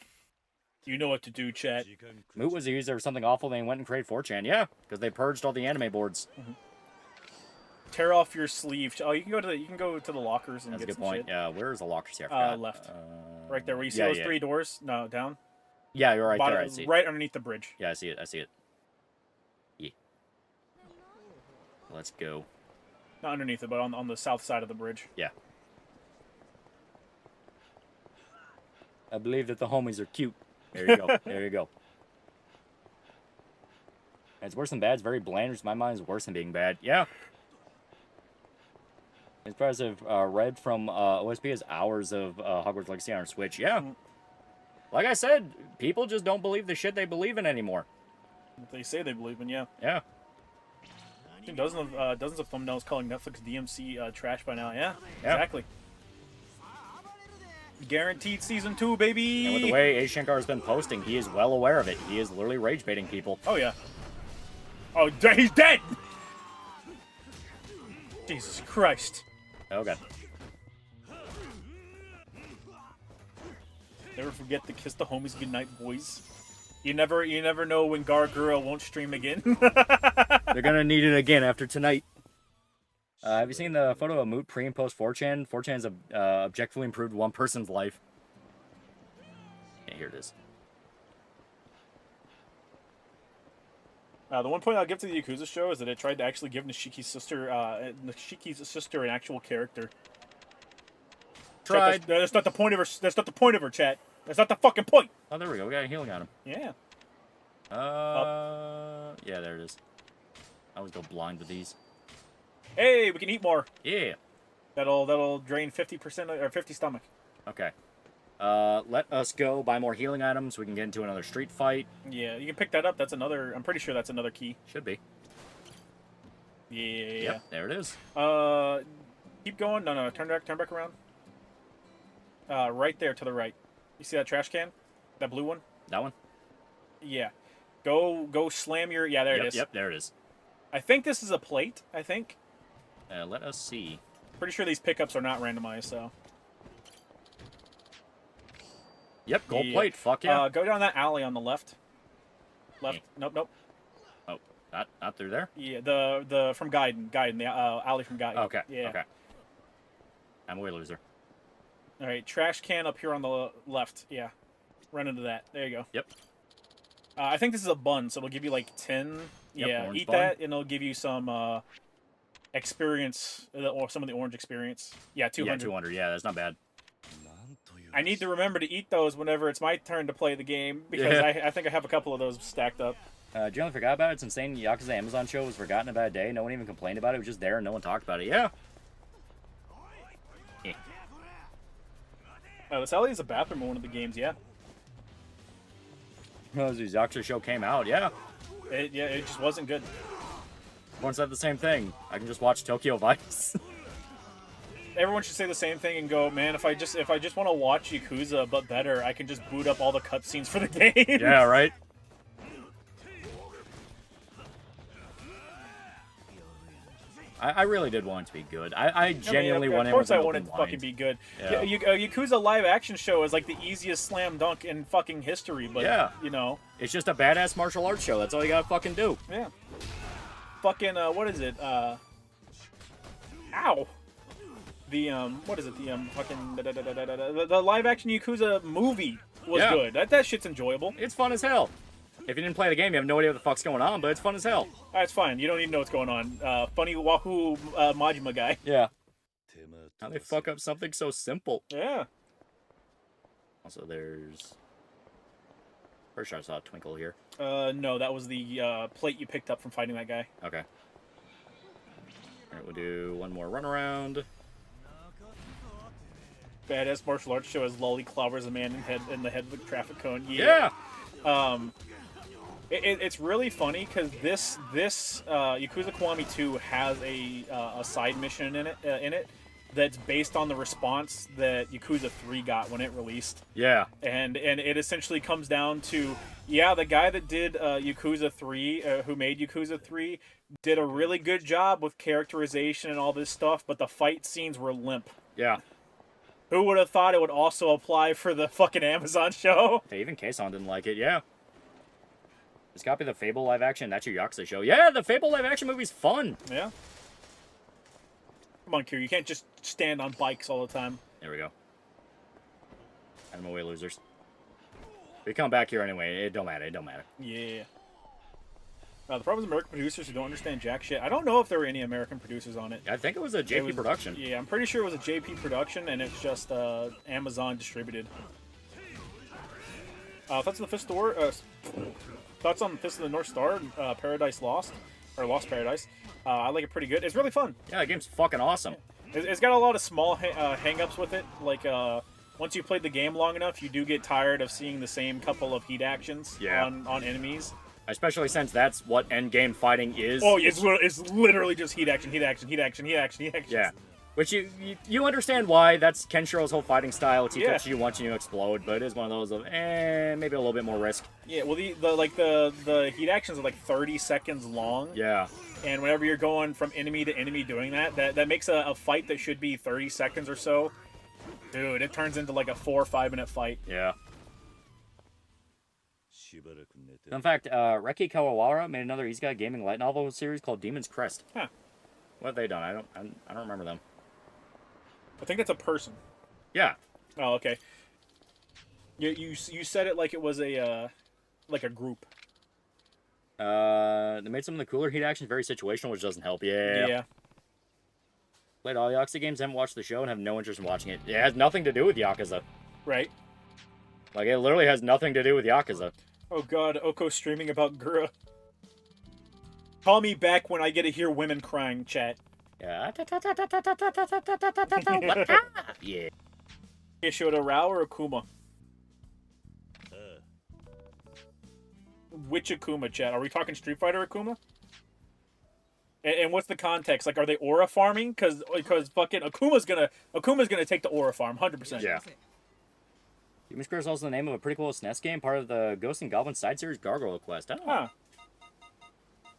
[SPEAKER 2] You know what to do, chat.
[SPEAKER 3] Moot was a user of something awful. They went and created 4chan. Yeah, because they purged all the anime boards.
[SPEAKER 2] Mm-hmm. Tear off your sleeve. Oh, you can go to the lockers and
[SPEAKER 3] That's
[SPEAKER 2] get
[SPEAKER 3] a good
[SPEAKER 2] some
[SPEAKER 3] point.
[SPEAKER 2] shit.
[SPEAKER 3] Yeah, where's the lockers here? I forgot.
[SPEAKER 2] Left. Right there where you see those 3 doors. No, down.
[SPEAKER 3] Yeah, you're right
[SPEAKER 2] Bottom,
[SPEAKER 3] there. I see.
[SPEAKER 2] right underneath the bridge.
[SPEAKER 3] Yeah, I see it. Yeah. Let's go.
[SPEAKER 2] Not underneath it, but on the south side of the bridge.
[SPEAKER 3] Yeah. I believe that the homies are cute. There you go. There you go. It's worse than bad. It's very bland. Which in my mind is worse than being bad. Yeah. It's impressive. Read from OSP has hours of Hogwarts Legacy on our Switch. Yeah. Like I said, people just don't believe the shit they believe in anymore.
[SPEAKER 2] What they say they believe in, yeah.
[SPEAKER 3] Yeah.
[SPEAKER 2] I think dozens of thumbnails calling Netflix DMC trash by now. Yeah, exactly. Guaranteed season 2, baby.
[SPEAKER 3] And with the way A. Shankar has been posting, he is well aware of it. He is literally rage baiting people.
[SPEAKER 2] Oh yeah. Oh, he's dead. Jesus Christ.
[SPEAKER 3] Oh god.
[SPEAKER 2] Never forget to kiss the homies goodnight, boys. You never know when Gargura won't stream again.
[SPEAKER 3] They're gonna need it again after tonight. Have you seen the photo of Moot pre and post 4chan? 4chan's objectively improved one person's life. Yeah, here it is.
[SPEAKER 2] The one point I'll give to the Yakuza show is that it tried to actually give Nishiki's sister an actual character.
[SPEAKER 3] Tried.
[SPEAKER 2] Chat, that's not the point of her. That's not the point of her, chat. That's not the fucking point.
[SPEAKER 3] Oh, there we go. We got a healing on him.
[SPEAKER 2] Yeah.
[SPEAKER 3] Yeah, there it is. I always go blind with these.
[SPEAKER 2] Hey, we can eat more.
[SPEAKER 3] Yeah.
[SPEAKER 2] That'll drain 50% or 50 stomach.
[SPEAKER 3] Okay. Let us go buy more healing items. We can get into another street fight.
[SPEAKER 2] Yeah, you can pick that up. That's another. I'm pretty sure that's another key.
[SPEAKER 3] Should be.
[SPEAKER 2] Yeah.
[SPEAKER 3] Yep, there it is.
[SPEAKER 2] Keep going. No, turn back around. Right there to the right. You see that trash can? That blue one?
[SPEAKER 3] That one?
[SPEAKER 2] Yeah. Go slam your. Yeah, there it is.
[SPEAKER 3] Yep, there it is.
[SPEAKER 2] I think this is a plate. I think.
[SPEAKER 3] Let us see.
[SPEAKER 2] Pretty sure these pickups are not randomized, so.
[SPEAKER 3] Yep, gold plate. Fuck yeah.
[SPEAKER 2] Go down that alley on the left. Left.
[SPEAKER 3] Hey.
[SPEAKER 2] Nope.
[SPEAKER 3] Oh, not through there?
[SPEAKER 2] Yeah, the from Gaiden, the alley from Gaiden.
[SPEAKER 3] Okay.
[SPEAKER 2] Yeah.
[SPEAKER 3] Okay. I'm a way loser.
[SPEAKER 2] All right, trash can up here on the left. Yeah, run into that. There you go.
[SPEAKER 3] Yep.
[SPEAKER 2] I think this is a bun, so it'll give you like 10.
[SPEAKER 3] Yep,
[SPEAKER 2] yeah,
[SPEAKER 3] orange
[SPEAKER 2] eat
[SPEAKER 3] bun.
[SPEAKER 2] that, and it'll give you some experience, or some of the orange experience. Yeah, 200.
[SPEAKER 3] Yeah, 200. Yeah, that's not bad.
[SPEAKER 2] I need to remember to eat those whenever it's my turn to play the game, because I think I have a couple of those stacked up.
[SPEAKER 3] Generally forgot about it. It's insane. Yakuza Amazon show was forgotten about a day. No one even complained about it. It was just there and no one talked about it. Yeah.
[SPEAKER 2] This alley is a bathroom in one of the games, yeah.
[SPEAKER 3] As the Yakuza show came out, yeah.
[SPEAKER 2] It just wasn't good.
[SPEAKER 3] Everyone said the same thing. I can just watch Tokyo Vice.
[SPEAKER 2] Everyone should say the same thing and go, man. If I just want to watch Yakuza but better, I can just boot up all the cutscenes for the game.
[SPEAKER 3] Yeah, right. I really did want it to be good. I genuinely wanted it.
[SPEAKER 2] Of course, I wanted to fucking be good.
[SPEAKER 3] Yeah.
[SPEAKER 2] Yakuza live action show is like the easiest slam dunk in fucking history. But
[SPEAKER 3] Yeah.
[SPEAKER 2] you know,
[SPEAKER 3] It's just a badass martial arts show. That's all you gotta fucking do.
[SPEAKER 2] yeah. Fucking what is it? Ow. The what is it? The fucking the live action Yakuza movie was
[SPEAKER 3] Yeah.
[SPEAKER 2] good. That shit's enjoyable.
[SPEAKER 3] It's fun as hell. If you didn't play the game, you have no idea what the fuck's going on, but it's fun as hell.
[SPEAKER 2] That's fine. You don't need to know what's going on. Funny Wahoo Majima guy.
[SPEAKER 3] Yeah. How they fuck up something so simple.
[SPEAKER 2] Yeah.
[SPEAKER 3] Also, there's... Pretty sure I saw a twinkle here.
[SPEAKER 2] No, that was the plate you picked up from fighting that guy.
[SPEAKER 3] Okay. Alright, we'll do one more run around.
[SPEAKER 2] Badass martial arts show as Loli clobbers a man in the head with a traffic cone.
[SPEAKER 3] Yeah!
[SPEAKER 2] It's really funny because this Yakuza Kiwami 2 has a side mission in it that's based on the response that Yakuza 3 got when it released.
[SPEAKER 3] Yeah.
[SPEAKER 2] And it essentially comes down to, yeah, the guy that did Yakuza 3, who made Yakuza 3, did a really good job with characterization and all this stuff, but the fight scenes were limp.
[SPEAKER 3] Yeah.
[SPEAKER 2] Who would have thought it would also apply for the fucking Amazon show?
[SPEAKER 3] Hey, even Kason didn't like it, yeah. Just copy the Fable live action, that's your Yakuza show. Yeah, the Fable live action movie's fun.
[SPEAKER 2] Yeah. Come on, Q, you can't just stand on bikes all the time.
[SPEAKER 3] There we go. Out away, losers. We come back here anyway, it don't matter, it don't matter.
[SPEAKER 2] Yeah. The problem is American producers who don't understand jack shit. I don't know if there were any American producers on it.
[SPEAKER 3] I think it was a JP production.
[SPEAKER 2] Yeah, I'm pretty sure it was a JP production, and it's just Amazon distributed. Thoughts on the Fist of the Thoughts on Fist of the North Star, Paradise Lost, or Lost Paradise. I like it pretty good. It's really fun.
[SPEAKER 3] Yeah, the game's fucking awesome.
[SPEAKER 2] It's got a lot of small hang-ups with it. Like, once you played the game long enough, you do get tired of seeing the same couple of heat actions on enemies.
[SPEAKER 3] Especially since that's what endgame fighting is.
[SPEAKER 2] Oh, it's literally just heat action, heat action, heat action, heat action, heat action.
[SPEAKER 3] Yeah. Which you understand why. That's Kenshiro's whole fighting style. It's he touches you once and you explode, but it is one of those of, maybe a little bit more risk.
[SPEAKER 2] Yeah, well, the heat actions are like 30 seconds long.
[SPEAKER 3] Yeah.
[SPEAKER 2] And whenever you're going from enemy to enemy doing that makes a fight that should be 30 seconds or so. Dude, it turns into like a 4 or 5 minute fight.
[SPEAKER 3] Yeah. In fact, Reki Kawawara made another Isekai gaming light novel series called Demon's Crest.
[SPEAKER 2] Huh.
[SPEAKER 3] What have they done? I don't remember them.
[SPEAKER 2] I think that's a person.
[SPEAKER 3] Yeah.
[SPEAKER 2] Oh, okay. You said it like it was a group.
[SPEAKER 3] They made some of the cooler heat actions very situational, which doesn't help. Yeah. Played all Yakuza games, haven't watched the show, and have no interest in watching it. It has nothing to do with Yakuza.
[SPEAKER 2] Right.
[SPEAKER 3] Like, it literally has nothing to do with Yakuza.
[SPEAKER 2] Oh god, Oko streaming about Gura. Call me back when I get to hear women crying, chat.
[SPEAKER 3] Yeah. Yeah.
[SPEAKER 2] Ishoda Rao or Akuma? Which Akuma, chat? Are we talking Street Fighter Akuma? And what's the context? Like, are they aura farming? Because fucking Akuma's gonna take the aura farm, 100%.
[SPEAKER 3] Yeah. Demon's Crest is also the name of a pretty cool SNES game, part of the Ghosts and Goblins side series Gargoyle Quest. I don't know.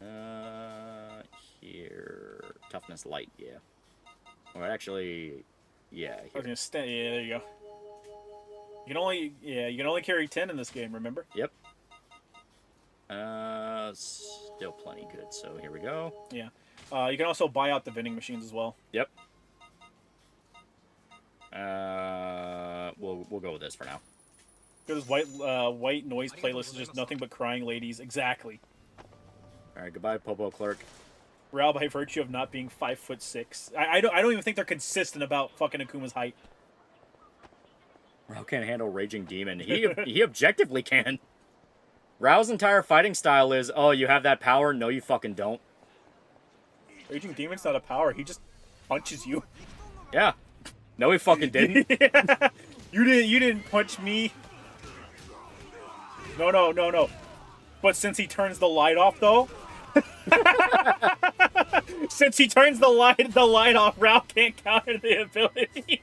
[SPEAKER 2] Huh.
[SPEAKER 3] Here, toughness light, yeah. Or actually, yeah.
[SPEAKER 2] I was gonna stand. Yeah, there you go. You can only carry 10 in this game. Remember?
[SPEAKER 3] Yep. Still plenty good. So here we go.
[SPEAKER 2] Yeah. You can also buy out the vending machines as well.
[SPEAKER 3] Yep. We'll go with this for now.
[SPEAKER 2] Because white noise playlist is just nothing but crying ladies. Exactly.
[SPEAKER 3] All right, goodbye, Popo Clerk.
[SPEAKER 2] Rao, by virtue of not being 5'6", I don't even think they're consistent about fucking Akuma's height.
[SPEAKER 3] Rao can't handle Raging Demon. He objectively can. Rao's entire fighting style is, oh, you have that power? No, you fucking don't.
[SPEAKER 2] Raging Demon's not a power. He just punches you.
[SPEAKER 3] Yeah. No, he fucking didn't.
[SPEAKER 2] Yeah. You didn't punch me. No. But since he turns the light off, though, since he turns the light off, Ralph can't counter the ability.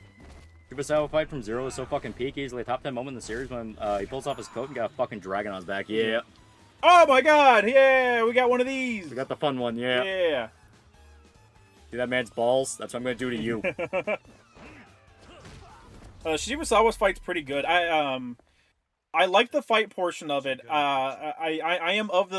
[SPEAKER 3] Super Saiyan fight from zero is so fucking peak. Easily a top 10 moment in the series when he pulls off his coat and got a fucking dragon on his back. Yeah.
[SPEAKER 2] Oh my god! Yeah, we got one of these.
[SPEAKER 3] We got the fun one. Yeah.
[SPEAKER 2] Yeah.
[SPEAKER 3] See that man's balls? That's what I'm gonna do to you.
[SPEAKER 2] Shibusawa's fight's pretty good. I like the fight portion of it. I am of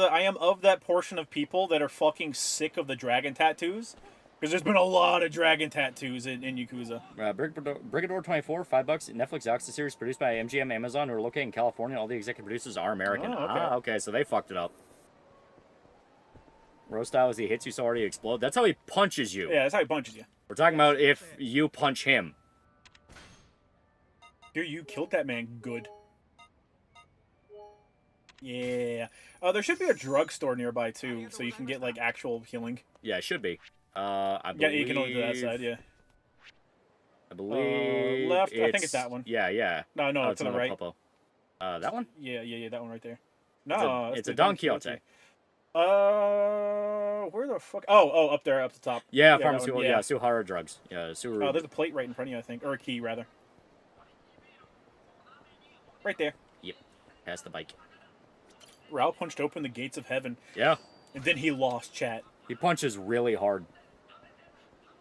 [SPEAKER 2] that portion of people that are fucking sick of the dragon tattoos. Because there's been a lot of dragon tattoos in Yakuza.
[SPEAKER 3] Brigador 24, $5. Netflix Yakuza series produced by MGM Amazon, who are located in California. All the executive producers are American.
[SPEAKER 2] Oh, okay.
[SPEAKER 3] Okay, so they fucked it up. Roast style is he hits you so hard he explodes. That's how he punches you.
[SPEAKER 2] Yeah, that's how he punches you.
[SPEAKER 3] We're talking about if you punch him.
[SPEAKER 2] Here, you killed that man good. Yeah. There should be a drugstore nearby, too, so you can get, like, actual healing.
[SPEAKER 3] Yeah, it should be. I believe...
[SPEAKER 2] Yeah, you can only do that side, yeah.
[SPEAKER 3] I believe...
[SPEAKER 2] left? I think it's that one.
[SPEAKER 3] Yeah.
[SPEAKER 2] No,
[SPEAKER 3] Oh,
[SPEAKER 2] it's on the right.
[SPEAKER 3] Popo. That one?
[SPEAKER 2] Yeah, that one right there. No,
[SPEAKER 3] it's a Don Quixote.
[SPEAKER 2] Where the fuck? Oh, up there, up the top.
[SPEAKER 3] Yeah, pharmaceutical. Yeah, Suhara drugs. Yeah, Suhara.
[SPEAKER 2] Oh, there's a plate right in front of you, I think, or a key rather. Right there.
[SPEAKER 3] Yep. Past the bike.
[SPEAKER 2] Rao punched open the gates of heaven.
[SPEAKER 3] Yeah.
[SPEAKER 2] And then he lost, chat.
[SPEAKER 3] He punches really hard.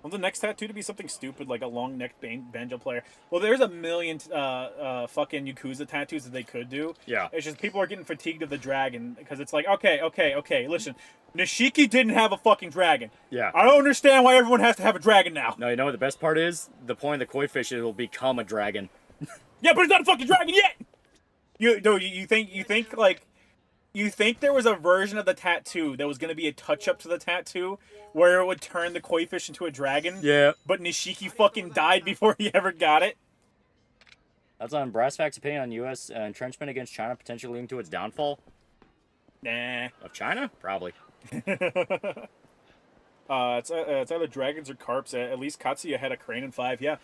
[SPEAKER 2] Well, the next tattoo to be something stupid like a long-necked banjo player. Well, there's a million fucking Yakuza tattoos that they could do.
[SPEAKER 3] Yeah.
[SPEAKER 2] It's just people are getting fatigued of the dragon because it's like, okay, listen. Nishiki didn't have a fucking dragon.
[SPEAKER 3] Yeah.
[SPEAKER 2] I don't understand why everyone has to have a dragon now.
[SPEAKER 3] No, you know what the best part is? The point of the koi fish is it will become a dragon.
[SPEAKER 2] Yeah, but it's not a fucking dragon yet! You think there was a version of the tattoo that was going to be a touch-up to the tattoo where it would turn the koi fish into a dragon?
[SPEAKER 3] Yeah.
[SPEAKER 2] But Nishiki fucking died before he ever got it?
[SPEAKER 3] That's on Brass Facts' opinion on U.S. Entrenchment against China potentially leading to its downfall.
[SPEAKER 2] Nah.
[SPEAKER 3] Of China? Probably.
[SPEAKER 2] It's either dragons or carps. At least Katsuya had a crane in 5, yeah.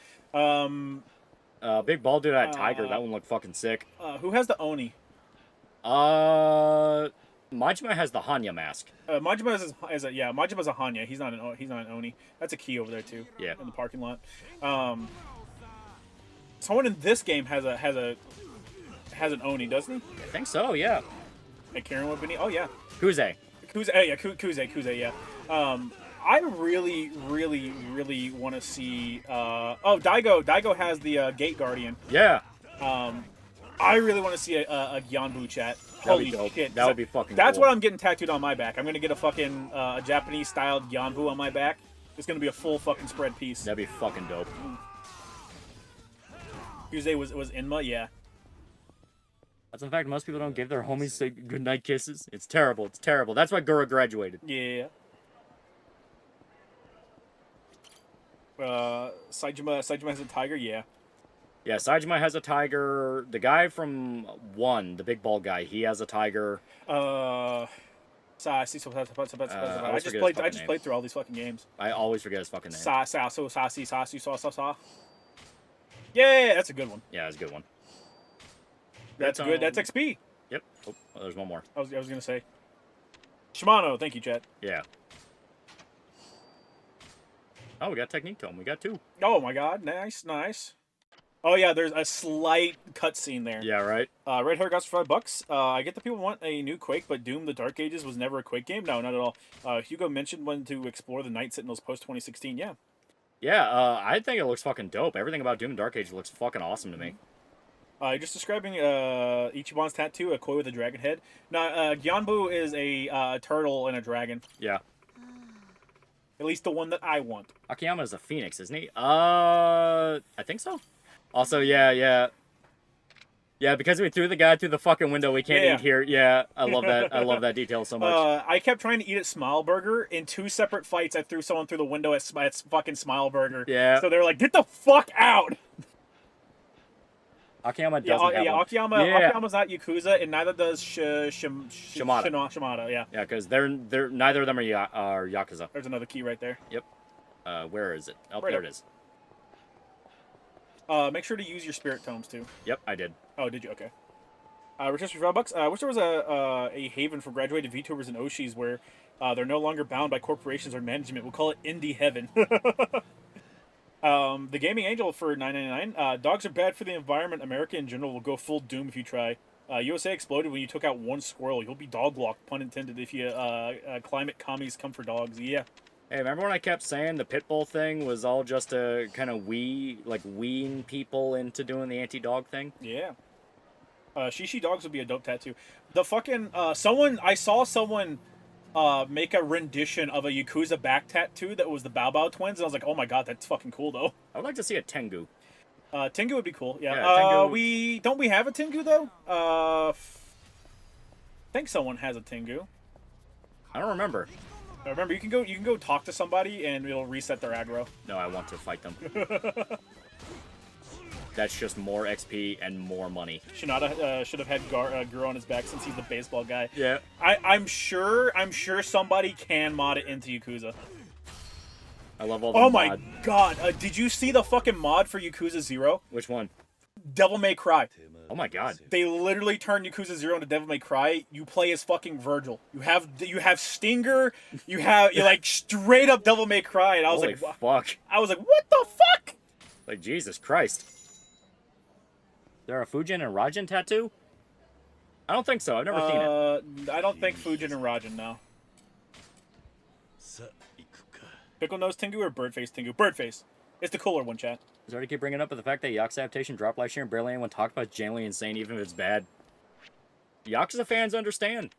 [SPEAKER 3] Big ball dude had a tiger. That one looked fucking sick.
[SPEAKER 2] Who has the Oni?
[SPEAKER 3] Majima has the Hanya mask.
[SPEAKER 2] Majima's a Hanya. He's not an Oni. That's a key over there too.
[SPEAKER 3] Yeah.
[SPEAKER 2] In the parking lot. Someone in this game has an Oni, doesn't he?
[SPEAKER 3] I think so. Yeah.
[SPEAKER 2] Hey, Karen Wabini. Oh yeah.
[SPEAKER 3] Kuze.
[SPEAKER 2] Kuze. Yeah. I really want to see. Daigo. Daigo has the Gate Guardian.
[SPEAKER 3] Yeah.
[SPEAKER 2] I really want to see a Gyanbu chat. Holy shit.
[SPEAKER 3] That would be fucking
[SPEAKER 2] That's
[SPEAKER 3] cool.
[SPEAKER 2] what I'm getting tattooed on my back. I'm going to get a fucking Japanese-styled Gyanbu on my back. It's going to be a full fucking spread piece.
[SPEAKER 3] That'd be fucking dope.
[SPEAKER 2] Tuesday was Inma, yeah.
[SPEAKER 3] That's in fact most people don't give their homies goodnight kisses. It's terrible. It's terrible. That's why Gura graduated.
[SPEAKER 2] Yeah. Saijima has a tiger, yeah.
[SPEAKER 3] Yeah, Saijima has a tiger. The guy from 1, the big bald guy, he has a tiger.
[SPEAKER 2] I just played through all these fucking games.
[SPEAKER 3] I always forget his fucking name.
[SPEAKER 2] Yeah, that's a good one.
[SPEAKER 3] Yeah, that's a good one.
[SPEAKER 2] That's good. That's XP.
[SPEAKER 3] Yep. Oh, there's one more.
[SPEAKER 2] I was gonna say. Shimano, thank you, chat.
[SPEAKER 3] Yeah. Oh, we got Technique Tome. We got 2.
[SPEAKER 2] Oh my god, nice. Oh yeah, there's a slight cutscene there.
[SPEAKER 3] Yeah, right.
[SPEAKER 2] Red Hair got for $5. I get that people want a new Quake, but Doom: The Dark Ages was never a Quake game. No, not at all. Hugo mentioned when to explore the Night Sentinels post 2016. Yeah.
[SPEAKER 3] Yeah, I think it looks fucking dope. Everything about Doom: Dark Ages looks fucking awesome to me.
[SPEAKER 2] Just describing Ichiban's tattoo, a koi with a dragon head. No, Gyanbu is a turtle and a dragon.
[SPEAKER 3] Yeah.
[SPEAKER 2] At least the one that I want.
[SPEAKER 3] Akiyama is a phoenix, isn't he? I think so. Also, yeah, because we threw the guy through the fucking window, we can't eat here. Yeah, I love that. I love that detail so much.
[SPEAKER 2] I kept trying to eat at Smile Burger. In 2 separate fights, I threw someone through the window at fucking Smile Burger.
[SPEAKER 3] Yeah.
[SPEAKER 2] So they were like, get the fuck out!
[SPEAKER 3] Akiyama doesn't have one.
[SPEAKER 2] Akiyama's not Yakuza, and neither does Shimada, yeah.
[SPEAKER 3] Yeah, because they're neither of them are Yakuza.
[SPEAKER 2] There's another key right there.
[SPEAKER 3] Yep. Where is it? Oh,
[SPEAKER 2] Right
[SPEAKER 3] there
[SPEAKER 2] up.
[SPEAKER 3] it is.
[SPEAKER 2] Make sure to use your spirit tomes, too.
[SPEAKER 3] Yep, I did.
[SPEAKER 2] Oh, did you? Okay. Returns for $5. I wish there was a haven for graduated VTubers and Oshis where they're no longer bound by corporations or management. We'll call it Indie Heaven. The Gaming Angel for $9.99. Dogs are bad for the environment. America in general will go full doom if you try. USA exploded when you took out one squirrel. You'll be dog walked, pun intended, if you climate commies come for dogs. Yeah.
[SPEAKER 3] Hey, remember when I kept saying the Pitbull thing was all just to kind of wean people into doing the anti-dog thing?
[SPEAKER 2] Yeah. Shishi dogs would be a dope tattoo. The fucking I saw someone make a rendition of a Yakuza back tattoo that was the Bao Bao twins, and I was like, oh my god, that's fucking cool though.
[SPEAKER 3] I would like to see a Tengu.
[SPEAKER 2] Tengu would be cool. Yeah.
[SPEAKER 3] Tengu...
[SPEAKER 2] we have a Tengu though. I think someone has a Tengu.
[SPEAKER 3] I don't remember.
[SPEAKER 2] Remember, you can go talk to somebody and it'll reset their aggro.
[SPEAKER 3] No, I want to fight them. That's just more XP and more money.
[SPEAKER 2] Shinada should have had Guru on his back since he's the baseball guy.
[SPEAKER 3] Yeah.
[SPEAKER 2] I'm sure somebody can mod it into Yakuza.
[SPEAKER 3] I love all the
[SPEAKER 2] Oh my god! Did you see the fucking mod for Yakuza 0?
[SPEAKER 3] Which one?
[SPEAKER 2] Devil May Cry.
[SPEAKER 3] Oh my god.
[SPEAKER 2] They literally turned Yakuza 0 into Devil May Cry. You play as fucking Virgil. You have Stinger. You're like straight up Devil May Cry, and I was
[SPEAKER 3] Holy
[SPEAKER 2] like,
[SPEAKER 3] fuck.
[SPEAKER 2] I was like, what the fuck?
[SPEAKER 3] Like, Jesus Christ. Is there a Fujin and Raijin tattoo? I don't think so. I've never seen it.
[SPEAKER 2] I don't think Fujin and Raijin, no. Pickle Nose Tengu or Birdface Tengu? Birdface. It's the cooler one, chat.
[SPEAKER 3] Does already keep bringing up the fact that Yakuza adaptation dropped last year and barely anyone talked about it's genuinely insane even if it's bad. Yakuza fans understand.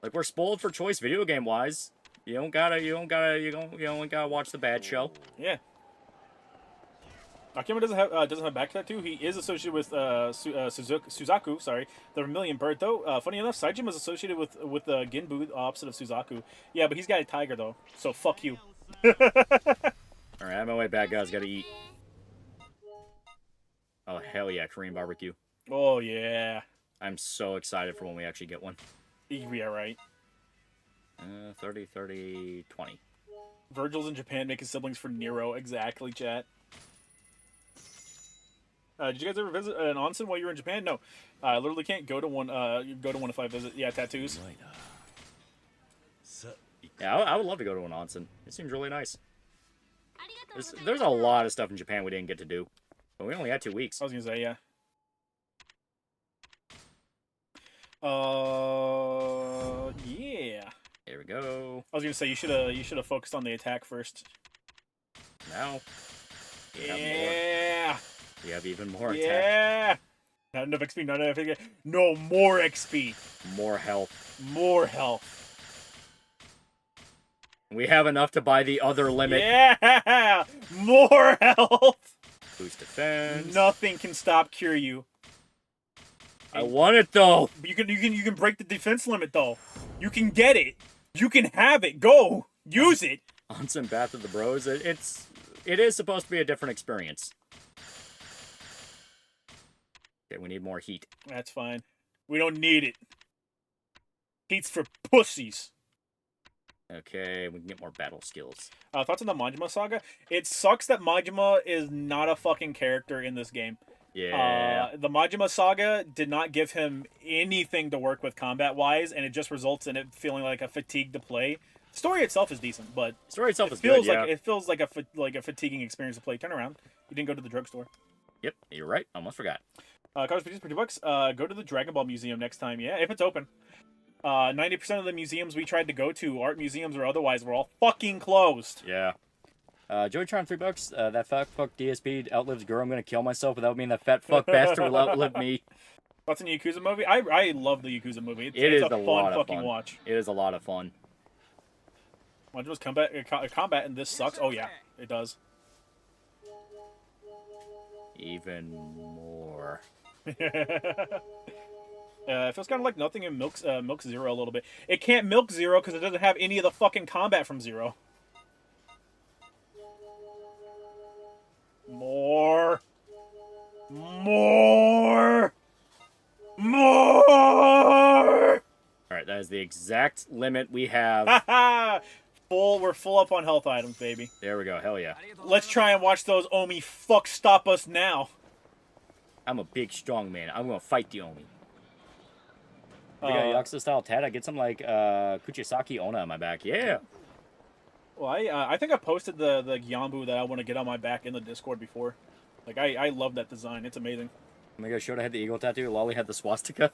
[SPEAKER 3] Like, we're spoiled for choice video game wise. You only gotta watch the bad show.
[SPEAKER 2] Yeah. Akima doesn't have a back tattoo. He is associated with Suzaku, sorry, the Vermilion Bird though. Funny enough, Saijima's associated with Ginbu, opposite of Suzaku. Yeah, but he's got a tiger though, so fuck you.
[SPEAKER 3] Alright, I'm on my way back, guys. Gotta eat. Oh, hell yeah, Korean barbecue.
[SPEAKER 2] Oh, yeah.
[SPEAKER 3] I'm so excited for when we actually get one.
[SPEAKER 2] Yeah, right.
[SPEAKER 3] 30, 20.
[SPEAKER 2] Virgil's in Japan making siblings for Nero. Exactly, chat. Did you guys ever visit an onsen while you were in Japan? No. I literally can't go to one. Go to one if I visit. Yeah, tattoos.
[SPEAKER 3] Yeah, I would love to go to an onsen. It seems really nice. There's a lot of stuff in Japan we didn't get to do. But we only had 2 weeks.
[SPEAKER 2] I was gonna say, yeah. Yeah.
[SPEAKER 3] Here we go.
[SPEAKER 2] I was gonna say you should have focused on the attack first.
[SPEAKER 3] Now.
[SPEAKER 2] Yeah.
[SPEAKER 3] We have even more attack.
[SPEAKER 2] Yeah. Not enough XP. Not enough XP. No more XP.
[SPEAKER 3] More health.
[SPEAKER 2] More health.
[SPEAKER 3] We have enough to buy the other limit.
[SPEAKER 2] Yeah. More health.
[SPEAKER 3] Boost defense.
[SPEAKER 2] Nothing can stop Kiryu.
[SPEAKER 3] I want it though.
[SPEAKER 2] You can break the defense limit though. You can get it. You can have it. Go use it.
[SPEAKER 3] Onsen Bath of the Bros. It is supposed to be a different experience. Okay, we need more heat.
[SPEAKER 2] That's fine. We don't need it. Heat's for pussies.
[SPEAKER 3] Okay, we can get more battle skills.
[SPEAKER 2] Thoughts on the Majima saga? It sucks that Majima is not a fucking character in this game.
[SPEAKER 3] Yeah.
[SPEAKER 2] The Majima saga did not give him anything to work with combat-wise, and it just results in it feeling like a fatigue to play. The story itself is decent, but
[SPEAKER 3] the story itself is
[SPEAKER 2] feels
[SPEAKER 3] good,
[SPEAKER 2] like
[SPEAKER 3] yeah.
[SPEAKER 2] it feels like a fatiguing experience to play. Turn around. You didn't go to the drugstore.
[SPEAKER 3] Yep, you're right. Almost forgot.
[SPEAKER 2] Cars for $2. Go to the Dragon Ball Museum next time. Yeah, if it's open. 90% of the museums we tried to go to, art museums or otherwise, were all fucking closed.
[SPEAKER 3] Yeah. Joey Charm, $3. That fat fuck DSP outlives girl. I'm gonna kill myself, but that would mean that fat fuck bastard will outlive me.
[SPEAKER 2] What's in the Yakuza movie? I love the Yakuza movie. It's a fun fucking watch.
[SPEAKER 3] It is a lot of fun.
[SPEAKER 2] Majima's combat in this sucks. Oh yeah, it does.
[SPEAKER 3] Even more.
[SPEAKER 2] It feels kind of like nothing in Milk Zero a little bit. It can't milk Zero because it doesn't have any of the fucking combat from Zero. More. More. More.
[SPEAKER 3] Alright, that is the exact limit we have.
[SPEAKER 2] We're full up on health items, baby.
[SPEAKER 3] There we go, hell yeah.
[SPEAKER 2] Let's try and watch those Omi stop us now.
[SPEAKER 3] I'm a big, strong man. I'm gonna fight the Omi. We got Yakuza style tat. I get some like Kuchisaki Onna on my back. Yeah.
[SPEAKER 2] Well, I think I posted the Gyambu that I want to get on my back in the Discord before. Like I love that design. It's amazing.
[SPEAKER 3] Oh my god, Shota had the eagle tattoo. Lolly had the swastika.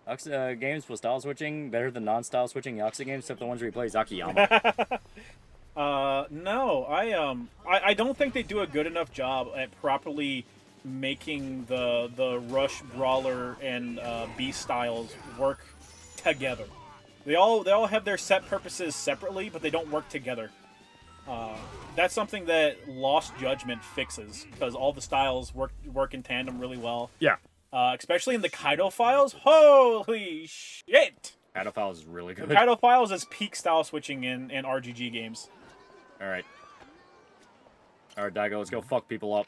[SPEAKER 3] Yakuza games with style switching better than non-style switching Yakuza games, except the ones where you play Zakiyama.
[SPEAKER 2] No, I don't think they do a good enough job at properly making the Rush Brawler and Beast styles work together. They all have their set purposes separately, but they don't work together. That's something that Lost Judgment fixes, because all the styles work in tandem really well.
[SPEAKER 3] Yeah.
[SPEAKER 2] Especially in the Kaido files. Holy shit!
[SPEAKER 3] Kaido Files is really good.
[SPEAKER 2] Kaido files is peak style switching in RGG games.
[SPEAKER 3] Alright. Alright, Daigo, let's go fuck people up.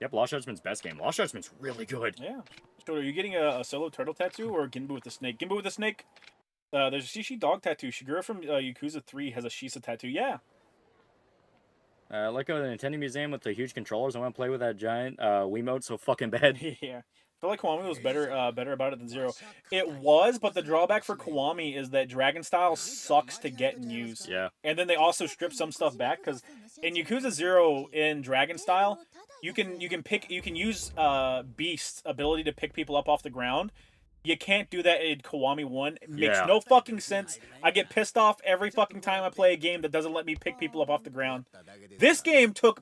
[SPEAKER 3] Yep, Lost Judgment's best game. Lost Judgment's really good.
[SPEAKER 2] Yeah. So are you getting a solo turtle tattoo or Ginbu with the snake? Ginbu with the snake. There's a Shishi dog tattoo. Shigura from Yakuza 3 has a Shisa tattoo. Yeah.
[SPEAKER 3] I like the Nintendo Museum with the huge controllers. I want to play with that giant Wiimote so fucking bad.
[SPEAKER 2] Yeah. I feel like Kiwami was better about it than Zero. It was, but the drawback for Kiwami is that Dragon Style sucks to get and use.
[SPEAKER 3] Yeah.
[SPEAKER 2] And then they also strip some stuff back, because in Yakuza 0 in Dragon Style, you can use Beast's ability to pick people up off the ground. You can't do that in Kiwami 1. It makes no fucking sense. I get pissed off every fucking time I play a game that doesn't let me pick people up off the ground. This game took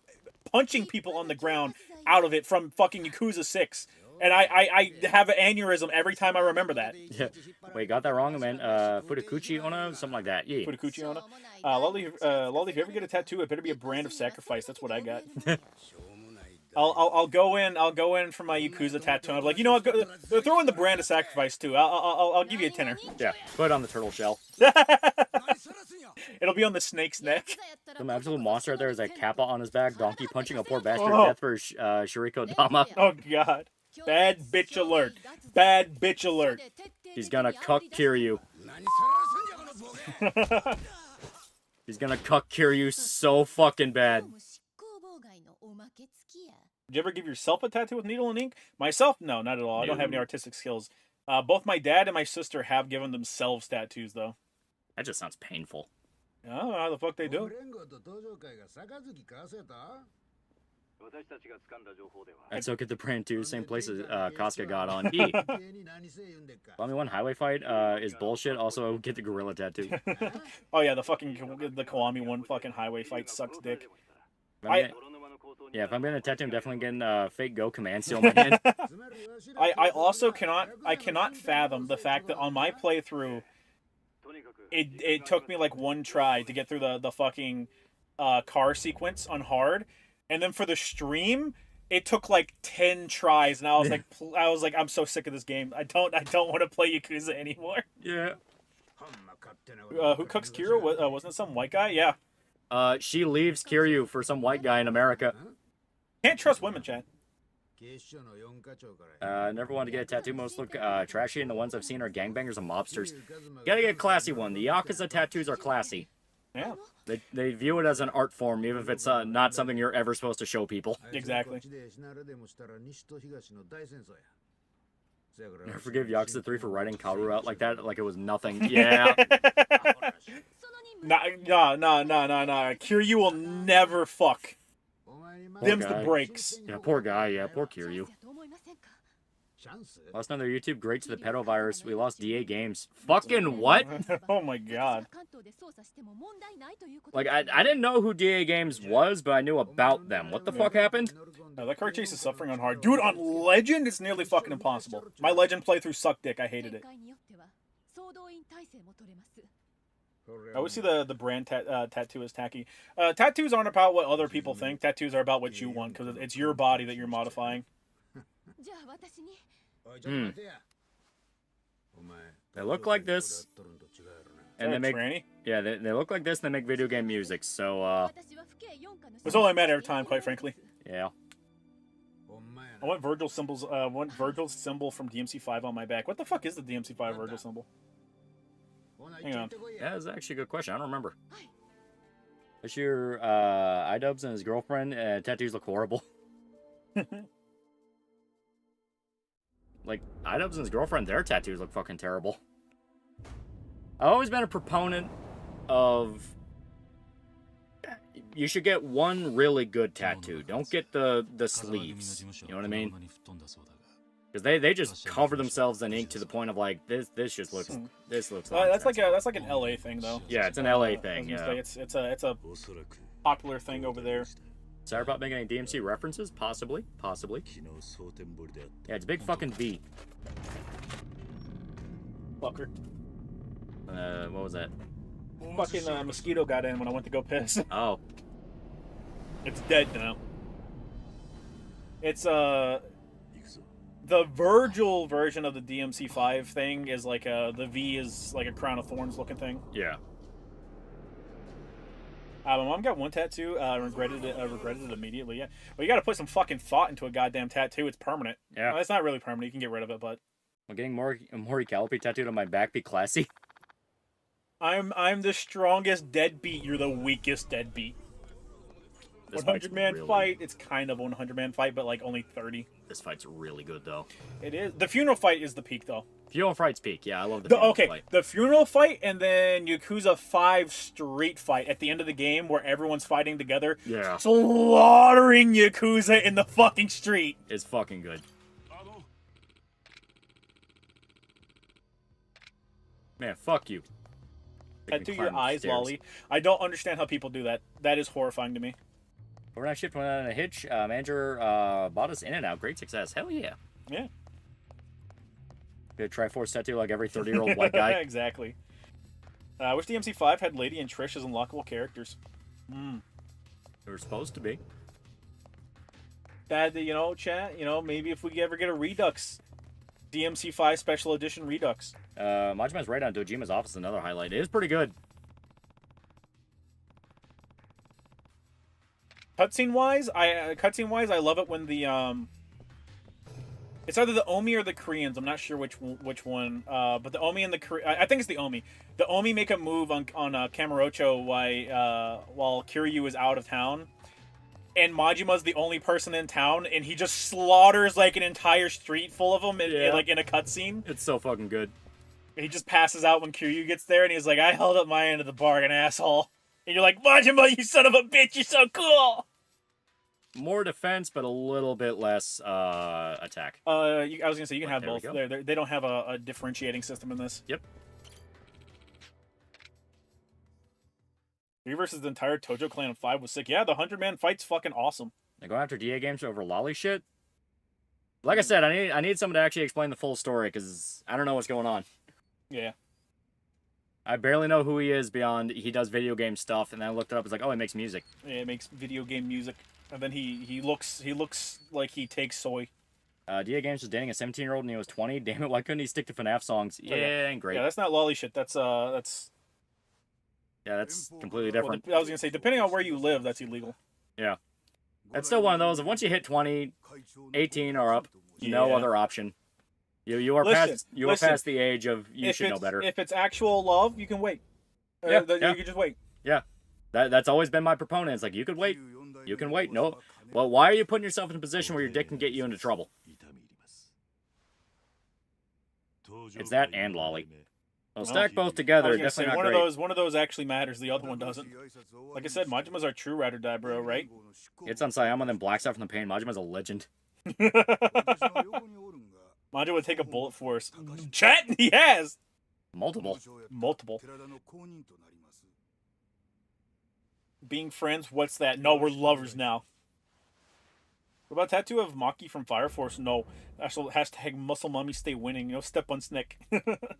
[SPEAKER 2] punching people on the ground out of it from fucking Yakuza 6. And I have an aneurysm every time I remember that.
[SPEAKER 3] Yeah. Wait, got that wrong, man. Fudakuchi Onna? Something like that. Yeah.
[SPEAKER 2] Fudakuchi Onna. Lolly, if you ever get a tattoo, it better be a brand of sacrifice. That's what I got. I'll go in for my Yakuza tattoo. I'm like, you know what? Throw in the brand of sacrifice too. I'll give you a tenner.
[SPEAKER 3] Yeah. Put it on the turtle shell.
[SPEAKER 2] It'll be on the snake's neck.
[SPEAKER 3] Some absolute monster out there is a kappa on his back, donkey punching a poor bastard to death for Shiriko Dama.
[SPEAKER 2] Oh god. Bad bitch alert. Bad bitch alert.
[SPEAKER 3] He's gonna cuck Kiryu. He's gonna cuck Kiryu so fucking bad.
[SPEAKER 2] Did you ever give yourself a tattoo with needle and ink? Myself? No, not at all. I don't have any artistic skills. Both my dad and my sister have given themselves tattoos, though.
[SPEAKER 3] That just sounds painful.
[SPEAKER 2] I don't know how the fuck they do.
[SPEAKER 3] I'd so get the brand too, same place as Casca got on. E. Kiwami 1 highway fight is bullshit. Also, get the gorilla tattoo.
[SPEAKER 2] Oh yeah, the Kiwami 1 fucking highway fight sucks dick.
[SPEAKER 3] Yeah, if I'm gonna tattoo, I'm definitely getting fake Go command seal on my hand.
[SPEAKER 2] I also cannot fathom the fact that on my playthrough, it took me like one try to get through the fucking car sequence on hard, and then for the stream, it took like 10 tries, and I was like, I'm so sick of this game. I don't want to play Yakuza anymore.
[SPEAKER 3] Yeah.
[SPEAKER 2] Who cooks Kiro? Wasn't it some white guy? Yeah.
[SPEAKER 3] She leaves Kiryu for some white guy in America.
[SPEAKER 2] Can't trust women, chat.
[SPEAKER 3] Never wanted to get a tattoo. Most look trashy, and the ones I've seen are gangbangers and mobsters. Gotta get a classy one. The Yakuza tattoos are classy.
[SPEAKER 2] Yeah.
[SPEAKER 3] They view it as an art form, even if it's not something you're ever supposed to show people.
[SPEAKER 2] Exactly.
[SPEAKER 3] Never forgive Yakuza 3 for writing Kaoru out like that, like it was nothing. Yeah.
[SPEAKER 2] No. Kiryu will never fuck. Them's the breaks.
[SPEAKER 3] Yeah, poor guy. Yeah, poor Kiryu. Lost another YouTube great to the pedo virus. We lost DA games. Fucking what?
[SPEAKER 2] Oh my god.
[SPEAKER 3] Like, I didn't know who DA games was, but I knew about them. What the fuck happened?
[SPEAKER 2] No, that car chase is suffering on hard. Dude, on Legend, it's nearly fucking impossible. My Legend playthrough sucked dick. I hated it. I always see the brand tattoo as tacky. Tattoos aren't about what other people think. Tattoos are about what you want, because it's your body that you're modifying.
[SPEAKER 3] They look like this. And they make
[SPEAKER 2] tranny?
[SPEAKER 3] Yeah, they look like this and they make video game music, so
[SPEAKER 2] It's only a matter of time, quite frankly.
[SPEAKER 3] yeah.
[SPEAKER 2] I want Virgil's symbols. Want Virgil's symbol from DMC5 on my back. What the fuck is the DMC5 Virgil symbol? Hang on.
[SPEAKER 3] That is actually a good question. I don't remember. This year, iDubbbz and his girlfriend tattoos look horrible. like, Idubbbz and his girlfriend, their tattoos look fucking terrible. I've always been a proponent of... You should get one really good tattoo. Don't get the sleeves. You know what I mean? Because they just cover themselves in ink to the point of like this just looks
[SPEAKER 2] that's like an LA thing though.
[SPEAKER 3] Yeah, it's an LA thing. Yeah,
[SPEAKER 2] it's a popular thing over there.
[SPEAKER 3] Cyberpunk making any DMC references? Possibly. Yeah, it's a big fucking V.
[SPEAKER 2] Fucker.
[SPEAKER 3] What was that?
[SPEAKER 2] Fucking mosquito got in when I went to go piss.
[SPEAKER 3] Oh.
[SPEAKER 2] It's dead now. It's the Virgil version of the DMC5 thing is like the V is like a crown of thorns looking thing.
[SPEAKER 3] Yeah.
[SPEAKER 2] My mom got one tattoo. Regretted it immediately. Yeah. Well, you got to put some fucking thought into a goddamn tattoo. It's permanent.
[SPEAKER 3] Yeah.
[SPEAKER 2] Well, it's not really permanent. You can get rid of it, but.
[SPEAKER 3] Well, getting Mori Callipy tattooed on my back be classy.
[SPEAKER 2] I'm the strongest deadbeat. You're the weakest deadbeat. 100-man
[SPEAKER 3] really...
[SPEAKER 2] fight. It's kind of a 100-man fight, but like only 30.
[SPEAKER 3] This fight's really good though.
[SPEAKER 2] It is. The funeral fight is the peak though.
[SPEAKER 3] Funeral fight's peak. Yeah, I love the funeral fight.
[SPEAKER 2] The funeral fight and then Yakuza 5 street fight at the end of the game where everyone's fighting together.
[SPEAKER 3] Yeah.
[SPEAKER 2] Slaughtering Yakuza in the fucking street.
[SPEAKER 3] It's fucking good. Man, fuck you.
[SPEAKER 2] Tattoo your eyes, Lolly. I don't understand how people do that. That is horrifying to me.
[SPEAKER 3] Overnight shift went on a hitch. Manager bought us in and out. Great success. Hell yeah.
[SPEAKER 2] Yeah.
[SPEAKER 3] Get a Triforce tattoo like every 30-year-old white guy.
[SPEAKER 2] Exactly. I wish DMC5 had Lady and Trish as unlockable characters.
[SPEAKER 3] They were supposed to be.
[SPEAKER 2] That, chat, maybe if we ever get a Redux. DMC5 Special Edition Redux.
[SPEAKER 3] Majima's right on Dojima's office, another highlight. It is pretty good.
[SPEAKER 2] Cutscene wise, I love it when the it's either the Omi or the Koreans. I'm not sure which one. But the Omi and the I think it's the Omi. The Omi make a move on Kamurocho while Kiryu is out of town, and Majima's the only person in town, and he just slaughters like an entire street full of them, like in a cutscene.
[SPEAKER 3] It's so fucking good.
[SPEAKER 2] He just passes out when Kiryu gets there, and he's like, "I held up my end of the bargain, asshole." And you're like, "Majima, you son of a bitch, you're so cool."
[SPEAKER 3] More defense, but a little bit less attack.
[SPEAKER 2] I was gonna say you can have both. They don't have a differentiating system in this.
[SPEAKER 3] Yep.
[SPEAKER 2] Versus the entire Tojo clan of 5 was sick. Yeah, the 100-man fight's fucking awesome.
[SPEAKER 3] They go after DA games over lolly shit. Like I said, I need someone to actually explain the full story because I don't know what's going on.
[SPEAKER 2] Yeah.
[SPEAKER 3] I barely know who he is beyond he does video game stuff, and then I looked it up. It's like, oh, he makes music.
[SPEAKER 2] Yeah, he makes video game music, and then he looks like he takes soy.
[SPEAKER 3] DA Games was dating a 17-year-old and he was 20. Damn it, why couldn't he stick to FNAF songs? Yeah, ain't great.
[SPEAKER 2] Yeah, that's not lolly shit. That's
[SPEAKER 3] Yeah, that's completely different.
[SPEAKER 2] Well, I was gonna say, depending on where you live, that's illegal.
[SPEAKER 3] Yeah. That's still one of those. Once you hit 20, 18 or up, no other option. You are past the age of you should know better.
[SPEAKER 2] If it's actual love, you can wait. You can just wait.
[SPEAKER 3] Yeah. That's always been my proponent. It's like, you could wait. You can wait. No. Well, why are you putting yourself in a position where your dick can get you into trouble? It's that and lolly. Well, stack both together. Definitely not great.
[SPEAKER 2] One of those actually matters. The other one doesn't. Like I said, Majima's our true ride or die, bro. Right?
[SPEAKER 3] It's on Sayama, then Blacks out from the pain. Majima's a legend.
[SPEAKER 2] Majima would take a bullet for us. Chat, he has
[SPEAKER 3] multiple.
[SPEAKER 2] Being friends, what's that? No, we're lovers now. What about tattoo of Maki from Fire Force? No. Actual hashtag muscle mummy stay winning. Step on Snick.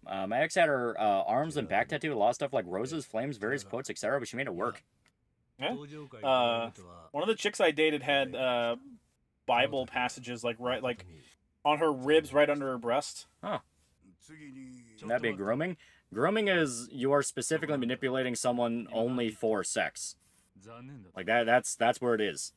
[SPEAKER 3] My ex had her arms and back tattooed. A lot of stuff like roses, flames, various quotes, etc. But she made it work.
[SPEAKER 2] Yeah. One of the chicks I dated had Bible passages like on her ribs, right under her breast.
[SPEAKER 3] Huh. Shouldn't that be grooming? Grooming is you are specifically manipulating someone only for sex. Like that's where it is.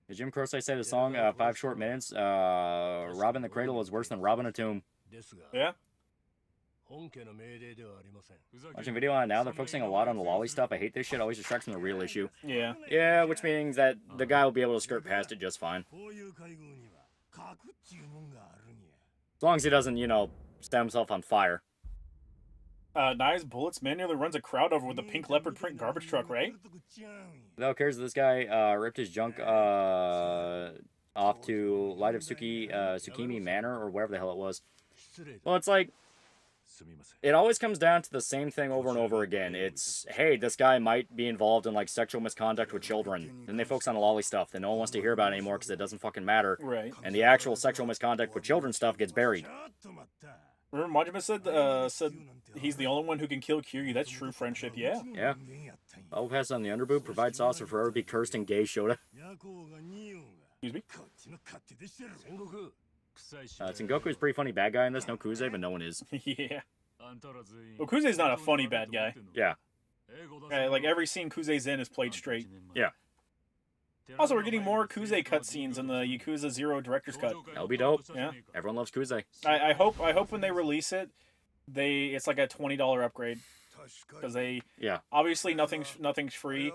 [SPEAKER 3] Did Jim Croce say the song 5 Short Minutes? Robbing the Cradle is worse than robbing a tomb.
[SPEAKER 2] Yeah.
[SPEAKER 3] Watching video on it now, they're focusing a lot on the lolly stuff. I hate this shit. Always distracts from the real issue.
[SPEAKER 2] Yeah.
[SPEAKER 3] Yeah, which means that the guy will be able to skirt past it just fine. As long as he doesn't, you know, set himself on fire.
[SPEAKER 2] Nice bullets. Man nearly runs a crowd over with a pink leopard print garbage truck, right?
[SPEAKER 3] Who cares if this guy ripped his junk off to Light of Tsukimi Manor or wherever the hell it was. Well, it's like, it always comes down to the same thing over and over again. It's, hey, this guy might be involved in, like, sexual misconduct with children. Then they focus on the lolly stuff. Then no one wants to hear about it anymore because it doesn't fucking matter.
[SPEAKER 2] Right.
[SPEAKER 3] And the actual sexual misconduct with children stuff gets buried.
[SPEAKER 2] Remember Majima said he's the only one who can kill Kiryu. That's true friendship, yeah.
[SPEAKER 3] Yeah. I'll pass on the underboob. Provide sauce for forever be cursed and gay Shota.
[SPEAKER 2] Excuse me?
[SPEAKER 3] Sengoku is a pretty funny bad guy in this. No Kuze, but no one is.
[SPEAKER 2] Yeah. Well, Kuze's not a funny bad guy.
[SPEAKER 3] Yeah.
[SPEAKER 2] Like, every scene Kuze's in is played straight.
[SPEAKER 3] Yeah.
[SPEAKER 2] Also, we're getting more Kuze cutscenes in the Yakuza 0 director's cut.
[SPEAKER 3] That'll be dope.
[SPEAKER 2] Yeah.
[SPEAKER 3] Everyone loves Kuze.
[SPEAKER 2] I hope when they release it, it's like a $20 upgrade. Because obviously nothing's free,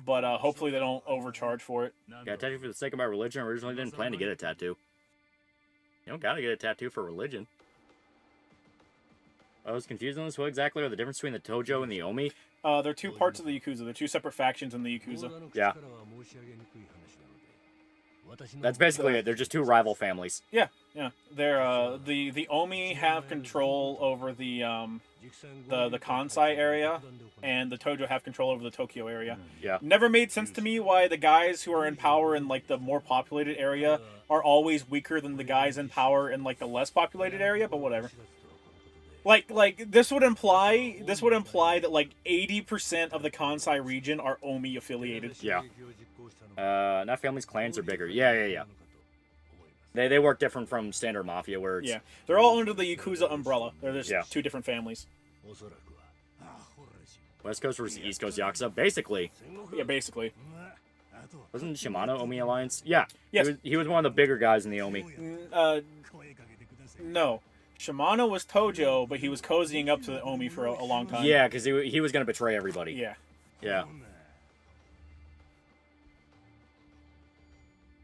[SPEAKER 2] but hopefully they don't overcharge for it.
[SPEAKER 3] Yeah, tattoo for the sake of my religion. I originally didn't plan to get a tattoo. You don't gotta get a tattoo for religion. I was confused on this. What exactly are the difference between the Tojo and the Omi?
[SPEAKER 2] They're two parts of the Yakuza. They're two separate factions in the Yakuza.
[SPEAKER 3] Yeah. That's basically it. They're just two rival families.
[SPEAKER 2] Yeah. They're the Omi have control over the Kansai area, and the Tojo have control over the Tokyo area.
[SPEAKER 3] Yeah.
[SPEAKER 2] Never made sense to me why the guys who are in power in like the more populated area are always weaker than the guys in power in like the less populated area, but whatever. Like this would imply that like 80% of the Kansai region are Omi affiliated.
[SPEAKER 3] Yeah. Not families, clans are bigger. Yeah. They work different from standard mafia, where it's...
[SPEAKER 2] Yeah, they're all under the Yakuza umbrella. They're just two different families.
[SPEAKER 3] West Coast versus East Coast Yakuza, basically.
[SPEAKER 2] Yeah, basically.
[SPEAKER 3] Wasn't Shimano Omi Alliance? Yeah.
[SPEAKER 2] Yes.
[SPEAKER 3] He was one of the bigger guys in the Omi.
[SPEAKER 2] No. Shimano was Tojo, but he was cozying up to the Omi for a long time.
[SPEAKER 3] Yeah, because he was going to betray everybody.
[SPEAKER 2] Yeah.
[SPEAKER 3] Yeah.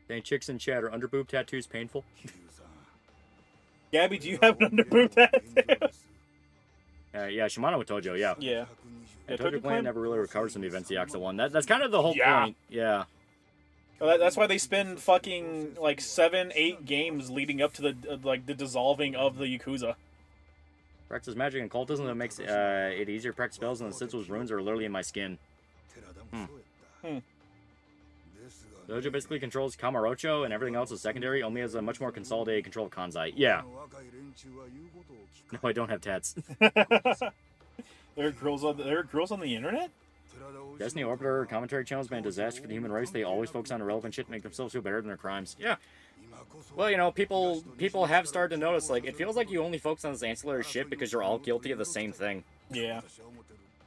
[SPEAKER 3] Dang, chicks in chat, are underboob tattoos painful?
[SPEAKER 2] Gabby, do you have an underboob tattoo?
[SPEAKER 3] Yeah, Shimano with Tojo, yeah.
[SPEAKER 2] Yeah.
[SPEAKER 3] Tojo Clan never really recovers from the events of Yakuza 1. That's kind of the whole point. Yeah.
[SPEAKER 2] Well, that's why they spend fucking like 7-8 games leading up to the dissolving of the Yakuza.
[SPEAKER 3] Practice magic and cultism that makes it easier to practice spells, and the Sitsu's runes are literally in my skin. Dojo basically controls Kamurocho, and everything else is secondary. Only has a much more consolidated control of Kansai. Yeah. No, I don't have tats.
[SPEAKER 2] There are girls on the internet?
[SPEAKER 3] Destiny Orbiter commentary channels been a disaster for the human race. They always focus on irrelevant shit to make themselves feel better than their crimes. Yeah. Well, you know, people have started to notice, like, it feels like you only focus on this ancillary shit because you're all guilty of the same thing.
[SPEAKER 2] Yeah.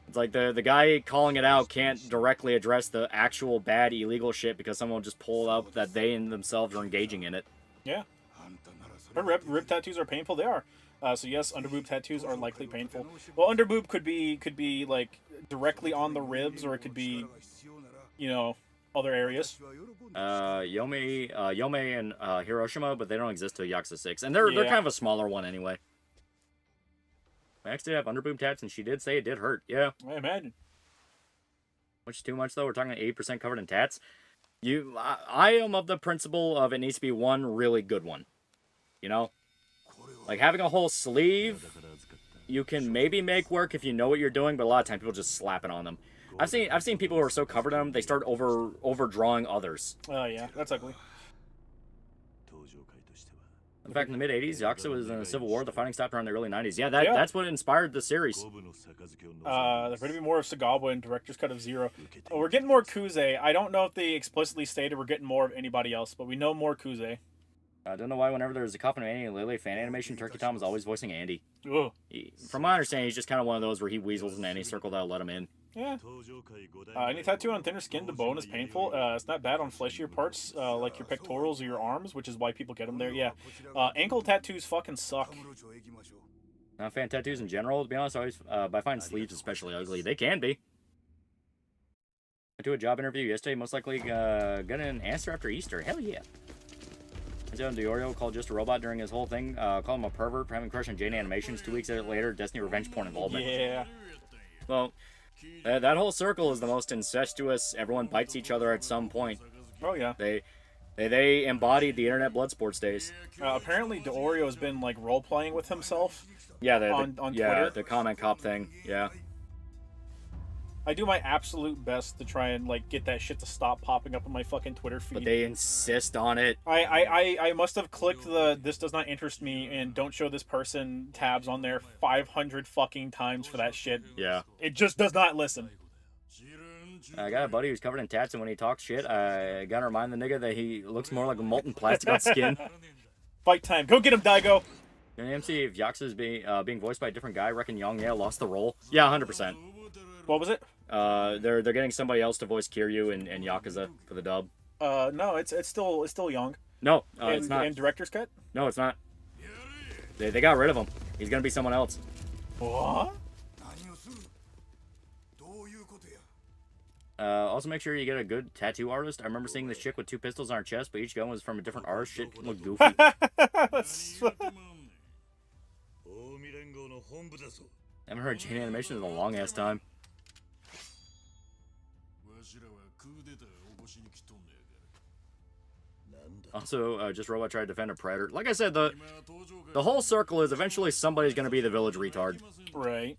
[SPEAKER 3] It's like the guy calling it out can't directly address the actual bad, illegal shit because someone will just pull up that they and themselves are engaging in it.
[SPEAKER 2] Yeah. Her rib tattoos are painful. They are. So yes, underboob tattoos are likely painful. Well, underboob could be like directly on the ribs, or it could be, you know, other areas.
[SPEAKER 3] Yome and Hiroshima, but they don't exist till Yakuza 6, and they're kind of a smaller one anyway. My ex did have underboob tats, and she did say it did hurt. Yeah.
[SPEAKER 2] I imagine.
[SPEAKER 3] Which is too much, though. We're talking 80% covered in tats. I am of the principle of it needs to be one really good one. You know? Like, having a whole sleeve, you can maybe make work if you know what you're doing, but a lot of times people just slap it on them. I've seen people who are so covered in them, they start overdrawing others.
[SPEAKER 2] Oh, yeah. That's ugly.
[SPEAKER 3] In fact, in the mid-'80s, Yakuza was in a civil war. The fighting stopped around the early '90s. Yeah, that's what inspired the series.
[SPEAKER 2] There's going to be more of Sagawa and Director's Cut of Zero. We're getting more Kuze. I don't know if they explicitly stated we're getting more of anybody else, but we know more Kuze.
[SPEAKER 3] I don't know why whenever there's a Coffin of Annie and Lily fan animation, Turkey Tom is always voicing Andy.
[SPEAKER 2] Ugh.
[SPEAKER 3] From my understanding, he's just kind of one of those where he weasels in any circle that'll let him in.
[SPEAKER 2] Yeah. Any tattoo on thinner skin to bone is painful. It's not bad on fleshier parts, like your pectorals or your arms, which is why people get them there. Yeah. Ankle tattoos fucking suck.
[SPEAKER 3] Not fan tattoos in general, to be honest. But I find sleeves especially ugly. They can be. Went to a job interview yesterday. Most likely get an answer after Easter. Hell yeah. Enzo Diorio called Just a Robot during his whole thing. Called him a pervert for having a crush on Jane Animations. 2 weeks later, Destiny revenge porn involvement.
[SPEAKER 2] Yeah.
[SPEAKER 3] Well, that whole circle is the most incestuous. Everyone bites each other at some point.
[SPEAKER 2] Oh yeah.
[SPEAKER 3] They embodied the internet blood sports days.
[SPEAKER 2] Apparently, Diorio has been like role playing with himself.
[SPEAKER 3] Yeah,
[SPEAKER 2] on
[SPEAKER 3] yeah,
[SPEAKER 2] Twitter.
[SPEAKER 3] the comment cop thing. Yeah.
[SPEAKER 2] I do my absolute best to try and like get that shit to stop popping up on my fucking Twitter feed.
[SPEAKER 3] But they insist on it.
[SPEAKER 2] I must have clicked the "this does not interest me" and "don't show this person" tabs on there 500 fucking times for that shit.
[SPEAKER 3] Yeah.
[SPEAKER 2] It just does not listen.
[SPEAKER 3] I got a buddy who's covered in tats, and when he talks shit, I gotta remind the nigga that he looks more like a molten plastic on skin.
[SPEAKER 2] Fight time. Go get him, Daigo.
[SPEAKER 3] Can the MC if Yakuza is being voiced by a different guy, reckon Young lost the role? Yeah, 100%.
[SPEAKER 2] What was it?
[SPEAKER 3] They're getting somebody else to voice Kiryu and Yakuza for the dub.
[SPEAKER 2] No, it's still Young.
[SPEAKER 3] No, it's not.
[SPEAKER 2] And director's cut?
[SPEAKER 3] No, it's not. They got rid of him. He's gonna be someone else.
[SPEAKER 2] What?
[SPEAKER 3] Also, make sure you get a good tattoo artist. I remember seeing this chick with 2 pistols on her chest, but each gun was from a different artist. Shit looked goofy. I haven't heard Jane Animation in a long ass time. Also, Just Robot tried to defend a predator. Like I said, the whole circle is eventually somebody's going to be the village retard.
[SPEAKER 2] Right.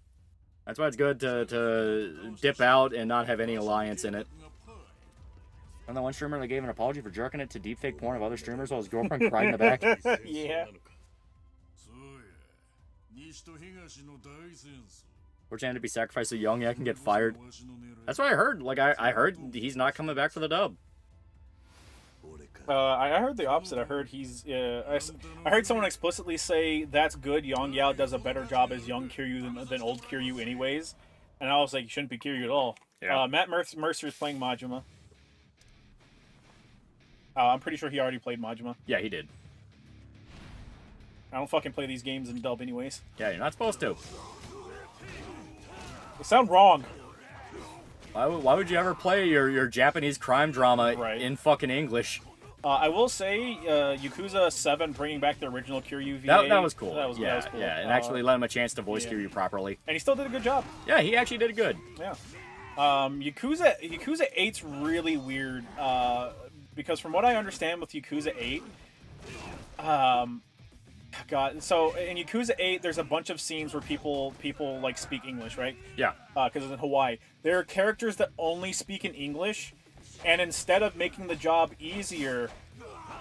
[SPEAKER 3] That's why it's good to dip out and not have any alliance in it. And the one streamer that gave an apology for jerking it to deepfake porn of other streamers while his girlfriend cried in the back.
[SPEAKER 2] Yeah.
[SPEAKER 3] Fortunate to be sacrificed so Young can get fired. That's what I heard. Like, I heard he's not coming back for the dub.
[SPEAKER 2] I heard the opposite. I heard I heard someone explicitly say that's good. Yang Yao does a better job as young Kiryu than old Kiryu, anyways. And I was like, you shouldn't be Kiryu at all.
[SPEAKER 3] Yeah.
[SPEAKER 2] Matt Mercer is playing Majima. I'm pretty sure he already played Majima.
[SPEAKER 3] Yeah, he did.
[SPEAKER 2] I don't fucking play these games in dub, anyways.
[SPEAKER 3] Yeah, you're not supposed to.
[SPEAKER 2] They sound wrong.
[SPEAKER 3] Why would you ever play your Japanese crime drama in fucking English?
[SPEAKER 2] I will say, Yakuza 7 bringing back the original Kiryu VA.
[SPEAKER 3] That was cool.
[SPEAKER 2] That was cool.
[SPEAKER 3] Yeah, and actually let him a chance to voice Kiryu properly.
[SPEAKER 2] And he still did a good job.
[SPEAKER 3] Yeah, he actually did good.
[SPEAKER 2] Yeah. Yakuza 8's really weird, because from what I understand with Yakuza 8, God, so in Yakuza 8, there's a bunch of scenes where people like speak English, right?
[SPEAKER 3] Yeah.
[SPEAKER 2] Because it's in Hawaii. There are characters that only speak in English, and instead of making the job easier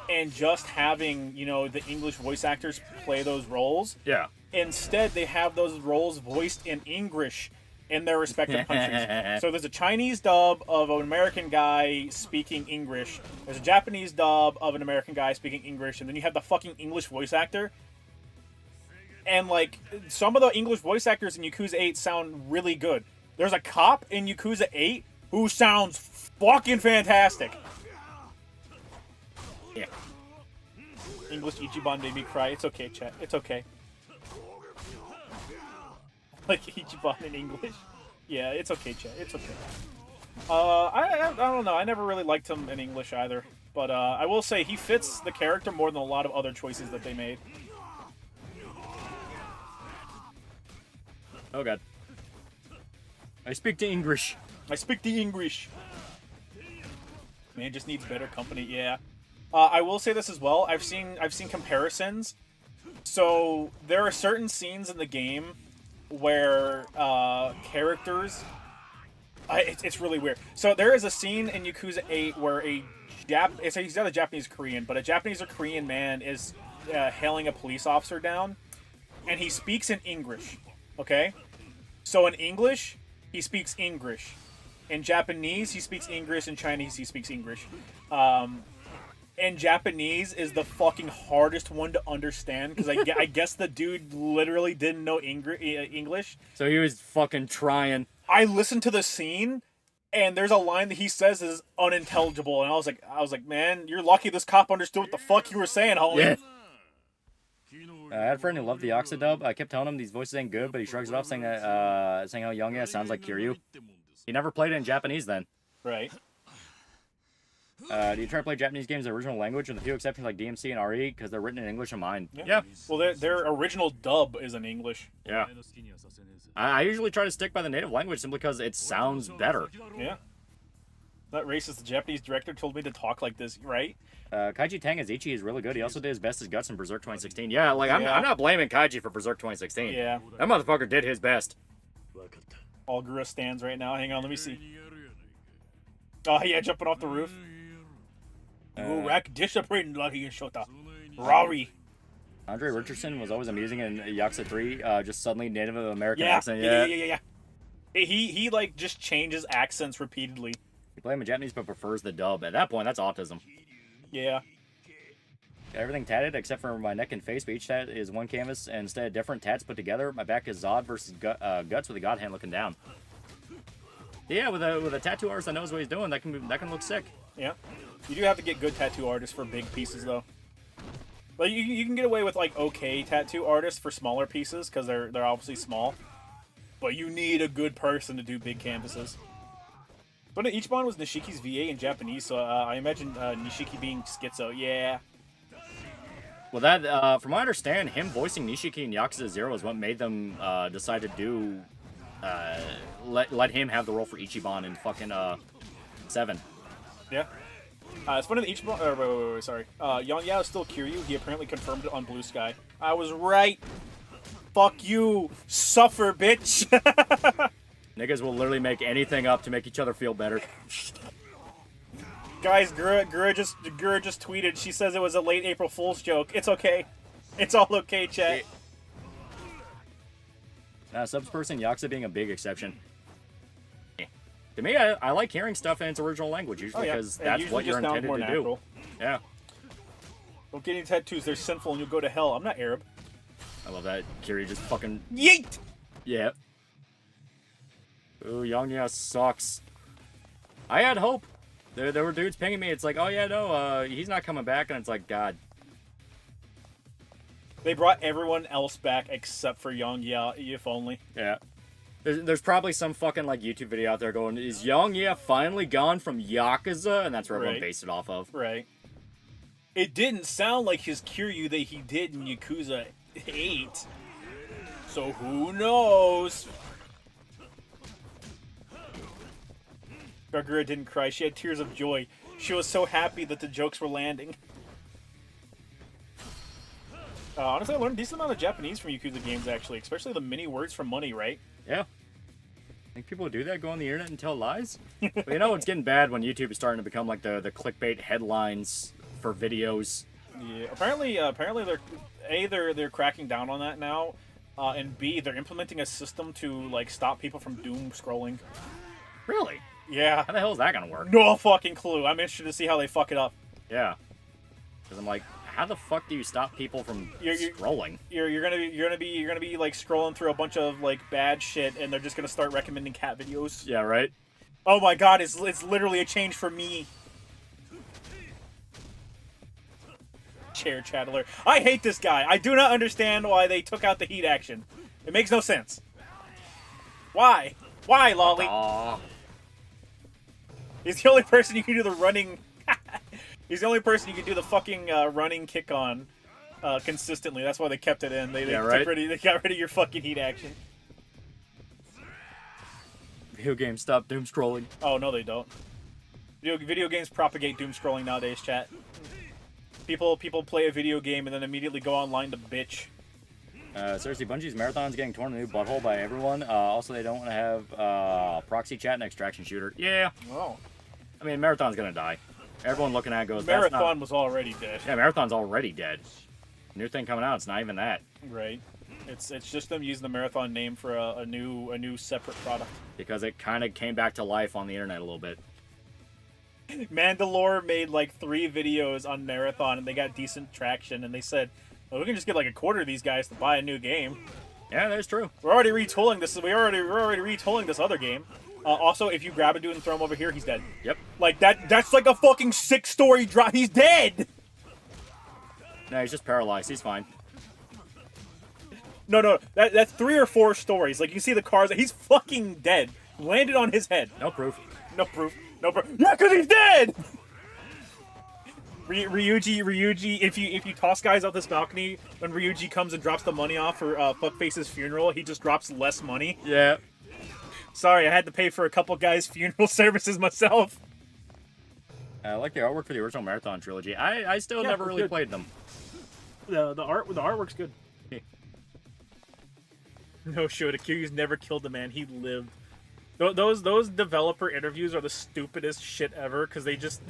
[SPEAKER 2] and just having, the English voice actors play those roles,
[SPEAKER 3] yeah,
[SPEAKER 2] instead they have those roles voiced in English in their respective countries. So there's a Chinese dub of an American guy speaking English. There's a Japanese dub of an American guy speaking English, and then you have the fucking English voice actor. And, like, some of the English voice actors in Yakuza 8 sound really good. There's a cop in Yakuza 8 who sounds fucking fantastic.
[SPEAKER 3] Yeah.
[SPEAKER 2] English Ichiban made me cry. It's okay, chat. It's okay. Like Ichiban in English. Yeah, it's okay, chat. It's okay. I don't know. I never really liked him in English either. But I will say he fits the character more than a lot of other choices that they made.
[SPEAKER 3] Oh god. I speak the English.
[SPEAKER 2] I speak the English. Man just needs better company. Yeah. I will say this as well. I've seen comparisons. So there are certain scenes in the game where characters. It's really weird. So there is a scene in Yakuza 8 where he's not a Japanese Korean, but a Japanese or Korean man is hailing a police officer down, and he speaks in English. Okay, so in English he speaks English. In Japanese he speaks English. In Chinese he speaks English. And Japanese is the fucking hardest one to understand because I guess the dude literally didn't know English.
[SPEAKER 3] So he was fucking trying.
[SPEAKER 2] I listened to the scene, and there's a line that he says is unintelligible, and I was like, man, you're lucky this cop understood what the fuck you were saying, homie.
[SPEAKER 3] Yeah. I had a friend who loved the YAKUZA dub. I kept telling him these voices ain't good, but he shrugs it off, saying that saying how young yeah sounds like Kiryu. He never played it in Japanese then.
[SPEAKER 2] Right.
[SPEAKER 3] Do you try to play Japanese games in original language with a few exceptions like DMC and RE because they're written in English and mine? Yeah.
[SPEAKER 2] Well, their original dub is in English.
[SPEAKER 3] Yeah. I usually try to stick by the native language simply because it sounds better.
[SPEAKER 2] Yeah. That racist. The Japanese director told me to talk like this, right?
[SPEAKER 3] Kaiji Tang as Ichi is really good. He also did his best as Guts in Berserk 2016. Yeah, like I'm not blaming Kaiji for Berserk 2016.
[SPEAKER 2] Yeah.
[SPEAKER 3] That motherfucker did his best.
[SPEAKER 2] All Gura stands right now. Hang on, let me see. Oh yeah, jumping off the roof. Rack disappointing lucky and Shota. Rari.
[SPEAKER 3] Andre Richardson was always amusing in Yakuza 3. Just suddenly Native American
[SPEAKER 2] Yeah.
[SPEAKER 3] accent.
[SPEAKER 2] Yeah. He like just changes accents repeatedly.
[SPEAKER 3] You play him in Japanese but prefers the dub. At that point, that's autism.
[SPEAKER 2] Yeah.
[SPEAKER 3] Got everything tatted except for my neck and face, but each tat is one canvas, and instead of different tats put together, my back is Zod versus Guts with a God hand looking down. Yeah, with a tattoo artist that knows what he's doing, that can look sick.
[SPEAKER 2] Yeah. You do have to get good tattoo artists for big pieces, though. Like you can get away with like okay tattoo artists for smaller pieces because they're obviously small, but you need a good person to do big canvases. But Ichiban was Nishiki's VA in Japanese, so I imagine Nishiki being schizo. Yeah.
[SPEAKER 3] Well, that from what I understand, him voicing Nishiki in Yakuza 0 is what made them decide to do let him have the role for Ichiban in fucking 7.
[SPEAKER 2] Yeah. It's funny that Ichiban. Wait, sorry. Yang Yao is still Kiryu. He apparently confirmed it on Blue Sky. I was right. Fuck you. Suffer, bitch.
[SPEAKER 3] Niggas will literally make anything up to make each other feel better.
[SPEAKER 2] Guys, Gura just tweeted. She says it was a late April Fool's joke. It's okay. It's all okay, chat.
[SPEAKER 3] Subs person Yakuza being a big exception. To me, I like hearing stuff in its original language, usually because that's
[SPEAKER 2] usually
[SPEAKER 3] what you're
[SPEAKER 2] just sounds
[SPEAKER 3] intended
[SPEAKER 2] more
[SPEAKER 3] to
[SPEAKER 2] natural.
[SPEAKER 3] do. Yeah.
[SPEAKER 2] Don't get any tattoos. They're sinful and you'll go to hell. I'm not Arab.
[SPEAKER 3] I love that. Kiri just fucking...
[SPEAKER 2] Yeet!
[SPEAKER 3] Yeah. Ooh, Yongya sucks. I had hope. There were dudes pinging me. It's like, oh yeah, no, he's not coming back. And it's like, God.
[SPEAKER 2] They brought everyone else back except for Yang, if only.
[SPEAKER 3] Yeah. There's probably some fucking like YouTube video out there going, is Yang finally gone from Yakuza? And that's where everyone based it off of.
[SPEAKER 2] Right. It didn't sound like his Kiryu that he did in Yakuza 8. So who knows? Gagura didn't cry. She had tears of joy. She was so happy that the jokes were landing. Honestly, I learned a decent amount of Japanese from Yakuza games, actually. Especially the mini words for money, right?
[SPEAKER 3] Yeah. Think people would do that? Go on the internet and tell lies? But you know, it's getting bad when YouTube is starting to become like the clickbait headlines for videos.
[SPEAKER 2] Yeah. Apparently they're cracking down on that now, and B, they're implementing a system to like stop people from doom scrolling.
[SPEAKER 3] Really?
[SPEAKER 2] Yeah.
[SPEAKER 3] How the hell is that gonna work?
[SPEAKER 2] No fucking clue. I'm interested to see how they fuck it up.
[SPEAKER 3] Yeah. Because I'm like, how the fuck do you stop people from scrolling?
[SPEAKER 2] You're gonna be like scrolling through a bunch of like bad shit, and they're just gonna start recommending cat videos.
[SPEAKER 3] Yeah, right.
[SPEAKER 2] Oh my god, it's literally a change for me. Chair Chattler. I hate this guy. I do not understand why they took out the heat action. It makes no sense. Why? Why, Lolly?
[SPEAKER 3] Aww.
[SPEAKER 2] He's the only person you can do the running... He's the only person you can do the fucking running kick on consistently. That's why they kept it in. They got rid of your fucking heat action.
[SPEAKER 3] Video games stop doom scrolling.
[SPEAKER 2] Oh, no they don't. Video games propagate doom scrolling nowadays, chat. People play a video game and then immediately go online to bitch.
[SPEAKER 3] Seriously, Bungie's Marathon's getting torn a new butthole by everyone. Also, they don't want to have proxy chat and extraction shooter. Yeah.
[SPEAKER 2] Oh.
[SPEAKER 3] I mean, Marathon's gonna die. Everyone looking at it goes,
[SPEAKER 2] Marathon was already dead.
[SPEAKER 3] Yeah, Marathon's already dead. New thing coming out, it's not even that.
[SPEAKER 2] Right. It's just them using the Marathon name for a new separate product.
[SPEAKER 3] Because it kind of came back to life on the internet a little bit.
[SPEAKER 2] Mandalore made like 3 videos on Marathon and they got decent traction, and they said, well, we can just get like a quarter of these guys to buy a new game.
[SPEAKER 3] Yeah, that's true.
[SPEAKER 2] We're already retooling this. We're already retooling this other game. Also, if you grab a dude and throw him over here, he's dead.
[SPEAKER 3] Yep.
[SPEAKER 2] Like that's like a fucking 6-story drop. He's dead.
[SPEAKER 3] No, he's just paralyzed. He's fine.
[SPEAKER 2] No. That's 3 or 4 stories. Like, you see the cars. He's fucking dead. Landed on his head.
[SPEAKER 3] No proof.
[SPEAKER 2] No proof. Yeah, because he's dead! Ryuji, if you toss guys off this balcony, when Ryuji comes and drops the money off for Fuckface's funeral, he just drops less money.
[SPEAKER 3] Yeah.
[SPEAKER 2] Sorry, I had to pay for a couple guys' funeral services myself.
[SPEAKER 3] I like the artwork for the original Marathon trilogy. I still never really
[SPEAKER 2] good.
[SPEAKER 3] played them.
[SPEAKER 2] The artwork's good. No shit, Kiryu's never killed a man. He lived. Those developer interviews are the stupidest shit ever because they just.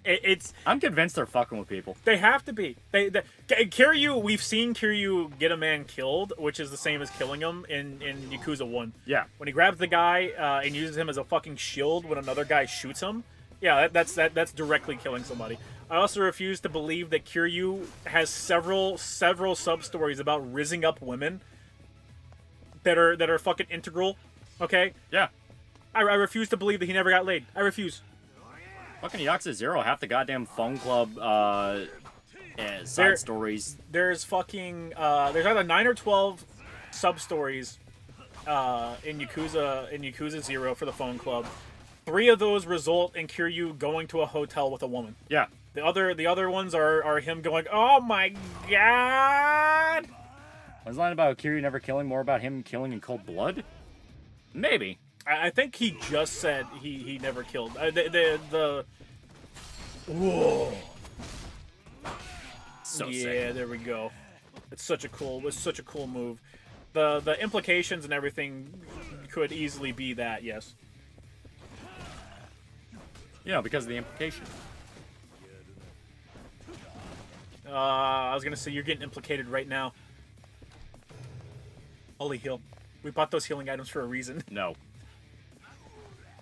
[SPEAKER 2] It's.
[SPEAKER 3] I'm convinced they're fucking with people.
[SPEAKER 2] They have to be. Kiryu. We've seen Kiryu get a man killed, which is the same as killing him in Yakuza 1.
[SPEAKER 3] Yeah.
[SPEAKER 2] When he grabs the guy and uses him as a fucking shield when another guy shoots him. Yeah, that's directly killing somebody. I also refuse to believe that Kiryu has several sub-stories about rizzing up women that are fucking integral. Okay?
[SPEAKER 3] Yeah.
[SPEAKER 2] I refuse to believe that he never got laid. I refuse.
[SPEAKER 3] Fucking Yakuza 0, half the goddamn phone club side stories.
[SPEAKER 2] There's fucking there's either 9 or 12 sub-stories in Yakuza 0 for the phone club. 3 of those result in Kiryu going to a hotel with a woman.
[SPEAKER 3] Yeah.
[SPEAKER 2] The other ones are him going, "Oh my god!"
[SPEAKER 3] Was the line about Kiryu never killing more about him killing in cold blood? Maybe.
[SPEAKER 2] I think he just said he never killed. Whoa.
[SPEAKER 3] So
[SPEAKER 2] yeah,
[SPEAKER 3] sick.
[SPEAKER 2] there we go. It's such a cool move. The implications and everything could easily be that, yes.
[SPEAKER 3] You know, because of the implication.
[SPEAKER 2] I was gonna say you're getting implicated right now. Holy heal. We bought those healing items for a reason.
[SPEAKER 3] No.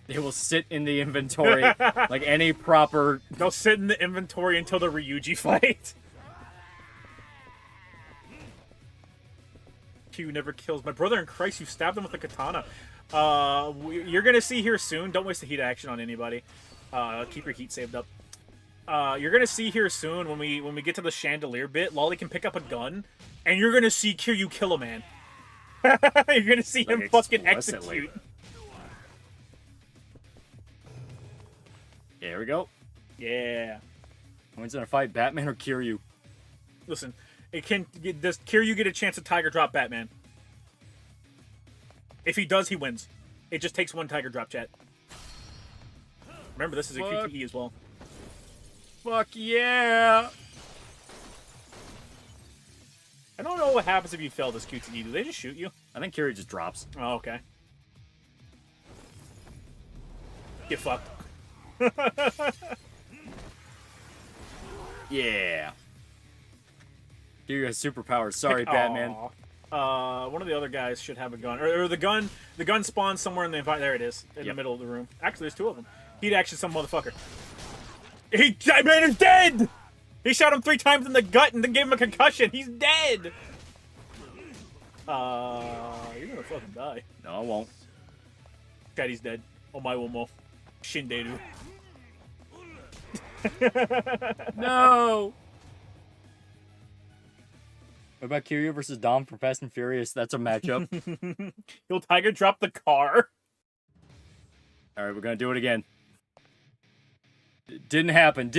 [SPEAKER 3] They will sit in the inventory like any proper...
[SPEAKER 2] They'll sit in the inventory until the Ryuji fight. Q never kills. My brother in Christ, you stabbed him with a katana. You're gonna see here soon. Don't waste the heat action on anybody. Keep your heat saved up. You're gonna see here soon when we get to the chandelier bit, Loli can pick up a gun, and you're gonna see Kiryu kill a man. You're gonna see him
[SPEAKER 3] Like,
[SPEAKER 2] fucking
[SPEAKER 3] explicitly.
[SPEAKER 2] execute.
[SPEAKER 3] Here we go.
[SPEAKER 2] Yeah.
[SPEAKER 3] Who's gonna fight, Batman or Kiryu?
[SPEAKER 2] Listen, does Kiryu get a chance to Tiger Drop Batman? If he does, he wins. It just takes one Tiger Drop, chat. Remember, this is a QTE as well.
[SPEAKER 3] Fuck yeah!
[SPEAKER 2] I don't know what happens if you fail this QTE. Do they just shoot you?
[SPEAKER 3] I think Kiryu just drops.
[SPEAKER 2] Oh, okay. Get fucked.
[SPEAKER 3] Yeah. Kiryu has superpowers. Sorry, Batman.
[SPEAKER 2] One of the other guys should have a gun. Or the gun spawns somewhere in the environment. There it is. In the middle of the room. Actually, there's 2 of them. He'd action some motherfucker. That man is dead! He shot him 3 times in the gut and then gave him a concussion. He's dead! You're gonna fucking die.
[SPEAKER 3] No, I won't.
[SPEAKER 2] Daddy's dead. Oh my womo. Shinderu.
[SPEAKER 3] No! What about Kiryu versus Dom from Fast and Furious? That's a matchup.
[SPEAKER 2] He'll Tiger Drop the car.
[SPEAKER 3] Alright, we're gonna do it again. Didn't happen.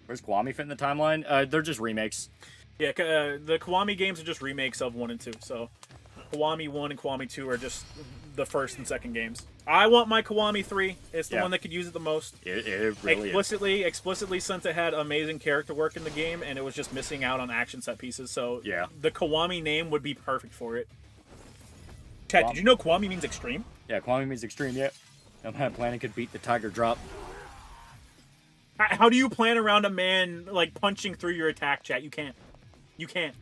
[SPEAKER 3] Where's KIWAMI fit in the timeline? They're just remakes.
[SPEAKER 2] Yeah, the KIWAMI games are just remakes of 1 and 2, so KIWAMI 1 and KIWAMI 2 are just the first and second games. I want my KIWAMI 3. It's the one that could use it the most.
[SPEAKER 3] It really
[SPEAKER 2] explicitly since it had amazing character work in the game and it was just missing out on action set pieces, so
[SPEAKER 3] yeah.
[SPEAKER 2] The KIWAMI name would be perfect for it. Chad, did you know KIWAMI means extreme?
[SPEAKER 3] Yeah, KIWAMI means extreme, yeah. I'm planning could beat the Tiger Drop.
[SPEAKER 2] How do you plan around a man, like, punching through your attack, chat? You can't. You can't.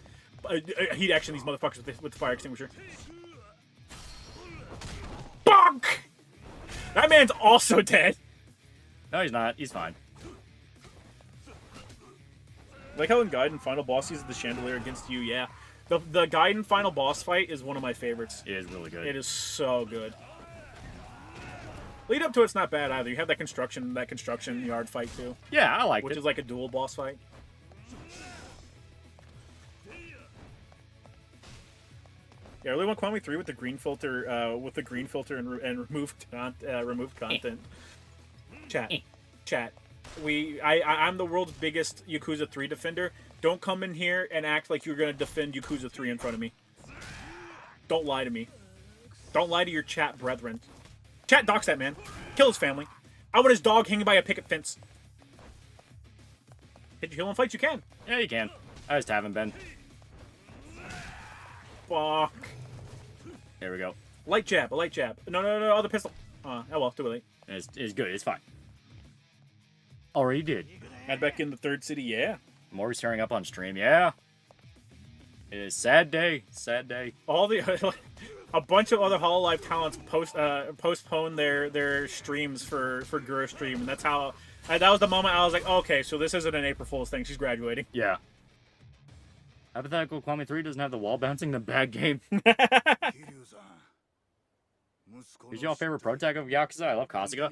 [SPEAKER 2] Heat action these motherfuckers with the fire extinguisher. Bonk! That man's also dead.
[SPEAKER 3] No, he's not. He's fine.
[SPEAKER 2] Like how in Gaiden Final Boss uses the chandelier against you, yeah. The Gaiden Final Boss fight is one of my favorites.
[SPEAKER 3] It is really good.
[SPEAKER 2] It is so good. Lead up to it's not bad either. You have that construction yard fight too.
[SPEAKER 3] Yeah, I like it.
[SPEAKER 2] Which is like a dual boss fight. Yeah, I really want Kwame 3 with the green filter, and removed content. Chat. I'm the world's biggest Yakuza 3 defender. Don't come in here and act like you're gonna defend Yakuza 3 in front of me. Don't lie to me. Don't lie to your chat brethren. Chat dox that man. Kill his family. I want his dog hanging by a picket fence. Hit you heal in fights, you can.
[SPEAKER 3] Yeah, you can. I just haven't been.
[SPEAKER 2] Fuck.
[SPEAKER 3] There we go.
[SPEAKER 2] Light jab, a light jab. No, other pistol. Oh well, too late.
[SPEAKER 3] It's good. It's fine. Already did.
[SPEAKER 2] Head back in the third city, yeah.
[SPEAKER 3] More tearing up on stream, yeah. It is sad day. Sad day.
[SPEAKER 2] All the a bunch of other Hololive talents postpone their streams for Gura stream, and that's how. That was the moment I was like, okay, so this isn't an April Fool's thing. She's graduating.
[SPEAKER 3] Yeah. Hypothetical Kwame 3 doesn't have the wall bouncing, the bad game. Who's your favorite pro tag of Yakuza? I love Kasuga.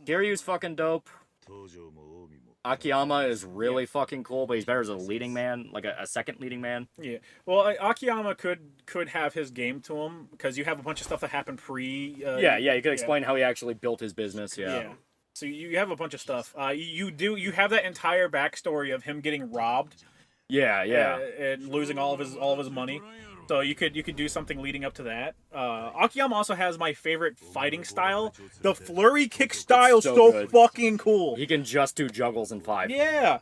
[SPEAKER 3] Kiryu's fucking dope. Akiyama is really fucking cool, but he's better as a leading man, like a second leading man.
[SPEAKER 2] Yeah. Well, Akiyama could have his game to him because you have a bunch of stuff that happened pre.
[SPEAKER 3] Yeah. You could explain how he actually built his business. Yeah.
[SPEAKER 2] So you have a bunch of stuff. You have that entire backstory of him getting robbed.
[SPEAKER 3] Yeah.
[SPEAKER 2] And losing all of his money. So you could do something leading up to that. Akiyama also has my favorite fighting style. The flurry kick style, so fucking cool.
[SPEAKER 3] He can just do juggles in 5.
[SPEAKER 2] Yeah.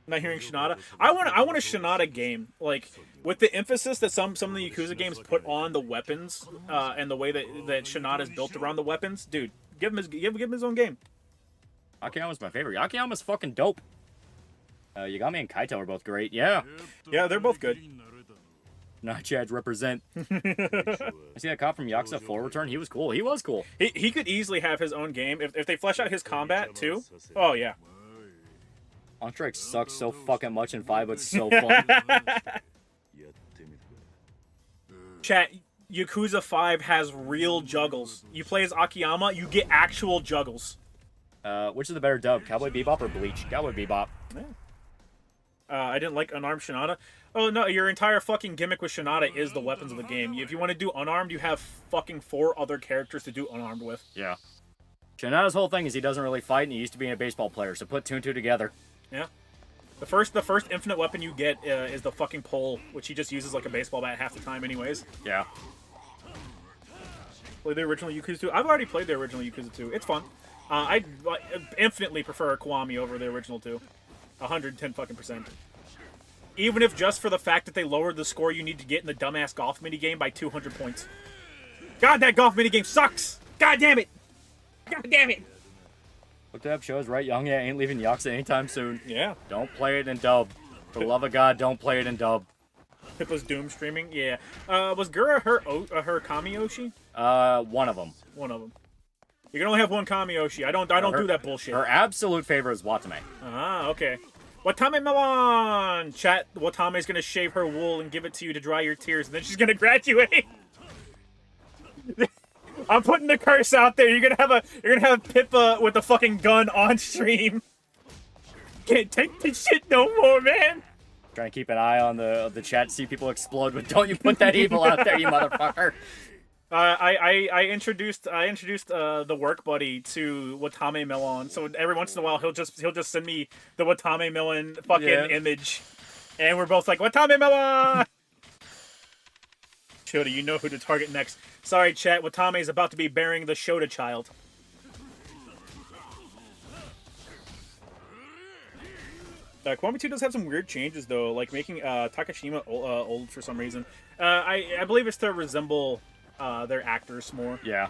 [SPEAKER 2] Not hearing Shinada. I want a Shinada game, like with the emphasis that some of the Yakuza games put on the weapons, and the way that Shinada is built around the weapons. Dude, give him his own game.
[SPEAKER 3] Akiyama's my favorite. Akiyama's fucking dope. Yagami and Kaito are both great. Yeah,
[SPEAKER 2] they're both good.
[SPEAKER 3] Not Chads represent. I see that cop from Yakuza 4 return. He was cool. He was cool.
[SPEAKER 2] He could easily have his own game if they flesh out his combat too. Oh yeah.
[SPEAKER 3] Entrex sucks so fucking much in 5, but so fun.
[SPEAKER 2] Chat, Yakuza 5 has real juggles. You play as Akiyama, you get actual juggles.
[SPEAKER 3] Which is the better dub, Cowboy Bebop or Bleach? Cowboy Bebop.
[SPEAKER 2] Yeah. I didn't like unarmed Shinada. Oh no, your entire fucking gimmick with Shinada is the weapons of the game. If you want to do unarmed, you have fucking 4 other characters to do unarmed with.
[SPEAKER 3] Yeah. Shinada's whole thing is he doesn't really fight, and he used to be a baseball player, so put 2 and 2 together.
[SPEAKER 2] Yeah. The first infinite weapon you get is the fucking pole, which he just uses like a baseball bat half the time anyways.
[SPEAKER 3] Yeah.
[SPEAKER 2] Play the original Yakuza 2. I've already played the original Yakuza 2. It's fun. I infinitely prefer KIWAMI over the original 2. 110 fucking %. Even if just for the fact that they lowered the score you need to get in the dumbass golf minigame by 200 points. God, that golf minigame sucks! God damn it! God damn it!
[SPEAKER 3] Looked up shows right. Young ain't leaving Yakuza anytime soon.
[SPEAKER 2] Yeah.
[SPEAKER 3] Don't play it in dub. For the love of God, don't play it in dub.
[SPEAKER 2] Pippa's Doom streaming? Yeah. Was Gura her Kamiyoshi?
[SPEAKER 3] One of them.
[SPEAKER 2] One of them. You can only have one Kamiyoshi. I don't do that bullshit.
[SPEAKER 3] Her absolute favorite is Watame.
[SPEAKER 2] Ah, okay. Watame Melon! Chat, Watame's gonna shave her wool and give it to you to dry your tears, and then she's gonna graduate. I'm putting the curse out there. You're gonna have Pippa with the fucking gun on stream. Can't take this shit no more, man.
[SPEAKER 3] Trying to keep an eye on the chat, see people explode, but don't you put that evil out there, you motherfucker.
[SPEAKER 2] I introduced the work buddy to Watame Melon, so every once in a while he'll just send me the Watame Melon fucking image, and we're both like Watame Melon. Shota, you know who to target next. Sorry, chat. Watame is about to be bearing the Shota child. KIWAMI 2 does have some weird changes though, like making Takashima old for some reason. I believe it's to resemble their actors more.
[SPEAKER 3] Yeah.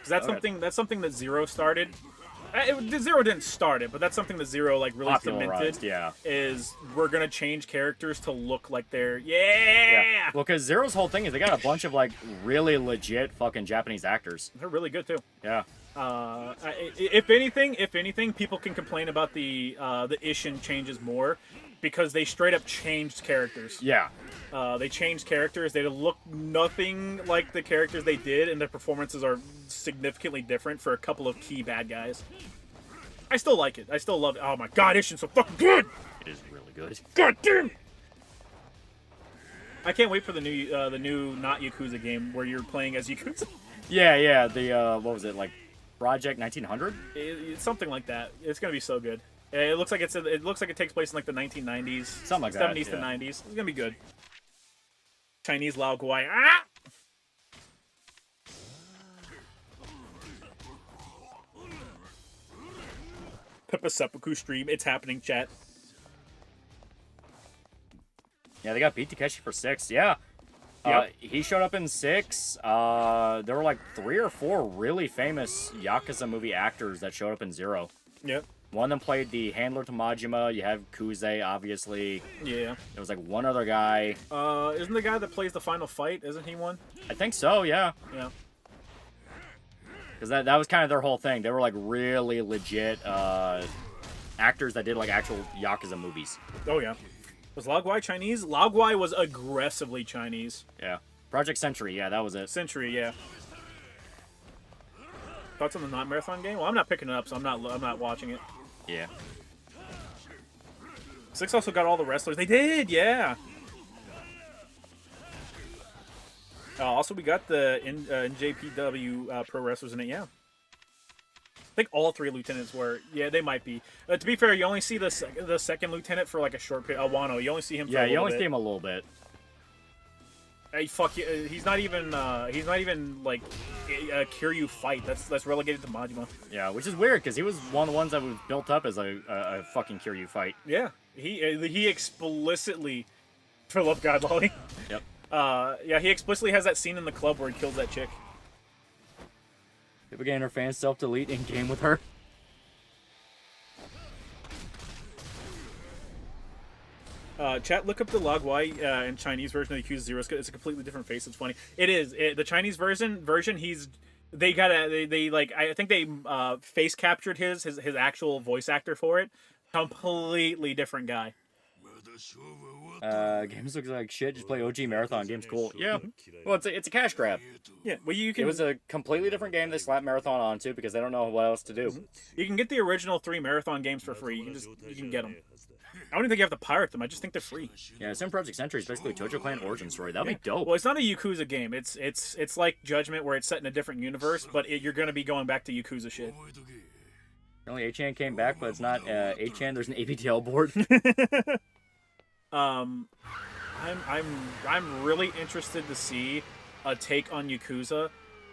[SPEAKER 2] That's something that Zero started. Zero didn't start it, but that's something that Zero like really cemented.
[SPEAKER 3] Yeah.
[SPEAKER 2] Is we're gonna change characters to look like they're yeah.
[SPEAKER 3] Well, because Zero's whole thing is they got a bunch of like really legit fucking Japanese actors.
[SPEAKER 2] They're really good too.
[SPEAKER 3] Yeah.
[SPEAKER 2] If anything, people can complain about the Ishin changes more because they straight up changed characters.
[SPEAKER 3] Yeah.
[SPEAKER 2] They changed characters. They look nothing like the characters they did, and their performances are significantly different for a couple of key bad guys. I still like it. I still love it. Oh my god, Ishin's so fucking good!
[SPEAKER 3] It is really good.
[SPEAKER 2] God damn! I can't wait for the new not Yakuza game where you're playing as Yakuza.
[SPEAKER 3] Yeah. The what was it, like Project 1900?
[SPEAKER 2] It's something like that. It's gonna be so good. It looks like it looks like it takes place in like the 1990s,
[SPEAKER 3] something like that,
[SPEAKER 2] 70s to
[SPEAKER 3] yeah.
[SPEAKER 2] 90s. It's gonna be good. Chinese Lao Guai. Ah! Peppa Seppuku stream. It's happening, chat.
[SPEAKER 3] Yeah, they got beat Takeshi for 6. Yeah.
[SPEAKER 2] Yep.
[SPEAKER 3] He showed up in 6. There were like 3 or 4 really famous Yakuza movie actors that showed up in 0.
[SPEAKER 2] Yep.
[SPEAKER 3] One of them played the handler to Majima. You have Kuze, obviously.
[SPEAKER 2] Yeah.
[SPEAKER 3] There was like one other guy.
[SPEAKER 2] Isn't the guy that plays the final fight? Isn't he one?
[SPEAKER 3] I think so, yeah.
[SPEAKER 2] Yeah.
[SPEAKER 3] Because that was kind of their whole thing. They were like really legit actors that did like actual Yakuza movies.
[SPEAKER 2] Oh yeah. Was Lao Guai Chinese? Lao Guai was aggressively Chinese.
[SPEAKER 3] Yeah. Project Century, yeah, that was it.
[SPEAKER 2] Century, yeah. Thoughts on the not marathon game? Well, I'm not picking it up, so I'm not watching it.
[SPEAKER 3] Yeah.
[SPEAKER 2] 6 also got all the wrestlers. They did, yeah. Also, we got the NJPW pro wrestlers in it, yeah. I think all 3 lieutenants were. Yeah, they might be. To be fair, you only see the second lieutenant for like a short period. Wano, you only see him for a
[SPEAKER 3] Yeah,
[SPEAKER 2] little
[SPEAKER 3] you only
[SPEAKER 2] bit.
[SPEAKER 3] see him a little bit.
[SPEAKER 2] Hey, fuck you. He's not even like a Kiryu fight. That's relegated to Majima.
[SPEAKER 3] Yeah, which is weird because he was one of the ones that was built up as a fucking Kiryu fight.
[SPEAKER 2] Yeah, he explicitly, for love God, Loli.
[SPEAKER 3] Yep.
[SPEAKER 2] Yeah, he explicitly has that scene in the club where he kills that chick.
[SPEAKER 3] People getting her fans self-delete in game with her.
[SPEAKER 2] Chat, look up the Logwai in Chinese version of the Yakuza 0. It's a completely different face. It's funny. It is. The Chinese version, I think they face captured his actual voice actor for it. Completely different guy.
[SPEAKER 3] Games looks like shit. Just play OG Marathon. Game's cool. Yeah. Well, it's a cash grab.
[SPEAKER 2] Yeah. Well, you can.
[SPEAKER 3] It was a completely different game they slapped Marathon onto because they don't know what else to do.
[SPEAKER 2] You can get the original 3 Marathon games for free. You can get them. I don't even think you have to pirate them. I just think they're free.
[SPEAKER 3] Yeah, it's in Project Century. It's basically Tojo Clan origin story. That'd be dope.
[SPEAKER 2] Well, it's not a Yakuza game. It's like Judgment, where it's set in a different universe, but you're going to be going back to Yakuza shit.
[SPEAKER 3] Apparently 8chan came back, but it's not 8chan. There's an APTL board.
[SPEAKER 2] I'm really interested to see a take on Yakuza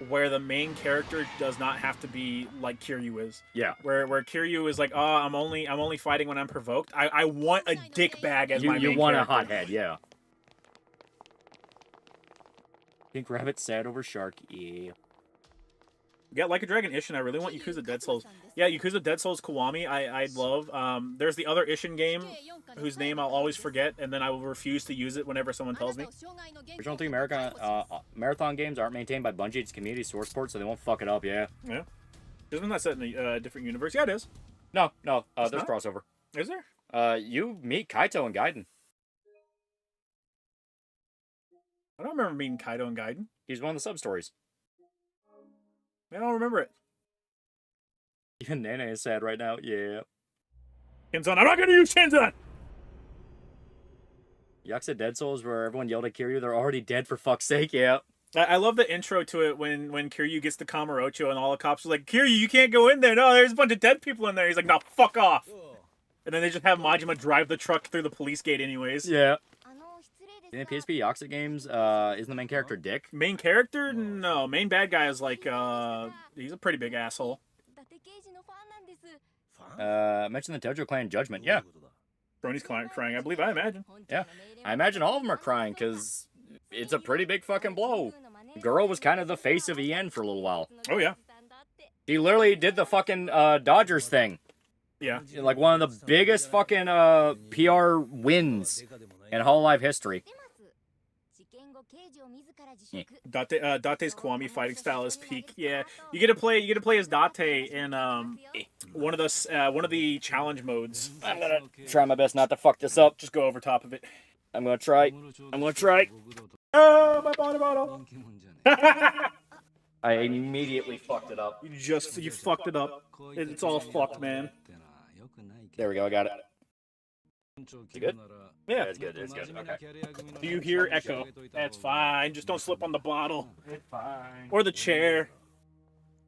[SPEAKER 2] where the main character does not have to be like Kiryu is.
[SPEAKER 3] Yeah.
[SPEAKER 2] Where Kiryu is like, oh, I'm only fighting when I'm provoked. I want a dick bag as my main character.
[SPEAKER 3] You want a hothead, yeah. Pink Rabbit sad over Shark, yeah.
[SPEAKER 2] Yeah, Like a Dragon Ishin. I really want Yakuza Dead Souls. Yeah, Yakuza Dead Souls Kiwami. I'd love. There's the other Ishin game whose name I'll always forget, and then I will refuse to use it whenever someone tells me.
[SPEAKER 3] Original 3 Marathon games aren't maintained by Bungie. It's community source port, so they won't fuck it up, yeah.
[SPEAKER 2] Yeah. Isn't that set in a different universe? Yeah, it is.
[SPEAKER 3] No, there's
[SPEAKER 2] not?
[SPEAKER 3] crossover.
[SPEAKER 2] Is there?
[SPEAKER 3] You meet Kaito and Gaiden.
[SPEAKER 2] I don't remember meeting Kaido and Gaiden.
[SPEAKER 3] He's one of the sub-stories.
[SPEAKER 2] I don't remember it.
[SPEAKER 3] Even Nana is sad right now, yeah.
[SPEAKER 2] Tenzan, I'm not gonna use Tenzan!
[SPEAKER 3] Yakuza Dead Souls, where everyone yelled at Kiryu, they're already dead for fuck's sake, yeah.
[SPEAKER 2] I love the intro to it when Kiryu gets to Kamurocho and all the cops are like, Kiryu, you can't go in there. No, there's a bunch of dead people in there. He's like, no, fuck off. And then they just have Majima drive the truck through the police gate anyways.
[SPEAKER 3] Yeah. In the PSP Yakuza games, isn't the main character Dick?
[SPEAKER 2] Main character? No. Main bad guy is like, he's a pretty big asshole.
[SPEAKER 3] Mention the Tojo Clan Judgment, yeah.
[SPEAKER 2] Brony's crying, I believe, I imagine.
[SPEAKER 3] Yeah. I imagine all of them are crying, because it's a pretty big fucking blow. Girl was kind of the face of EN for a little while.
[SPEAKER 2] Oh, yeah.
[SPEAKER 3] He literally did the fucking Dodgers thing.
[SPEAKER 2] Yeah.
[SPEAKER 3] Like one of the biggest fucking PR wins in Hololive history. Yeah.
[SPEAKER 2] Date's Kiwami fighting style is peak. Yeah, you get to play as Date in one of the challenge modes.
[SPEAKER 3] I'm gonna try my best not to fuck this up.
[SPEAKER 2] Just go over top of it.
[SPEAKER 3] I'm gonna try.
[SPEAKER 2] Oh, my bottle.
[SPEAKER 3] I immediately fucked it up.
[SPEAKER 2] You fucked it up. It's all fucked, man.
[SPEAKER 3] There we go. I got it. You good?
[SPEAKER 2] Yeah.
[SPEAKER 3] It's good. It's good. Okay.
[SPEAKER 2] Do you hear echo? That's fine. Just don't slip on the bottle. It's fine. Or the chair.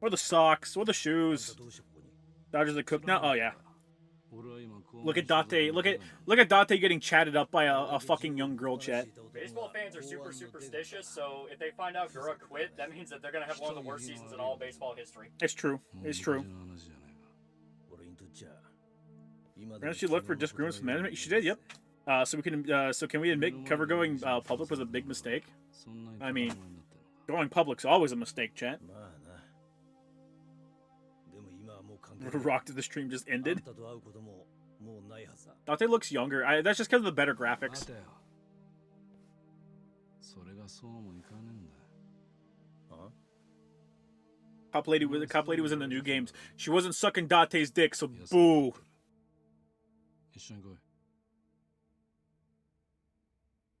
[SPEAKER 2] Or the socks. Or the shoes. Dodgers the cook now? Oh, yeah. Look at Date. Look at Date getting chatted up by a fucking young girl chat.
[SPEAKER 3] Baseball fans are super superstitious, so if they find out Gura quit, that means that they're gonna have one of the worst seasons in all baseball history.
[SPEAKER 2] It's true. It's true. Did she look for disagreements with management? She did. Yep. So can we admit cover going public was a big mistake? I mean, going public's always a mistake, chat. Rock to the stream just ended. Date looks younger. That's just because of the better graphics. Cop lady was in the new games. She wasn't sucking Date's dick, so boo.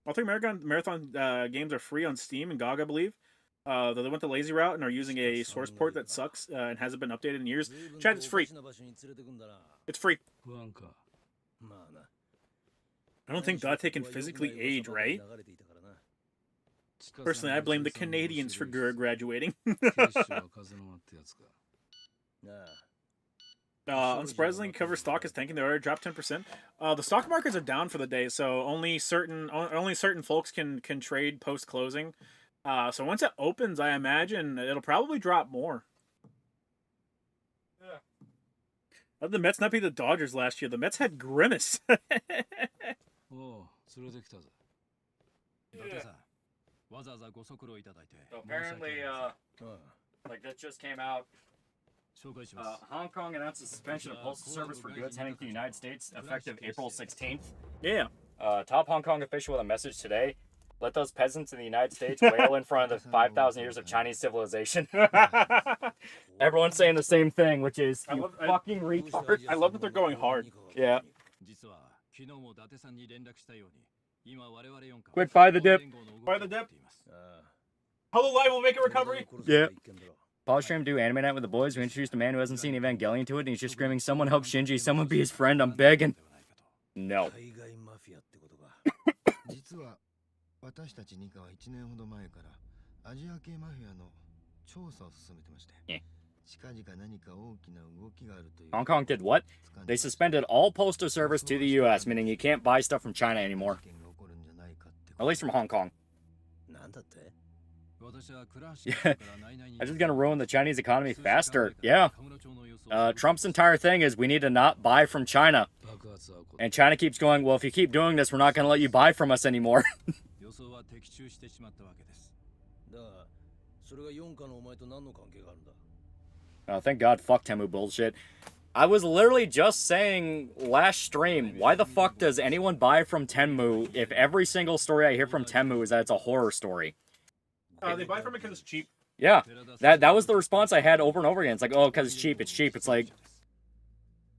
[SPEAKER 2] All three marathon games are free on Steam and GOG, I believe. Though they went the lazy route and are using a source port that sucks and hasn't been updated in years. Chat, it's free. It's free. I don't think Date can physically age, right? Personally, I blame the Canadians for graduating. Unsurprisingly, cover stock is tanking. They already dropped 10%. The stock markets are down for the day, so only certain folks can trade post closing. So once it opens, I imagine it'll probably drop more. Yeah. How did the Mets not beat the Dodgers last year? The Mets had Grimace.
[SPEAKER 3] So apparently, like that just came out. Hong Kong announced a suspension of postal service for goods heading to the United States effective April 16th.
[SPEAKER 2] Yeah.
[SPEAKER 3] Top Hong Kong official with a message today. Let those peasants in the United States wail in front of the 5,000 years of Chinese civilization. Everyone's saying the same thing, which is fucking retard.
[SPEAKER 2] I love that they're going hard.
[SPEAKER 3] Yeah. Quick, buy the dip.
[SPEAKER 2] Buy the dip. Hello Live will make a recovery.
[SPEAKER 3] Yeah. Pause stream, do anime night with the boys. We introduced a man who hasn't seen Evangelion to it, and he's just screaming, "Someone help Shinji! Someone be his friend! I'm begging." No.
[SPEAKER 5] 私たちニカは1年ほど前からアジア系マフィアの調査を進めてまして、近々何か大きな動きがあるという。
[SPEAKER 3] Hong Kong did what? They suspended all postal service to the U.S., meaning you can't buy stuff from China anymore. At least from Hong Kong. Yeah. That's just gonna ruin the Chinese economy faster. Yeah. Trump's entire thing is we need to not buy from China. And China keeps going, well, if you keep doing this, we're not gonna let you buy from us anymore. Thank God, fuck Temu bullshit. I was literally just saying last stream, why the fuck does anyone buy from Temu if every single story I hear from Temu is that it's a horror story?
[SPEAKER 2] They buy from it because it's cheap.
[SPEAKER 3] Yeah, that was the response I had over and over again. It's like, oh, because it's cheap, it's cheap. It's like,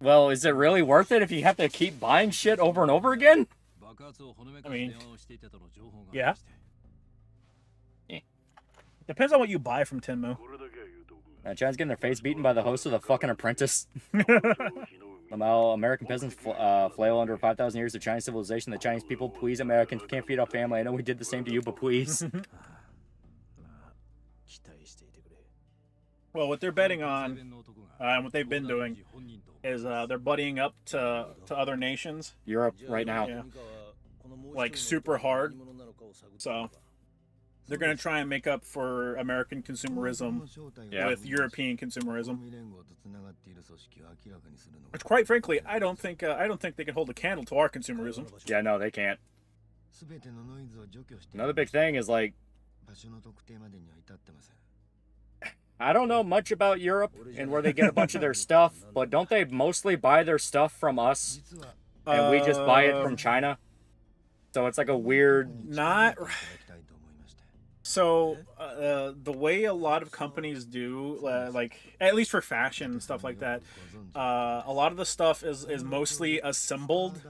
[SPEAKER 3] well, is it really worth it if you have to keep buying shit over and over again?
[SPEAKER 2] I mean, yeah. Depends on what you buy from Temu.
[SPEAKER 3] China's getting their face beaten by the host of The fucking Apprentice. Somehow, American peasants flail under 5,000 years of Chinese civilization. The Chinese people, please, Americans, can't feed our family. I know we did the same to you, but please.
[SPEAKER 2] Well, what they're betting on, and what they've been doing, is they're buddying up to other nations.
[SPEAKER 3] Europe right now.
[SPEAKER 2] Yeah. Like, super hard. So, they're going to try and make up for American consumerism with European consumerism. Which, quite frankly, I don't think they can hold a candle to our consumerism.
[SPEAKER 3] Yeah, no, they can't. Another big thing is, like, I don't know much about Europe and where they get a bunch of their stuff, but don't they mostly buy their stuff from us? And we just buy it from China? So it's like a weird...
[SPEAKER 2] Not... So, the way a lot of companies do, like, at least for fashion and stuff like that, a lot of the stuff is mostly assembled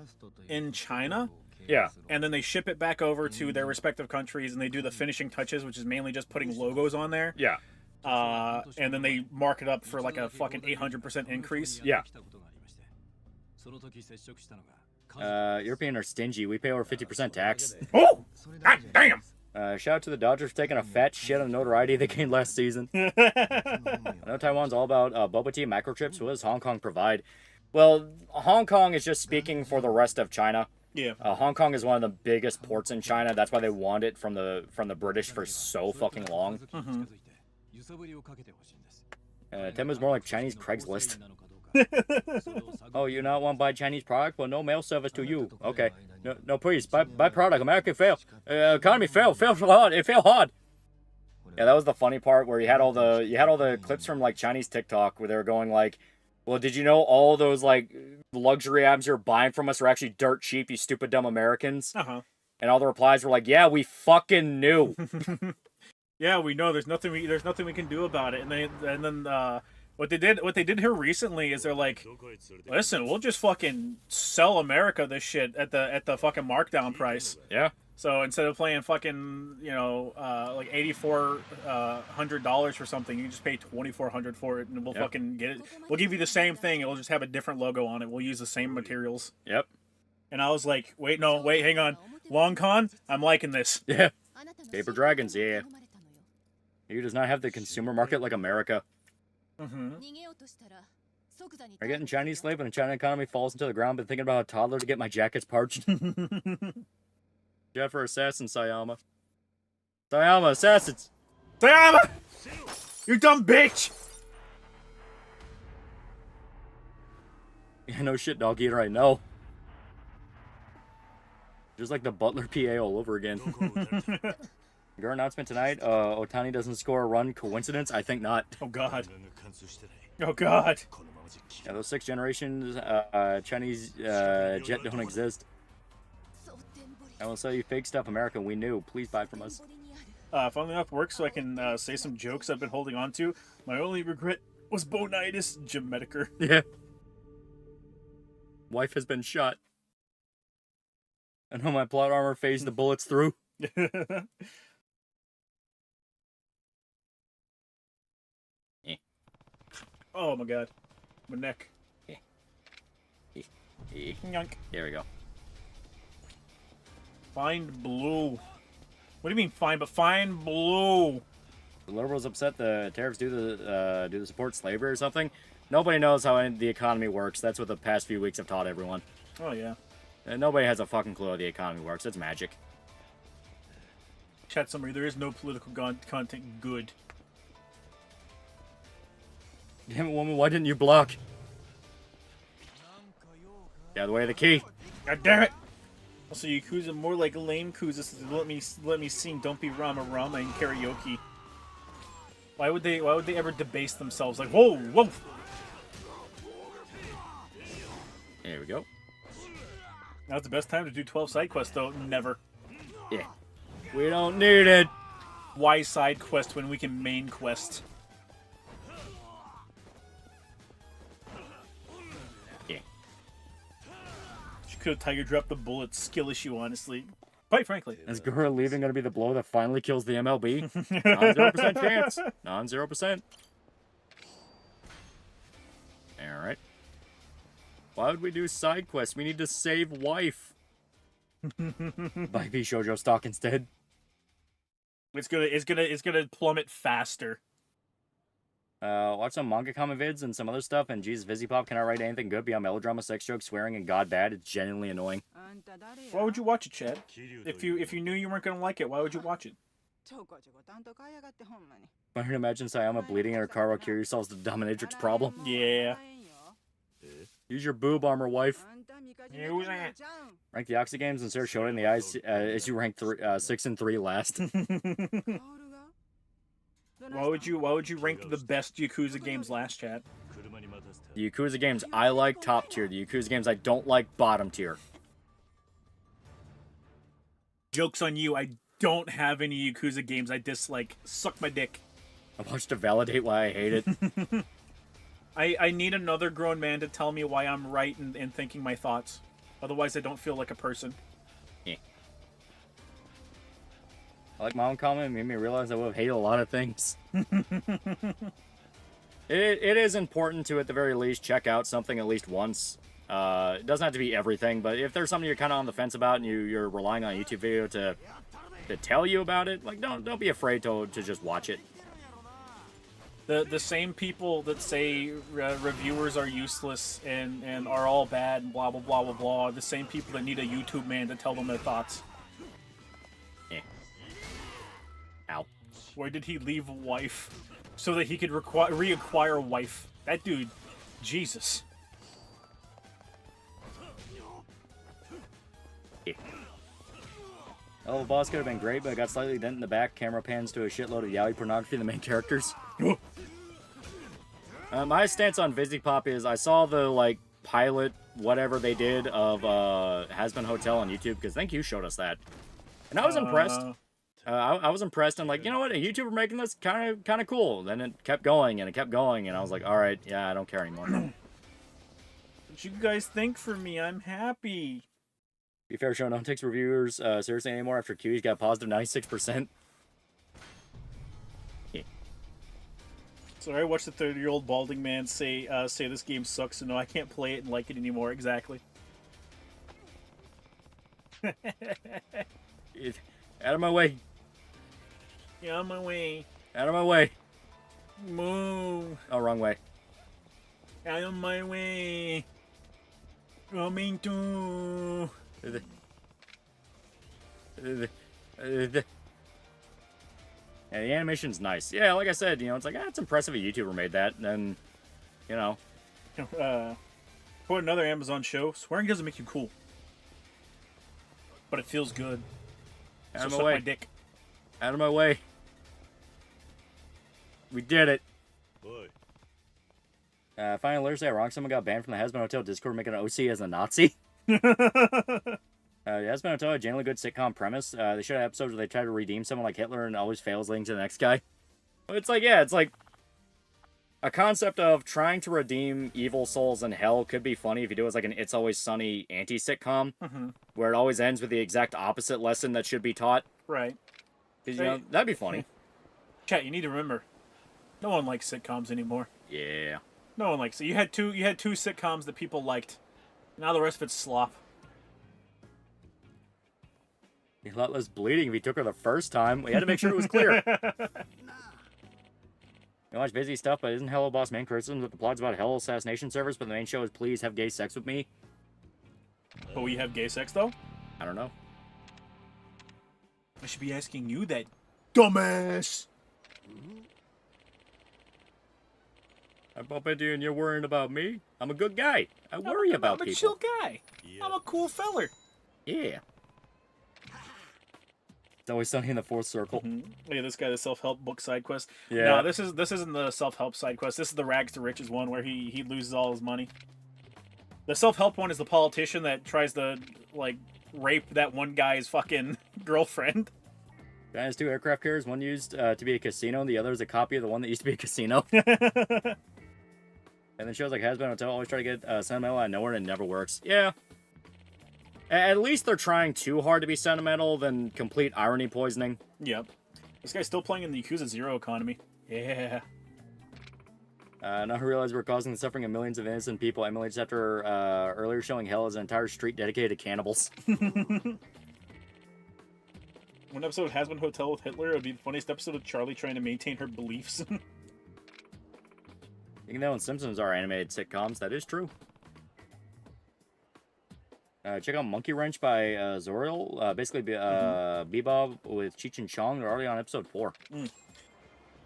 [SPEAKER 2] in China.
[SPEAKER 3] Yeah.
[SPEAKER 2] And then they ship it back over to their respective countries, and they do the finishing touches, which is mainly just putting logos on there.
[SPEAKER 3] Yeah.
[SPEAKER 2] And then they mark it up for like a fucking 800% increase.
[SPEAKER 3] Yeah. European are stingy. We pay over 50% tax.
[SPEAKER 2] Oh, god damn.
[SPEAKER 3] Shout out to the Dodgers for taking a fat shit on notoriety they gained last season. I know Taiwan's all about boba tea and microchips. What does Hong Kong provide? Well, Hong Kong is just speaking for the rest of China.
[SPEAKER 2] Yeah.
[SPEAKER 3] Hong Kong is one of the biggest ports in China. That's why they want it from the British for so fucking long. Temu's more like Chinese Craigslist. Oh, you not want to buy Chinese product? Well, no mail service to you. Okay. No, please. Buy product. America fail. Economy fail. Fail hard. It failed hard. Yeah, that was the funny part where you had all the clips from like Chinese TikTok where they were going like, well, did you know all those like luxury items you're buying from us are actually dirt cheap, you stupid dumb Americans? And all the replies were like, yeah, we fucking knew.
[SPEAKER 2] Yeah, we know. There's nothing we can do about it. And then what they did here recently is they're like, listen, we'll just fucking sell America this shit at the fucking markdown price.
[SPEAKER 3] Yeah.
[SPEAKER 2] So instead of paying fucking like $8,400 for something, you just pay $2,400 for it, and we'll fucking get it. We'll give you the same thing. It'll just have a different logo on it. We'll use the same materials.
[SPEAKER 3] Yep.
[SPEAKER 2] And I was like, wait, hang on. Long con, I'm liking this.
[SPEAKER 3] Yeah. Paper Dragons, yeah. EU does not have the consumer market like America. I getting Chinese slave when the China economy falls into the ground, but thinking about a toddler to get my jackets parched. Jeff for assassin, Sayama. Sayama, assassins!
[SPEAKER 2] Sayama! You dumb bitch!
[SPEAKER 3] Yeah, no shit, dog eater, I know. Just like the Butler PA all over again. Your announcement tonight, Otani doesn't score a run. Coincidence? I think not.
[SPEAKER 2] Oh god. Oh god.
[SPEAKER 3] Yeah, those 6th generations Chinese jet don't exist. I will sell you fake stuff, America. We knew. Please buy from us.
[SPEAKER 2] Finally off work so I can say some jokes I've been holding on to. My only regret was bonitis, Jim Mediker.
[SPEAKER 3] Yeah. Wife has been shot. I know my plot armor phased the bullets through.
[SPEAKER 2] Oh my god. My neck. Yunk.
[SPEAKER 3] There we go.
[SPEAKER 2] Find blue. What do you mean find? But find blue.
[SPEAKER 3] The liberals upset the tariffs do to support slavery or something. Nobody knows how the economy works. That's what the past few weeks have taught everyone.
[SPEAKER 2] Oh yeah.
[SPEAKER 3] And nobody has a fucking clue how the economy works. It's magic.
[SPEAKER 2] Chat summary. There is no political content good.
[SPEAKER 3] Damn it, woman! Why didn't you block? Get out of the way of the key.
[SPEAKER 2] God damn it! Also, Yakuza more like lame Kuza says, let me sing "Don't Be Rama Rama" in karaoke. Why would they ever debase themselves? Like, whoa!
[SPEAKER 3] There we go.
[SPEAKER 2] Now's the best time to do 12 side quests, though. Never.
[SPEAKER 3] Yeah. We don't need it.
[SPEAKER 2] Why side quest when we can main quest?
[SPEAKER 3] Yeah.
[SPEAKER 2] She could have Tiger dropped the bullet. Skill issue, honestly. Quite frankly.
[SPEAKER 3] Is Gura leaving going to be the blow that finally kills the MLB? Non-0% chance. Non-0%. Alright. Why would we do side quests? We need to save wife. Buy B Shoujo stock instead.
[SPEAKER 2] It's gonna plummet faster.
[SPEAKER 3] Watch some manga comment vids and some other stuff, and Jesus Vizzypop cannot write anything good beyond melodrama, sex jokes, swearing, and god bad. It's genuinely annoying.
[SPEAKER 2] Why would you watch it, Chad? If you knew you weren't gonna like it, why would you watch it?
[SPEAKER 3] I can imagine Sayama bleeding in her car while cure yourselves the dominatrix problem.
[SPEAKER 2] Yeah.
[SPEAKER 3] Use your boob armor, wife.
[SPEAKER 2] Use it.
[SPEAKER 3] Rank the Oxy games and start showing in the eyes as you rank 6 and 3 last.
[SPEAKER 2] Why would you rank the best Yakuza games last, Chad?
[SPEAKER 3] The Yakuza games I like top tier. The Yakuza games I don't like bottom tier.
[SPEAKER 2] Joke's on you. I don't have any Yakuza games I dislike. Suck my dick.
[SPEAKER 3] I watched to validate why I hate it.
[SPEAKER 2] I need another grown man to tell me why I'm right in thinking my thoughts. Otherwise, I don't feel like a person.
[SPEAKER 3] Yeah. I like my own comment. It made me realize I would have hated a lot of things. It is important to, at the very least, check out something at least once. It doesn't have to be everything, but if there's something you're kind of on the fence about and you're relying on a YouTube video to tell you about it, like don't be afraid to just watch it.
[SPEAKER 2] The same people that say reviewers are useless and are all bad and blah blah blah blah blah, are the same people that need a YouTube man to tell them their thoughts.
[SPEAKER 3] Ow.
[SPEAKER 2] Where did he leave a wife so that he could reacquire a wife? That dude, Jesus.
[SPEAKER 3] Oh, the boss could have been great, but it got slightly dent in the back. Camera pans to a shitload of yaoi pornography of the main characters. My stance on VisiPop is I saw the, like, pilot, whatever they did of Has-Been Hotel on YouTube, because I think you showed us that. And I was impressed. I was impressed. I'm like, you know what? A YouTuber making this kind of cool. Then it kept going, and it kept going, and I was like, all right, yeah, I don't care anymore.
[SPEAKER 2] What you guys think for me? I'm happy.
[SPEAKER 3] Be fair, show no one takes reviewers seriously anymore after Kiwi's got positive 96%. Yeah.
[SPEAKER 2] So I watched the 30-year-old balding man say this game sucks, so no, I can't play it and like it anymore. Exactly.
[SPEAKER 3] Out of my way.
[SPEAKER 2] Get out of my way.
[SPEAKER 3] Out of my way.
[SPEAKER 2] Move.
[SPEAKER 3] Oh, wrong way.
[SPEAKER 2] Out of my way. Coming to.
[SPEAKER 3] Yeah, the animation's nice. Yeah, like I said, you know, it's like, it's impressive a YouTuber made that, and then, you know.
[SPEAKER 2] For another Amazon show, swearing doesn't make you cool. But it feels good.
[SPEAKER 3] Out
[SPEAKER 2] So
[SPEAKER 3] of my
[SPEAKER 2] suck
[SPEAKER 3] way.
[SPEAKER 2] my dick.
[SPEAKER 3] Out of my way. We did it. Finally, letters say wrong. Someone got banned from the Has-Been Hotel Discord making an OC as a Nazi. Has-Been Hotel a genuinely good sitcom premise. They should have episodes where they try to redeem someone like Hitler and always fails, leading to the next guy. It's like, yeah, it's like a concept of trying to redeem evil souls in hell could be funny if you do it as like an It's Always Sunny anti-sitcom, where it always ends with the exact opposite lesson that should be taught.
[SPEAKER 2] Right.
[SPEAKER 3] 'Cause, you know, that'd be funny.
[SPEAKER 2] Chat, you need to remember, no one likes sitcoms anymore.
[SPEAKER 3] Yeah.
[SPEAKER 2] No one likes it. You had two sitcoms that people liked. Now the rest of it's slop.
[SPEAKER 3] A lot less bleeding if he took her the first time. We had to make sure it was clear. You watch busy stuff, but isn't Hello Boss main criticism that the plot's about Hell assassination servers, but the main show is please have gay sex with me?
[SPEAKER 2] But we have gay sex, though?
[SPEAKER 3] I don't know.
[SPEAKER 2] I should be asking you that, dumbass!
[SPEAKER 3] I bump into you and you're worrying about me? I'm a good guy. I worry about
[SPEAKER 2] I'm a
[SPEAKER 3] people.
[SPEAKER 2] chill guy. Yeah. I'm a cool feller.
[SPEAKER 3] Yeah. It's Always Sunny in the Fourth Circle.
[SPEAKER 2] Look at this guy, the self-help book side quest.
[SPEAKER 3] Yeah.
[SPEAKER 2] No, this isn't the self-help side quest. This is the rags to riches one where he loses all his money. The self-help one is the politician that tries to, like, rape that one guy's fucking girlfriend.
[SPEAKER 3] That has two aircraft carriers, one used to be a casino, and the other is a copy of the one that used to be a casino. And then shows like Has-Been Hotel always try to get sentimental out of nowhere and it never works. Yeah. At least they're trying too hard to be sentimental than complete irony poisoning.
[SPEAKER 2] Yep. This guy's still playing in the YAKUZA Zero economy. Yeah.
[SPEAKER 3] Now who realize we're causing the suffering of millions of innocent people emulates after earlier showing Hell as an entire street dedicated to cannibals.
[SPEAKER 2] One episode of Has-Been Hotel with Hitler, it would be the funniest episode of Charlie trying to maintain her beliefs.
[SPEAKER 3] Even though Simpsons are animated sitcoms, that is true. Check out Monkey Wrench by Zoriel. Basically, Bebop with Cheech and Chong. They're already on episode 4.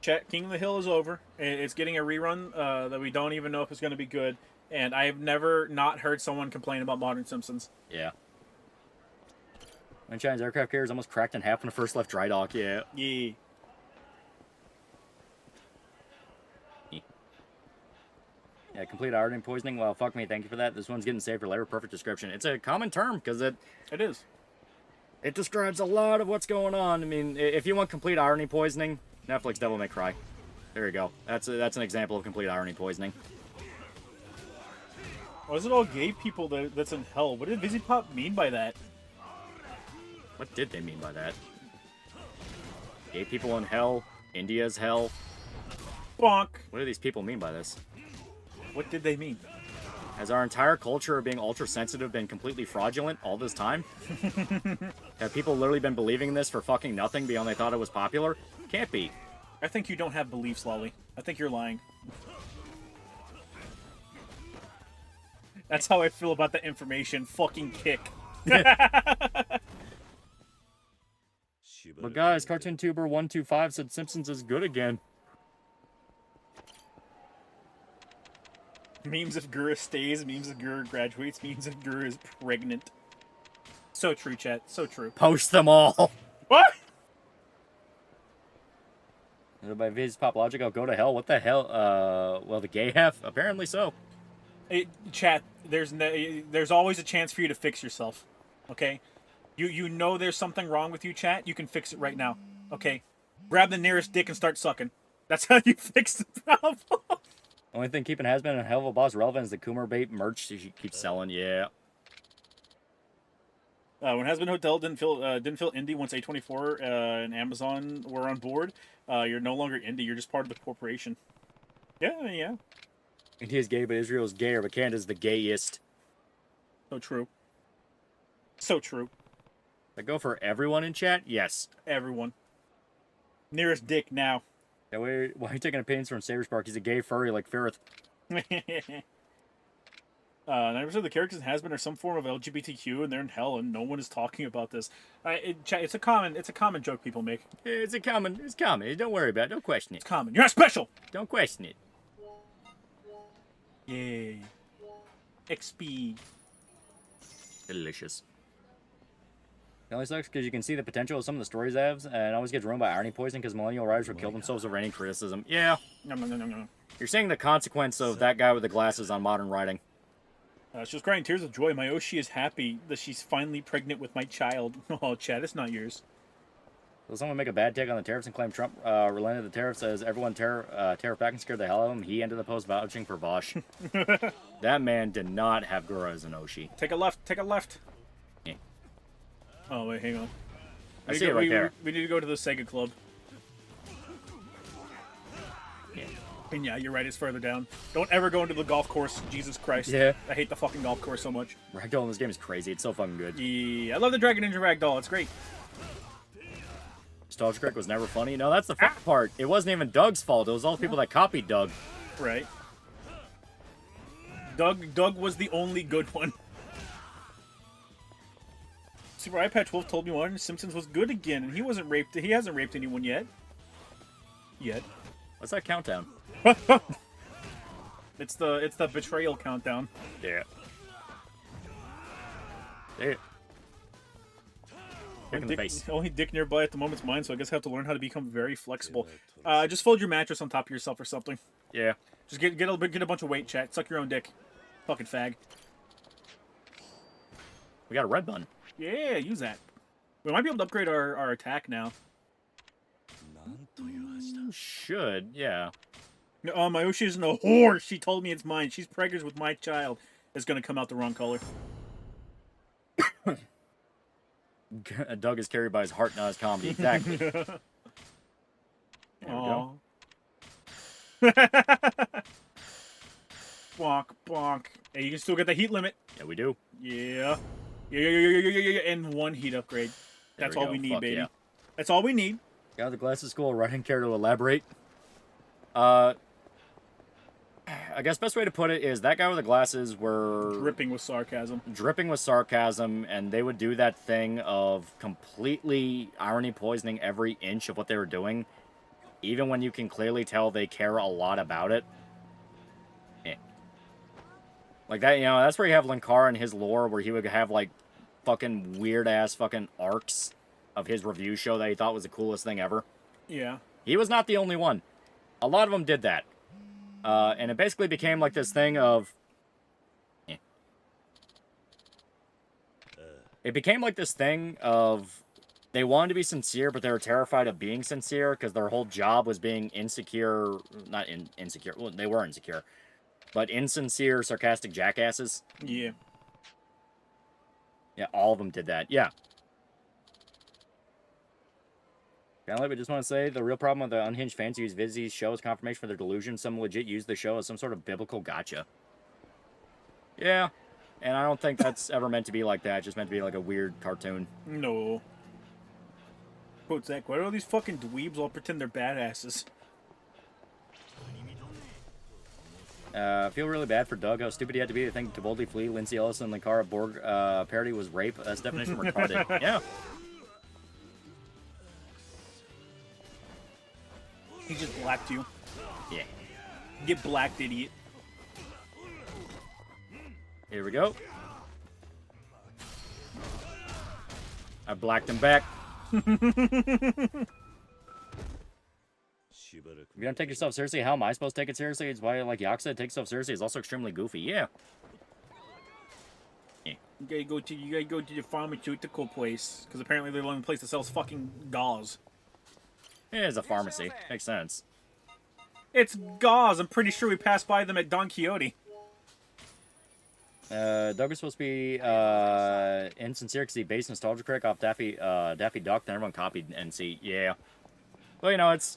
[SPEAKER 2] Chat, King of the Hill is over. It's getting a rerun that we don't even know if it's going to be good. And I have never not heard someone complain about Modern Simpsons.
[SPEAKER 3] Yeah. Sunshine's aircraft carrier is almost cracked in half when it first left dry dock. Yeah.
[SPEAKER 2] Yeah.
[SPEAKER 3] Yeah, complete irony poisoning. Well, fuck me. Thank you for that. This one's getting saved for later. Perfect description. It's a common term because it
[SPEAKER 2] is.
[SPEAKER 3] It describes a lot of what's going on. I mean, if you want complete irony poisoning, Netflix Devil May Cry. There you go. That's an example of complete irony poisoning.
[SPEAKER 2] Why is it all gay people that's in hell? What did VisiPop mean by that?
[SPEAKER 3] What did they mean by that? Gay people in hell? India's hell?
[SPEAKER 2] Bonk.
[SPEAKER 3] What do these people mean by this?
[SPEAKER 2] What did they mean?
[SPEAKER 3] Has our entire culture of being ultra sensitive been completely fraudulent all this time? Have people literally been believing this for fucking nothing beyond they thought it was popular? Can't be.
[SPEAKER 2] I think you don't have beliefs, Lolly. I think you're lying. That's how I feel about that information. Fucking kick.
[SPEAKER 3] But guys, Cartoon Tuber 125 said Simpsons is good again.
[SPEAKER 2] Memes if Gura stays, memes if Gura graduates, memes if Gura is pregnant. So true, chat. So true.
[SPEAKER 3] Post them all.
[SPEAKER 2] What?
[SPEAKER 3] By Viz Pop Logic, I'll go to hell. What the hell? Well, the gay have? Apparently so.
[SPEAKER 2] Hey, chat, there's always a chance for you to fix yourself. Okay? You know there's something wrong with you, chat. You can fix it right now. Okay? Grab the nearest dick and start sucking. That's how you fix the problem.
[SPEAKER 3] Only thing keeping Has Been and Hell of a Boss relevant is the Coomer Bait merch she keeps selling. Yeah.
[SPEAKER 2] When Has Been Hotel didn't feel indie once A24 and Amazon were on board, you're no longer indie. You're just part of the corporation. Yeah.
[SPEAKER 3] India is gay, but Israel is gayer, but Canada's the gayest.
[SPEAKER 2] So true. So true.
[SPEAKER 3] I go for everyone in chat? Yes.
[SPEAKER 2] Everyone. Nearest dick now.
[SPEAKER 3] That way, why are you taking opinions from Saber Spark? He's a gay furry like Ferrith.
[SPEAKER 2] 90% of the characters in Has Been are some form of LGBTQ, and they're in hell, and no one is talking about this. It's a common joke people make.
[SPEAKER 3] It's common. Don't worry about it. Don't question it.
[SPEAKER 2] It's common. You're not special.
[SPEAKER 3] Don't question it.
[SPEAKER 2] Yay. XP.
[SPEAKER 3] Delicious. It only sucks because you can see the potential of some of the stories they have, and it always gets ruined by irony poisoning because millennial writers will kill themselves over any criticism. Yeah.
[SPEAKER 2] No.
[SPEAKER 3] You're seeing the consequence of that guy with the glasses on modern writing.
[SPEAKER 2] She was crying tears of joy. My Oshi is happy that she's finally pregnant with my child. Oh, Chad, it's not yours.
[SPEAKER 3] Will someone make a bad take on the tariffs and claim Trump relented the tariffs as everyone tariff back and scared the hell out of him? He ended the post vouching for Vosh. That man did not have Gura as an Oshi.
[SPEAKER 2] Take a left.
[SPEAKER 3] Yeah.
[SPEAKER 2] Oh, wait, hang on.
[SPEAKER 3] I see it right there.
[SPEAKER 2] We need to go to the Sega Club.
[SPEAKER 3] Yeah.
[SPEAKER 2] And yeah, you're right, it's further down. Don't ever go into the golf course, Jesus Christ.
[SPEAKER 3] Yeah.
[SPEAKER 2] I hate the fucking golf course so much.
[SPEAKER 3] Ragdoll in this game is crazy. It's so fucking good.
[SPEAKER 2] Yeah, I love the Dragon Ninja Ragdoll, it's great.
[SPEAKER 3] Nostalgia Crick was never funny. No, that's the fun part. It wasn't even Doug's fault. It was all the people that copied Doug.
[SPEAKER 2] Right. Doug was the only good one. Super Eye Patch Wolf told me one Simpsons was good again, and he wasn't raped. He hasn't raped anyone yet.
[SPEAKER 3] What's that countdown?
[SPEAKER 2] It's the betrayal countdown.
[SPEAKER 3] Yeah. There. Kick in the face.
[SPEAKER 2] Only dick nearby at the moment's mine, so I guess I have to learn how to become very flexible. Just fold your mattress on top of yourself or something.
[SPEAKER 3] Yeah.
[SPEAKER 2] Just get a bunch of weight, chat. Suck your own dick. Fucking fag.
[SPEAKER 3] We got a red button.
[SPEAKER 2] Yeah, use that. We might be able to upgrade our attack now.
[SPEAKER 3] Should, yeah.
[SPEAKER 2] Oh, my Oshi isn't a whore. She told me it's mine. She's preggers with my child. It's gonna come out the wrong color.
[SPEAKER 3] Doug is carried by his heart, not his comedy. Exactly. There we go.
[SPEAKER 2] Bonk, bonk. Hey, you can still get the heat limit.
[SPEAKER 3] Yeah, we do.
[SPEAKER 2] Yeah. Yeah. And one heat upgrade. That's all we need,
[SPEAKER 3] Fuck
[SPEAKER 2] baby.
[SPEAKER 3] yeah.
[SPEAKER 2] That's all we need.
[SPEAKER 3] Got the glasses school. I didn't care to elaborate. I guess best way to put it is that guy with the glasses were
[SPEAKER 2] Dripping with sarcasm.
[SPEAKER 3] And they would do that thing of completely irony poisoning every inch of what they were doing, even when you can clearly tell they care a lot about it. Like that, that's where you have Linkara and his lore, where he would have like fucking weird ass fucking arcs of his review show that he thought was the coolest thing ever.
[SPEAKER 2] Yeah.
[SPEAKER 3] He was not the only one. A lot of them did that. And it basically became like this thing of... It became like this thing of... They wanted to be sincere, but they were terrified of being sincere because their whole job was being insecure... Not insecure. Well, they were insecure. But insincere, sarcastic jackasses.
[SPEAKER 2] Yeah.
[SPEAKER 3] Yeah, all of them did that. Yeah. Apparently, we just want to say the real problem with the unhinged fans who use Vizzy's show as confirmation for their delusion. Some legit use the show as some sort of biblical gotcha. Yeah, and I don't think that's ever meant to be like that. It's just meant to be like a weird cartoon.
[SPEAKER 2] No. Quote Zach, why do all these fucking dweebs all pretend they're badasses?
[SPEAKER 3] I feel really bad for Doug. How stupid he had to be to think to boldly flee Lindsay Ellison and Linkara Borg parody was rape. That's definition retarded. Yeah.
[SPEAKER 2] He just blacked you.
[SPEAKER 3] Yeah.
[SPEAKER 2] Get blacked, idiot.
[SPEAKER 3] Here we go. I blacked him back. If you don't take yourself seriously, how am I supposed to take it seriously? It's why, like, YAKUZA takes itself seriously. It's also extremely goofy. Yeah.
[SPEAKER 2] You gotta go to the pharmaceutical place, because apparently they're the only place that sells fucking gauze.
[SPEAKER 3] It is a pharmacy. Makes sense.
[SPEAKER 2] It's gauze. I'm pretty sure we passed by them at Don Quixote.
[SPEAKER 3] Doug was supposed to be insincere because he based Nostalgia Critic off Daffy Duck, then everyone copied NC. Yeah. Well, you know, it's...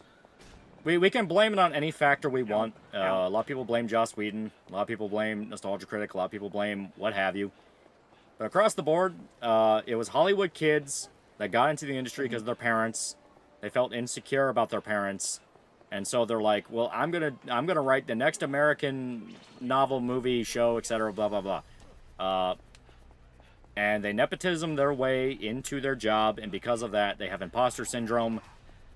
[SPEAKER 3] We can blame it on any factor we want. A lot of people blame Joss Whedon. A lot of people blame Nostalgia Critic. A lot of people blame what have you. But across the board, it was Hollywood kids that got into the industry because of their parents. They felt insecure about their parents. And so they're like, well, I'm gonna write the next American novel, movie, show, etc., blah, blah, blah. And they nepotism their way into their job, and because of that, they have imposter syndrome.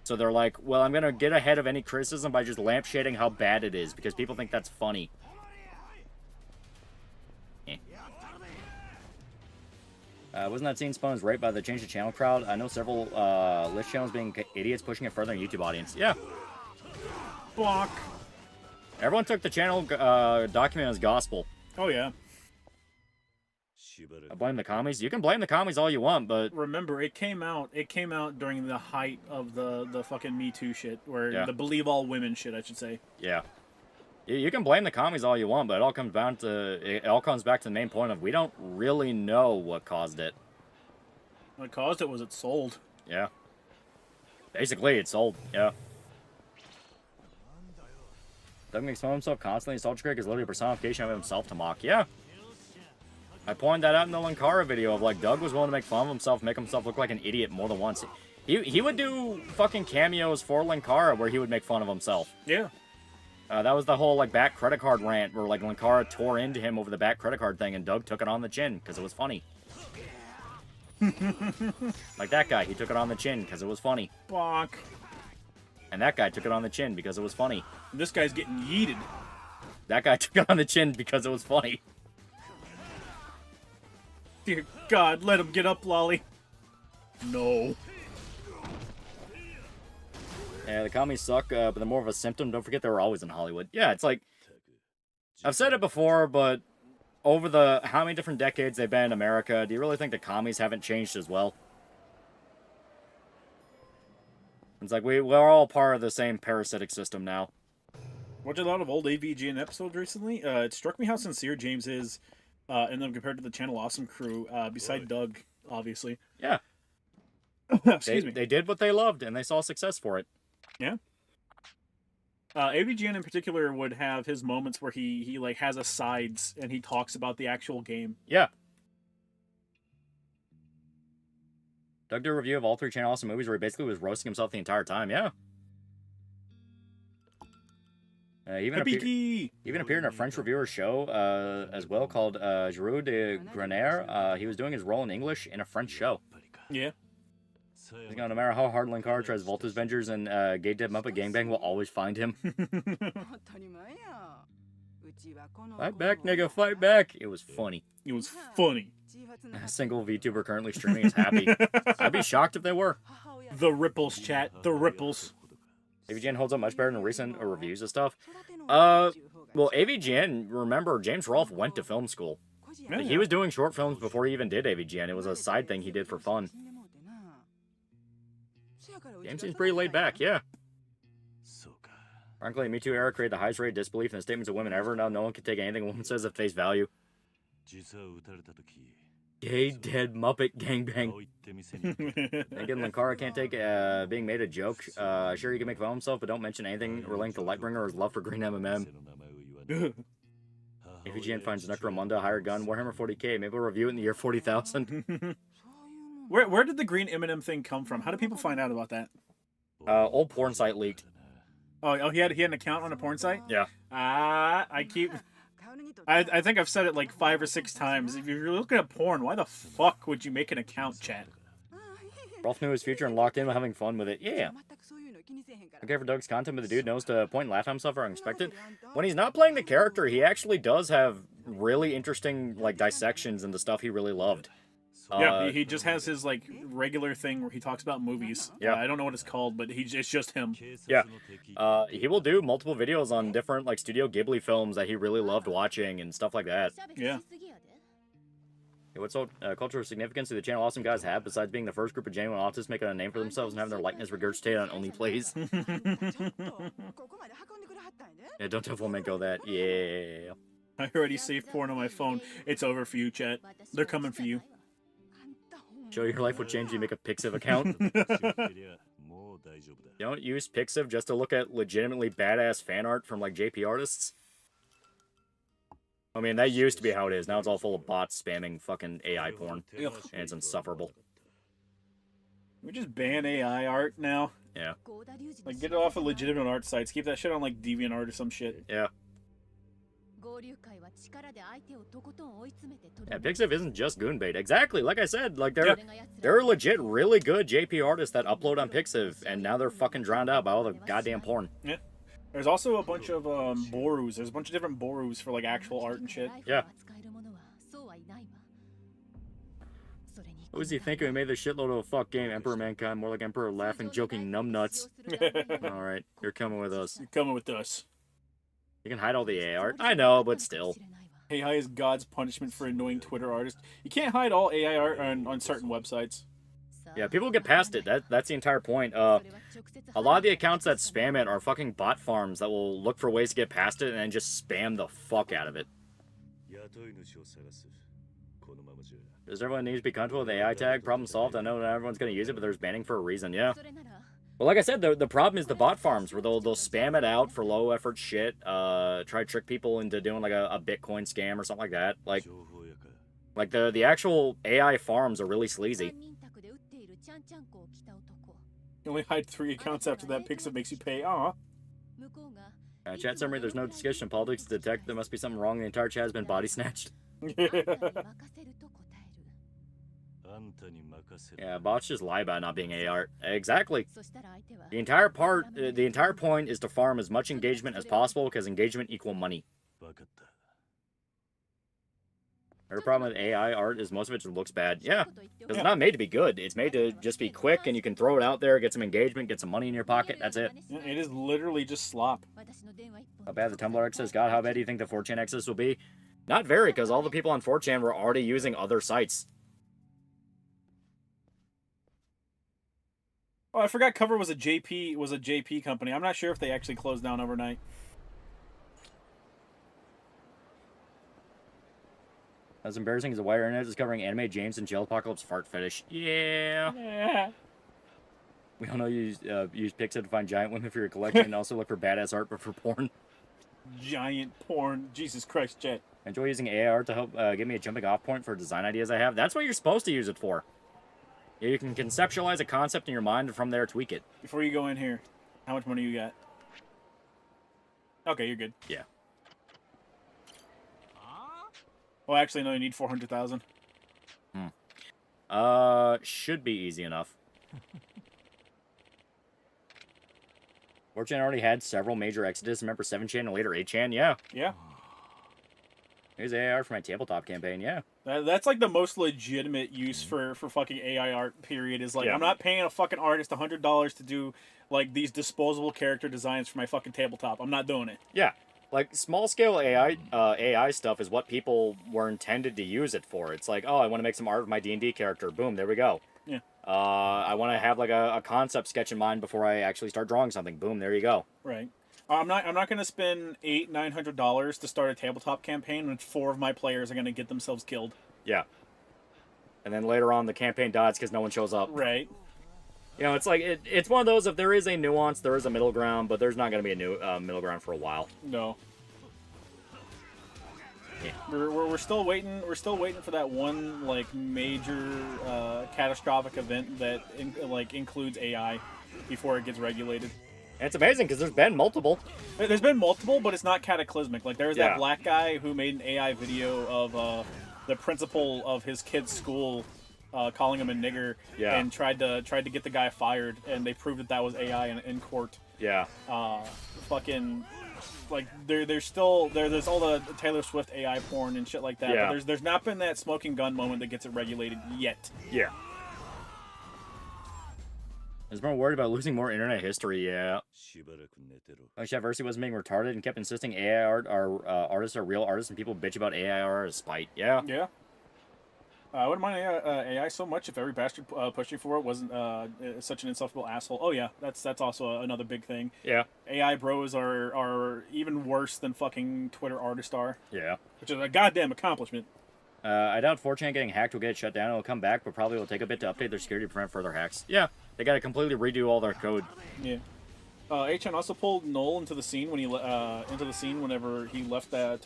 [SPEAKER 3] So they're like, well, I'm going to get ahead of any criticism by just lampshading how bad it is, because people think that's funny. Eh. Wasn't that scene spun as rape by the Change the Channel crowd? I know several list channels being idiots pushing it further in YouTube audience. Yeah.
[SPEAKER 2] Block.
[SPEAKER 3] Everyone took the channel document as gospel.
[SPEAKER 2] Oh, yeah.
[SPEAKER 3] I blame the commies. You can blame the commies all you want, but...
[SPEAKER 2] Remember, it came out during the height of the fucking Me Too shit, where
[SPEAKER 3] Yeah.
[SPEAKER 2] the believe all women shit, I should say.
[SPEAKER 3] Yeah. You can blame the commies all you want, but it all comes back to the main point of we don't really know what caused it.
[SPEAKER 2] What caused it was it sold.
[SPEAKER 3] Yeah. Basically, it sold. Yeah. Doug makes fun of himself constantly. Nostalgia Critic is literally a personification of himself to mock. Yeah. I pointed that out in the Linkara video of, like, Doug was willing to make fun of himself, make himself look like an idiot more than once. He would do fucking cameos for Linkara where he would make fun of himself.
[SPEAKER 2] Yeah.
[SPEAKER 3] That was the whole, like, back credit card rant where, like, Linkara tore into him over the back credit card thing and Doug took it on the chin because it was funny. Like that guy, he took it on the chin because it was funny.
[SPEAKER 2] Block.
[SPEAKER 3] And that guy took it on the chin because it was funny.
[SPEAKER 2] This guy's getting yeeted.
[SPEAKER 3] That guy took it on the chin because it was funny.
[SPEAKER 2] Dear God, let him get up, Lolly. No.
[SPEAKER 3] Yeah, the commies suck, but they're more of a symptom. Don't forget they were always in Hollywood. Yeah, it's like... I've said it before, but over the how many different decades they've been in America, do you really think the commies haven't changed as well? It's like we're all part of the same parasitic system now.
[SPEAKER 2] Watched a lot of old AVGN episodes recently. It struck me how sincere James is in them compared to the Channel Awesome crew, beside Doug, obviously.
[SPEAKER 3] Yeah.
[SPEAKER 2] Excuse me.
[SPEAKER 3] They did what they loved, and they saw success for it.
[SPEAKER 2] Yeah. AVGN in particular would have his moments where he like has asides and he talks about the actual game.
[SPEAKER 3] Yeah. Doug did a review of all 3 Channel Awesome movies where he basically was roasting himself the entire time. Yeah. Even appeared in a French reviewer show as well called Giroux de Grenier. He was doing his role in English in a French show.
[SPEAKER 2] Yeah.
[SPEAKER 3] No matter how hard Linkara tries Volta's Avengers and Gay Dead Muppet Gangbang will always find him. Fight back, nigga, fight back. It was funny.
[SPEAKER 2] It was funny.
[SPEAKER 3] A single VTuber currently streaming is happy. I'd be shocked if they were.
[SPEAKER 2] The ripples, chat. The ripples.
[SPEAKER 3] AVGN holds up much better than recent reviews of stuff. Well, AVGN, remember, James Rolfe went to film school.
[SPEAKER 2] Yeah,
[SPEAKER 3] He was doing short films before he even did AVGN. It was a side thing he did for fun. James seems pretty laid back, yeah. Frankly, Me Too era created the highest rate of disbelief in the statements of women ever. Now no one can take anything a woman says at face value. Gay dead Muppet gangbang. Again, Linkara can't take being made a joke. Sure, he can make fun of himself, but don't mention anything relating to Lightbringer or his love for Green MMM. If EGN finds Necromunda, hired gun, Warhammer 40k, maybe we'll review it in the year 40,000.
[SPEAKER 2] Where did the green M&M thing come from? How do people find out about that?
[SPEAKER 3] Old porn site leaked.
[SPEAKER 2] Oh, he had an account on a porn site?
[SPEAKER 3] Yeah.
[SPEAKER 2] I think I've said it like 5 or 6 times. If you're looking at porn, why the fuck would you make an account, chat?
[SPEAKER 3] Rolf knew his future and locked in with having fun with it. Yeah. Okay for Doug's content, but the dude knows to point and laugh at himself or unexpected. When he's not playing the character, he actually does have really interesting like dissections into stuff he really loved.
[SPEAKER 2] Yeah, he just has his like regular thing where he talks about movies.
[SPEAKER 3] Yeah.
[SPEAKER 2] I don't know what it's called, but it's just him.
[SPEAKER 3] Yeah. He will do multiple videos on different like Studio Ghibli films that he really loved watching and stuff like that.
[SPEAKER 2] Yeah.
[SPEAKER 3] Hey, what's cultural significance do the channel Awesome Guys have besides being the first group of genuine autists making a name for themselves and having their likeness regurgitated on only plays? Yeah, don't tell Flamenco that. Yeah.
[SPEAKER 2] I already saved porn on my phone. It's over for you, chat. They're coming for you.
[SPEAKER 3] Show your life would change if you make a Pixiv account. Don't use Pixiv just to look at legitimately badass fan art from like JP artists. I mean, that used to be how it is. Now it's all full of bots spamming fucking AI porn.
[SPEAKER 2] Ugh.
[SPEAKER 3] And it's insufferable.
[SPEAKER 2] We just ban AI art now.
[SPEAKER 3] Yeah.
[SPEAKER 2] Like, get it off of legitimate art sites. Keep that shit on like DeviantArt or some shit.
[SPEAKER 3] Yeah. Yeah, Pixiv isn't just goonbait. Exactly, like I said, like they're legit really good JP artists that upload on Pixiv, and now they're fucking drowned out by all the goddamn porn.
[SPEAKER 2] Yeah. There's also a bunch of borus. There's a bunch of different borus for like actual art and shit.
[SPEAKER 3] Yeah. What was he thinking? We made this shitload of a fuck game, Emperor Mankind, more like Emperor laughing, joking numbnuts. Alright, you're coming with us.
[SPEAKER 2] You're coming with us.
[SPEAKER 3] You can hide all the AI art. I know, but still.
[SPEAKER 2] AI is God's punishment for annoying Twitter artists. You can't hide all AI art on certain websites.
[SPEAKER 3] Yeah, people get past it. That's the entire point. A lot of the accounts that spam it are fucking bot farms that will look for ways to get past it and then just spam the fuck out of it. Does everyone need to be comfortable with the AI tag? Problem solved. I know not everyone's going to use it, but there's banning for a reason, yeah. Well, like I said, the problem is the bot farms, where they'll spam it out for low effort shit, try to trick people into doing like a Bitcoin scam or something like that. Like the actual AI farms are really sleazy.
[SPEAKER 2] You only hide 3 accounts after that. Pixiv makes you pay. Aw.
[SPEAKER 3] Chat summary, there's no discussion in politics to detect there must be something wrong. The entire chat has been body snatched. Yeah, bots just lie about not being AI art. Exactly. The entire point is to farm as much engagement as possible because engagement equal money. Our problem with AI art is most of it just looks bad. Yeah, because it's not made to be good. It's made to just be quick and you can throw it out there, get some engagement, get some money in your pocket. That's it.
[SPEAKER 2] Yeah, it is literally just slop.
[SPEAKER 3] How bad the Tumblr X is. God, how bad do you think the 4chan X's will be? Not very, because all the people on 4chan were already using other sites.
[SPEAKER 2] Oh, I forgot Cover was a JP company. I'm not sure if they actually closed down overnight.
[SPEAKER 3] As embarrassing as the wider internet is covering anime, James, and Jail Apocalypse fart fetish. Yeah. We all know you use Pixiv to find giant women for your collection and also look for badass art, but for porn.
[SPEAKER 2] Giant porn. Jesus Christ, Jet.
[SPEAKER 3] I enjoy using AI art to help give me a jumping off point for design ideas I have. That's what you're supposed to use it for. You can conceptualize a concept in your mind and from there tweak it.
[SPEAKER 2] Before you go in here, how much money you got? Okay, you're good.
[SPEAKER 3] Yeah.
[SPEAKER 2] Well, actually, no, you need 400,000.
[SPEAKER 3] Should be easy enough. 4chan already had several major exodus. Remember 7chan and later 8chan? Yeah.
[SPEAKER 2] Yeah.
[SPEAKER 3] Here's AI art for my tabletop campaign, yeah.
[SPEAKER 2] That's like the most legitimate use for fucking AI art, period. Is like, I'm not paying a fucking artist $100 to do like these disposable character designs for my fucking tabletop. I'm not doing it.
[SPEAKER 3] Yeah. Like, small-scale AI stuff is what people were intended to use it for. It's like, oh, I want to make some art of my D&D character. Boom, there we go.
[SPEAKER 2] Yeah.
[SPEAKER 3] I want to have, like, a concept sketch in mind before I actually start drawing something. Boom, there you go.
[SPEAKER 2] Right. I'm not going to spend $800-900 to start a tabletop campaign when 4 of my players are going to get themselves killed.
[SPEAKER 3] Yeah. And then later on, the campaign dies because no one shows up.
[SPEAKER 2] Right.
[SPEAKER 3] You know, it's like, it's one of those, if there is a nuance, there is a middle ground, but there's not going to be a new middle ground for a while.
[SPEAKER 2] No. We're still waiting. We're still waiting for that one like major catastrophic event that includes AI before it gets regulated.
[SPEAKER 3] And it's amazing because there's been multiple.
[SPEAKER 2] There's been multiple, but it's not cataclysmic. Like there's
[SPEAKER 3] Yeah.
[SPEAKER 2] that black guy who made an AI video of the principal of his kid's school calling him a nigger,
[SPEAKER 3] Yeah.
[SPEAKER 2] and tried to get the guy fired, and they proved that was AI in court.
[SPEAKER 3] Yeah.
[SPEAKER 2] Fucking like there's all the Taylor Swift AI porn and shit like that.
[SPEAKER 3] Yeah.
[SPEAKER 2] But there's not been that smoking gun moment that gets it regulated yet.
[SPEAKER 3] Yeah. I was more worried about losing more internet history, yeah. Actually, Versity wasn't being retarded and kept insisting AI artists are real artists and people bitch about AI art as spite. Yeah.
[SPEAKER 2] Yeah. I wouldn't mind AI so much if every bastard pushing for it wasn't such an insufferable asshole. Oh yeah, that's also another big thing.
[SPEAKER 3] Yeah.
[SPEAKER 2] AI bros are even worse than fucking Twitter artists are,
[SPEAKER 3] Yeah.
[SPEAKER 2] which is a goddamn accomplishment.
[SPEAKER 3] I doubt 4chan getting hacked will get it shut down. It'll come back, but probably will take a bit to update their security to prevent further hacks. Yeah. They gotta completely redo all their code.
[SPEAKER 2] Yeah. HN also pulled Noel into the scene whenever he left that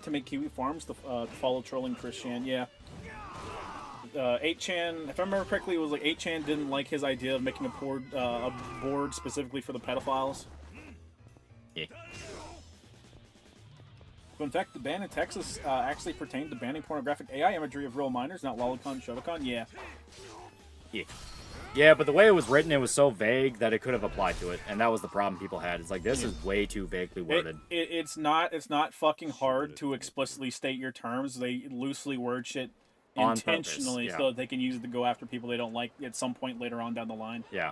[SPEAKER 2] to make Kiwi Farms to follow trolling Chris Chan. Yeah. 8chan, if I remember correctly, it was like 8chan didn't like his idea of making a board specifically for the pedophiles.
[SPEAKER 3] Yeah.
[SPEAKER 2] But in fact, the ban in Texas actually pertained to banning pornographic AI imagery of real minors, not Lolicon and Shotacon. Yeah.
[SPEAKER 3] Yeah. Yeah, but the way it was written, it was so vague that it could have applied to it, and that was the problem people had. It's like, this is way too vaguely worded.
[SPEAKER 2] It's not fucking hard to explicitly state your terms. They loosely word shit
[SPEAKER 3] On
[SPEAKER 2] intentionally
[SPEAKER 3] purpose, yeah.
[SPEAKER 2] so that they can use it to go after people they don't like at some point later on down the line.
[SPEAKER 3] Yeah.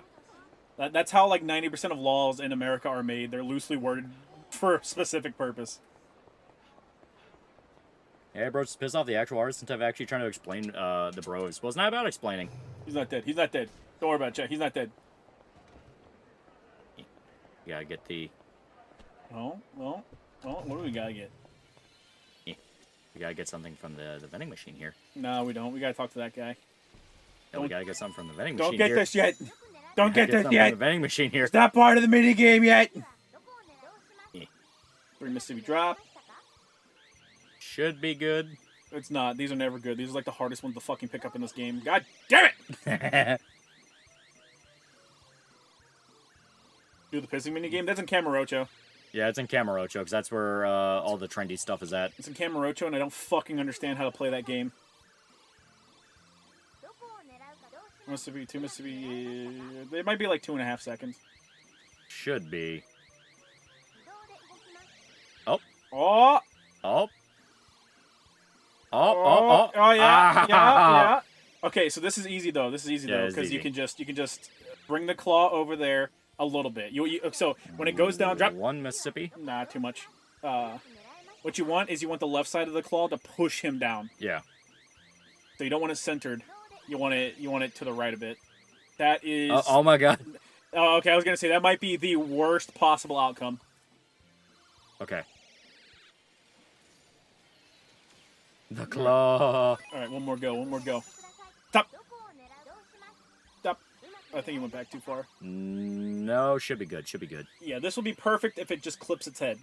[SPEAKER 2] That's how like 90% of laws in America are made. They're loosely worded for a specific purpose.
[SPEAKER 3] Yeah, bro, just piss off the actual artist instead of actually trying to explain the bros. Well, it's not about explaining.
[SPEAKER 2] He's not dead. He's not dead. Don't worry about it, Chet. He's not dead.
[SPEAKER 3] You gotta get the...
[SPEAKER 2] Well, what do we gotta get?
[SPEAKER 3] We gotta get something from the vending machine here.
[SPEAKER 2] No, we don't. We gotta talk to that guy.
[SPEAKER 3] Yeah, we gotta get something from the vending
[SPEAKER 2] Don't
[SPEAKER 3] machine
[SPEAKER 2] get
[SPEAKER 3] here.
[SPEAKER 2] this yet. Don't get this
[SPEAKER 3] something
[SPEAKER 2] yet.
[SPEAKER 3] from the vending machine here.
[SPEAKER 2] It's not part of the mini game yet.
[SPEAKER 3] Yeah.
[SPEAKER 2] 3 Mississippi drop.
[SPEAKER 3] Should be good.
[SPEAKER 2] It's not. These are never good. These are like the hardest ones to fucking pick up in this game. God damn it! Do the pissing mini game. That's in Camarocho.
[SPEAKER 3] Yeah, it's in Camarocho, because that's where all the trendy stuff is at.
[SPEAKER 2] It's in Camarocho, and I don't fucking understand how to play that game. Mississippi, 2 Mississippi. It might be like 2.5 seconds.
[SPEAKER 3] Should be.
[SPEAKER 2] Oh!
[SPEAKER 3] Oh.
[SPEAKER 2] Oh, yeah,
[SPEAKER 3] Ah.
[SPEAKER 2] yeah. Okay, so this is easy though. This is easy
[SPEAKER 3] Yeah,
[SPEAKER 2] though
[SPEAKER 3] it's
[SPEAKER 2] because
[SPEAKER 3] easy.
[SPEAKER 2] you can just bring the claw over there a little bit. So when it goes down, drop.
[SPEAKER 3] 1 Mississippi.
[SPEAKER 2] Nah, too much. What you want the left side of the claw to push him down.
[SPEAKER 3] Yeah.
[SPEAKER 2] So you don't want it centered. You want it to the right a bit. That is.
[SPEAKER 3] Oh my god.
[SPEAKER 2] Oh, okay. I was gonna say that might be the worst possible outcome.
[SPEAKER 3] Okay. The claw.
[SPEAKER 2] All right, one more go. Stop. I think he went back too far.
[SPEAKER 3] No, should be good.
[SPEAKER 2] Yeah, this will be perfect if it just clips its head.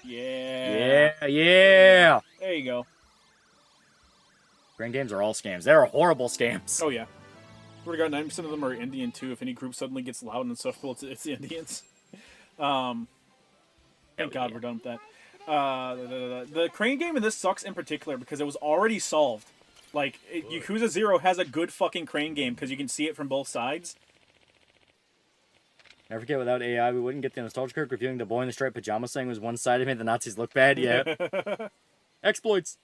[SPEAKER 3] Yeah. Yeah.
[SPEAKER 2] There you go.
[SPEAKER 3] Grand games are all scams. They're horrible scams.
[SPEAKER 2] Oh yeah. We got 90% of them are Indian too. If any group suddenly gets loud and insufferable, it's the Indians. Thank God we're done with that. The crane game in this sucks in particular because it was already solved. Like, Yakuza 0 has a good fucking crane game because you can see it from both sides.
[SPEAKER 3] Never forget, without AI, we wouldn't get the nostalgia curve reviewing the boy in the striped pajamas saying was one-sided, made the Nazis look bad. Yeah. Exploits.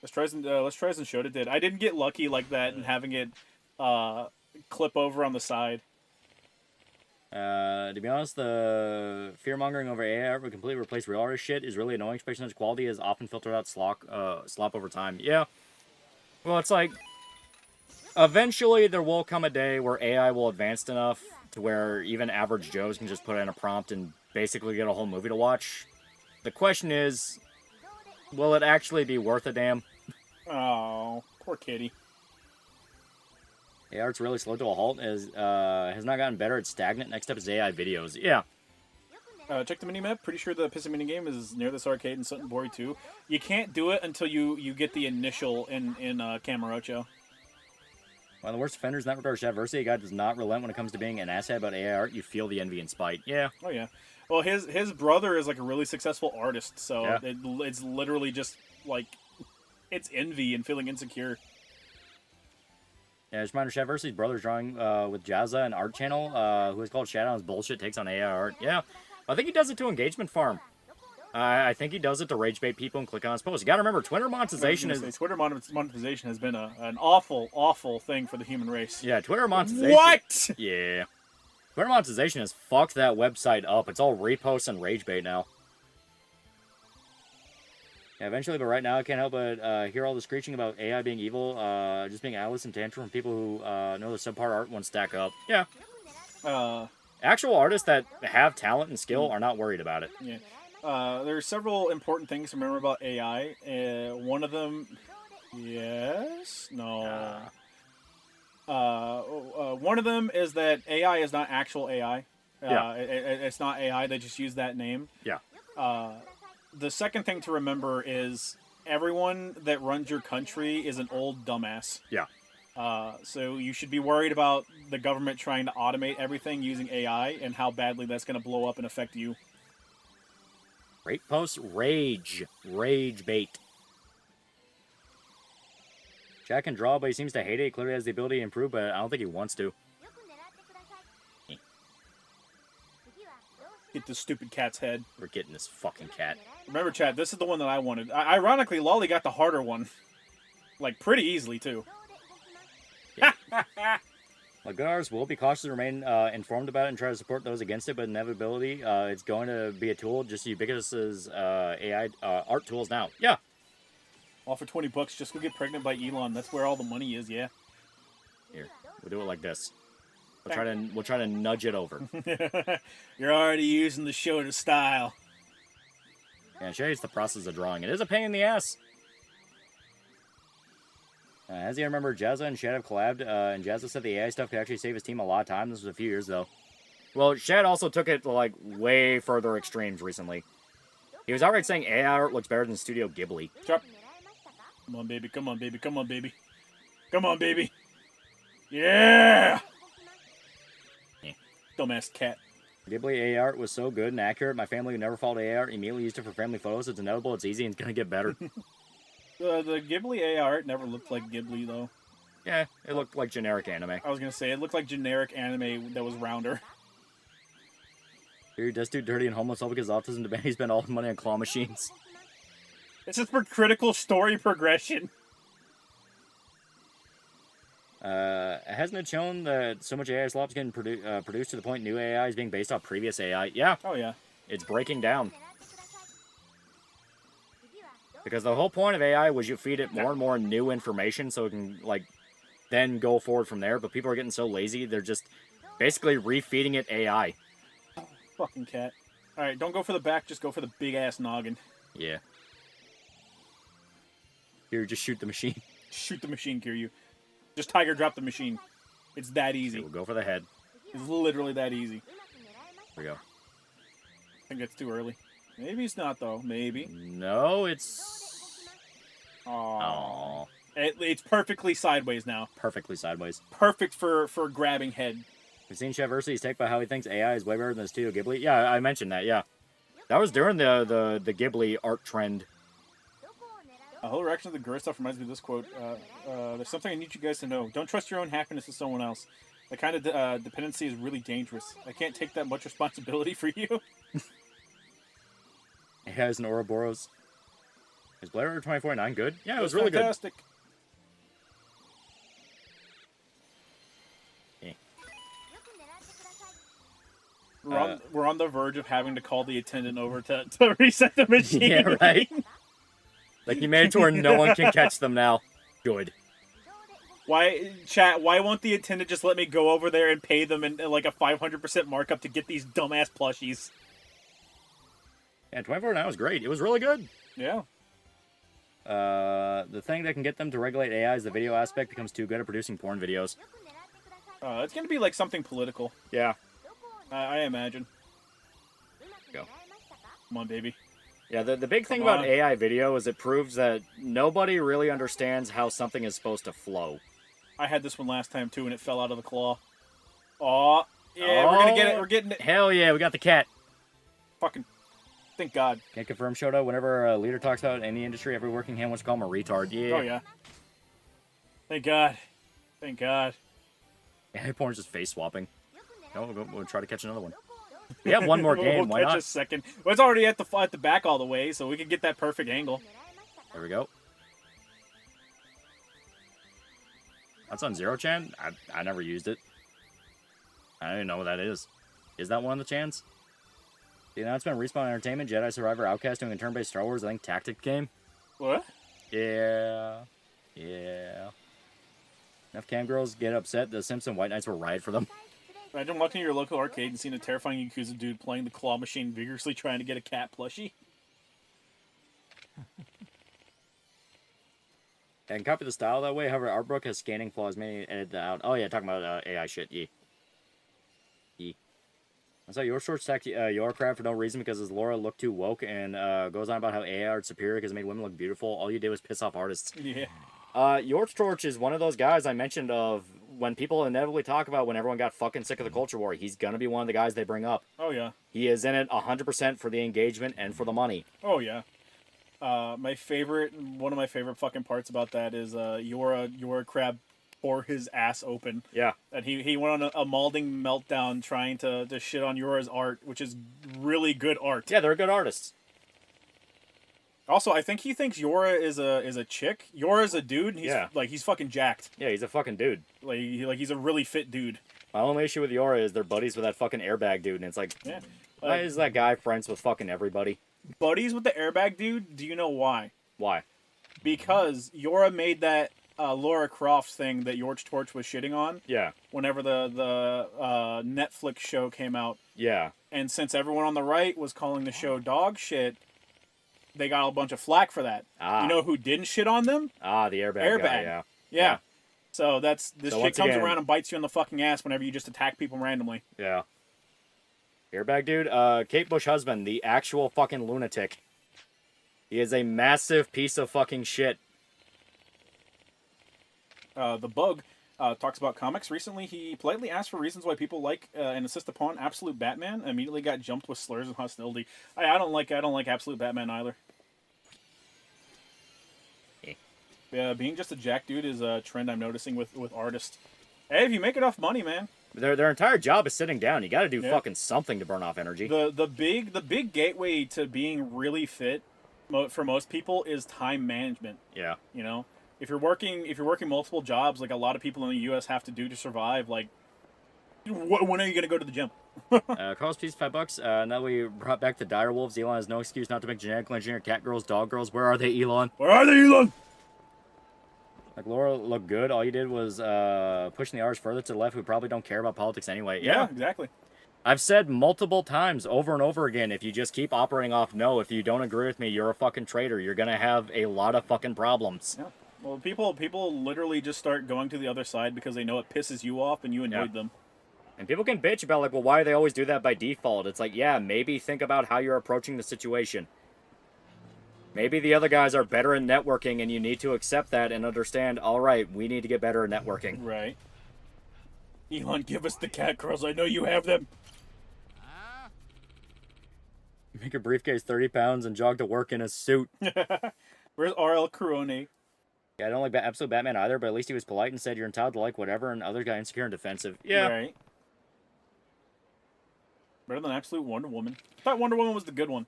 [SPEAKER 2] Let's try and Shota did. I didn't get lucky like that and having it clip over on the side.
[SPEAKER 3] To be honest, the fear-mongering over AI would completely replace real artist shit is really annoying, especially since quality is often filtered out slop over time. Yeah. Well, it's like, eventually there will come a day where AI will advance enough to where even average Joes can just put in a prompt and basically get a whole movie to watch. The question is, will it actually be worth a damn?
[SPEAKER 2] Oh, poor kitty.
[SPEAKER 3] AI art's really slow to a halt, has not gotten better, it's stagnant. Next up is AI videos. Yeah.
[SPEAKER 2] Check the minimap. Pretty sure the Pissing Mini game is near this arcade in Sutton Bori too. You can't do it until you get the initial in Camarocho.
[SPEAKER 3] One of the worst offenders in that regard is Adversity. A guy does not relent when it comes to being an asshat about AI art. You feel the envy and spite. Yeah.
[SPEAKER 2] Oh yeah. Well, his brother is like a really successful artist, so
[SPEAKER 3] Yeah.
[SPEAKER 2] it's literally just like it's envy and feeling insecure.
[SPEAKER 3] Yeah, just reminder, Adversity's brother's drawing with Jazza, an art channel, who is called Shadow's Bullshit, takes on AI art. Yeah. I think he does it to engagement farm. I think he does it to rage bait people and click on his posts. You gotta remember, Twitter monetization is...
[SPEAKER 2] Twitter monetization has been an awful thing for the human race.
[SPEAKER 3] Yeah, Twitter monetization...
[SPEAKER 2] What?
[SPEAKER 3] Yeah. Twitter monetization has fucked that website up. It's all reposts and rage bait now. Yeah, eventually, but right now I can't help but hear all the screeching about AI being evil, just being Alice and tantrum from people who know the subpar art won't stack up. Yeah. Actual artists that have talent and skill are not worried about it.
[SPEAKER 2] Yeah. There are several important things to remember about AI. One of them... Yes? No. One of them is that AI is not actual AI.
[SPEAKER 3] Yeah.
[SPEAKER 2] It's not AI. They just use that name.
[SPEAKER 3] Yeah.
[SPEAKER 2] The second thing to remember is everyone that runs your country is an old dumbass.
[SPEAKER 3] Yeah.
[SPEAKER 2] So you should be worried about the government trying to automate everything using AI and how badly that's going to blow up and affect you.
[SPEAKER 3] Great post. Rage bait. Jack can draw, but he seems to hate it. He clearly has the ability to improve, but I don't think he wants to.
[SPEAKER 2] Get this stupid cat's head.
[SPEAKER 3] We're getting this fucking cat.
[SPEAKER 2] Remember, Chad, this is the one that I wanted. Ironically, Loli got the harder one. Like, pretty easily, too.
[SPEAKER 3] Like, good artists will be cautious and remain informed about it and try to support those against it, but inevitability, it's going to be a tool just as ubiquitous as AI art tools now. Yeah.
[SPEAKER 2] All for $20, just go get pregnant by Elon. That's where all the money is, yeah.
[SPEAKER 3] Here, we'll do it like this. We'll try to nudge it over.
[SPEAKER 2] You're already using the show to style.
[SPEAKER 3] Yeah, she hates the process of drawing. It is a pain in the ass. As you remember, Jazza and Shad have collabed, and Jazza said the AI stuff could actually save his team a lot of time. This was a few years, though. Well, Shad also took it to, like, way further extremes recently. He was outright saying AI art looks better than Studio Ghibli.
[SPEAKER 2] Chop. Come on, baby. Come on, baby. Come on, baby. Come on, baby. Yeah! Dumbass cat.
[SPEAKER 3] Ghibli AI art was so good and accurate. My family who never followed AI art immediately used it for family photos. It's inevitable, it's easy, and it's going to get better.
[SPEAKER 2] The Ghibli AI art never looked like Ghibli, though.
[SPEAKER 3] Yeah, it looked like generic anime.
[SPEAKER 2] I was going to say, it looked like generic anime that was rounder.
[SPEAKER 3] You're destitute, dirty, and homeless all because autism demand he spent all his money on claw machines.
[SPEAKER 2] This is for critical story progression.
[SPEAKER 3] Hasn't it shown that so much AI slop's getting produced to the point new AI is being based off previous AI? Yeah.
[SPEAKER 2] Oh, yeah.
[SPEAKER 3] It's breaking down. Because the whole point of AI was you feed it more and more new information so it can, like, then go forward from there. But people are getting so lazy, they're just basically refeeding it AI.
[SPEAKER 2] Fucking cat. Alright, don't go for the back, just go for the big-ass noggin.
[SPEAKER 3] Yeah. Here, just shoot the machine.
[SPEAKER 2] Shoot the machine, Kiryu. Just tiger drop the machine. It's that easy.
[SPEAKER 3] We'll go for the head.
[SPEAKER 2] It's literally that easy.
[SPEAKER 3] Here we go.
[SPEAKER 2] I think it's too early. Maybe it's not, though. Maybe.
[SPEAKER 3] No, it's...
[SPEAKER 2] Aww. It's perfectly sideways now.
[SPEAKER 3] Perfectly sideways.
[SPEAKER 2] Perfect for grabbing head.
[SPEAKER 3] We've seen Chevversity's take by how he thinks AI is way better than the Studio Ghibli. Yeah, I mentioned that, yeah. That was during the Ghibli art trend.
[SPEAKER 2] The whole reaction of the Gura stuff reminds me of this quote. There's something I need you guys to know. Don't trust your own happiness to someone else. The kind of dependency is really dangerous. I can't take that much responsibility for you.
[SPEAKER 3] It has an Ouroboros. Is Blade Runner 2049 good? Yeah, it was really
[SPEAKER 2] fantastic.
[SPEAKER 3] Good.
[SPEAKER 2] We're on the verge of having to call the attendant over to reset the machine.
[SPEAKER 3] Yeah, right? Like, you made it to where no one can catch them now. Good.
[SPEAKER 2] Why won't the attendant just let me go over there and pay them in like a 500% markup to get these dumbass plushies?
[SPEAKER 3] Yeah, 2049 was great. It was really good.
[SPEAKER 2] Yeah.
[SPEAKER 3] The thing that can get them to regulate AI is the video aspect becomes too good at producing porn videos.
[SPEAKER 2] It's going to be like something political.
[SPEAKER 3] Yeah.
[SPEAKER 2] I imagine.
[SPEAKER 3] Go.
[SPEAKER 2] Come on, baby.
[SPEAKER 3] Yeah, the big thing
[SPEAKER 2] Come
[SPEAKER 3] about
[SPEAKER 2] on.
[SPEAKER 3] AI video is it proves that nobody really understands how something is supposed to flow.
[SPEAKER 2] I had this one last time too, and it fell out of the claw. Aw. Yeah, we're gonna get it. We're getting it.
[SPEAKER 3] Hell yeah, we got the cat.
[SPEAKER 2] Fucking. Thank God.
[SPEAKER 3] Can't confirm, Shoto. Whenever a leader talks about any industry, every working hand wants to call him a retard. Yeah.
[SPEAKER 2] Oh, yeah. Thank God. Thank God.
[SPEAKER 3] AI porn's just face swapping. No, we'll try to catch another one. We have one more game.
[SPEAKER 2] We'll
[SPEAKER 3] Why
[SPEAKER 2] catch
[SPEAKER 3] not?
[SPEAKER 2] a second. Well, it's already at the back all the way, so we can get that perfect angle.
[SPEAKER 3] There we go. That's on Zero Chan? I never used it. I don't even know what that is. Is that one of the chans? The announcement: Respawn Entertainment, Jedi Survivor, Outcast doing a turn-based Star Wars, I think, tactic game.
[SPEAKER 2] What?
[SPEAKER 3] Yeah. Enough cam girls get upset. The Simpson White Knights will riot for them.
[SPEAKER 2] Imagine walking to your local arcade and seeing a terrifying YAKUZA dude playing the claw machine vigorously trying to get a cat plushie.
[SPEAKER 3] And copy the style that way. However, Artbook has scanning flaws. Maybe edit that out. Oh yeah, talking about AI shit. Yeah. I saw your short stacked your crap for no reason because his Laura looked too woke and goes on about how AI art's superior because it made women look beautiful. All you did was piss off artists.
[SPEAKER 2] Yeah.
[SPEAKER 3] Your Torch is one of those guys I mentioned of when people inevitably talk about when everyone got fucking sick of the culture war. He's gonna be one of the guys they bring up.
[SPEAKER 2] Oh yeah.
[SPEAKER 3] He is in it 100% for the engagement and for the money.
[SPEAKER 2] Oh yeah. One of my favorite fucking parts about that is Yora Crab tore his ass open.
[SPEAKER 3] Yeah.
[SPEAKER 2] And he went on a malding meltdown trying to shit on Yora's art, which is really good art.
[SPEAKER 3] Yeah, they're good artists.
[SPEAKER 2] Also, I think he thinks Yora is a chick. Yora's a dude. And he's fucking jacked.
[SPEAKER 3] Yeah, he's a fucking dude.
[SPEAKER 2] He's a really fit dude.
[SPEAKER 3] My only issue with Yora is they're buddies with that fucking airbag dude, and it's like,
[SPEAKER 2] Yeah.
[SPEAKER 3] why is that guy friends with fucking everybody?
[SPEAKER 2] Buddies with the airbag dude. Do you know why?
[SPEAKER 3] Why?
[SPEAKER 2] Because Yora made that Laura Croft thing that George Torch was shitting on.
[SPEAKER 3] Yeah.
[SPEAKER 2] Whenever the Netflix show came out.
[SPEAKER 3] Yeah.
[SPEAKER 2] And since everyone on the right was calling the show dog shit, they got a bunch of flack for that.
[SPEAKER 3] Ah.
[SPEAKER 2] You know who didn't shit on them?
[SPEAKER 3] Ah, the airbag guy, yeah.
[SPEAKER 2] Yeah. So this
[SPEAKER 3] So
[SPEAKER 2] shit
[SPEAKER 3] once
[SPEAKER 2] comes
[SPEAKER 3] again-
[SPEAKER 2] around and bites you in the fucking ass whenever you just attack people randomly.
[SPEAKER 3] Yeah. Airbag dude, Kate Bush husband, the actual fucking lunatic. He is a massive piece of fucking shit.
[SPEAKER 2] The Bug talks about comics. Recently, he politely asked for reasons why people like and insist upon Absolute Batman. Immediately got jumped with slurs and hostility. I don't like Absolute Batman either. Yeah, being just a jack dude is a trend I'm noticing with artists. Hey, if you make enough money, man.
[SPEAKER 3] Their entire job is sitting down. You got to do fucking something to burn off energy.
[SPEAKER 2] The big gateway to being really fit for most people is time management.
[SPEAKER 3] Yeah.
[SPEAKER 2] You know, if you're working multiple jobs, like a lot of people in the U.S. have to do to survive, like, when are you gonna go to the gym?
[SPEAKER 3] Carlos, please, $5. Now that we brought back the dire wolves, Elon has no excuse not to make genetically engineered cat girls, dog girls. Where are they, Elon?
[SPEAKER 2] Where are they, Elon?
[SPEAKER 3] Like, Laura looked good. All you did was pushing the R's further to the left, who probably don't care about politics anyway.
[SPEAKER 2] Yeah, exactly.
[SPEAKER 3] I've said multiple times, over and over again, if you just keep operating off no, if you don't agree with me, you're a fucking traitor. You're gonna have a lot of fucking problems.
[SPEAKER 2] Yeah. Well, people literally just start going to the other side because they know it pisses you off and you annoyed them.
[SPEAKER 3] And people can bitch about, like, well, why do they always do that by default? It's like, yeah, maybe think about how you're approaching the situation. Maybe the other guys are better in networking and you need to accept that and understand, all right, we need to get better at networking.
[SPEAKER 2] Right. Elon, give us the cat girls. I know you have them.
[SPEAKER 3] Make a briefcase 30 pounds and jog to work in a suit.
[SPEAKER 2] Where's RL Corone?
[SPEAKER 3] Yeah, I don't like Absolute Batman either, but at least he was polite and said you're entitled to like whatever, and other guy insecure and defensive. Yeah.
[SPEAKER 2] Right. Better than Absolute Wonder Woman. I thought Wonder Woman was the good one.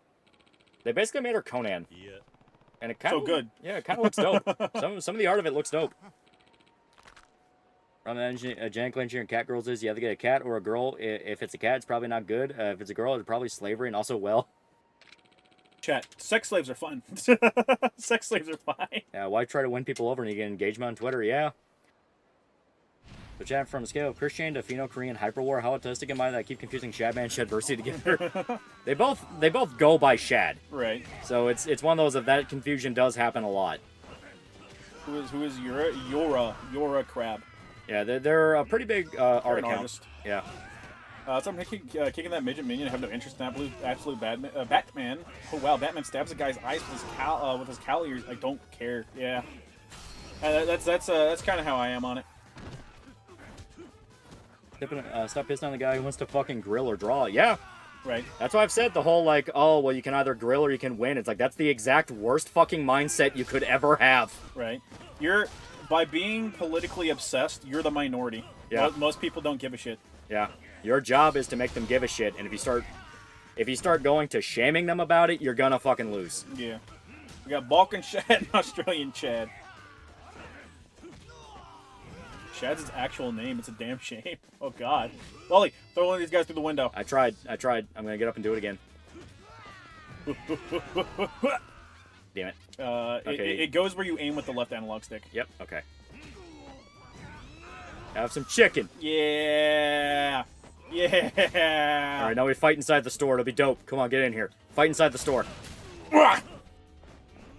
[SPEAKER 3] They basically made her Conan.
[SPEAKER 5] Yeah.
[SPEAKER 3] And it kind of
[SPEAKER 2] good.
[SPEAKER 3] Yeah, it kind of looks dope. Some of the art of it looks dope. From the genetically engineered cat girls is you either get a cat or a girl. If it's a cat, it's probably not good. If it's a girl, it's probably slavery and also well.
[SPEAKER 2] Chat. Sex slaves are fun. Sex slaves are fine.
[SPEAKER 3] Yeah, why try to win people over and you get engagement on Twitter? Yeah. So chat, from a scale of Christian to Finno-Korean hyperwar, how autistic am I that I keep confusing Shadman and Shadversity together? they both go by Shad.
[SPEAKER 2] Right.
[SPEAKER 3] So it's one of those that confusion does happen a lot.
[SPEAKER 2] Who is Yora Crab?
[SPEAKER 3] Yeah, they're a pretty big art account.
[SPEAKER 2] Artist.
[SPEAKER 3] Yeah.
[SPEAKER 2] So I'm kicking that midget minion. I have no interest in absolute Batman. Oh wow, Batman stabs a guy's eyes with his cowl ears. I don't care. Yeah, that's kind of how I am on it.
[SPEAKER 3] Stop pissing on the guy who wants to fucking grill or draw. Yeah.
[SPEAKER 2] Right.
[SPEAKER 3] That's why I've said the whole, like, oh, well, you can either grill or you can win. It's like, that's the exact worst fucking mindset you could ever have.
[SPEAKER 2] Right. By being politically obsessed, you're the minority.
[SPEAKER 3] Yeah.
[SPEAKER 2] Most people don't give a shit.
[SPEAKER 3] Yeah. Your job is to make them give a shit, and if you start going to shaming them about it, you're gonna fucking lose.
[SPEAKER 2] Yeah. We got Balkan Chad and Australian Chad. Chad's his actual name. It's a damn shame. Oh, God. Lolly, throw one of these guys through the window.
[SPEAKER 3] I tried. I'm going to get up and do it again. Damn it.
[SPEAKER 2] Okay. It goes where you aim with the left analog stick.
[SPEAKER 3] Yep, okay. Have some chicken.
[SPEAKER 2] Yeah. Yeah.
[SPEAKER 3] Alright, now we fight inside the store. It'll be dope. Come on, get in here. Fight inside the store.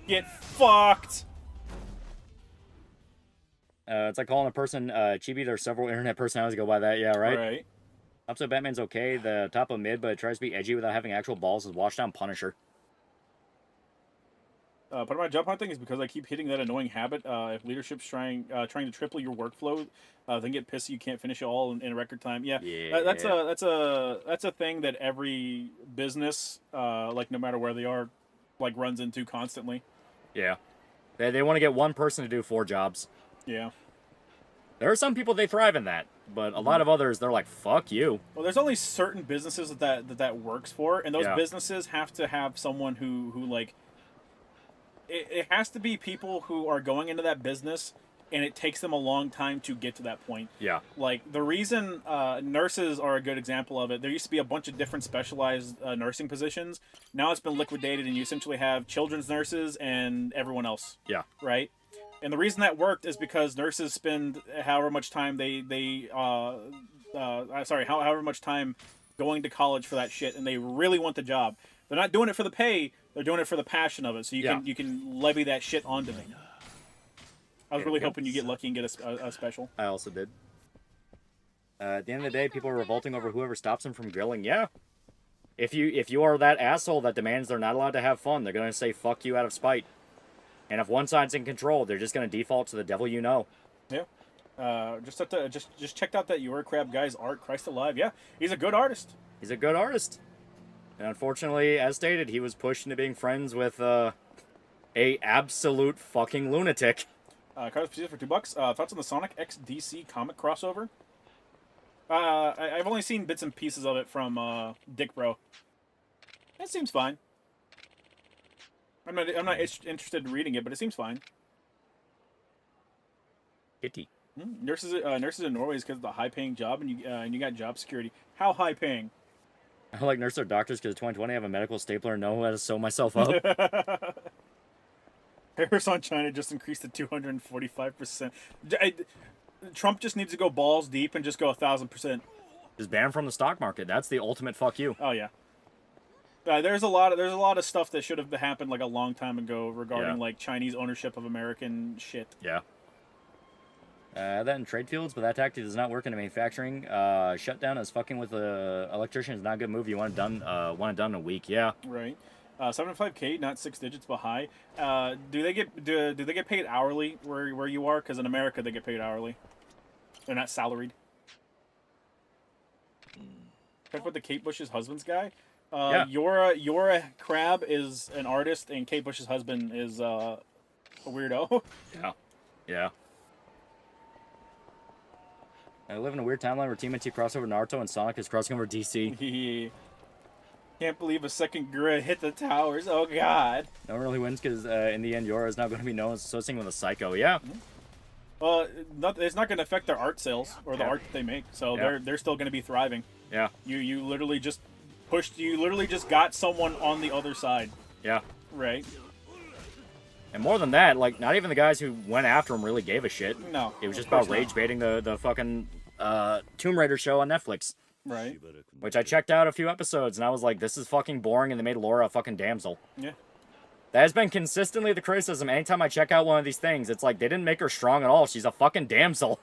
[SPEAKER 2] Get fucked.
[SPEAKER 3] It's like calling a person chibi. There's several internet personalities go by that. Yeah, right?
[SPEAKER 2] Right.
[SPEAKER 3] Upset Batman's okay. The top of mid, but it tries to be edgy without having actual balls is Wash Down Punisher.
[SPEAKER 2] Part of my job hunting is because I keep hitting that annoying habit. If leadership's trying to triple your workflow, then get pissy you can't finish it all in a record time. Yeah, that's a thing that every business, like no matter where they are, like runs into constantly.
[SPEAKER 3] Yeah, they want to get one person to do 4 jobs.
[SPEAKER 2] Yeah.
[SPEAKER 3] There are some people they thrive in that, but a lot of others they're like, fuck you.
[SPEAKER 2] Well, there's only certain businesses that works for, and those
[SPEAKER 3] Yeah.
[SPEAKER 2] businesses have to have someone who like. It has to be people who are going into that business, and it takes them a long time to get to that point.
[SPEAKER 3] Yeah.
[SPEAKER 2] Like, the reason nurses are a good example of it, there used to be a bunch of different specialized nursing positions. Now it's been liquidated, and you essentially have children's nurses and everyone else.
[SPEAKER 3] Yeah.
[SPEAKER 2] Right? And the reason that worked is because nurses spend however much time however much time going to college for that shit, and they really want the job. They're not doing it for the pay, they're doing it for the passion of it, so you can levy that shit onto them. I was really hoping you get lucky and get a special.
[SPEAKER 3] I also did. At the end of the day, people are revolting over whoever stops them from grilling. Yeah. If you are that asshole that demands they're not allowed to have fun, they're going to say fuck you out of spite. And if one side's in control, they're just going to default to the devil you know.
[SPEAKER 2] Yeah. Just checked out that Crab guy's art, Christ alive. Yeah, he's a good artist.
[SPEAKER 3] He's a good artist. And unfortunately, as stated, he was pushed into being friends with a absolute fucking lunatic.
[SPEAKER 2] Cards for $2. Thoughts on the Sonic X DC comic crossover? I've only seen bits and pieces of it from Dick Bro. It seems fine. I'm not interested in reading it, but it seems fine.
[SPEAKER 3] Kitty.
[SPEAKER 2] Nurses in Norway is because of the high-paying job, and you got job security. How high-paying?
[SPEAKER 3] I like nurses or doctors because 2020 I have a medical stapler and know how to sew myself up.
[SPEAKER 2] Tariffs on China just increased to 245%. Trump just needs to go balls deep and just go 1,000%.
[SPEAKER 3] Just ban him from the stock market. That's the ultimate fuck you.
[SPEAKER 2] Oh yeah. There's a lot of stuff that should have happened like a long time ago regarding like Chinese ownership of American shit.
[SPEAKER 3] Yeah. That in trade fields, but that tactic does not work in manufacturing. Shutdown is fucking with the electrician is not a good move. You want it done in a week. Yeah.
[SPEAKER 2] Right. 75K, not 6 digits, but high. Do they get paid hourly where you are? Because in America they get paid hourly. They're not salaried. Check with the Kate Bush's husband's guy.
[SPEAKER 3] Yeah.
[SPEAKER 2] Yora Crab is an artist, and Kate Bush's husband is a weirdo.
[SPEAKER 3] Yeah. Yeah. I live in a weird timeline where TMNT crossover Naruto and Sonic is crossing over DC.
[SPEAKER 2] Can't believe a second Gura hit the towers. Oh, God.
[SPEAKER 3] No one really wins because in the end, Yora is not going to be known as associating with a psycho. Yeah.
[SPEAKER 2] It's not going to affect their art sales or the art that they make. So they're still going to be thriving.
[SPEAKER 3] Yeah.
[SPEAKER 2] You literally just got someone on the other side.
[SPEAKER 3] Yeah.
[SPEAKER 2] Right.
[SPEAKER 3] And more than that, like, not even the guys who went after him really gave a shit.
[SPEAKER 2] No.
[SPEAKER 3] It was just about rage baiting the fucking Tomb Raider show on Netflix.
[SPEAKER 2] Right.
[SPEAKER 3] Which I checked out a few episodes, and I was like, this is fucking boring, and they made Laura a fucking damsel.
[SPEAKER 2] Yeah.
[SPEAKER 3] That has been consistently the criticism. Anytime I check out one of these things, it's like, they didn't make her strong at all. She's a fucking damsel.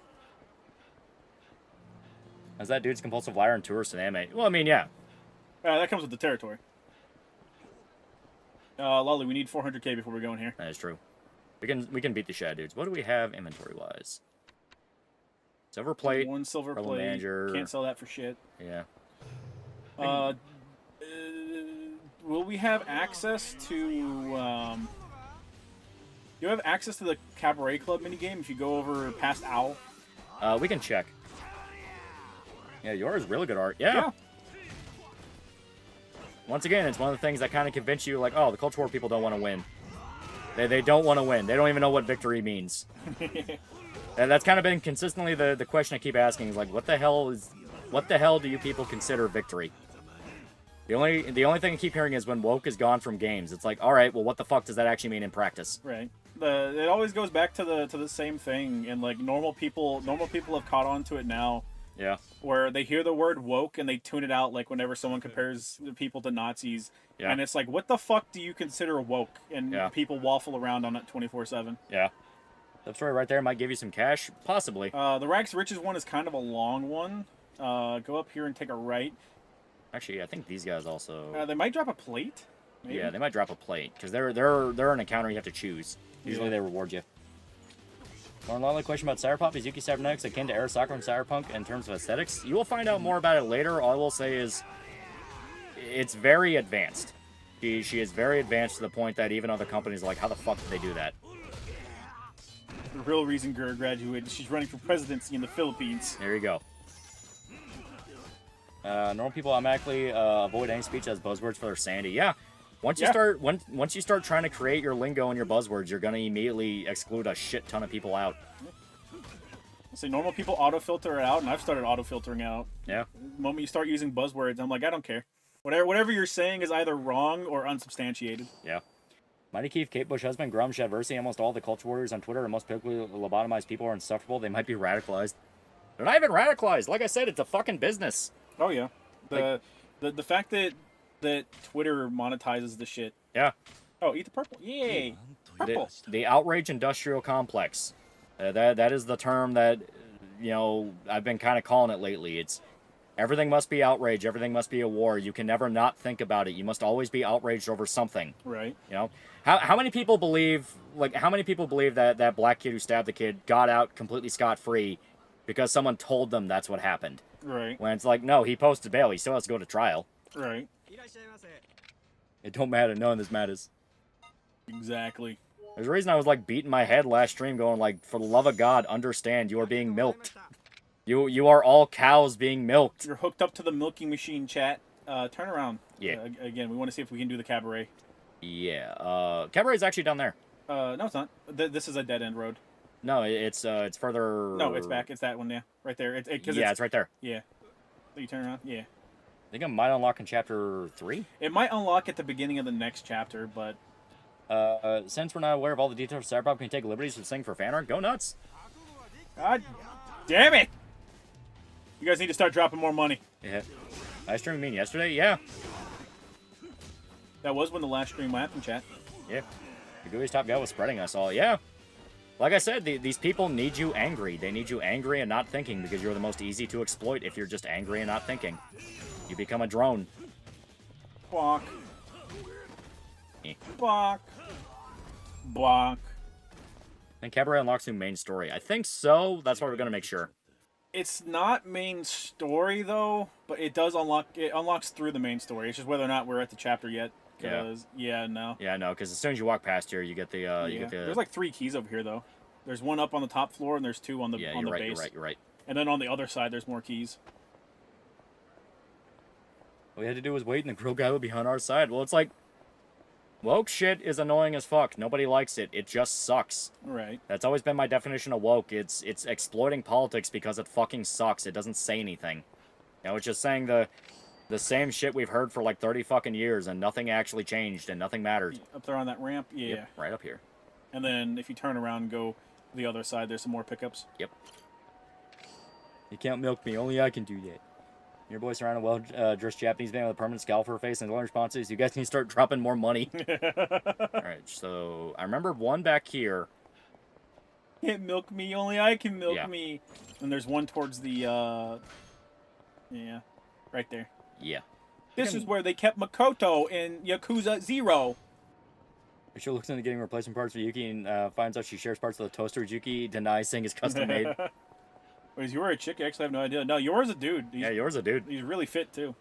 [SPEAKER 3] As that dude's compulsive liar and tourist and anime. Well, I mean, yeah.
[SPEAKER 2] That comes with the territory. Lolly, we need 400k before we go in here.
[SPEAKER 3] That is true. We can beat the Shad dudes. What do we have inventory-wise? Silver plate.
[SPEAKER 2] 1 silver
[SPEAKER 3] Rebel
[SPEAKER 2] plate.
[SPEAKER 3] Manager.
[SPEAKER 2] Can't sell that for shit.
[SPEAKER 3] Yeah.
[SPEAKER 2] Will we have access to... you have access to the Cabaret Club minigame if you go over past Owl?
[SPEAKER 3] We can check. Yeah, yours is really good art. Yeah. Once again, it's one of the things that kind of convince you, like, oh, the Culture War people don't want to win. They don't want to win. They don't even know what victory means. And that's kind of been consistently the question I keep asking is, like, what the hell do you people consider victory? The only thing I keep hearing is when woke is gone from games. It's like, all right, well, what the fuck does that actually mean in practice?
[SPEAKER 2] Right. It always goes back to the same thing, and like normal people have caught on to it now.
[SPEAKER 3] Yeah.
[SPEAKER 2] Where they hear the word woke and they tune it out, like whenever someone compares people to Nazis.
[SPEAKER 3] Yeah.
[SPEAKER 2] And it's like, what the fuck do you consider woke? And
[SPEAKER 3] Yeah.
[SPEAKER 2] people waffle around on it 24/7.
[SPEAKER 3] Yeah. That story right there might give you some cash, possibly.
[SPEAKER 2] The Rags to Riches one is kind of a long one. Go up here and take a right.
[SPEAKER 3] Actually, I think these guys also.
[SPEAKER 2] They might drop a plate. Maybe?
[SPEAKER 3] Yeah, they might drop a plate because they're an encounter you have to choose. Usually they reward you. More lonely question about Cyberpop. Is Yuki Cybernetics akin to Arasaka from Cyberpunk in terms of aesthetics? You will find out more about it later. All I will say is it's very advanced. She is very advanced to the point that even other companies are like, how the fuck did they do that?
[SPEAKER 2] The real reason Gura graduated, she's running for presidency in the Philippines.
[SPEAKER 3] There you go. Normal people automatically avoid any speech as buzzwords for their sanity. Yeah. Once you start trying to create your lingo and your buzzwords, you're gonna immediately exclude a shit ton of people out.
[SPEAKER 2] So normal people auto-filter it out, and I've started auto-filtering out.
[SPEAKER 3] Yeah.
[SPEAKER 2] The moment you start using buzzwords, I'm like, I don't care. Whatever you're saying is either wrong or unsubstantiated.
[SPEAKER 3] Yeah. Mighty Keith, Kate Bush, husband, Grum, Shadversity, almost all the culture warriors on Twitter and most politically lobotomized people are insufferable. They might be radicalized. They're not even radicalized. Like I said, it's a fucking business.
[SPEAKER 2] Oh yeah. The fact that Twitter monetizes the shit.
[SPEAKER 3] Yeah.
[SPEAKER 2] Oh, eat the purple. Yay. Purple.
[SPEAKER 3] The outrage industrial complex. That is the term that, you know, I've been kind of calling it lately. It's everything must be outrage. Everything must be a war. You can never not think about it. You must always be outraged over something.
[SPEAKER 2] Right.
[SPEAKER 3] You know, how many people believe that black kid who stabbed the kid got out completely scot-free because someone told them that's what happened?
[SPEAKER 2] Right.
[SPEAKER 3] When it's like, no, he posted bail. He still has to go to trial.
[SPEAKER 2] Right.
[SPEAKER 3] It don't matter. None of this matters.
[SPEAKER 2] Exactly.
[SPEAKER 3] There's a reason I was like beating my head last stream going like, for the love of God, understand you are being milked. You are all cows being milked.
[SPEAKER 2] You're hooked up to the milking machine, chat. Turn around.
[SPEAKER 3] Yeah.
[SPEAKER 2] Again, we want to see if we can do the cabaret.
[SPEAKER 3] Yeah. Cabaret's actually down there.
[SPEAKER 2] No, it's not. This is a dead end road.
[SPEAKER 3] No, it's further.
[SPEAKER 2] No, it's back. It's that one. Yeah, right there.
[SPEAKER 3] It's right there.
[SPEAKER 2] Yeah. So you turn around. Yeah.
[SPEAKER 3] I think it might unlock in chapter 3.
[SPEAKER 2] It might unlock at the beginning of the next chapter, but.
[SPEAKER 3] Since we're not aware of all the details of Cyberpunk, can you take liberties with saying for fan art? Go nuts.
[SPEAKER 2] God damn it! You guys need to start dropping more money.
[SPEAKER 3] Yeah. I streamed mean yesterday? Yeah.
[SPEAKER 2] That was when the last stream went in chat.
[SPEAKER 3] Yeah. The Gooey's top guy was spreading us all. Yeah. Like I said, these people need you angry. They need you angry and not thinking because you're the most easy to exploit if you're just angry and not thinking. You become a drone.
[SPEAKER 2] Block. Block. Block.
[SPEAKER 3] And Cabaret unlocks new main story. I think so. That's why we're going to make sure.
[SPEAKER 2] It's not main story, though, but it does unlock. It unlocks through the main story. It's just whether or not we're at the chapter yet. Yeah, no.
[SPEAKER 3] Yeah, no, because as soon as you walk past here, you get the...
[SPEAKER 2] There's like 3 keys over here, though. There's one up on the top floor, and there's 2 on the base.
[SPEAKER 3] You're right.
[SPEAKER 2] And then on the other side, there's more keys.
[SPEAKER 3] All we had to do was wait, and the grill guy would be on our side. Well, it's like... Woke shit is annoying as fuck. Nobody likes it. It just sucks.
[SPEAKER 2] Right.
[SPEAKER 3] That's always been my definition of woke. It's exploiting politics because it fucking sucks. It doesn't say anything. You know, it's just saying the same shit we've heard for like 30 fucking years, and nothing actually changed, and nothing mattered.
[SPEAKER 2] Up there on that ramp? Yeah.
[SPEAKER 3] Yep, right up here.
[SPEAKER 2] And then if you turn around and go the other side, there's some more pickups.
[SPEAKER 3] Yep. You can't milk me. Only I can do that. Your boy surrounded a well-dressed Japanese man with a permanent scowl for her face, and the only response is, you guys need to start dropping more money. Alright, so I remember one back here.
[SPEAKER 2] Can't milk me, only I can milk me. And there's one towards the Yeah, right there.
[SPEAKER 3] Yeah.
[SPEAKER 2] This is where they kept Makoto in Yakuza 0.
[SPEAKER 3] She looks into getting replacement parts for Yuki and finds out she shares parts of the toaster. Yuki denies saying it's custom made.
[SPEAKER 2] Wait, is you were a chick? I actually have no idea. No, yours a dude.
[SPEAKER 3] Yeah, yours a dude.
[SPEAKER 2] He's really fit too.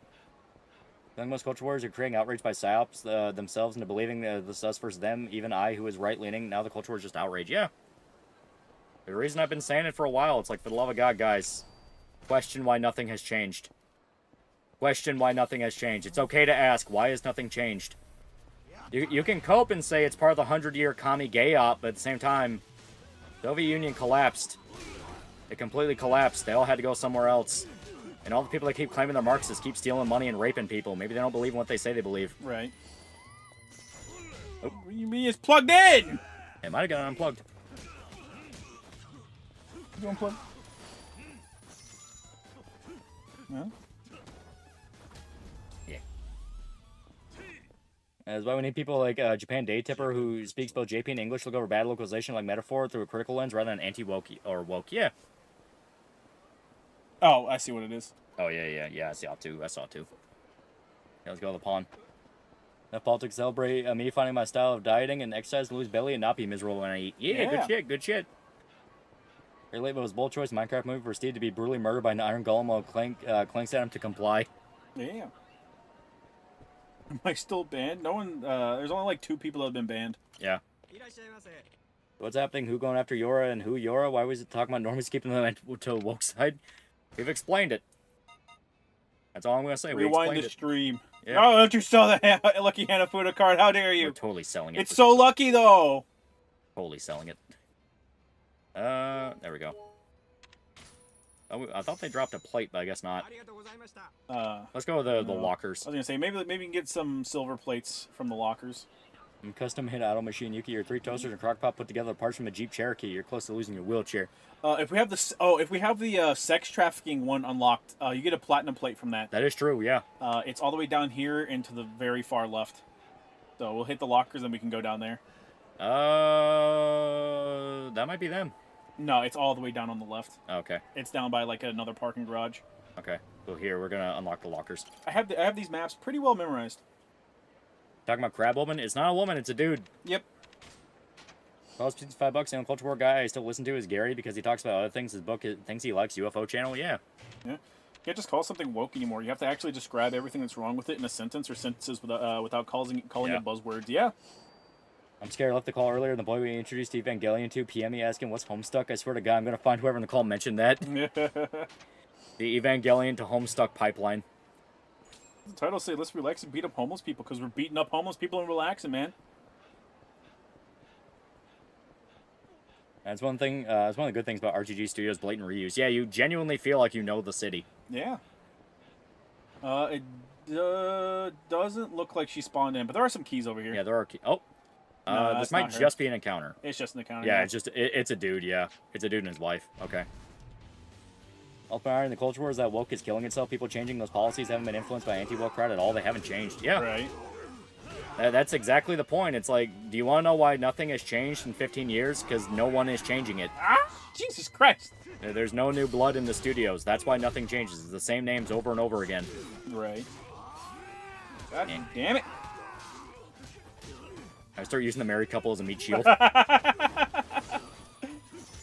[SPEAKER 3] Young most culture wars are creating outrage by psyops themselves into believing this us versus them. Even I, who is right-leaning, now the culture war is just outrage. Yeah. The reason I've been saying it for a while, it's like, for the love of God, guys, question why nothing has changed. Question why nothing has changed. It's okay to ask, why has nothing changed? You can cope and say it's part of the 100-year commie gay op, but at the same time, the Soviet Union collapsed. It completely collapsed. They all had to go somewhere else. And all the people that keep claiming they're Marxists keep stealing money and raping people. Maybe they don't believe in what they say they believe.
[SPEAKER 2] Right.
[SPEAKER 3] Oh.
[SPEAKER 2] What do you mean it's plugged in?
[SPEAKER 3] It might have got unplugged.
[SPEAKER 2] You unplugged? No?
[SPEAKER 3] Yeah. That's why we need people like Japan Day Tipper who speaks both JP and English, look over bad localization like metaphor through a critical lens rather than anti-woke or woke. Yeah.
[SPEAKER 2] Oh, I see what it is.
[SPEAKER 3] Oh, yeah. I saw it too. Yeah, let's go to the pawn. Enough politics celebrate me finding my style of dieting and exercise, lose belly, and not be miserable when I eat. Yeah. Good shit. Very late, but it was bold choice. Minecraft movie for Steve to be brutally murdered by an iron golem while clanks at him to comply.
[SPEAKER 2] Yeah. Am I still banned? No one, there's only like 2 people that have been banned.
[SPEAKER 3] Yeah. What's happening? Who going after Yora and who Yora? Why was it talking about normies keeping them to the woke side? We've explained it. That's all I'm going to say.
[SPEAKER 2] Rewind the stream.
[SPEAKER 3] Yeah.
[SPEAKER 2] Oh, don't you sell the Lucky Hanafuda card? How dare you?
[SPEAKER 3] We're totally selling it.
[SPEAKER 2] It's so lucky, though.
[SPEAKER 3] Totally selling it. There we go. Oh, I thought they dropped a plate, but I guess not. Let's go with the lockers.
[SPEAKER 2] I was gonna say maybe we can get some silver plates from the lockers.
[SPEAKER 3] Custom hit auto machine Yuki. Your 3 toasters and crock pot put together apart from a Jeep Cherokee. You're close to losing your wheelchair.
[SPEAKER 2] If we have the sex trafficking one unlocked, you get a platinum plate from that.
[SPEAKER 3] That is true. Yeah.
[SPEAKER 2] It's all the way down here and to the very far left. So we'll hit the lockers and we can go down there.
[SPEAKER 3] That might be them.
[SPEAKER 2] No, it's all the way down on the left.
[SPEAKER 3] Okay.
[SPEAKER 2] It's down by like another parking garage.
[SPEAKER 3] Okay. So here we're gonna unlock the lockers.
[SPEAKER 2] I have these maps pretty well memorized.
[SPEAKER 3] Talking about Crab Woman? It's not a woman, it's a dude.
[SPEAKER 2] Yep.
[SPEAKER 3] Costs $55. The only culture war guy I still listen to is Gary because he talks about other things. His book, things he likes, UFO channel. Yeah.
[SPEAKER 2] Yeah. You can't just call something woke anymore. You have to actually describe everything that's wrong with it in a sentence or sentences without calling it buzzwords. Yeah.
[SPEAKER 3] I'm scared. I left the call earlier. And the boy we introduced to Evangelion to PM me asking what's Homestuck. I swear to God, I'm gonna find whoever in the call mentioned that. The Evangelion to Homestuck pipeline.
[SPEAKER 2] The title say, let's relax and beat up homeless people, because we're beating up homeless people and relaxing, man.
[SPEAKER 3] That's one thing. That's one of the good things about RGG Studios' blatant reuse. Yeah, you genuinely feel like you know the city.
[SPEAKER 2] Yeah. It doesn't look like she spawned in, but there are some keys over here.
[SPEAKER 3] Yeah, there are keys. Oh.
[SPEAKER 2] No,
[SPEAKER 3] this might just be an encounter.
[SPEAKER 2] It's just an encounter.
[SPEAKER 3] Yeah, it's a dude, yeah. It's a dude and his wife. Okay. Ultimate in the culture war is that woke is killing itself. People changing those policies haven't been influenced by anti-woke crowd at all. They haven't changed. Yeah.
[SPEAKER 2] Right.
[SPEAKER 3] That's exactly the point. It's like, do you want to know why nothing has changed in 15 years? Because no one is changing it.
[SPEAKER 2] Ah! Jesus Christ!
[SPEAKER 3] There's no new blood in the studios. That's why nothing changes. It's the same names over and over again.
[SPEAKER 2] Right. God damn it.
[SPEAKER 3] I start using the married couple as a meat shield.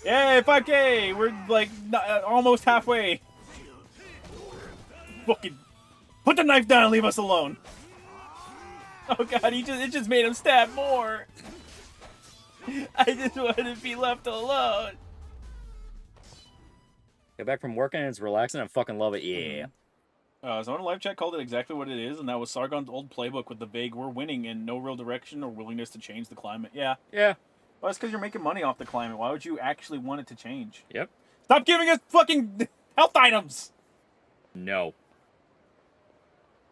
[SPEAKER 2] Yay, 5K! We're like almost halfway. Fucking put the knife down and leave us alone. Oh God, it just made him stab more. I just wanted to be left alone.
[SPEAKER 3] Get back from working and it's relaxing. I fucking love it. Yeah.
[SPEAKER 2] Someone in live chat called it exactly what it is, and that was Sargon's old playbook with the vague "we're winning" and no real direction or willingness to change the climate. Yeah.
[SPEAKER 3] Yeah.
[SPEAKER 2] Well, that's because you're making money off the climate. Why would you actually want it to change?
[SPEAKER 3] Yep.
[SPEAKER 2] Stop giving us fucking health items!
[SPEAKER 3] No.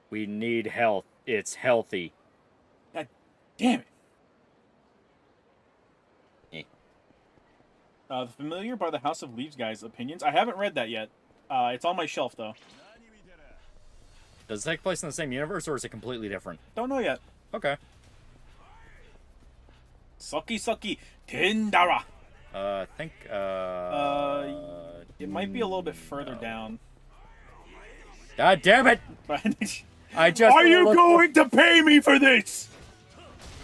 [SPEAKER 3] We need health. It's healthy.
[SPEAKER 2] God damn it. The Familiar by the House of Leaves guys' opinions. I haven't read that yet. It's on my shelf, though.
[SPEAKER 3] Does it take place in the same universe, or is it completely different?
[SPEAKER 2] Don't know yet.
[SPEAKER 3] Okay.
[SPEAKER 2] Sucky Tendara.
[SPEAKER 3] I think,
[SPEAKER 2] it might be a little bit further down.
[SPEAKER 3] God damn it! I just
[SPEAKER 2] Are you
[SPEAKER 3] wanna look-
[SPEAKER 2] going to pay me for this?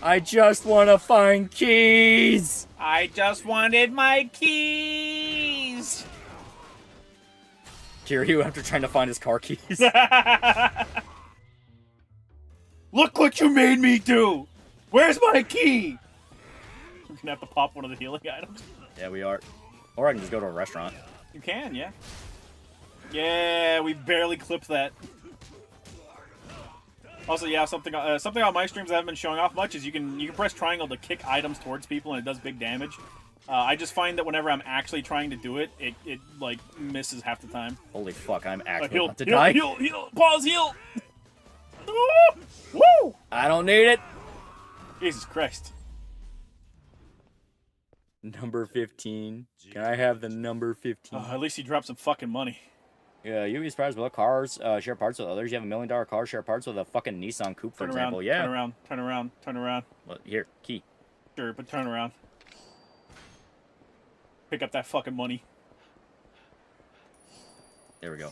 [SPEAKER 3] I just want to find keys.
[SPEAKER 2] I just wanted my keys.
[SPEAKER 3] Kiryu after trying to find his car keys.
[SPEAKER 2] Look what you made me do. Where's my key? We're gonna have to pop one of the healing items.
[SPEAKER 3] Yeah, we are. Or I can just go to a restaurant.
[SPEAKER 2] You can, yeah. Yeah, we barely clipped that. Also, yeah, something on my streams I haven't been showing off much is you can press triangle to kick items towards people and it does big damage. I just find that whenever I'm actually trying to do it, it like misses half the time.
[SPEAKER 3] Holy fuck, I'm actually
[SPEAKER 2] Heal,
[SPEAKER 3] about to
[SPEAKER 2] heal,
[SPEAKER 3] die.
[SPEAKER 2] heal, pause, heal. Woo!
[SPEAKER 3] I don't need it.
[SPEAKER 2] Jesus Christ.
[SPEAKER 3] Number 15. Can I have the number 15?
[SPEAKER 2] At least he dropped some fucking money.
[SPEAKER 3] Yeah, you'd be surprised with cars share parts with others. You have $1 million car, share parts with a fucking Nissan Coupe, for
[SPEAKER 2] Turn
[SPEAKER 3] example.
[SPEAKER 2] around,
[SPEAKER 3] Yeah.
[SPEAKER 2] turn around, turn around, turn around.
[SPEAKER 3] Well, here, key.
[SPEAKER 2] Sure, but turn around. Pick up that fucking money.
[SPEAKER 3] There we go.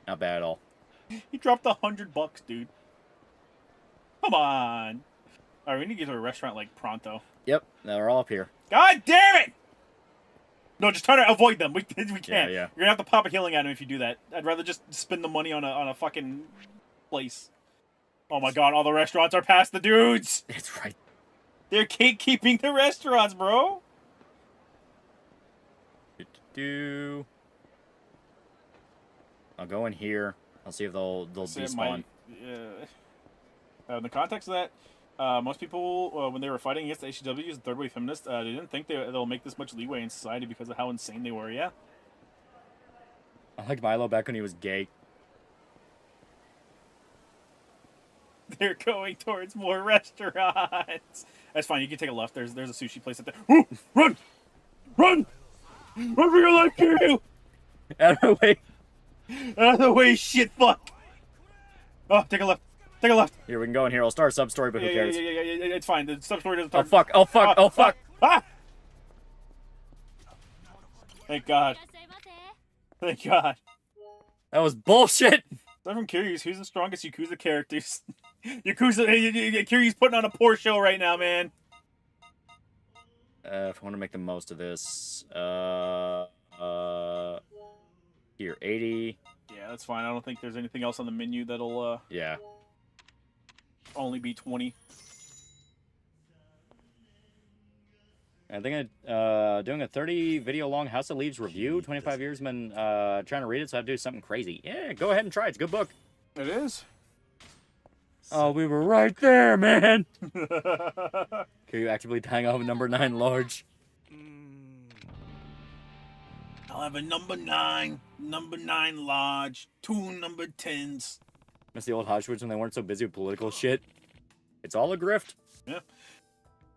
[SPEAKER 3] Not bad at all.
[SPEAKER 2] He dropped $100, dude. Come on. Alright, we need to get to a restaurant like pronto.
[SPEAKER 3] Yep, they're all up here.
[SPEAKER 2] God damn it! No, just try to avoid them. We can't.
[SPEAKER 3] Yeah.
[SPEAKER 2] You're gonna have to pop a healing item if you do that. I'd rather just spend the money on a fucking place. Oh my god, all the restaurants are past the dudes!
[SPEAKER 3] It's right.
[SPEAKER 2] They're gatekeeping the restaurants, bro!
[SPEAKER 3] I'll go in here. I'll see if they'll despawn.
[SPEAKER 2] In the context of that, most people, when they were fighting against the HWs and third-wave feminists, they didn't think they'll make this much leeway in society because of how insane they were, yeah?
[SPEAKER 3] I liked Milo back when he was gay.
[SPEAKER 2] They're going towards more restaurants. That's fine, you can take a left. There's a sushi place up there. Ooh, run! Run! Run for your life, Kiryu!
[SPEAKER 3] Out of the way.
[SPEAKER 2] Out of the way, shit fuck! Oh, take a left. Take a left.
[SPEAKER 3] Here, we can go in here. I'll start a sub-story, but who cares?
[SPEAKER 2] Yeah, it's fine. The sub-story doesn't
[SPEAKER 3] Oh,
[SPEAKER 2] talk.
[SPEAKER 3] fuck. Oh, fuck. Oh, fuck.
[SPEAKER 2] Ah! Thank God. Thank God.
[SPEAKER 3] That was bullshit.
[SPEAKER 2] So I'm curious, who's the strongest Yakuza characters? Kiryu's putting on a poor show right now, man.
[SPEAKER 3] If I want to make the most of this, here, 80.
[SPEAKER 2] Yeah, that's fine. I don't think there's anything else on the menu that'll
[SPEAKER 3] Yeah.
[SPEAKER 2] only be 20.
[SPEAKER 3] I think doing a 30 video long House of Leaves review. 25 years been trying to read it, so I have to do something crazy. Yeah, go ahead and try it. It's a good book.
[SPEAKER 2] It is.
[SPEAKER 3] Oh, we were right there, man. Are you actively tying off number 9 large?
[SPEAKER 2] I'll have a number 9 large, 2 number 10s.
[SPEAKER 3] Miss the old Hodgwoods when they weren't so busy with political shit. It's all a grift.
[SPEAKER 2] Yeah.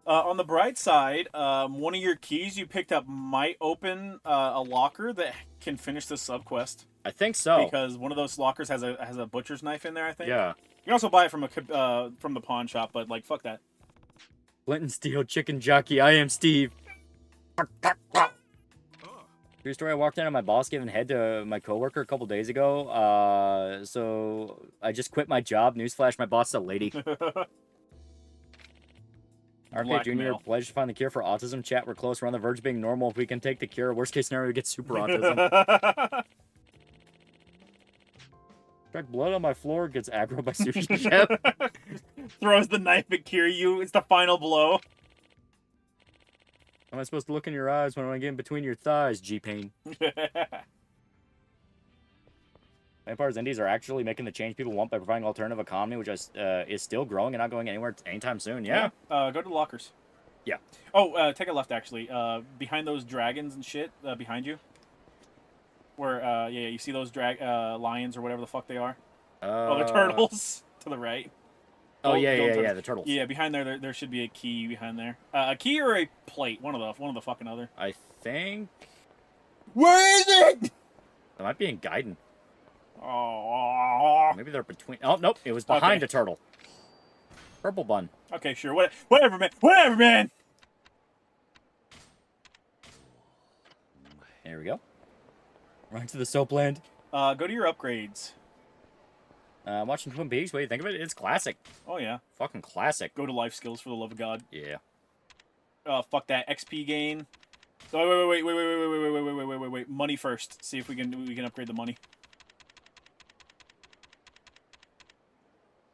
[SPEAKER 2] On the bright side, one of your keys you picked up might open a locker that can finish the sub-quest.
[SPEAKER 3] I think so.
[SPEAKER 2] Because one of those lockers has a butcher's knife in there, I think.
[SPEAKER 3] Yeah.
[SPEAKER 2] You can also buy it from the pawn shop, but like fuck that.
[SPEAKER 3] Flint and Steel Chicken Jockey. I am Steve. True story. I walked in and my boss giving head to my coworker a couple days ago. So I just quit my job. Newsflash: my boss is a lady. RK Jr. pledged to find the cure for autism. Chat, we're close. We're on the verge of being normal. If we can take the cure, worst case scenario, we get super autism. Track blood on my floor, gets aggro by sushi chef.
[SPEAKER 2] Throws the knife at Kiryu. It's the final blow.
[SPEAKER 3] Am I supposed to look in your eyes when I get in between your thighs, G-Pain? Vampire's Indies are actually making the change people want by providing alternative economy, which is still growing and not going anywhere anytime soon. Yeah.
[SPEAKER 2] Go to the lockers.
[SPEAKER 3] Yeah.
[SPEAKER 2] Oh, take a left, actually. Behind those dragons and shit, behind you. Where, yeah, you see those lions or whatever the fuck they are? Oh, they're turtles. To the right.
[SPEAKER 3] Oh, yeah,
[SPEAKER 2] turtles.
[SPEAKER 3] the turtles.
[SPEAKER 2] Yeah, behind there should be a key behind there. A key or a plate, one of the fucking other.
[SPEAKER 3] I think...
[SPEAKER 2] Where is it?
[SPEAKER 3] It might be in Gaiden.
[SPEAKER 2] Oh.
[SPEAKER 3] Maybe they're between... Oh, nope, it was behind a turtle. Purple bun.
[SPEAKER 2] Okay, sure. Whatever, man. Whatever, man.
[SPEAKER 3] There we go. Right to the soap land.
[SPEAKER 2] Go to your upgrades.
[SPEAKER 3] Watching Twin Peaks, what do you think of it? It's classic.
[SPEAKER 2] Oh yeah.
[SPEAKER 3] Fucking classic.
[SPEAKER 2] Go to life skills for the love of God.
[SPEAKER 3] Yeah.
[SPEAKER 2] Fuck that XP gain. Oh, wait. Money first. See if we can upgrade the money.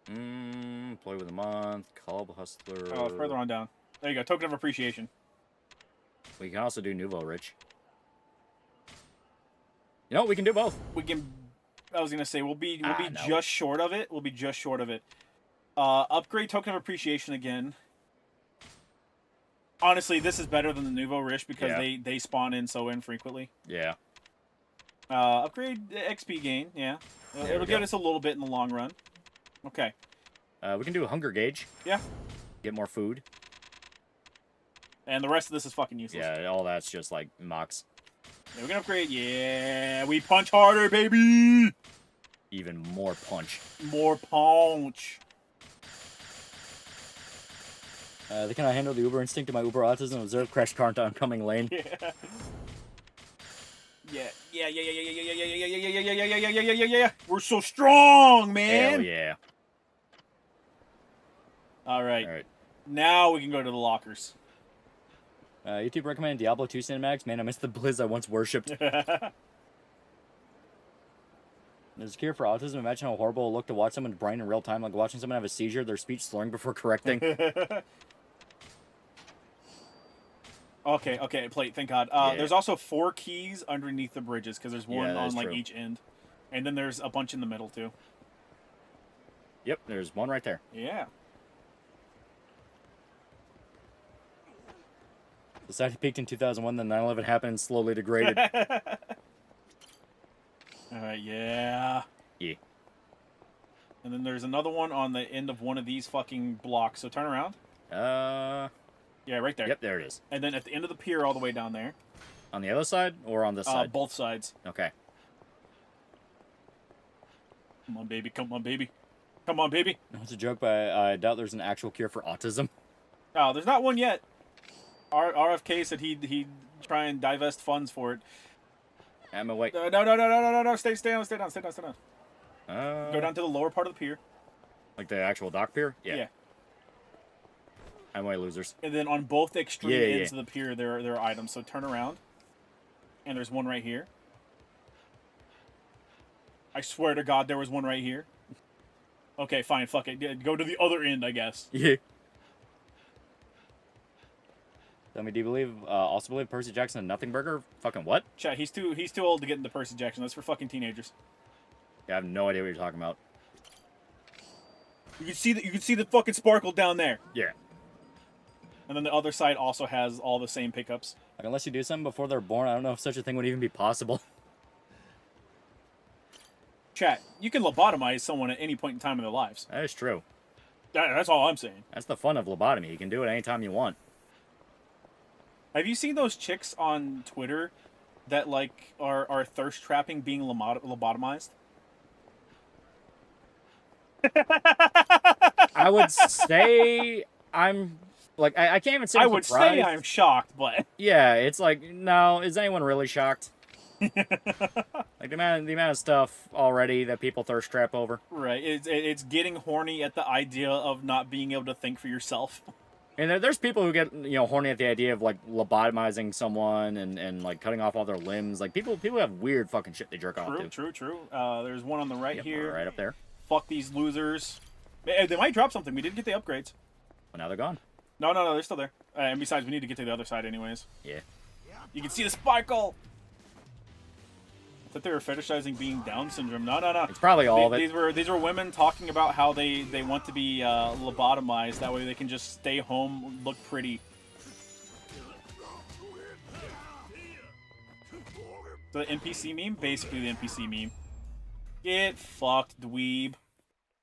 [SPEAKER 3] Play with a month. Club Hustler.
[SPEAKER 2] Further on down. There you go. Token of appreciation.
[SPEAKER 3] We can also do Nouveau Rich. You know, we can do both.
[SPEAKER 2] We can. I was gonna say we'll be
[SPEAKER 3] no.
[SPEAKER 2] just short of it. We'll be just short of it. Upgrade token of appreciation again. Honestly, this is better than the Nouveau Rich because they spawn in so infrequently.
[SPEAKER 3] Yeah.
[SPEAKER 2] Upgrade XP gain. Yeah. It'll get us a little bit in the long run. Okay.
[SPEAKER 3] We can do a hunger gauge.
[SPEAKER 2] Yeah.
[SPEAKER 3] Get more food.
[SPEAKER 2] And the rest of this is fucking useless.
[SPEAKER 3] Yeah, all that's just like mocks.
[SPEAKER 2] Yeah, we can upgrade. Yeah, we punch harder, baby.
[SPEAKER 3] Even more punch.
[SPEAKER 2] More punch.
[SPEAKER 3] They cannot handle the Uber instinct of my Uber autism and observe crash car into oncoming lane.
[SPEAKER 2] Yeah. We're so strong, man.
[SPEAKER 3] Hell yeah.
[SPEAKER 2] All right.
[SPEAKER 3] All right.
[SPEAKER 2] Now we can go to the lockers.
[SPEAKER 3] YouTube recommended Diablo 2 cinematics. Man, I miss the Blizz I once worshipped. There's a cure for autism. Imagine how horrible it'll look to watch someone's brain in real time, like watching someone have a seizure, their speech slurring before correcting.
[SPEAKER 2] Okay, plate, thank God. There's also 4 keys underneath the bridges, because there's one on like each end. And then there's a bunch in the middle, too.
[SPEAKER 3] Yep, there's one right there.
[SPEAKER 2] Yeah.
[SPEAKER 3] Society peaked in 2001, then 9/11 happened and slowly degraded.
[SPEAKER 2] Alright, yeah.
[SPEAKER 3] Yeah.
[SPEAKER 2] And then there's another one on the end of one of these fucking blocks. So turn around. Yeah, right there.
[SPEAKER 3] Yep, there it is.
[SPEAKER 2] And then at the end of the pier all the way down there.
[SPEAKER 3] On the other side or on this side?
[SPEAKER 2] Both sides.
[SPEAKER 3] Okay.
[SPEAKER 2] Come on, baby. Come on, baby. Come on, baby.
[SPEAKER 3] No, it's a joke, but I doubt there's an actual cure for autism.
[SPEAKER 2] Oh, there's not one yet. RFK said he'd try and divest funds for it.
[SPEAKER 3] Emma, wait.
[SPEAKER 2] No. Stay down. Go down to the lower part of the pier.
[SPEAKER 3] Like the actual dock pier?
[SPEAKER 2] Yeah.
[SPEAKER 3] I'm way losers.
[SPEAKER 2] And then on both extreme ends of the pier, there are items. So turn around. And there's one right here. I swear to God, there was one right here. Okay, fine. Fuck it. Go to the other end, I guess.
[SPEAKER 3] Yeah. Tell me, do you also believe Percy Jackson and Nothing Burger? Fucking what?
[SPEAKER 2] Chat, he's too old to get into Percy Jackson. That's for fucking teenagers.
[SPEAKER 3] Yeah, I have no idea what you're talking about.
[SPEAKER 2] You can see the fucking sparkle down there.
[SPEAKER 3] Yeah.
[SPEAKER 2] And then the other side also has all the same pickups.
[SPEAKER 3] Like, unless you do something before they're born, I don't know if such a thing would even be possible.
[SPEAKER 2] Chat, you can lobotomize someone at any point in time in their lives.
[SPEAKER 3] That is true.
[SPEAKER 2] That's all I'm saying.
[SPEAKER 3] That's the fun of lobotomy. You can do it anytime you want.
[SPEAKER 2] Have you seen those chicks on Twitter that like are thirst trapping being lobotomized?
[SPEAKER 3] I would say I'm like I can't even say I'm surprised.
[SPEAKER 2] I would say I'm shocked, but
[SPEAKER 3] yeah, it's like no, is anyone really shocked? Like the amount of stuff already that people thirst trap over.
[SPEAKER 2] Right, it's getting horny at the idea of not being able to think for yourself.
[SPEAKER 3] And there's people who get horny at the idea of like lobotomizing someone and like cutting off all their limbs. Like people have weird fucking shit they jerk off to.
[SPEAKER 2] True. There's one on the right here.
[SPEAKER 3] Right up there.
[SPEAKER 2] Fuck these losers. They might drop something. We did get the upgrades.
[SPEAKER 3] Well, now they're gone.
[SPEAKER 2] No, they're still there. And besides, we need to get to the other side anyways.
[SPEAKER 3] Yeah.
[SPEAKER 2] You can see the sparkle. I thought they were fetishizing being Down syndrome. No.
[SPEAKER 3] It's probably all of it.
[SPEAKER 2] These were women talking about how they want to be lobotomized. That way they can just stay home, look pretty. The NPC meme? Basically the NPC meme. Get fucked, dweeb.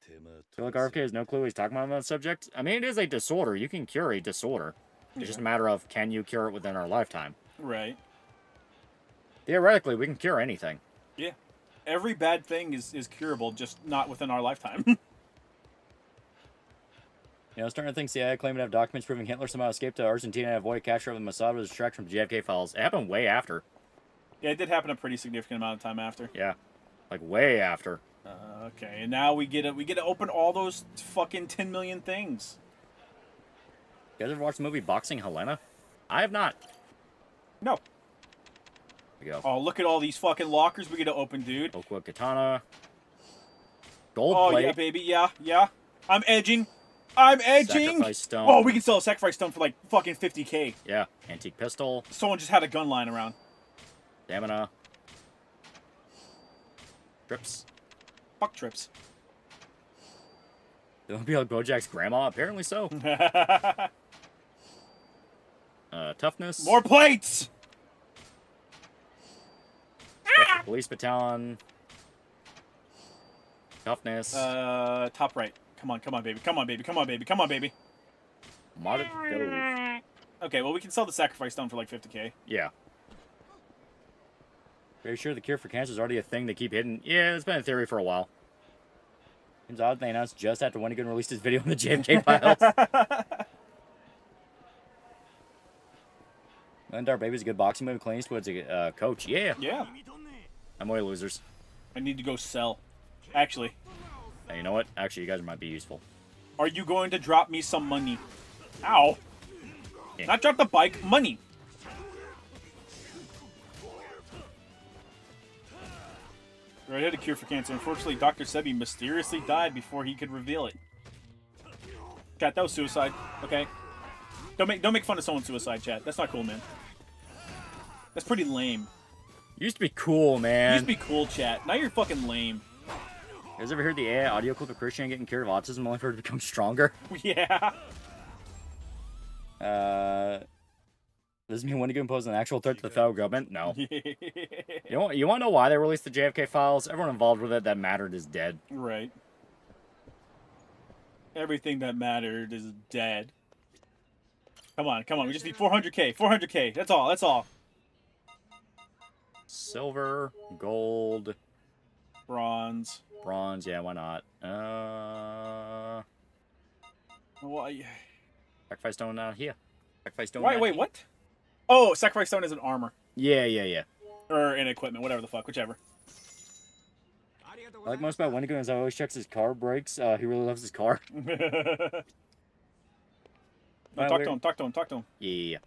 [SPEAKER 3] I feel like RFK has no clue what he's talking about on that subject. I mean, it is a disorder. You can cure a disorder. It's just a matter of can you cure it within our lifetime.
[SPEAKER 2] Right.
[SPEAKER 3] Theoretically, we can cure anything.
[SPEAKER 2] Yeah. Every bad thing is curable, just not within our lifetime.
[SPEAKER 3] I was starting to think CIA claimed to have documents proving Hitler somehow escaped to Argentina and avoided capture of the Mossad was extracted from JFK files. It happened way after.
[SPEAKER 2] Yeah, it did happen a pretty significant amount of time after.
[SPEAKER 3] Yeah. Like way after.
[SPEAKER 2] Okay, and now we get to open all those fucking 10 million things.
[SPEAKER 3] You guys ever watch the movie Boxing Helena? I have not.
[SPEAKER 2] No.
[SPEAKER 3] There we go.
[SPEAKER 2] Oh, look at all these fucking lockers we get to open, dude.
[SPEAKER 3] Oakwood Katana. Gold
[SPEAKER 2] Oh,
[SPEAKER 3] plate.
[SPEAKER 2] yeah, baby. Yeah, yeah. I'm edging. I'm edging.
[SPEAKER 3] Sacrifice stone.
[SPEAKER 2] Oh, we can sell a sacrifice stone for like fucking 50K.
[SPEAKER 3] Yeah. Antique pistol.
[SPEAKER 2] Someone just had a gun lying around.
[SPEAKER 3] Stamina. Trips.
[SPEAKER 2] Fuck trips.
[SPEAKER 3] It'll be like Bojack's grandma. Apparently so. Toughness.
[SPEAKER 2] More plates!
[SPEAKER 3] Special Police baton. Toughness.
[SPEAKER 2] Top right. Come on, baby. Come on, baby. Come on, baby. Come on, baby.
[SPEAKER 3] Modded stove.
[SPEAKER 2] Okay, well, we can sell the sacrifice stone for like 50K.
[SPEAKER 3] Yeah. Very sure the cure for cancer is already a thing they keep hidden. Yeah, it's been a theory for a while. Seems odd they announced just after Wendigoon released his video on the JFK files. Lendar Baby's a good boxing movie. Clint Eastwood's a coach. Yeah.
[SPEAKER 2] Yeah.
[SPEAKER 3] I'm way losers.
[SPEAKER 2] I need to go sell. Actually,
[SPEAKER 3] Hey, you know what? Actually, you guys might be useful.
[SPEAKER 2] are you going to drop me some money? Ow.
[SPEAKER 3] Yeah.
[SPEAKER 2] Not drop the bike, money. Right, had a cure for cancer. Unfortunately, Dr. Sebi mysteriously died before he could reveal it. Chat, that was suicide. Okay. Don't make fun of someone's suicide, chat. That's not cool, man. That's pretty lame.
[SPEAKER 3] Used to be cool, man.
[SPEAKER 2] Used to be cool, chat. Now you're fucking lame.
[SPEAKER 3] You guys ever heard the AI audio clip of Christian getting cured of autism only for it to become stronger?
[SPEAKER 2] Yeah.
[SPEAKER 3] Does this mean Wendigoon poses an actual threat to the federal government? No. You want to know why they released the JFK files? Everyone involved with it that mattered is dead.
[SPEAKER 2] Right. Everything that mattered is dead. Come on. We just need 400K. 400K. That's all.
[SPEAKER 3] Silver, gold,
[SPEAKER 2] Bronze.
[SPEAKER 3] bronze. Yeah, why not?
[SPEAKER 2] Well,
[SPEAKER 3] Sacrifice stone down here. Sacrifice stone.
[SPEAKER 2] wait,
[SPEAKER 3] down
[SPEAKER 2] wait,
[SPEAKER 3] here.
[SPEAKER 2] what? Oh, sacrifice stone is an armor.
[SPEAKER 3] Yeah.
[SPEAKER 2] Or an equipment, whatever the fuck, whichever.
[SPEAKER 3] I like most about Wendigoon is I always checks his car brakes. He really loves his car.
[SPEAKER 2] No, talk to him.
[SPEAKER 3] Yeah.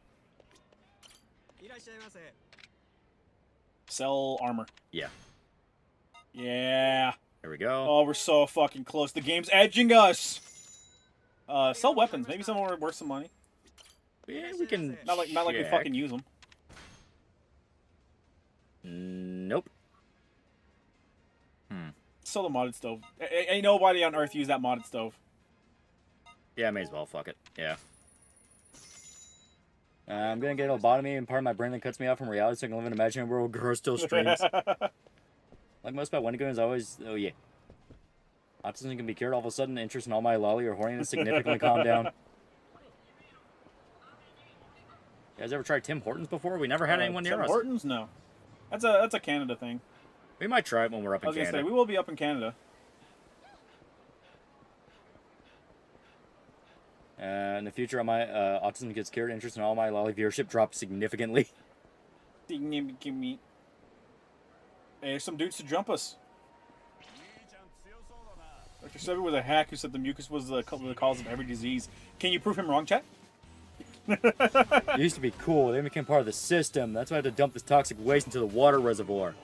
[SPEAKER 2] Sell armor.
[SPEAKER 3] Yeah.
[SPEAKER 2] Yeah.
[SPEAKER 3] There we go.
[SPEAKER 2] Oh, we're so fucking close. The game's edging us. Sell weapons. Maybe some are worth some money.
[SPEAKER 3] Yeah, we can.
[SPEAKER 2] Not like we
[SPEAKER 3] check.
[SPEAKER 2] fucking use them.
[SPEAKER 3] Nope.
[SPEAKER 2] Sell the modded stove. Ain't nobody on Earth use that modded stove.
[SPEAKER 3] Yeah, may as well. Fuck it. Yeah. I'm gonna get a lobotomy and part of my brain that cuts me off from reality so I can live in an imaginary world where Guru still streams. Like most about Wendigoon is always, oh yeah. Autism can be cured all of a sudden. Interest in TheAlmightyLoli or horniness significantly calmed down. You guys ever tried Tim Hortons before? We never had anyone near
[SPEAKER 2] Tim
[SPEAKER 3] us.
[SPEAKER 2] Hortons? No. That's a Canada thing.
[SPEAKER 3] We might try it when we're up
[SPEAKER 2] I
[SPEAKER 3] in
[SPEAKER 2] was gonna
[SPEAKER 3] Canada.
[SPEAKER 2] say we will be up in Canada.
[SPEAKER 3] In the future, my autism gets cured. Interest in TheAlmightyLoli viewership dropped significantly.
[SPEAKER 2] Hey, there's some dudes to jump us. Dr. Sebi was a hack who said the mucus was the cause of every disease. Can you prove him wrong, chat?
[SPEAKER 3] It used to be cool. They became part of the system. That's why I had to dump this toxic waste into the water reservoir.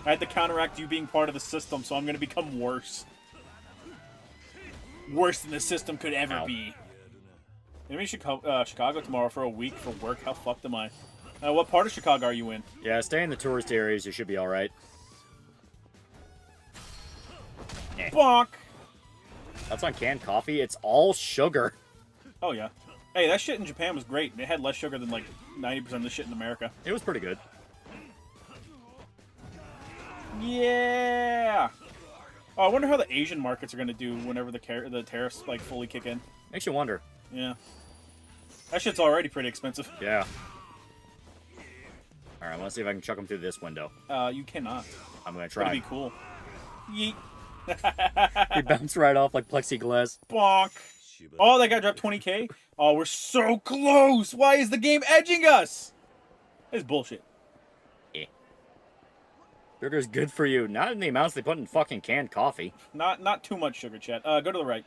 [SPEAKER 2] I had to counteract you being part of the system, so I'm gonna become worse. Worse than the system could ever
[SPEAKER 3] Ow.
[SPEAKER 2] be. Maybe Chicago tomorrow for a week for work. How fucked am I? What part of Chicago are you in?
[SPEAKER 3] Yeah, stay in the tourist areas. You should be all right.
[SPEAKER 2] Bonk!
[SPEAKER 3] That's on canned coffee. It's all sugar.
[SPEAKER 2] Oh yeah. Hey, that shit in Japan was great. It had less sugar than like 90% of the shit in America.
[SPEAKER 3] It was pretty good.
[SPEAKER 2] Yeah. Oh, I wonder how the Asian markets are gonna do whenever the tariffs like fully kick in.
[SPEAKER 3] Makes you wonder.
[SPEAKER 2] Yeah. That shit's already pretty expensive.
[SPEAKER 3] Yeah. All right, let's see if I can chuck them through this window.
[SPEAKER 2] You cannot.
[SPEAKER 3] I'm gonna
[SPEAKER 2] That'd
[SPEAKER 3] try.
[SPEAKER 2] be cool. Yeet.
[SPEAKER 3] He bounced right off like plexiglass.
[SPEAKER 2] Bonk. Oh, that guy dropped 20K. Oh, we're so close. Why is the game edging us? It's bullshit.
[SPEAKER 3] Sugar's good for you. Not in the amounts they put in fucking canned coffee.
[SPEAKER 2] Not too much sugar, chat. Go to the right.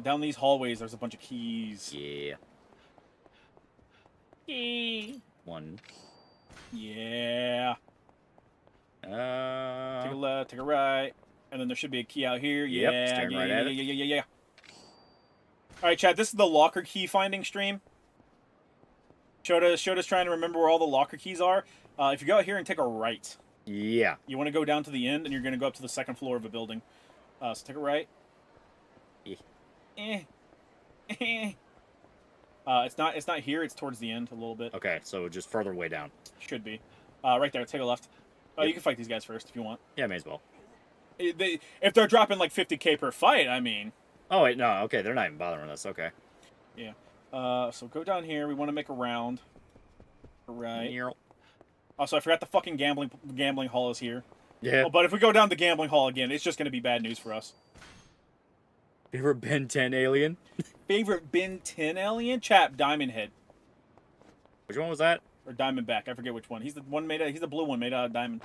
[SPEAKER 2] Down these hallways, there's a bunch of keys.
[SPEAKER 3] Yeah. Key. One.
[SPEAKER 2] Yeah. Take a left, take a right, and then there should be a key out here.
[SPEAKER 3] Yep,
[SPEAKER 2] Yeah,
[SPEAKER 3] staring
[SPEAKER 2] yeah,
[SPEAKER 3] right
[SPEAKER 2] yeah,
[SPEAKER 3] at
[SPEAKER 2] yeah,
[SPEAKER 3] it.
[SPEAKER 2] yeah. All right, Chad. This is the locker key finding stream. Shoda's trying to remember where all the locker keys are. If you go out here and take a right,
[SPEAKER 3] Yeah.
[SPEAKER 2] you want to go down to the end, and you're going to go up to the second floor of a building. So take a right.
[SPEAKER 3] Eh.
[SPEAKER 2] It's not here. It's towards the end a little bit.
[SPEAKER 3] Okay, so just further way down.
[SPEAKER 2] Should be. Right there. Take a left.
[SPEAKER 3] Yep.
[SPEAKER 2] You can fight these guys first if you want.
[SPEAKER 3] Yeah, may as well.
[SPEAKER 2] If they're dropping like 50k per fight, I mean.
[SPEAKER 3] Oh, wait, no, okay, they're not even bothering us, okay.
[SPEAKER 2] Yeah. So go down here. We want to make a round. Right. Also, I forgot the fucking gambling hall is here.
[SPEAKER 3] Yeah.
[SPEAKER 2] Oh, but if we go down the gambling hall again, it's just going to be bad news for us.
[SPEAKER 3] Favorite Ben 10 alien?
[SPEAKER 2] Favorite Ben 10 alien? Chap, Diamond Head.
[SPEAKER 3] Which one was that?
[SPEAKER 2] Or Diamondback. I forget which one. He's the blue one made out of diamond.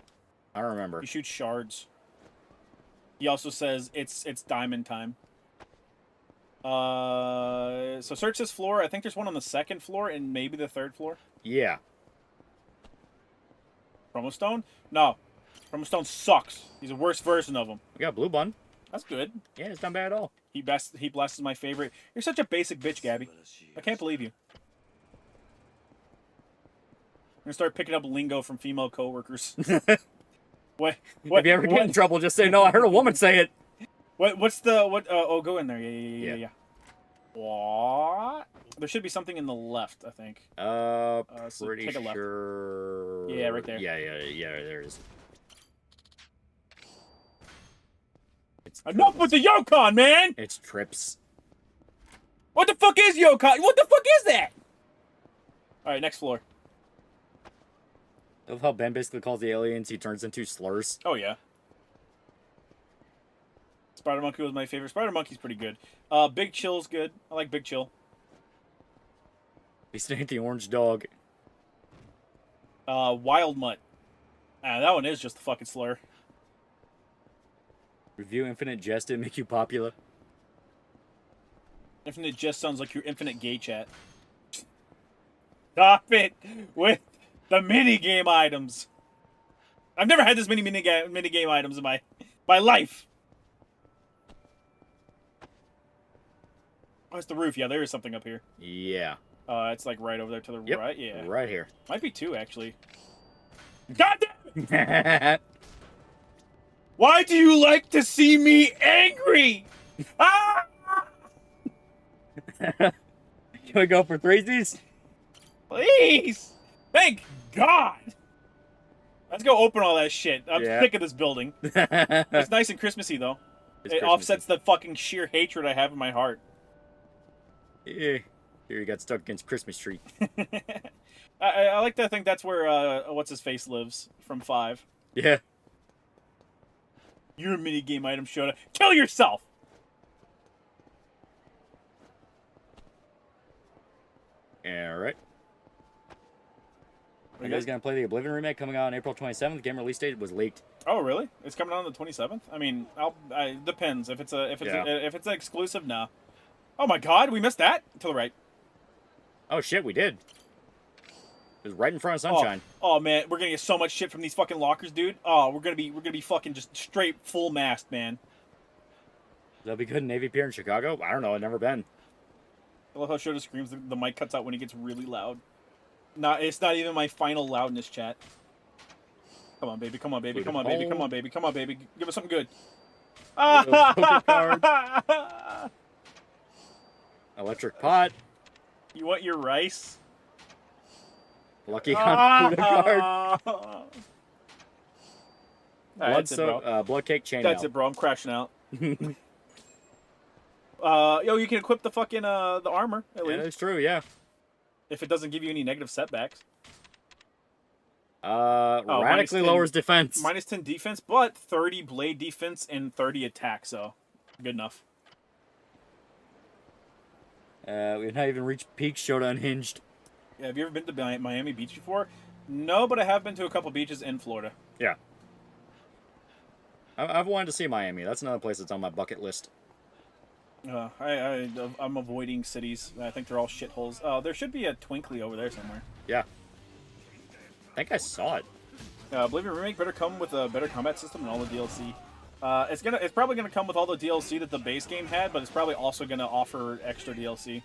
[SPEAKER 3] I don't remember.
[SPEAKER 2] He shoots shards. He also says it's diamond time. So search this floor. I think there's one on the second floor and maybe the third floor.
[SPEAKER 3] Yeah.
[SPEAKER 2] Promo Stone? No. Promo Stone sucks. He's a worse version of him.
[SPEAKER 3] We got blue bun.
[SPEAKER 2] That's good.
[SPEAKER 3] Yeah, it's not bad at all.
[SPEAKER 2] He blesses my favorite. You're such a basic bitch, Gabby. I can't believe you. I'm gonna start picking up lingo from female coworkers. What?
[SPEAKER 3] If you ever get in trouble, just say, no, I heard a woman say it.
[SPEAKER 2] What's the what? Oh, go in there. Yeah. What? There should be something in the left, I think. So
[SPEAKER 3] Pretty
[SPEAKER 2] take a left.
[SPEAKER 3] sure.
[SPEAKER 2] Yeah, right there.
[SPEAKER 3] Yeah, there it is. It's
[SPEAKER 2] Enough with the Yokon, man!
[SPEAKER 3] It's trips.
[SPEAKER 2] What the fuck is Yokon? What the fuck is that? All right, next floor.
[SPEAKER 3] I love how Ben basically calls the aliens he turns into slurs.
[SPEAKER 2] Oh yeah. Spider Monkey was my favorite. Spider Monkey's pretty good. Big Chill's good. I like Big Chill.
[SPEAKER 3] He ain't the orange dog.
[SPEAKER 2] Wild Mutt. That one is just a fucking slur.
[SPEAKER 3] Review Infinite Jest to make you popular.
[SPEAKER 2] Infinite just sounds like your infinite gay chat. Stop it with the mini game items. I've never had this many mini game items in my life. Oh, it's the roof. Yeah, there is something up here.
[SPEAKER 3] Yeah.
[SPEAKER 2] It's like right over there to the
[SPEAKER 3] Yep.
[SPEAKER 2] right. Yeah.
[SPEAKER 3] Right here.
[SPEAKER 2] Might be two, actually. God damn it! Why do you like to see me angry? Ah!
[SPEAKER 3] Can we go for threesies?
[SPEAKER 2] Please! Thank God! Let's go open all that shit. I'm sick of this building. It's nice and Christmassy, though. It offsets the fucking sheer hatred I have in my heart.
[SPEAKER 3] Yeah. Here you got stuck against Christmas tree.
[SPEAKER 2] I like to think that's where what's-his-face lives from 5.
[SPEAKER 3] Yeah.
[SPEAKER 2] Your minigame item showed up. Kill yourself!
[SPEAKER 3] Alright. Are you guys gonna play the Oblivion remake coming out on April 27th? The game release date was leaked.
[SPEAKER 2] Oh, really? It's coming out on the 27th? I mean, depends. If it's an exclusive, no. Oh my God, we missed that? To the right.
[SPEAKER 3] Oh shit, we did. It was right in front of Sunshine.
[SPEAKER 2] Oh man, we're gonna get so much shit from these fucking lockers, dude. Oh, we're gonna be fucking just straight full mast, man.
[SPEAKER 3] That'll be good in Navy Pier in Chicago? I don't know, I've never been.
[SPEAKER 2] I love how Shota screams. The mic cuts out when he gets really loud. It's not even my final loudness, chat. Come on, baby. Come on, baby. Come on, baby. Come on, baby. Come on, baby. Give us something good.
[SPEAKER 3] Poker card. Electric pot.
[SPEAKER 2] You want your rice?
[SPEAKER 3] Lucky on card.
[SPEAKER 2] Right,
[SPEAKER 3] blood cake chain.
[SPEAKER 2] That's it, bro. I'm crashing out. Yo, you can equip the fucking the armor at
[SPEAKER 3] Yeah,
[SPEAKER 2] least.
[SPEAKER 3] that's true. Yeah.
[SPEAKER 2] If it doesn't give you any negative setbacks.
[SPEAKER 3] Radically
[SPEAKER 2] 10
[SPEAKER 3] lowers defense.
[SPEAKER 2] Minus 10 defense, but 30 blade defense and 30 attack, so good enough.
[SPEAKER 3] We've not even reached peak Shota Unhinged.
[SPEAKER 2] Yeah, have you ever been to Miami Beach before? No, but I have been to a couple beaches in Florida.
[SPEAKER 3] Yeah. I've wanted to see Miami. That's another place that's on my bucket list.
[SPEAKER 2] I'm avoiding cities. I think they're all shitholes. Oh, there should be a Twinkly over there somewhere.
[SPEAKER 3] Yeah. I think I saw it.
[SPEAKER 2] Oblivion Remake better come with a better combat system and all the DLC. It's probably gonna come with all the DLC that the base game had, but it's probably also gonna offer extra DLC.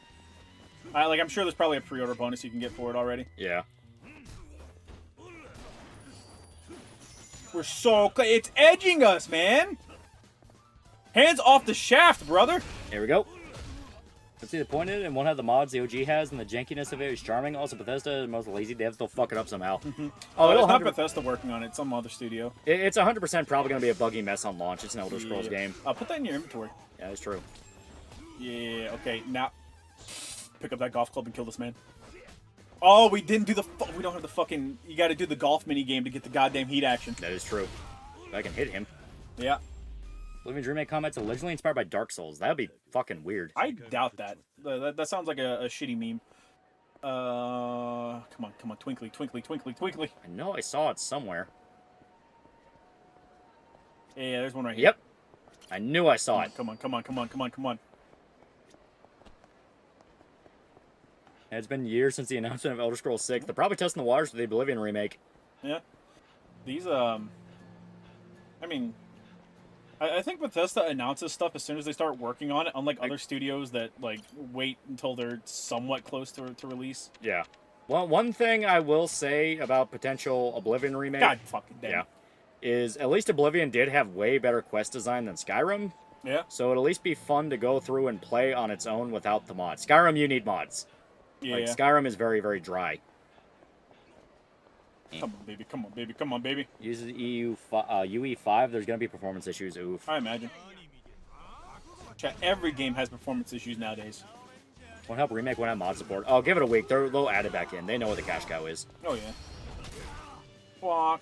[SPEAKER 2] I'm sure there's probably a pre-order bonus you can get for it already.
[SPEAKER 3] Yeah.
[SPEAKER 2] We're so close. It's edging us, man. Hands off the shaft, brother.
[SPEAKER 3] Here we go. Let's see the point in it, and won't have the mods the OG has, and the jankiness of it is charming. Also, Bethesda is most lazy devs, they'll fuck it up somehow.
[SPEAKER 2] Oh, it's not Bethesda working on it. It's some other studio.
[SPEAKER 3] It's 100% probably going to be a buggy mess on launch. It's an Elder Scrolls game.
[SPEAKER 2] Put that in your inventory.
[SPEAKER 3] Yeah, that's true.
[SPEAKER 2] Yeah, okay, now pick up that golf club and kill this man. Oh, we didn't do the... We don't have the fucking... You gotta do the golf mini game to get the goddamn heat action.
[SPEAKER 3] That is true. If I can hit him.
[SPEAKER 2] Yeah.
[SPEAKER 3] Oblivion's remake combat's originally inspired by Dark Souls. That would be fucking weird.
[SPEAKER 2] I doubt that. That sounds like a shitty meme. Come on, twinkly, twinkly, twinkly, twinkly.
[SPEAKER 3] I know I saw it somewhere.
[SPEAKER 2] Yeah, there's one right here.
[SPEAKER 3] Yep. I knew I saw it.
[SPEAKER 2] Come on.
[SPEAKER 3] It's been years since the announcement of Elder Scrolls 6. They're probably testing the waters for the Oblivion remake.
[SPEAKER 2] Yeah. These, I mean... I think Bethesda announces stuff as soon as they start working on it, unlike other studios that wait until they're somewhat close to release.
[SPEAKER 3] Yeah. Well, one thing I will say about potential Oblivion remake,
[SPEAKER 2] God fucking damn.
[SPEAKER 3] yeah, is at least Oblivion did have way better quest design than Skyrim.
[SPEAKER 2] Yeah.
[SPEAKER 3] So it'll at least be fun to go through and play on its own without the mods. Skyrim, you need mods.
[SPEAKER 2] Yeah.
[SPEAKER 3] Skyrim is very, very dry.
[SPEAKER 2] Come on, baby. Come on, baby. Come on, baby.
[SPEAKER 3] Uses UE5, there's going to be performance issues. Oof.
[SPEAKER 2] I imagine. Chat, every game has performance issues nowadays.
[SPEAKER 3] Won't help remake, won't have mod support. Oh, give it a week. They'll add it back in. They know what the cash cow is.
[SPEAKER 2] Oh, yeah. Fuck.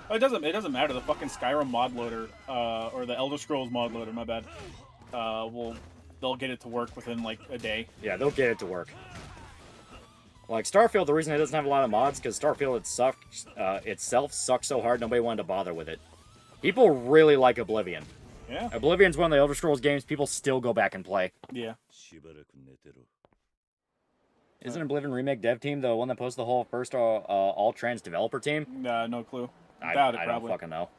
[SPEAKER 2] Oh, it doesn't matter. The fucking Skyrim mod loader, or the Elder Scrolls mod loader, my bad, they'll get it to work within, a day.
[SPEAKER 3] Yeah, they'll get it to work. Like Starfield, the reason it doesn't have a lot of mods because Starfield itself sucks so hard nobody wanted to bother with it. People really like Oblivion.
[SPEAKER 2] Yeah.
[SPEAKER 3] Oblivion's one of the Elder Scrolls games people still go back and play.
[SPEAKER 2] Yeah.
[SPEAKER 3] Isn't Oblivion remake dev team the one that posted the whole first all trans developer team?
[SPEAKER 2] No clue.
[SPEAKER 3] I
[SPEAKER 2] Probably.
[SPEAKER 3] don't fucking know.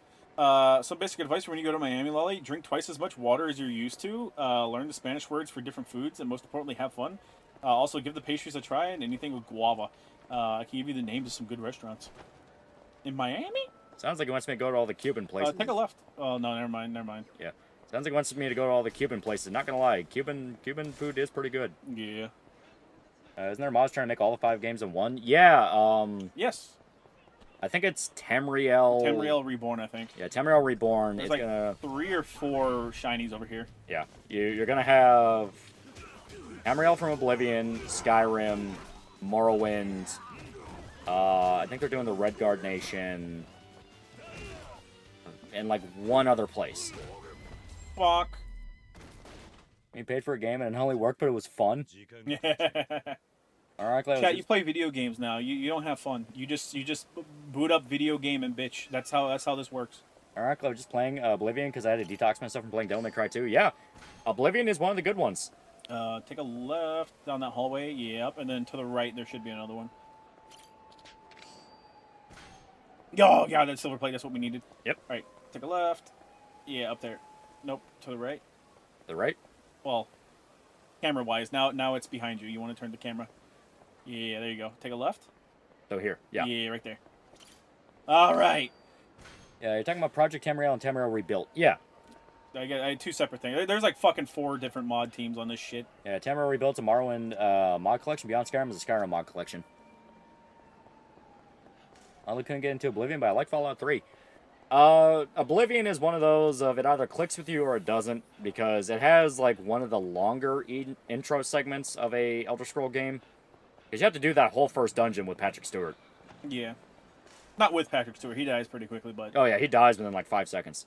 [SPEAKER 2] Some basic advice for when you go to Miami, Lolly: drink twice as much water as you're used to. Learn the Spanish words for different foods, and most importantly, have fun. Also, give the pastries a try and anything with guava. I can give you the names of some good restaurants. In Miami?
[SPEAKER 3] Sounds like he wants me to go to all the Cuban places.
[SPEAKER 2] Take a left. Oh, no, never mind.
[SPEAKER 3] Yeah. Sounds like he wants me to go to all the Cuban places. Not gonna lie, Cuban food is pretty good.
[SPEAKER 2] Yeah.
[SPEAKER 3] Isn't there mods trying to make all the 5 games in one? Yeah,
[SPEAKER 2] Yes.
[SPEAKER 3] I think it's Tamriel...
[SPEAKER 2] Tamriel Reborn, I think.
[SPEAKER 3] Yeah, Tamriel Reborn.
[SPEAKER 2] There's
[SPEAKER 3] it's gonna...
[SPEAKER 2] 3 or 4 shinies over here.
[SPEAKER 3] Yeah. You're gonna have... Tamriel from Oblivion, Skyrim, Morrowind. I think they're doing the Redguard Nation, and one other place.
[SPEAKER 2] Fuck.
[SPEAKER 3] You paid for a game and it only worked, but it was fun. All right,
[SPEAKER 2] Chat, you play video games now. You don't have fun. You just boot up video game and bitch. That's how this works.
[SPEAKER 3] All right, Cleo, just playing Oblivion because I had to detox myself from playing Devil May Cry 2. Yeah, Oblivion is one of the good ones.
[SPEAKER 2] Take a left down that hallway. Yep, and then to the right there should be another one. Oh, yeah, that silver plate. That's what we needed.
[SPEAKER 3] Yep.
[SPEAKER 2] All right, take a left. Yeah, up there. Nope, to the right.
[SPEAKER 3] The right?
[SPEAKER 2] Well, camera-wise. Now it's behind you. You want to turn the camera. Yeah, there you go. Take a left.
[SPEAKER 3] So here. Yeah.
[SPEAKER 2] Yeah, right there. All right.
[SPEAKER 3] Yeah, you're talking about Project Tamriel and Tamriel Rebuilt. Yeah.
[SPEAKER 2] I had 2 separate things. There's fucking 4 different mod teams on this shit.
[SPEAKER 3] Yeah, Tamriel Rebuilt's a Morrowind mod collection. Beyond Skyrim is a Skyrim mod collection. I couldn't get into Oblivion, but I like Fallout 3. Oblivion is one of those of it either clicks with you or it doesn't, because it has one of the longer intro segments of a Elder Scroll game. Because you have to do that whole first dungeon with Patrick Stewart.
[SPEAKER 2] Yeah. Not with Patrick Stewart. He dies pretty quickly, but...
[SPEAKER 3] Oh yeah, he dies within 5 seconds.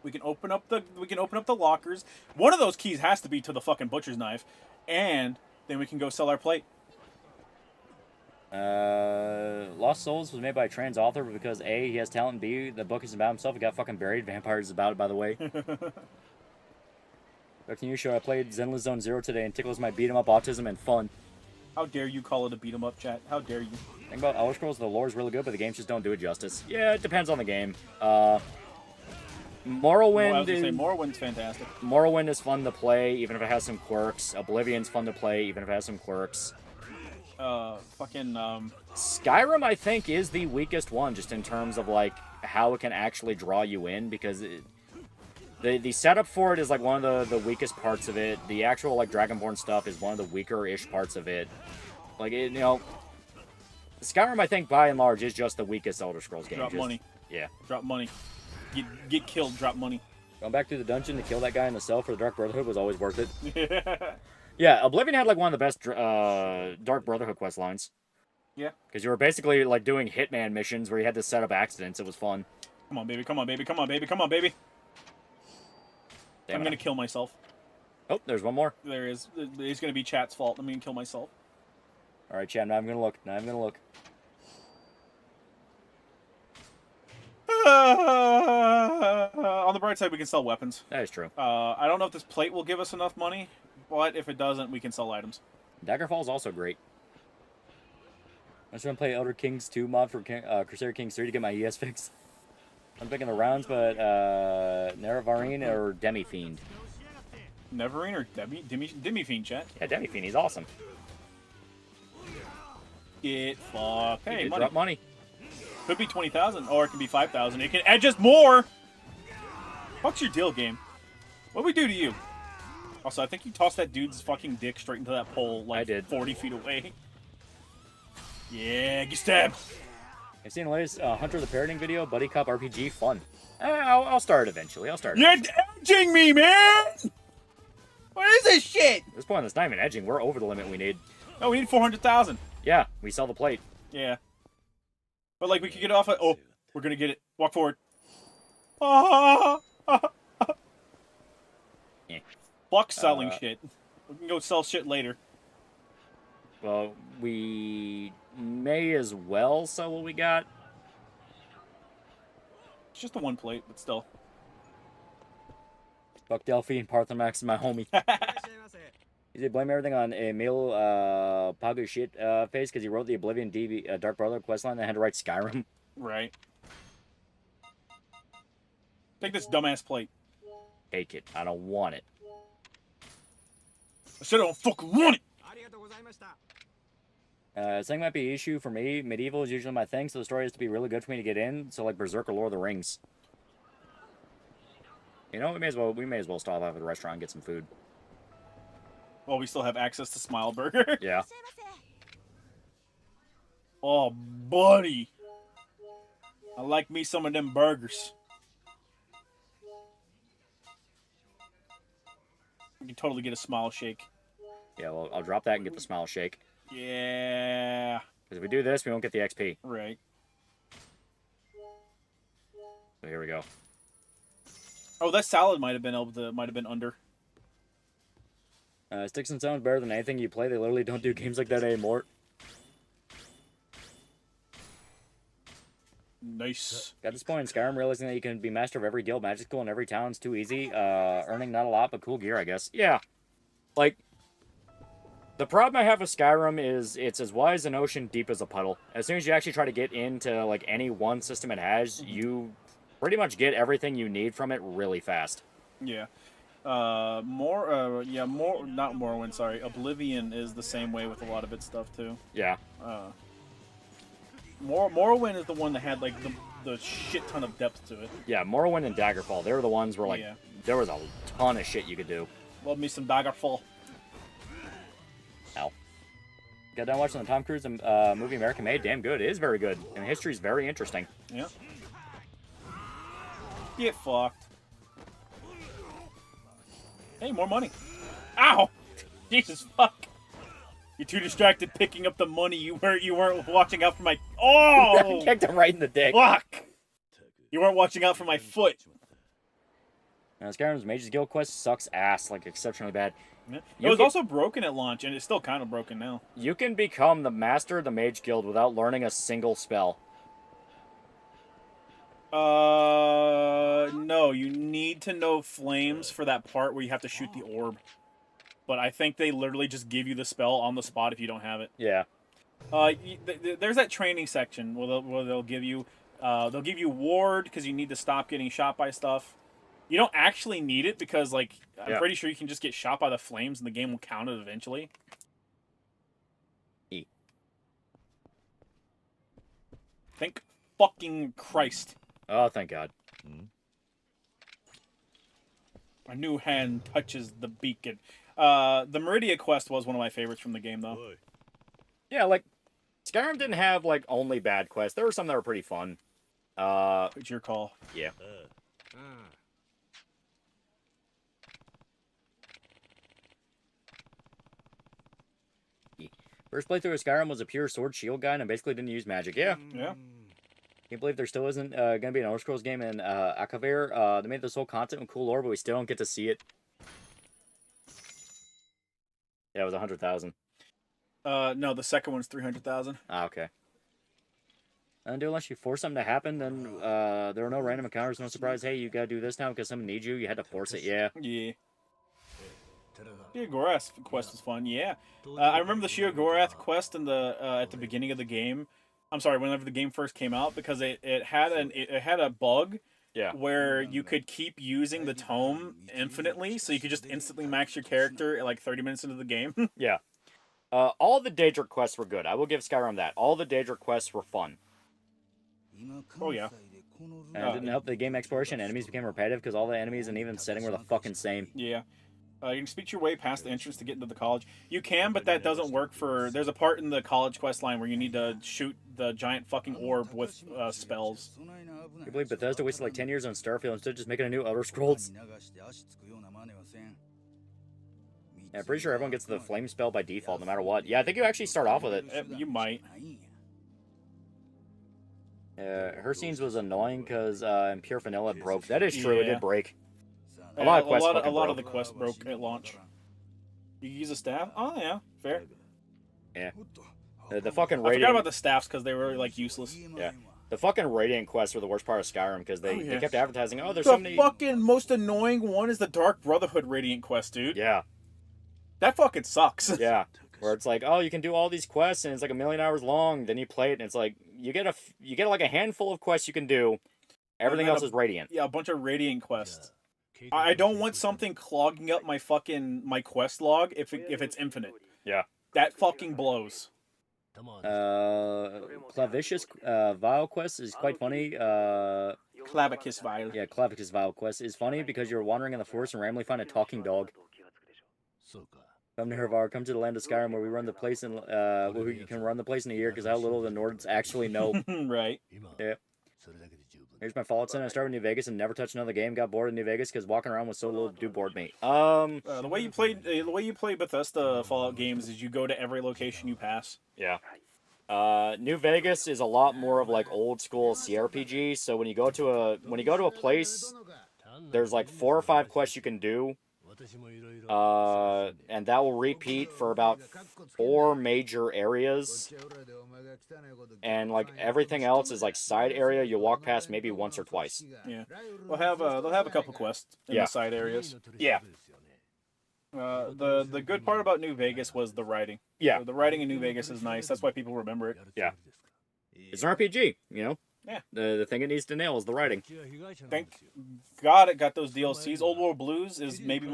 [SPEAKER 2] We can open up the lockers. One of those keys has to be to the fucking butcher's knife, and then we can go sell our plate.
[SPEAKER 3] Lost Souls was made by a trans author, but because A, he has talent, and B, the book is about himself, it got fucking buried. Vampires is about it, by the way. Back to you, show. I played Zenless Zone Zero today, and tickles my beat 'em up autism and fun.
[SPEAKER 2] How dare you call it a beat 'em up, chat? How dare you?
[SPEAKER 3] Thing about Elder Scrolls, the lore is really good, but the games just don't do it justice. Yeah, it depends on the game. Morrowind
[SPEAKER 2] Morrowind's fantastic.
[SPEAKER 3] Morrowind is fun to play, even if it has some quirks. Oblivion's fun to play, even if it has some quirks. Skyrim, I think, is the weakest one, just in terms of like how it can actually draw you in, because the setup for it is like one of the weakest parts of it. The actual like Dragonborn stuff is one of the weaker-ish parts of it. Like Skyrim, I think, by and large, is just the weakest Elder Scrolls game.
[SPEAKER 2] Drop money.
[SPEAKER 3] Yeah.
[SPEAKER 2] Drop money. Get killed. Drop money.
[SPEAKER 3] Going back through the dungeon to kill that guy in the cell for the Dark Brotherhood was always worth it. Yeah, Oblivion had like one of the best Dark Brotherhood quest lines.
[SPEAKER 2] Yeah.
[SPEAKER 3] Because you were basically like doing Hitman missions where you had to set up accidents. It was fun.
[SPEAKER 2] Come on, baby. Come on, baby. Come on, baby. Come on, baby.
[SPEAKER 3] Damn
[SPEAKER 2] I'm
[SPEAKER 3] it.
[SPEAKER 2] gonna kill myself.
[SPEAKER 3] Oh, there's one more.
[SPEAKER 2] There is. It's gonna be chat's fault. I'm gonna kill myself.
[SPEAKER 3] All right, chat. Now I'm gonna look.
[SPEAKER 2] On the bright side, we can sell weapons.
[SPEAKER 3] That is true.
[SPEAKER 2] I don't know if this plate will give us enough money, but if it doesn't, we can sell items.
[SPEAKER 3] Daggerfall is also great. I was trying to play Elder Kings 2 mod for Crusader Kings 3 to get my ES fix. I'm picking the rounds, but Nerevarine or Demi-Fiend.
[SPEAKER 2] Neverine or Demi-Fiend, chat?
[SPEAKER 3] Yeah, Demi-Fiend, he's awesome.
[SPEAKER 2] Get fucked. Hey, money.
[SPEAKER 3] Drop money.
[SPEAKER 2] Could be 20,000, or it can be 5,000. It can add just more! What's your deal, game? What'd we do to you? Also, I think you tossed that dude's fucking dick straight into that pole, like,
[SPEAKER 3] I did.
[SPEAKER 2] 40 feet away. Yeah, get stabbed!
[SPEAKER 3] I've seen the latest Hunter the Parroting video, Buddy Cop RPG, fun. I'll start eventually.
[SPEAKER 2] You're edging me, man! What is this shit?
[SPEAKER 3] At this point, it's not even edging. We're over the limit we need.
[SPEAKER 2] No, we need 400,000.
[SPEAKER 3] Yeah, we sell the plate.
[SPEAKER 2] Yeah. But, like, we could get off at... Oh, we're gonna get it. Walk forward. Ah!
[SPEAKER 3] Eh.
[SPEAKER 2] Fuck selling shit. We can go sell shit later.
[SPEAKER 3] Well, we may as well sell what we got.
[SPEAKER 2] It's just the one plate, but still.
[SPEAKER 3] Fuck Delphi and Parthamax and my homie. He said blame everything on Emil Pagu shit face because he wrote the Oblivion Dark Brotherhood questline and had to write Skyrim.
[SPEAKER 2] Right. Take this dumbass plate.
[SPEAKER 3] Take it. I don't want it.
[SPEAKER 2] I said I don't fucking want it!
[SPEAKER 3] Something might be an issue for me. Medieval is usually my thing, so the story has to be really good for me to get in. So like Berserk or Lord of the Rings. You know, we may as well stop off at a restaurant and get some food.
[SPEAKER 2] Well, we still have access to Smile Burger.
[SPEAKER 3] Yeah.
[SPEAKER 2] Oh, buddy. I like me some of them burgers. We can totally get a Smile Shake.
[SPEAKER 3] Yeah, well, I'll drop that and get the Smile Shake.
[SPEAKER 2] Yeah.
[SPEAKER 3] Because if we do this, we won't get the XP.
[SPEAKER 2] Right.
[SPEAKER 3] So here we go.
[SPEAKER 2] Oh, that salad might have been under.
[SPEAKER 3] Sticks and Stones better than anything you play. They literally don't do games like that anymore.
[SPEAKER 2] Nice.
[SPEAKER 3] Got this point in Skyrim, realizing that you can be master of every guild, magic school, in every town is too easy. Earning not a lot, but cool gear, I guess. Yeah. Like, the problem I have with Skyrim is it's as wide as an ocean, deep as a puddle. As soon as you actually try to get into, like, any one system it has, you pretty much get everything you need from it really fast.
[SPEAKER 2] Yeah. Not Morrowind, sorry. Oblivion is the same way with a lot of its stuff, too.
[SPEAKER 3] Yeah.
[SPEAKER 2] Morrowind is the one that had, like, the shit ton of depth to it.
[SPEAKER 3] Yeah, Morrowind and Daggerfall, they were the ones where, like,
[SPEAKER 2] Yeah.
[SPEAKER 3] there was a ton of shit you could do.
[SPEAKER 2] Love me some Daggerfall.
[SPEAKER 3] Ow. Got done watching the Tom Cruise movie American Made. Damn good. It is very good. And the history is very interesting.
[SPEAKER 2] Yeah. Get fucked. Hey, more money. Ow! Jesus fuck. You're too distracted picking up the money. You weren't watching out for my... Oh!
[SPEAKER 3] Kicked him right in the dick.
[SPEAKER 2] Fuck! You weren't watching out for my foot.
[SPEAKER 3] Skyrim's Mage's Guild quest sucks ass, like exceptionally bad.
[SPEAKER 2] Yeah. It
[SPEAKER 3] You
[SPEAKER 2] was
[SPEAKER 3] can-
[SPEAKER 2] also broken at launch, and it's still kind of broken now.
[SPEAKER 3] You can become the master of the Mage Guild without learning a single spell.
[SPEAKER 2] No, you need to know flames for that part where you have to shoot the orb. But I think they literally just give you the spell on the spot if you don't have it.
[SPEAKER 3] Yeah.
[SPEAKER 2] There's that training section where they'll give you ward because you need to stop getting shot by stuff. You don't actually need it because like I'm pretty sure you can just get shot by the flames and the game will count it eventually.
[SPEAKER 3] E.
[SPEAKER 2] Thank fucking Christ.
[SPEAKER 3] Oh, thank God.
[SPEAKER 2] A new hand touches the beacon. The Meridia quest was one of my favorites from the game, though.
[SPEAKER 3] Yeah, like, Skyrim didn't have, like, only bad quests. There were some that were pretty fun.
[SPEAKER 2] It's your call.
[SPEAKER 3] Yeah. First playthrough of Skyrim was a pure sword shield guide and basically didn't use magic. Yeah.
[SPEAKER 2] Yeah.
[SPEAKER 3] Can't believe there still isn't going to be an Elder Scrolls game in Akavir. They made this whole content with cool lore, but we still don't get to see it. Yeah, it was 100,000.
[SPEAKER 2] No, the second one's 300,000.
[SPEAKER 3] Ah, okay. And unless you force something to happen, then there were no random encounters, no surprise. Hey, you gotta do this now because someone needs you. You had to force it, yeah.
[SPEAKER 2] Yeah. Sheogorath quest was fun. Yeah, I remember the Sheogorath quest in the at the beginning of the game. I'm sorry, whenever the game first came out, because it had a bug.
[SPEAKER 3] Yeah.
[SPEAKER 2] Where you could keep using the tome infinitely, so you could just instantly max your character at like 30 minutes into the game.
[SPEAKER 3] Yeah. All the Daedric quests were good. I will give Skyrim that. All the Daedric quests were fun.
[SPEAKER 2] Oh yeah.
[SPEAKER 3] And it didn't help the game exploration. Enemies became repetitive because all the enemies in even setting were the fucking same.
[SPEAKER 2] Yeah. You can speed your way past the entrance to get into the college. You can, but that doesn't work for... There's a part in the college quest line where you need to shoot the giant fucking orb with spells.
[SPEAKER 3] You believe Bethesda wasted like 10 years on Starfield instead of just making a new Elder Scrolls? Yeah, I'm pretty sure everyone gets the flame spell by default no matter what. Yeah, I think you actually start off with it.
[SPEAKER 2] You might.
[SPEAKER 3] Her scenes was annoying because in pure vanilla it broke. That is true, it
[SPEAKER 2] Yeah.
[SPEAKER 3] did break.
[SPEAKER 2] A
[SPEAKER 3] lot of quests
[SPEAKER 2] a
[SPEAKER 3] fucking
[SPEAKER 2] lot of
[SPEAKER 3] broke.
[SPEAKER 2] the quests broke at launch. You can use a staff? Oh, yeah. Fair.
[SPEAKER 3] Yeah. The fucking
[SPEAKER 2] I forgot
[SPEAKER 3] Radiant...
[SPEAKER 2] about the staffs because they were, like, useless.
[SPEAKER 3] Yeah. The fucking Radiant quests were the worst part of Skyrim because they,
[SPEAKER 2] yeah.
[SPEAKER 3] they kept advertising, oh, there's so
[SPEAKER 2] The
[SPEAKER 3] many...
[SPEAKER 2] fucking most annoying one is the Dark Brotherhood Radiant quest, dude.
[SPEAKER 3] Yeah.
[SPEAKER 2] That fucking sucks.
[SPEAKER 3] Yeah. Where it's like, oh, you can do all these quests and it's like 1,000,000 hours long. Then you play it and it's like, you get like a handful of quests you can do. Everything else is Radiant.
[SPEAKER 2] Yeah, a bunch of Radiant quests. I don't want something clogging up my quest log if it's infinite.
[SPEAKER 3] Yeah.
[SPEAKER 2] That fucking blows.
[SPEAKER 3] Clavicious Vile quest is quite funny.
[SPEAKER 2] Clavicus Vile.
[SPEAKER 3] Yeah, Clavicus Vile quest is funny because you're wandering in the forest and randomly find a talking dog. Come to Hervar, come to the land of Skyrim where we run the place in where you can run the place in a year because how little the Nords actually know.
[SPEAKER 2] Right.
[SPEAKER 3] Yeah. Here's my Fallout 10. I started in New Vegas and never touched another game. Got bored in New Vegas because walking around with so little to do bored me.
[SPEAKER 2] The way you play Bethesda Fallout games is you go to every location you pass.
[SPEAKER 3] Yeah. New Vegas is a lot more of like old school CRPG. So when you go to a place, there's like 4 or 5 quests you can do. And that will repeat for about 4 major areas. And like everything else is like side area you'll walk past maybe once or twice.
[SPEAKER 2] Yeah. They'll have a couple quests in the side areas.
[SPEAKER 3] Yeah.
[SPEAKER 2] The good part about New Vegas was the writing.
[SPEAKER 3] Yeah.
[SPEAKER 2] The writing in New Vegas is nice. That's why people remember it.
[SPEAKER 3] Yeah. It's an RPG, you know?
[SPEAKER 2] Yeah.
[SPEAKER 3] The thing it needs to nail is the writing.
[SPEAKER 2] Thank God it got those DLCs. Old World Blues is maybe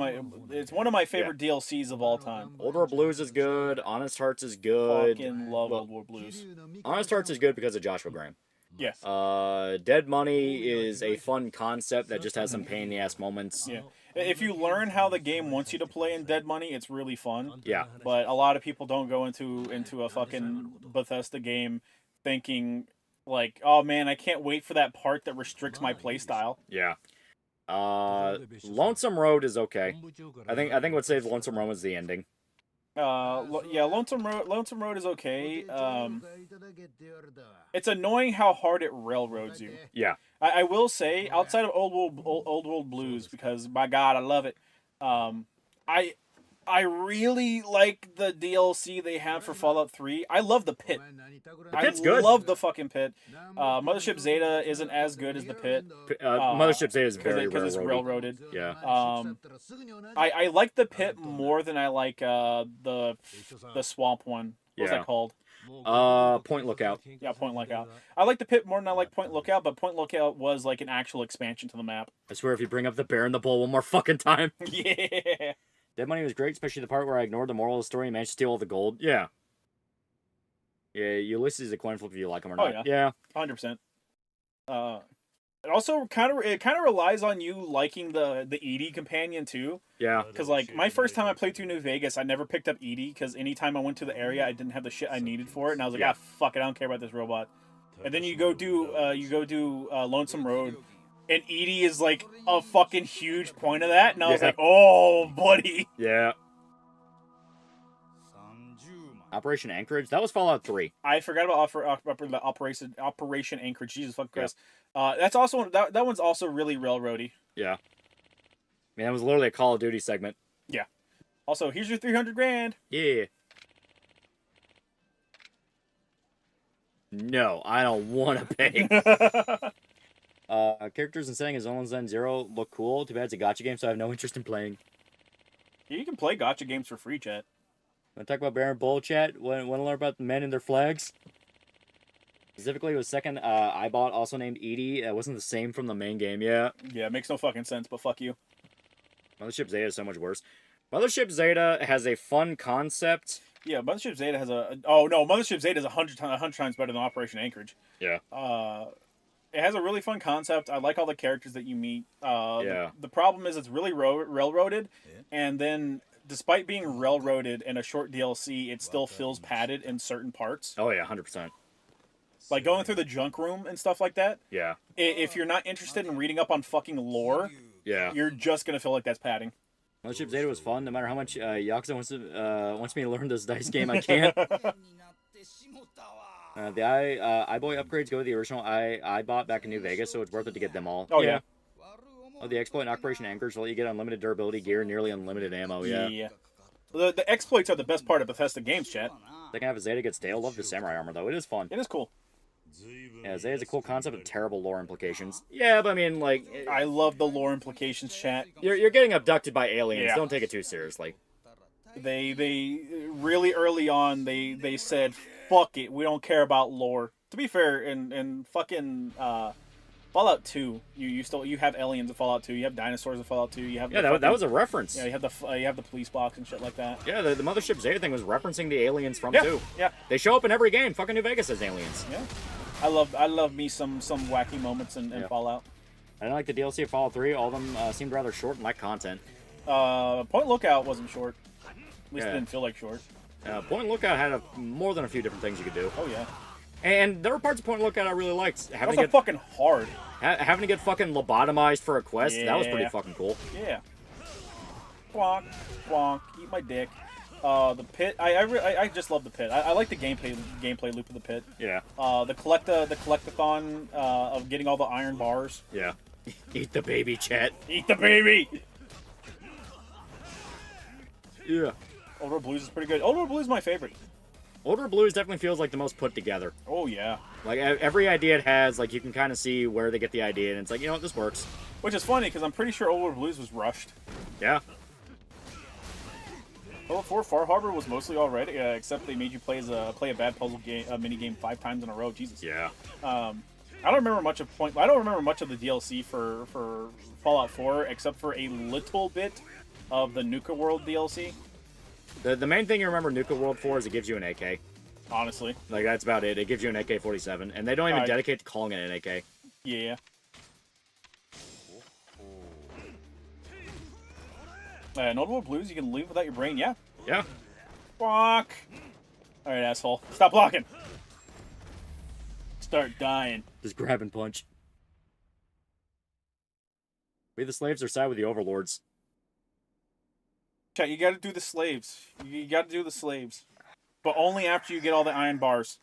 [SPEAKER 2] it's one of my favorite DLCs of all time.
[SPEAKER 3] Old World Blues is good. Honest Hearts is good.
[SPEAKER 2] Fucking love Old World Blues.
[SPEAKER 3] Honest Hearts is good because of Joshua Graham.
[SPEAKER 2] Yes.
[SPEAKER 3] Dead Money is a fun concept that just has some pain in the ass moments.
[SPEAKER 2] Yeah. If you learn how the game wants you to play in Dead Money, it's really fun.
[SPEAKER 3] Yeah.
[SPEAKER 2] But a lot of people don't go into a fucking Bethesda game thinking like, oh man, I can't wait for that part that restricts my playstyle.
[SPEAKER 3] Yeah. Lonesome Road is okay. I think what saves Lonesome Road is the ending.
[SPEAKER 2] Yeah, Lonesome Road is okay. It's annoying how hard it railroads you.
[SPEAKER 3] Yeah.
[SPEAKER 2] I will say, outside of Old World Blues, because by God, I love it. I I really like the DLC they have for Fallout 3. I love the pit.
[SPEAKER 3] Pit's good.
[SPEAKER 2] I love the fucking pit. Mothership Zeta isn't as good as the pit.
[SPEAKER 3] Mothership Zeta is very
[SPEAKER 2] because it's railroaded.
[SPEAKER 3] Yeah.
[SPEAKER 2] I like the pit more than I like the swamp one. What's
[SPEAKER 3] Yeah.
[SPEAKER 2] that called?
[SPEAKER 3] Point Lookout.
[SPEAKER 2] Yeah, Point Lookout. I like the pit more than I like Point Lookout, but Point Lookout was like an actual expansion to the map.
[SPEAKER 3] I swear if you bring up the bear in the bowl one more fucking time.
[SPEAKER 2] Yeah.
[SPEAKER 3] Dead Money was great, especially the part where I ignored the moral of the story and managed to steal all the gold. Yeah. Yeah, Ulysses is a coin flip if you like him or not.
[SPEAKER 2] Oh,
[SPEAKER 3] yeah.
[SPEAKER 2] 100%. It also kind of relies on you liking the Edie companion too.
[SPEAKER 3] Yeah.
[SPEAKER 2] Because like my first time I played through New Vegas, I never picked up Edie because anytime I went to the area, I didn't have the shit I needed for it, and I was like, fuck it, I don't care about this robot. And then you go do Lonesome Road, and Edie is like a fucking huge point of that, and I was like, oh buddy.
[SPEAKER 3] Yeah. Operation Anchorage. That was Fallout 3.
[SPEAKER 2] I forgot about Operation Anchorage. Jesus fucking Christ. That's also that one's also really railroady.
[SPEAKER 3] Yeah. Man, that was literally a Call of Duty segment.
[SPEAKER 2] Yeah. Also, here's your 300 grand.
[SPEAKER 3] Yeah. No, I don't want to pay. Characters and setting as Zolan Zen Zero look cool. Too bad it's a gacha game, so I have no interest in playing.
[SPEAKER 2] You can play gacha games for free, chat.
[SPEAKER 3] Want to talk about Baron Bull, chat? Want to learn about the men and their flags? Specifically, it was second I bought, also named Edie. It wasn't the same from the main game, yeah.
[SPEAKER 2] Yeah, it makes no fucking sense, but fuck you.
[SPEAKER 3] Mothership Zeta is so much worse. Mothership Zeta has a fun concept.
[SPEAKER 2] Yeah, Mothership Zeta has a... Oh, no, Mothership Zeta is 100 times better than Operation Anchorage.
[SPEAKER 3] Yeah.
[SPEAKER 2] It has a really fun concept. I like all the characters that you meet.
[SPEAKER 3] Yeah.
[SPEAKER 2] The problem is it's really railroaded, and then... Despite being railroaded in a short DLC, it still feels padded in certain parts.
[SPEAKER 3] Oh, yeah, 100%.
[SPEAKER 2] Like going through the junk room and stuff like that.
[SPEAKER 3] Yeah.
[SPEAKER 2] If you're not interested in reading up on fucking lore, you're just going to feel like that's padding.
[SPEAKER 3] Mothership Zeta was fun. No matter how much Yakuza wants me to learn this dice game, I can't. The iBoy upgrades go to the original I bought back in New Vegas, so it's worth it to get them all.
[SPEAKER 2] Oh, yeah.
[SPEAKER 3] Oh, the exploit and Operation Anchorage will let you get unlimited durability gear, nearly unlimited ammo, yeah.
[SPEAKER 2] The exploits are the best part of Bethesda games, chat.
[SPEAKER 3] Second half of Zeta gets stale. Love the samurai armor, though. It is fun.
[SPEAKER 2] It is cool.
[SPEAKER 3] Yeah, Zeta has a cool concept with terrible lore implications. Yeah, but I mean, like...
[SPEAKER 2] I love the lore implications, chat.
[SPEAKER 3] You're getting abducted by aliens. Yeah. Don't take it too seriously.
[SPEAKER 2] They really early on, they said, fuck it, we don't care about lore. To be fair, in fucking... Fallout 2, you have aliens in Fallout 2. You have dinosaurs in Fallout 2. You have
[SPEAKER 3] that was a reference.
[SPEAKER 2] Yeah, you have the police box and shit like that.
[SPEAKER 3] Yeah, the Mothership Zeta thing was referencing the aliens from 2.
[SPEAKER 2] Yeah,
[SPEAKER 3] they show up in every game. Fucking New Vegas has aliens.
[SPEAKER 2] Yeah, I love me some wacky moments in Fallout.
[SPEAKER 3] I didn't like the DLC of Fallout 3. All of them seemed rather short and lacked content.
[SPEAKER 2] Point Lookout wasn't short. At least it didn't feel like short.
[SPEAKER 3] Point Lookout had more than a few different things you could do.
[SPEAKER 2] Oh yeah.
[SPEAKER 3] And there were parts of Point Lookout I really liked.
[SPEAKER 2] Having to get fucking hard.
[SPEAKER 3] Having to get fucking lobotomized for a quest, that was pretty fucking cool.
[SPEAKER 2] Yeah. Bonk, bonk, eat my dick. The pit, I just love the pit. I like the gameplay loop of the pit.
[SPEAKER 3] Yeah.
[SPEAKER 2] The collectathon of getting all the iron bars.
[SPEAKER 3] Yeah. Eat the baby, chat.
[SPEAKER 2] Eat the baby.
[SPEAKER 3] Yeah.
[SPEAKER 2] Old World Blues is pretty good. Old World Blues is my favorite.
[SPEAKER 3] Old World Blues definitely feels like the most put together.
[SPEAKER 2] Oh, yeah.
[SPEAKER 3] Like, every idea it has, like, you can kind of see where they get the idea, and it's like, you know what, this works.
[SPEAKER 2] Which is funny, because I'm pretty sure Old World Blues was rushed.
[SPEAKER 3] Yeah.
[SPEAKER 2] Fallout 4 Far Harbor was mostly already, except they made you play a bad puzzle game, mini game 5 times in a row. Jesus.
[SPEAKER 3] Yeah.
[SPEAKER 2] I don't remember much of the DLC for Fallout 4, except for a little bit of the Nuka World DLC.
[SPEAKER 3] The main thing you remember Nuka World for is it gives you an AK.
[SPEAKER 2] Honestly.
[SPEAKER 3] Like, that's about it. It gives you an AK-47. And they don't even dedicate to calling it an AK.
[SPEAKER 2] Yeah. In Old World Blues, you can leave without your brain, yeah.
[SPEAKER 3] Yeah.
[SPEAKER 2] Block. Alright, asshole. Stop blocking. Start dying.
[SPEAKER 3] Just grab and punch. We the slaves or side with the overlords.
[SPEAKER 2] Chat, you got to do the slaves. You got to do the slaves, but only after you get all the iron bars.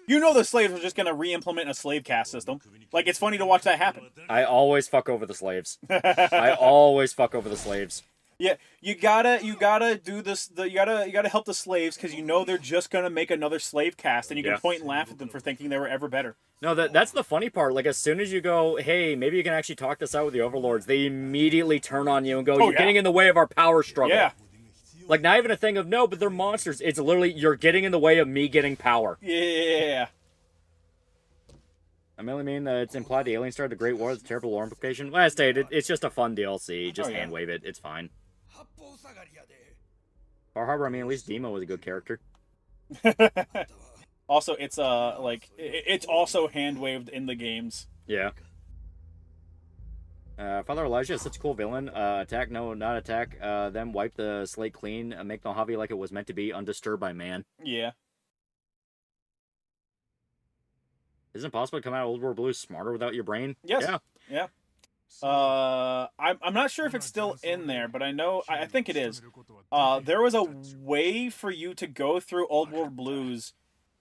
[SPEAKER 2] You know the slaves are just gonna re-implement a slave caste system. Like, it's funny to watch that happen.
[SPEAKER 3] I always fuck over the slaves. I always fuck over the slaves.
[SPEAKER 2] Yeah, you gotta do this. You gotta help the slaves because you know they're just gonna make another slave caste, and you can
[SPEAKER 3] Yeah.
[SPEAKER 2] point and laugh at them for thinking they were ever better.
[SPEAKER 3] No, that's the funny part. Like, as soon as you go, hey, maybe you can actually talk this out with the overlords, they immediately turn on you and go, you're
[SPEAKER 2] yeah.
[SPEAKER 3] getting in the way of our power struggle.
[SPEAKER 2] Yeah,
[SPEAKER 3] Like, not even a thing of, no, but they're monsters. It's literally, you're getting in the way of me getting power.
[SPEAKER 2] yeah.
[SPEAKER 3] I merely mean it's implied the alien started the Great War. It's a terrible lore implication. Well, I stated, it's just a fun DLC. Just
[SPEAKER 2] yeah.
[SPEAKER 3] hand wave it. It's fine. Far Harbor, I mean, at least Demo was a good character.
[SPEAKER 2] Also, it's it's also hand waved in the games.
[SPEAKER 3] Yeah. Father Elijah is such a cool villain. Attack, no, not attack. Then wipe the slate clean. Make Mojave like it was meant to be, undisturbed by man.
[SPEAKER 2] Yeah.
[SPEAKER 3] Isn't it possible to come out of Old War Blue smarter without your brain?
[SPEAKER 2] Yes.
[SPEAKER 3] Yeah.
[SPEAKER 2] Yeah. I'm not sure if it's still in there, but I think it is. There was a way for you to go through Old World Blues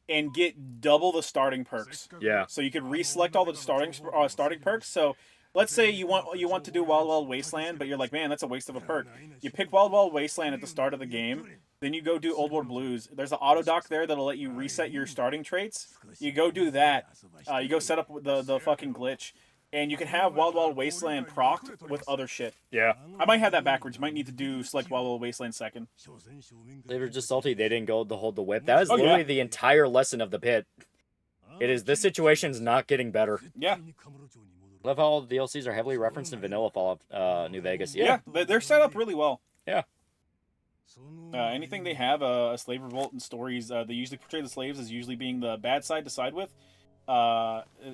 [SPEAKER 2] and get double the starting perks.
[SPEAKER 3] Yeah.
[SPEAKER 2] So you could reselect all the starting perks. So let's say you want to do Wild Wild Wasteland, but you're like, man, that's a waste of a perk. You pick Wild Wild Wasteland at the start of the game, then you go do Old World Blues. There's an auto dock there that'll let you reset your starting traits. You go do that. You go set up the fucking glitch. And you can have Wild Wild Wasteland procced with other shit.
[SPEAKER 3] Yeah.
[SPEAKER 2] I might have that backwards. You might need to do select Wild Wild Wasteland second.
[SPEAKER 3] They were just salty they didn't go to hold the whip. That is literally the entire lesson of the pit. It is, this situation's not getting better.
[SPEAKER 2] Yeah.
[SPEAKER 3] Love how all the DLCs are heavily referenced in vanilla Fallout New Vegas.
[SPEAKER 2] Yeah, they're set up really well.
[SPEAKER 3] Yeah.
[SPEAKER 2] Anything they have, a slave revolt and stories, they usually portray the slaves as usually being the bad side to side with.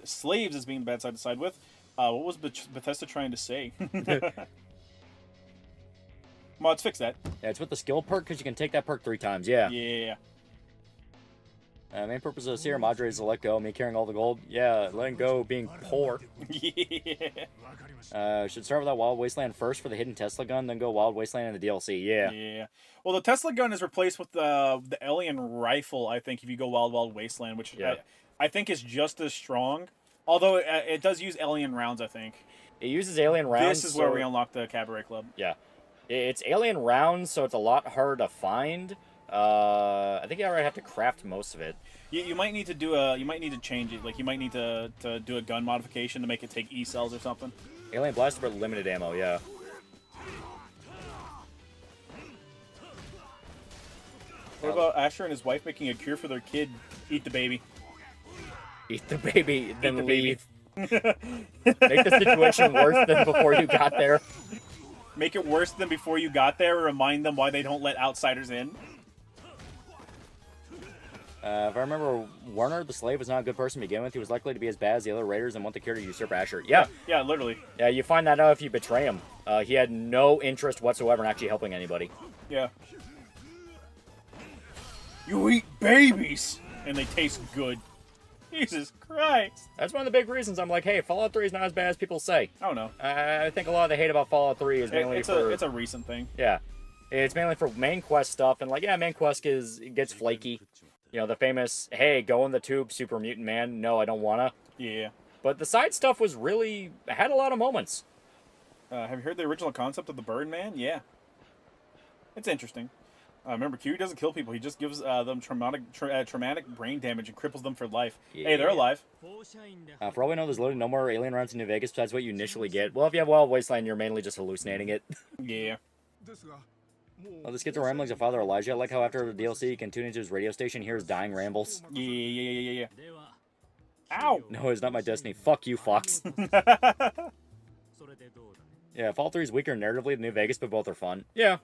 [SPEAKER 2] Slaves as being the bad side to side with. What was Bethesda trying to say? Mods, fix that.
[SPEAKER 3] Yeah, it's with the skill perk, because you can take that perk 3 times. Yeah.
[SPEAKER 2] Yeah.
[SPEAKER 3] Main purpose of Sierra Madre is to let go. Me carrying all the gold. Yeah, letting go being poor.
[SPEAKER 2] Yeah.
[SPEAKER 3] Should start with that Wild Wasteland first for the hidden Tesla gun, then go Wild Wasteland in the DLC. Yeah.
[SPEAKER 2] Yeah. Well, the Tesla gun is replaced with the alien rifle, I think, if you go Wild Wild Wasteland, which I think is just as strong. Although it does use alien rounds, I think.
[SPEAKER 3] It uses alien rounds.
[SPEAKER 2] This is where we unlock the Cabaret Club.
[SPEAKER 3] Yeah. It's alien rounds, so it's a lot harder to find. I think you already have to craft most of it.
[SPEAKER 2] You might need to do you might need to change it. Like, you might need to do a gun modification to make it take E cells or something.
[SPEAKER 3] Alien blaster, but limited ammo, yeah.
[SPEAKER 2] What about Asher and his wife making a cure for their kid? Eat the baby.
[SPEAKER 3] Eat the baby, then
[SPEAKER 2] the baby.
[SPEAKER 3] leave. Make the situation worse than before you got there.
[SPEAKER 2] Make it worse than before you got there. Remind them why they don't let outsiders in.
[SPEAKER 3] If I remember, Warner the slave was not a good person to begin with. He was likely to be as bad as the other raiders and want the cure to usurp Asher. Yeah.
[SPEAKER 2] Yeah, literally.
[SPEAKER 3] Yeah, you find that out if you betray him. He had no interest whatsoever in actually helping anybody.
[SPEAKER 2] Yeah. You eat babies, and they taste good. Jesus Christ.
[SPEAKER 3] That's one of the big reasons I'm like, hey, Fallout 3 is not as bad as people say.
[SPEAKER 2] Oh, no.
[SPEAKER 3] I think a lot of the hate about Fallout 3 is mainly
[SPEAKER 2] It's a recent thing.
[SPEAKER 3] Yeah. It's mainly for main quest stuff, and like, yeah, main quest gets flaky. You know, the famous, hey, go in the tube, super mutant man. No, I don't wanna.
[SPEAKER 2] Yeah.
[SPEAKER 3] But the side stuff had a lot of moments.
[SPEAKER 2] Have you heard the original concept of the Bird Man? Yeah. It's interesting. Remember, Q doesn't kill people. He just gives them traumatic brain damage and cripples them for life.
[SPEAKER 3] Yeah.
[SPEAKER 2] Hey, they're alive.
[SPEAKER 3] For all we know, there's literally no more alien rounds in New Vegas besides what you initially get. Well, if you have Wild Wasteland, you're mainly just hallucinating it.
[SPEAKER 2] Yeah.
[SPEAKER 3] Well, this gets a ramblings of Father Elijah. I like how after the DLC, you can tune into his radio station, hear his dying rambles.
[SPEAKER 2] Yeah. Ow!
[SPEAKER 3] No, it's not my destiny. Fuck you, Fox. Yeah, Fallout 3 is weaker narratively than New Vegas, but both are fun. Yeah.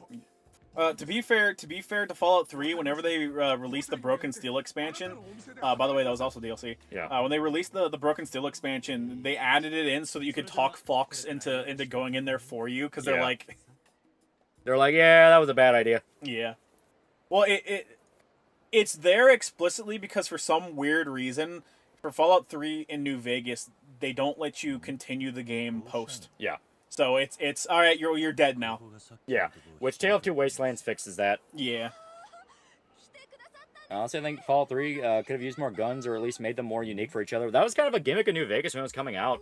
[SPEAKER 2] To be fair to Fallout 3, whenever they released the Broken Steel expansion, by the way, that was also DLC.
[SPEAKER 3] Yeah.
[SPEAKER 2] When they released the Broken Steel expansion, they added it in so that you could talk Fox into going in there for you, because they're like...
[SPEAKER 3] They're like, yeah, that was a bad idea.
[SPEAKER 2] Yeah. Well, it's there explicitly because for some weird reason, for Fallout 3 in New Vegas, they don't let you continue the game post.
[SPEAKER 3] Yeah.
[SPEAKER 2] So it's all right. You're dead now.
[SPEAKER 3] Yeah, which Tale of Two Wastelands fixes that.
[SPEAKER 2] Yeah.
[SPEAKER 3] Honestly, I think Fallout 3 could have used more guns or at least made them more unique for each other. That was kind of a gimmick in New Vegas when it was coming out.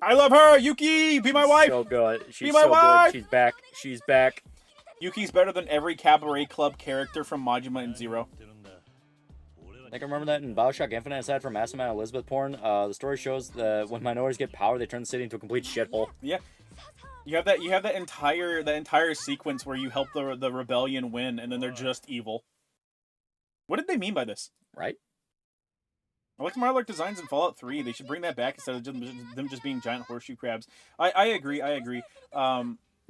[SPEAKER 2] I love her, Yuki. Be my wife.
[SPEAKER 3] So good. She's
[SPEAKER 2] my
[SPEAKER 3] so
[SPEAKER 2] wife!
[SPEAKER 3] good. She's back. She's back.
[SPEAKER 2] Yuki's better than every Cabaret Club character from Majima and Zero.
[SPEAKER 3] I think I remember that in Bioshock Infinite, aside from Massive Amount of Elizabethtown, the story shows that when minorities get power, they turn the city into a complete shithole.
[SPEAKER 2] Yeah. You have that entire sequence where you help the rebellion win, and then they're just evil. What did they mean by this?
[SPEAKER 3] Right?
[SPEAKER 2] I like the Mirelurk designs in Fallout 3. They should bring that back instead of them just being giant horseshoe crabs. I agree.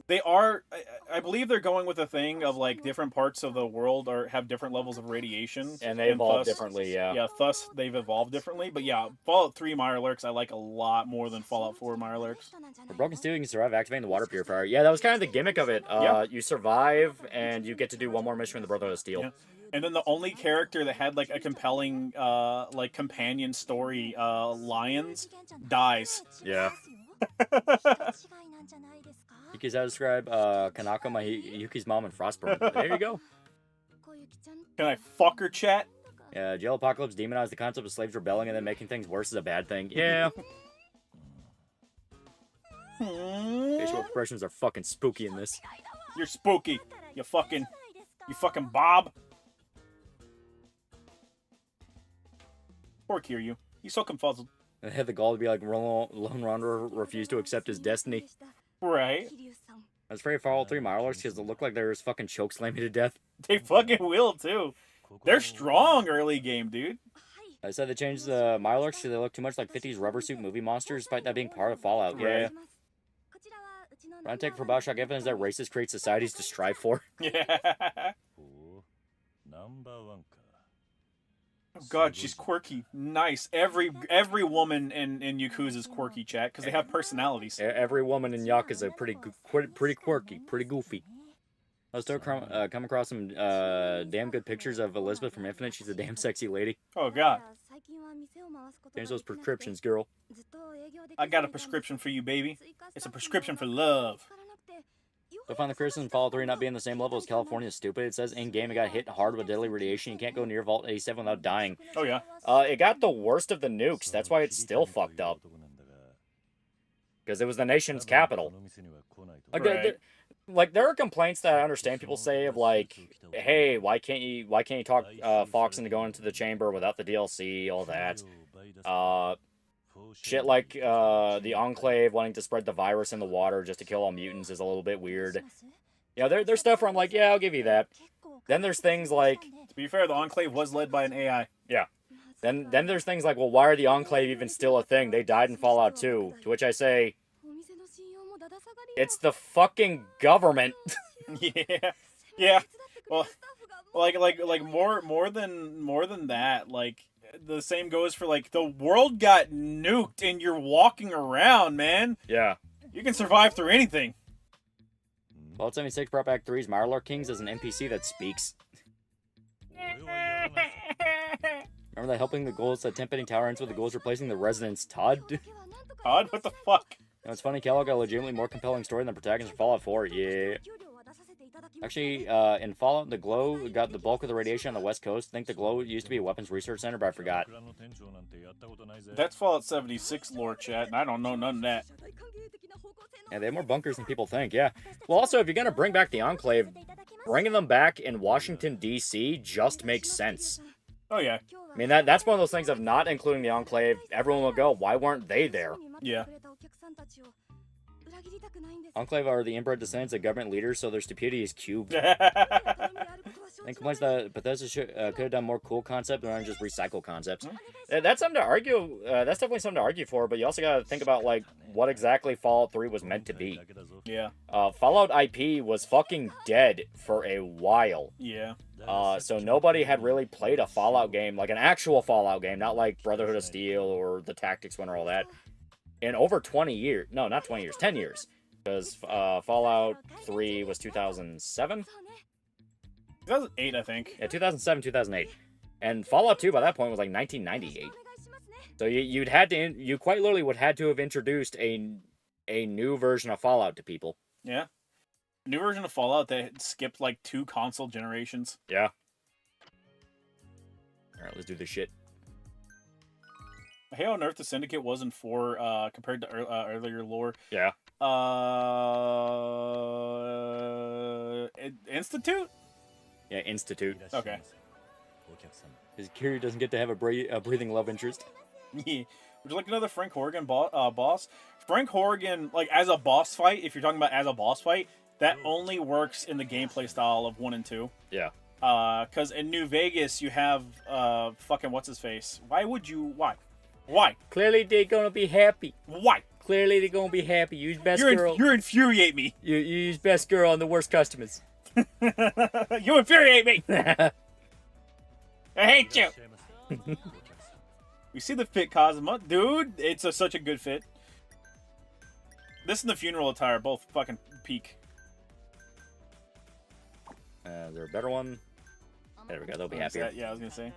[SPEAKER 2] They are. I believe they're going with a thing of like different parts of the world have different levels of radiation,
[SPEAKER 3] And they evolve
[SPEAKER 2] thus,
[SPEAKER 3] differently, yeah.
[SPEAKER 2] Yeah, thus they've evolved differently. But yeah, Fallout 3 Mirelurks I like a lot more than Fallout 4 Mirelurks.
[SPEAKER 3] For Broken Steel, you can survive activating the water purifier. Yeah, that was kind of the gimmick of it. You survive, and you get to do one more mission with the Brotherhood of Steel.
[SPEAKER 2] Yeah. And then the only character that had like a compelling like companion story, Lions, dies.
[SPEAKER 3] Yeah. Yuki's how to describe Kanako, Yuki's mom, and Frostburn. There you go.
[SPEAKER 2] Can I fuck her, chat?
[SPEAKER 3] Yeah, Jail Apocalypse demonized the concept of slaves rebelling and then making things worse is a bad thing. Yeah. Facial expressions are fucking spooky in this.
[SPEAKER 2] You're spooky. You fucking Bob. Poor Kiryu. He's so confuzzled.
[SPEAKER 3] They had the gall to be like Lone Wanderer refused to accept his destiny.
[SPEAKER 2] Right.
[SPEAKER 3] I was afraid of Fallout 3 Mirelurks because it looked like they were fucking choke slamming to death.
[SPEAKER 2] They fucking will too. They're strong early game, dude.
[SPEAKER 3] I said they changed the Mirelurks because they look too much like 50s rubber suit movie monsters, despite that being part of Fallout. Yeah. What I take for Bioshock Infinite is that racists create societies to strive for.
[SPEAKER 2] Yeah. Oh god, she's quirky. Nice. Every woman in Yakuza is quirky, chat, because they have personalities.
[SPEAKER 3] Every woman in Yakuza pretty quirky, pretty goofy. I was still come across some damn good pictures of Elizabeth from Infinite. She's a damn sexy lady.
[SPEAKER 2] Oh god.
[SPEAKER 3] Change those prescriptions, girl.
[SPEAKER 2] I got a prescription for you, baby. It's a prescription for love.
[SPEAKER 3] I find the criticism of Fallout 3 not being the same level as California is stupid. It says in-game it got hit hard with deadly radiation. You can't go near Vault 87 without dying.
[SPEAKER 2] Oh, yeah.
[SPEAKER 3] It got the worst of the nukes. That's why it's still fucked up. Because it was the nation's capital. Like, there are complaints that I understand people say of, like, hey, why can't you talk Fox into going into the chamber without the DLC, all that. Shit like the Enclave wanting to spread the virus in the water just to kill all mutants is a little bit weird. You know, there's stuff where I'm like, yeah, I'll give you that. Then there's things like...
[SPEAKER 2] To be fair, the Enclave was led by an AI.
[SPEAKER 3] Yeah. Then there's things like, well, why are the Enclave even still a thing? They died in Fallout 2. To which I say, it's the fucking government.
[SPEAKER 2] Yeah. Yeah. Well, like more than that, like... The same goes for, like, the world got nuked and you're walking around, man.
[SPEAKER 3] Yeah.
[SPEAKER 2] You can survive through anything.
[SPEAKER 3] Fallout 76 brought back 3's Mirelurk Kings as an NPC that speaks. Remember that helping the ghouls that Tempting Tower ends with the ghouls replacing the residents, Todd?
[SPEAKER 2] Todd? What the fuck?
[SPEAKER 3] You know, it's funny, Kellogg got a legitimately more compelling story than the protagonist of Fallout 4. Yeah. Actually, in Fallout, the Glow got the bulk of the radiation on the West Coast. I think the Glow used to be a weapons research center, but I forgot.
[SPEAKER 2] That's Fallout 76 lore, chat, and I don't know none of that.
[SPEAKER 3] Yeah, they have more bunkers than people think, yeah. Well, also, if you're going to bring back the Enclave, bringing them back in Washington, D.C. just makes sense.
[SPEAKER 2] Oh, yeah.
[SPEAKER 3] I mean, that's one of those things of not including the Enclave. Everyone will go, why weren't they there?
[SPEAKER 2] Yeah.
[SPEAKER 3] Enclave are the inbred descendants of government leaders, so their stupidity is cubed. And complains that Bethesda could have done more cool concept rather than just recycle concepts. That's something to argue. That's definitely something to argue for, but you also got to think about, like, what exactly Fallout 3 was meant to be.
[SPEAKER 2] Yeah.
[SPEAKER 3] Fallout IP was fucking dead for a while.
[SPEAKER 2] Yeah.
[SPEAKER 3] So nobody had really played a Fallout game, like an actual Fallout game, not like Brotherhood of Steel or the Tactics one or all that, in over 20 years. No, not 20 years, 10 years. Because Fallout 3 was 2007?
[SPEAKER 2] 2008, I think.
[SPEAKER 3] Yeah, 2007, 2008. And Fallout 2 by that point was like 1998. So you quite literally would had to have introduced a a new version of Fallout to people.
[SPEAKER 2] Yeah. New version of Fallout that skipped like 2 console generations.
[SPEAKER 3] Yeah. Alright, let's do this shit.
[SPEAKER 2] Hey, on Earth the Syndicate was in 4 compared to earlier lore.
[SPEAKER 3] Yeah.
[SPEAKER 2] Institute?
[SPEAKER 3] Yeah, Institute.
[SPEAKER 2] Okay.
[SPEAKER 3] His Kiryu doesn't get to have a breathing love interest.
[SPEAKER 2] Yeah. Would you like another Frank Horrigan boss? Frank Horrigan, like, as a boss fight, if you're talking about as a boss fight, that only works in the gameplay style of 1 and 2.
[SPEAKER 3] Yeah.
[SPEAKER 2] Because in New Vegas, you have, fucking what's-his-face. Why would you... Why?
[SPEAKER 3] Clearly they're gonna be happy.
[SPEAKER 2] Why?
[SPEAKER 3] Clearly they're gonna be happy. Use best girl.
[SPEAKER 2] You infuriate me.
[SPEAKER 3] You use best girl on the worst customers.
[SPEAKER 2] You infuriate me. I hate you. We see the fit, Kazuma. Dude, it's such a good fit. This and the funeral attire both fucking peak.
[SPEAKER 3] Is there a better one? There we go. They'll be happier.
[SPEAKER 2] Yeah, I was gonna say.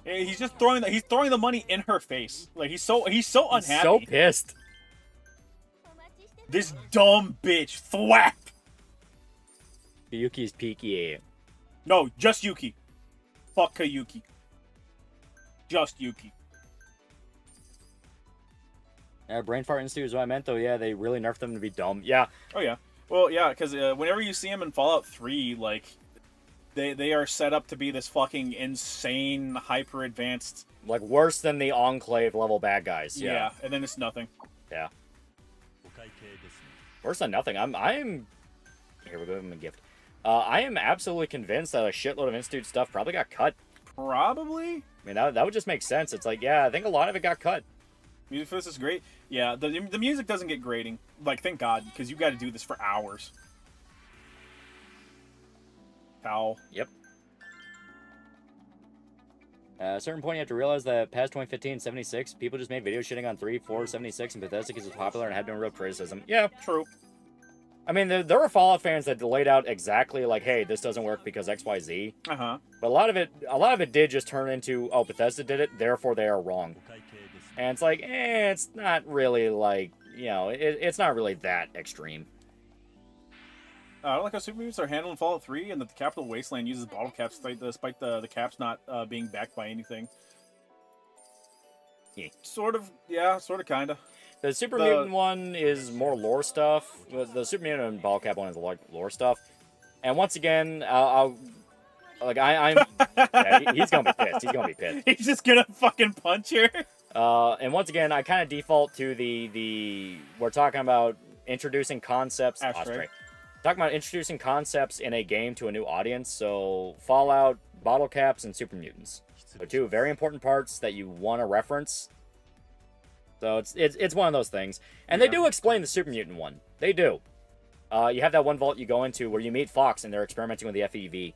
[SPEAKER 2] Yeah, he's just throwing the money in her face. Like he's so unhappy.
[SPEAKER 3] He's so pissed.
[SPEAKER 2] This dumb bitch. Thwap.
[SPEAKER 3] Yuki's peak, yeah.
[SPEAKER 2] No, just Yuki. Fuck Yuki. Just Yuki.
[SPEAKER 3] Brain Fart Institute is what I meant, though. Yeah, they really nerfed them to be dumb. Yeah.
[SPEAKER 2] Oh, yeah. Well, yeah, because whenever you see them in Fallout 3, like, they are set up to be this fucking insane, hyper-advanced...
[SPEAKER 3] Like, worse than the Enclave level bad guys. Yeah.
[SPEAKER 2] And then it's nothing.
[SPEAKER 3] Yeah. Worse than nothing. I'm... Here, we'll give him a gift. I am absolutely convinced that a shitload of Institute stuff probably got cut.
[SPEAKER 2] Probably?
[SPEAKER 3] I mean, that would just make sense. It's like, yeah, I think a lot of it got cut.
[SPEAKER 2] Music for this is great. Yeah, the music doesn't get grading. Like, thank God, because you got to do this for hours. Foul.
[SPEAKER 3] Yep. At a certain point, you have to realize that past 2015 76, people just made videos shitting on 3, 4, 76, and Bethesda because it was popular and had no real criticism. Yeah.
[SPEAKER 2] True.
[SPEAKER 3] I mean, there were Fallout fans that laid out exactly like, hey, this doesn't work because XYZ.
[SPEAKER 2] Uh-huh.
[SPEAKER 3] But a lot of it did just turn into, oh, Bethesda did it, therefore they are wrong. And it's like, it's not really like, you know, it's not really that extreme.
[SPEAKER 2] I like how super mutants are handled in Fallout 3, and that the Capital Wasteland uses bottle caps despite the caps not being backed by anything.
[SPEAKER 3] Yeah.
[SPEAKER 2] Sort of, yeah, sort of, kind of.
[SPEAKER 3] The Super Mutant one is more lore stuff. The Super Mutant and Bottle Cap one is like lore stuff. And once again, I'm yeah, he's gonna be pissed. He's gonna be pissed.
[SPEAKER 2] He's just gonna fucking punch her.
[SPEAKER 3] And once again, I kind of default to the we're talking about introducing concepts.
[SPEAKER 2] Ashtray.
[SPEAKER 3] Talking about introducing concepts in a game to a new audience. So Fallout, Bottle Caps, and Super Mutants. So 2 very important parts that you want to reference. So it's one of those things. And they do explain the Super Mutant one. They do. You have that one vault you go into where you meet Fox and they're experimenting with the FEV.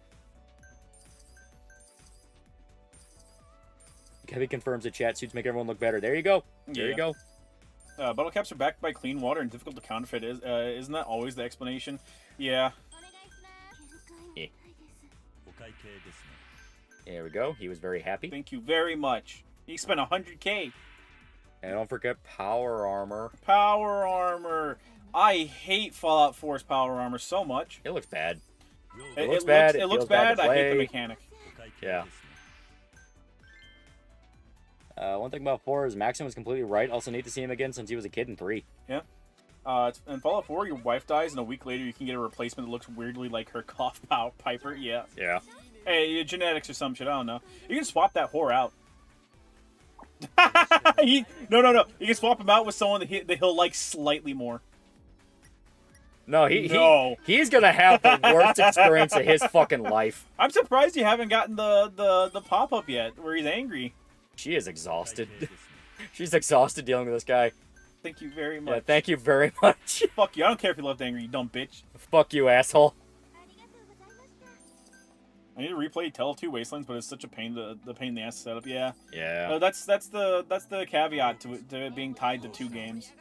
[SPEAKER 3] Kevin confirms that chat suits make everyone look better. There you go. There you go.
[SPEAKER 2] Bottle caps are backed by clean water and difficult to counterfeit. Isn't that always the explanation? Yeah.
[SPEAKER 3] Yeah. There we go. He was very happy.
[SPEAKER 2] Thank you very much. He spent 100K.
[SPEAKER 3] And don't forget power armor.
[SPEAKER 2] Power armor. I hate Fallout 4's power armor so much.
[SPEAKER 3] It looks bad.
[SPEAKER 2] It
[SPEAKER 3] looks bad.
[SPEAKER 2] It looks bad. I hate the mechanic.
[SPEAKER 3] Yeah. One thing about 4 is Maxim was completely right. Also need to see him again since he was a kid in 3.
[SPEAKER 2] Yeah. In Fallout 4, your wife dies, and a week later you can get a replacement that looks weirdly like her cough piper. Yeah.
[SPEAKER 3] Yeah.
[SPEAKER 2] Hey, genetics or some shit. I don't know. You can swap that whore out. No. You can swap him out with someone that he'll like slightly more.
[SPEAKER 3] No, he's gonna have the worst experience of his fucking life.
[SPEAKER 2] I'm surprised you haven't gotten the pop-up yet, where he's angry.
[SPEAKER 3] She is exhausted. She's exhausted dealing with this guy.
[SPEAKER 2] Thank you very much.
[SPEAKER 3] Yeah, thank you very much.
[SPEAKER 2] Fuck you. I don't care if you left angry, you dumb bitch.
[SPEAKER 3] Fuck you, asshole.
[SPEAKER 2] I need to replay Tale of Two Wastelands, but it's such a pain the pain in the ass to set up. Yeah.
[SPEAKER 3] Yeah.
[SPEAKER 2] That's the caveat to it being tied to 2 games.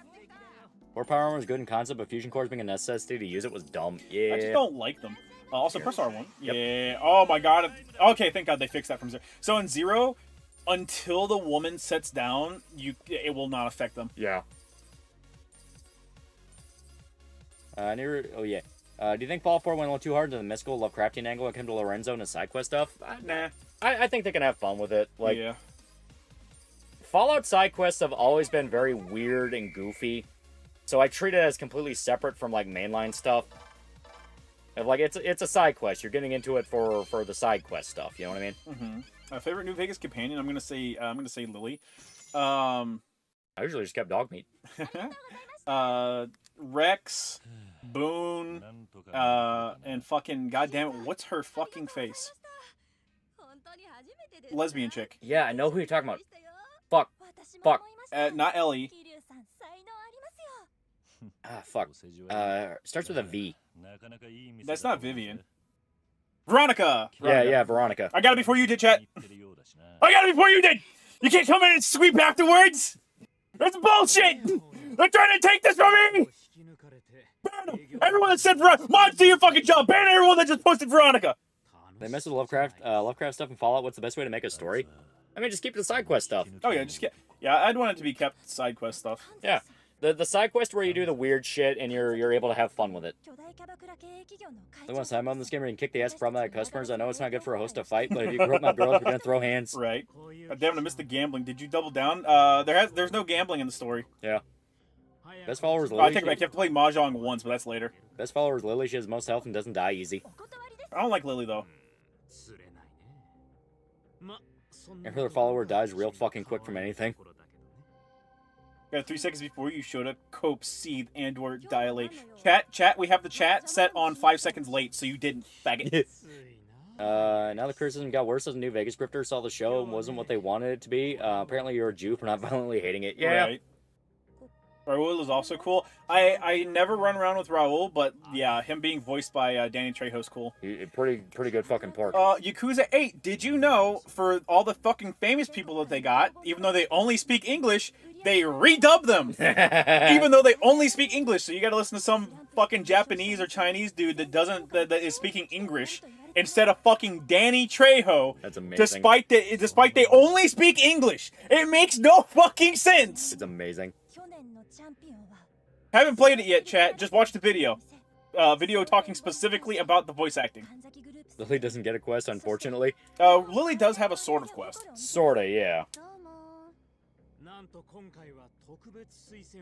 [SPEAKER 3] Core power armor is good in concept, but fusion cores being a necessity to use it was dumb. Yeah.
[SPEAKER 2] I just don't like them. Also, press R1.
[SPEAKER 3] Yep.
[SPEAKER 2] Yeah. Oh my god. Okay, thank God they fixed that from 0. So in 0, until the woman sits down, it will not affect them.
[SPEAKER 3] Yeah. Oh yeah. Do you think Fallout 4 went a little too hard into the mystical Lovecraftian angle when it came to Lorenzo and his side quest stuff?
[SPEAKER 2] Nah.
[SPEAKER 3] I think they can have fun with it. Like,
[SPEAKER 2] Yeah.
[SPEAKER 3] Fallout side quests have always been very weird and goofy, so I treat it as completely separate from like mainline stuff. Like it's a side quest. You're getting into it for the side quest stuff. You know what I mean?
[SPEAKER 2] Mm-hmm. Favorite New Vegas companion? I'm gonna say Lily.
[SPEAKER 3] I usually just kept dog meat.
[SPEAKER 2] Rex, Boone, and fucking goddamn it, what's her fucking face? Lesbian chick.
[SPEAKER 3] Yeah, I know who you're talking about. Fuck.
[SPEAKER 2] Not Ellie.
[SPEAKER 3] Fuck. Starts with a V.
[SPEAKER 2] That's not Vivian. Veronica.
[SPEAKER 3] Yeah, Veronica.
[SPEAKER 2] I got it before you did, chat. I got it before you did. You can't come in and sweep afterwards. That's bullshit. They're trying to take this from me. Ban them. Everyone that said Veronica, mods, do your fucking job. Ban everyone that just posted Veronica.
[SPEAKER 3] They mess with Lovecraft stuff in Fallout. What's the best way to make a story? I mean, just keep it to side quest stuff.
[SPEAKER 2] Oh yeah, I'd want it to be kept side quest stuff.
[SPEAKER 3] Yeah. The side quest where you do the weird shit and you're able to have fun with it. I want to sign on this game where you can kick the ass of problematic customers. I know it's not good for a host to fight, but if you grew up my girls, we're gonna throw hands.
[SPEAKER 2] Right. God damn it, I missed the gambling. Did you double down? There's no gambling in the story.
[SPEAKER 3] Yeah. Best follower is
[SPEAKER 2] I
[SPEAKER 3] Lily.
[SPEAKER 2] take it back. You have to play Mahjong once, but that's later.
[SPEAKER 3] Best follower is Lily. She has the most health and doesn't die easy.
[SPEAKER 2] I don't like Lily though.
[SPEAKER 3] Every other follower dies real fucking quick from anything.
[SPEAKER 2] Got 3 seconds before you showed up. Cope, seethe, and/or dilate. Chat. We have the chat set on 5 seconds late, so you didn't, faggot.
[SPEAKER 3] Now the criticism got worse as a New Vegas grifter saw the show and wasn't what they wanted it to be. Apparently you're a Jew for not violently hating it. Yeah.
[SPEAKER 2] Right. Raul is also cool. I never run around with Raul, but yeah, him being voiced by Danny Trejo's cool.
[SPEAKER 3] Pretty good fucking pork.
[SPEAKER 2] Yakuza 8, did you know, for all the fucking famous people that they got, even though they only speak English, they redub them! Even though they only speak English, so you gotta listen to some fucking Japanese or Chinese dude that is speaking English instead of fucking Danny Trejo.
[SPEAKER 3] That's amazing.
[SPEAKER 2] Despite they only speak English. It makes no fucking sense!
[SPEAKER 3] It's amazing.
[SPEAKER 2] Haven't played it yet, chat. Just watch the video. Video talking specifically about the voice acting.
[SPEAKER 3] Lily doesn't get a quest, unfortunately.
[SPEAKER 2] Lily does have a sort of quest.
[SPEAKER 3] Sorta, yeah.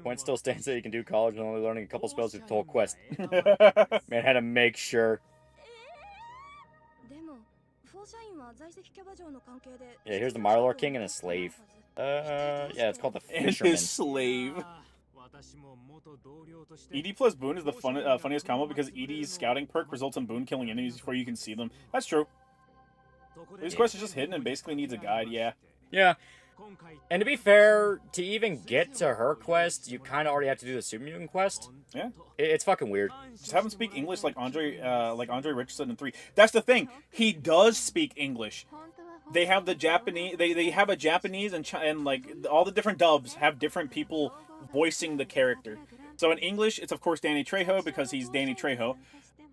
[SPEAKER 3] Point still stands that you can do college and only learning a couple spells with the whole quest. Man, had to make sure. Yeah, here's the Marlor King and a slave. Yeah, it's called the
[SPEAKER 2] And
[SPEAKER 3] Fisherman.
[SPEAKER 2] his slave. ED plus Boone is the funniest combo because ED's scouting perk results in Boone killing enemies before you can see them. That's true. This quest is just hidden and basically needs a guide, yeah.
[SPEAKER 3] Yeah. And to be fair, to even get to her quest, you kind of already have to do the Super Mutant quest.
[SPEAKER 2] Yeah.
[SPEAKER 3] It's fucking weird.
[SPEAKER 2] Just have him speak English like Andre Richardson in 3. That's the thing. He does speak English. They have the Japanese. They have a Japanese and like all the different dubs have different people voicing the character. So in English, it's of course Danny Trejo because he's Danny Trejo.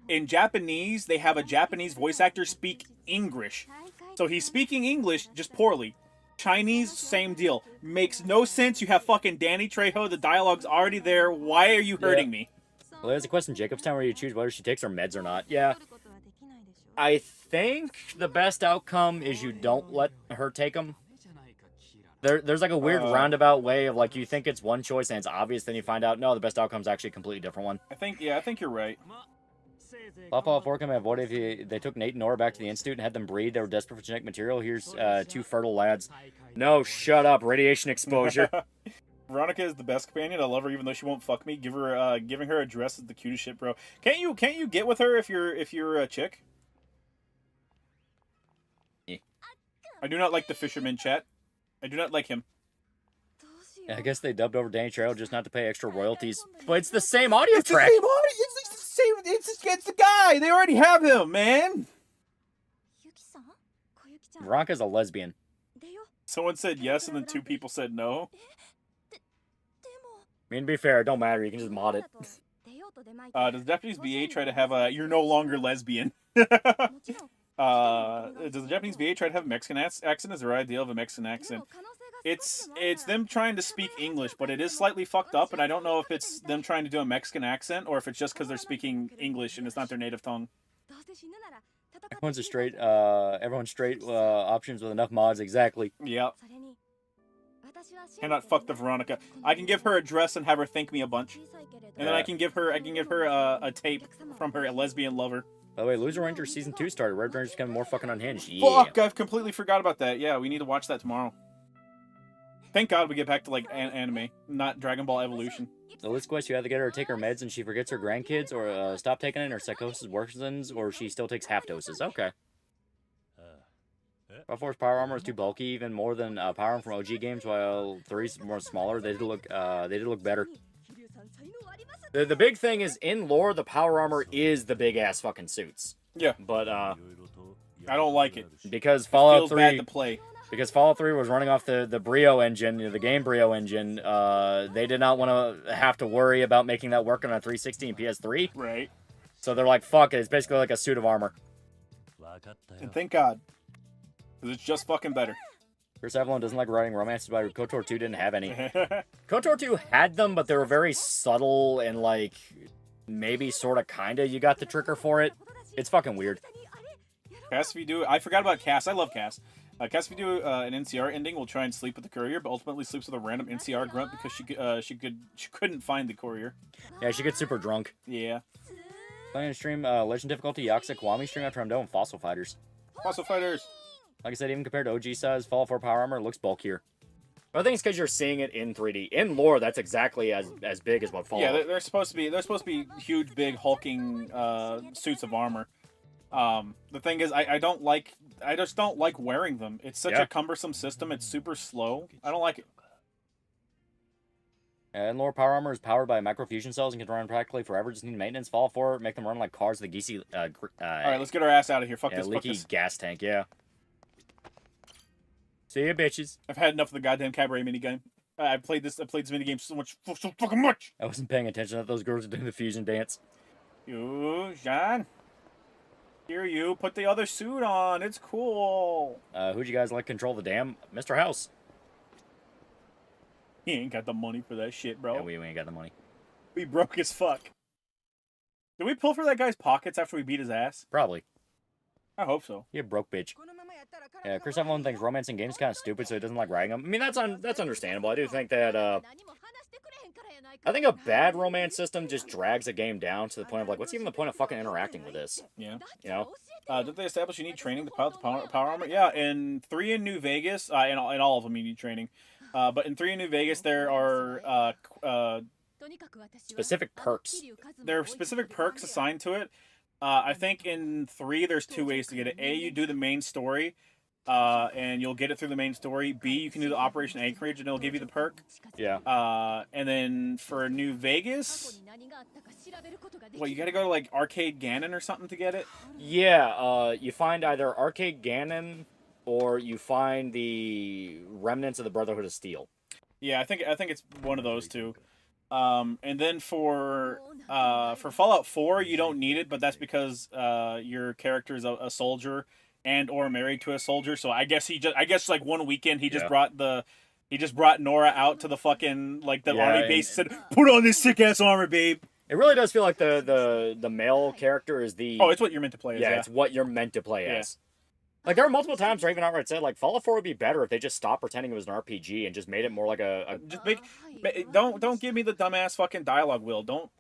[SPEAKER 2] In Japanese, they have a Japanese voice actor speak English. So he's speaking English just poorly. Chinese, same deal. Makes no sense. You have fucking Danny Trejo. The dialogue's already there. Why are you hurting me?
[SPEAKER 3] Well, there's a quest in Jacobstown where you choose whether she takes her meds or not. Yeah. I think the best outcome is you don't let her take them. There's like a weird roundabout way of like you think it's one choice and it's obvious, then you find out no, the best outcome is actually a completely different one.
[SPEAKER 2] I think you're right.
[SPEAKER 3] Fallout 4 can avoid if they took Nate and Nora back to the Institute and had them breed. They were desperate for genetic material. Here's 2 fertile lads. No, shut up. Radiation exposure.
[SPEAKER 2] Veronica is the best companion. I love her even though she won't fuck me. Giving her a dress is the cutest shit, bro. Can't you get with her if you're a chick?
[SPEAKER 3] Yeah.
[SPEAKER 2] I do not like the fisherman, chat. I do not like him.
[SPEAKER 3] I guess they dubbed over Danny Trejo just not to pay extra royalties. But it's the same audio track.
[SPEAKER 2] It's the same audio. It's the guy. They already have him, man.
[SPEAKER 3] Veronica's a lesbian.
[SPEAKER 2] Someone said yes, and then 2 people said no.
[SPEAKER 3] I mean, to be fair, it don't matter. You can just mod it.
[SPEAKER 2] Does Japanese VA try to have a "you're no longer lesbian"? Does the Japanese VA try to have a Mexican accent? Is their idea of a Mexican accent? It's them trying to speak English, but it is slightly fucked up, and I don't know if it's them trying to do a Mexican accent or if it's just because they're speaking English and it's not their native tongue.
[SPEAKER 3] Everyone's straight options with enough mods, exactly.
[SPEAKER 2] Yep. Cannot fuck the Veronica. I can give her a dress and have her thank me a bunch, and then I can give her a tape from her lesbian lover.
[SPEAKER 3] By the way, Loser Ranger Season 2 started. Red Ranger's becoming more fucking unhinged. Yeah.
[SPEAKER 2] Fuck, I've completely forgot about that. Yeah, we need to watch that tomorrow. Thank God we get back to, like, anime, not Dragon Ball Evolution.
[SPEAKER 3] The list quest, you have to get her to take her meds and she forgets her grandkids, or stop taking it, or psychosis worsens, or she still takes half doses. Okay. While 4's power armor is too bulky, even more than power armor from OG games, while 3's more smaller. They did look better. The big thing is, in lore, the power armor is the big-ass fucking suits.
[SPEAKER 2] Yeah.
[SPEAKER 3] But,
[SPEAKER 2] I don't like it.
[SPEAKER 3] Because Fallout 3...
[SPEAKER 2] bad to play.
[SPEAKER 3] Because Fallout 3 was running off the Brio engine, the game Brio engine, they did not want to have to worry about making that work on a 360 and PS3.
[SPEAKER 2] Right.
[SPEAKER 3] So they're like, fuck it, it's basically like a suit of armor.
[SPEAKER 2] And thank God. Because it's just fucking better.
[SPEAKER 3] Chris Evelyn doesn't like writing romances, but KOTOR 2 didn't have any. KOTOR 2 had them, but they were very subtle and, like, maybe sort of kind of you got the trigger for it. It's fucking weird.
[SPEAKER 2] Cass, if you do... I forgot about Cass. I love Cass. Cass, if you do an NCR ending, will try and sleep with the courier, but ultimately sleeps with a random NCR grunt because she couldn't find the courier.
[SPEAKER 3] Yeah, she gets super drunk.
[SPEAKER 2] Yeah.
[SPEAKER 3] Playing stream, Legend difficulty, YAKUZA KIWAMI stream after I'm done with Fossil Fighters.
[SPEAKER 2] Fossil Fighters.
[SPEAKER 3] Like I said, even compared to OG size, Fallout 4 power armor looks bulkier. But I think it's because you're seeing it in 3D. In lore, that's exactly as big as what Fallout.
[SPEAKER 2] Yeah, they're supposed to be huge, big, hulking suits of armor. The thing is, I just don't like wearing them. It's such a cumbersome system. It's super slow. I don't like it.
[SPEAKER 3] And lore power armor is powered by microfusion cells and can run practically forever. Just need maintenance. Fallout 4 make them run like cars with a geesy.
[SPEAKER 2] All right, let's get our ass out of here. Fuck this.
[SPEAKER 3] Leaky
[SPEAKER 2] fuck this.
[SPEAKER 3] gas tank. Yeah. See ya, bitches.
[SPEAKER 2] I've had enough of the goddamn cabaret minigame. I've played this minigame so fucking much.
[SPEAKER 3] I wasn't paying attention that those girls were doing the fusion dance.
[SPEAKER 2] You, John. Here, you put the other suit on. It's cool.
[SPEAKER 3] Who'd you guys like control the dam? Mr. House.
[SPEAKER 2] He ain't got the money for that shit, bro.
[SPEAKER 3] Yeah, we ain't got the money.
[SPEAKER 2] We broke as fuck. Did we pull for that guy's pockets after we beat his ass?
[SPEAKER 3] Probably.
[SPEAKER 2] I hope so.
[SPEAKER 3] You broke bitch. Yeah, Chris Evelyn thinks romance in games kind of stupid, so he doesn't like writing them. I mean, that's understandable. I do think that, I think a bad romance system just drags a game down to the point of, like, what's even the point of fucking interacting with this?
[SPEAKER 2] Yeah.
[SPEAKER 3] You know?
[SPEAKER 2] Did they establish you need training to pilot the power armor? Yeah, in 3 in New Vegas, in all of them you need training. But in 3 in New Vegas, there are
[SPEAKER 3] specific perks.
[SPEAKER 2] There are specific perks assigned to it. I think in 3, there's 2 ways to get it. A, you do the main story, and you'll get it through the main story. B, you can do the Operation Anchorage, and it'll give you the perk.
[SPEAKER 3] Yeah.
[SPEAKER 2] And then for New Vegas, you gotta go to, like, Arcade Ganon or something to get it?
[SPEAKER 3] Yeah, you find either Arcade Ganon, or you find the remnants of the Brotherhood of Steel.
[SPEAKER 2] Yeah, I think it's one of those two. And then for Fallout 4, you don't need it, but that's because your character is a soldier and or married to a soldier. So I guess like one weekend he just brought Nora out to the fucking army base and said, "Put on this sick ass armor, babe."
[SPEAKER 3] It really does feel like the male character is the...
[SPEAKER 2] Oh, it's what you're meant to play as.
[SPEAKER 3] Yeah, it's what you're meant to play as. Like, there are multiple times where I even outright said, like, Fallout 4 would be better if they just stopped pretending it was an RPG and just made it more like
[SPEAKER 2] don't give me the dumbass fucking dialogue wheel. Don't.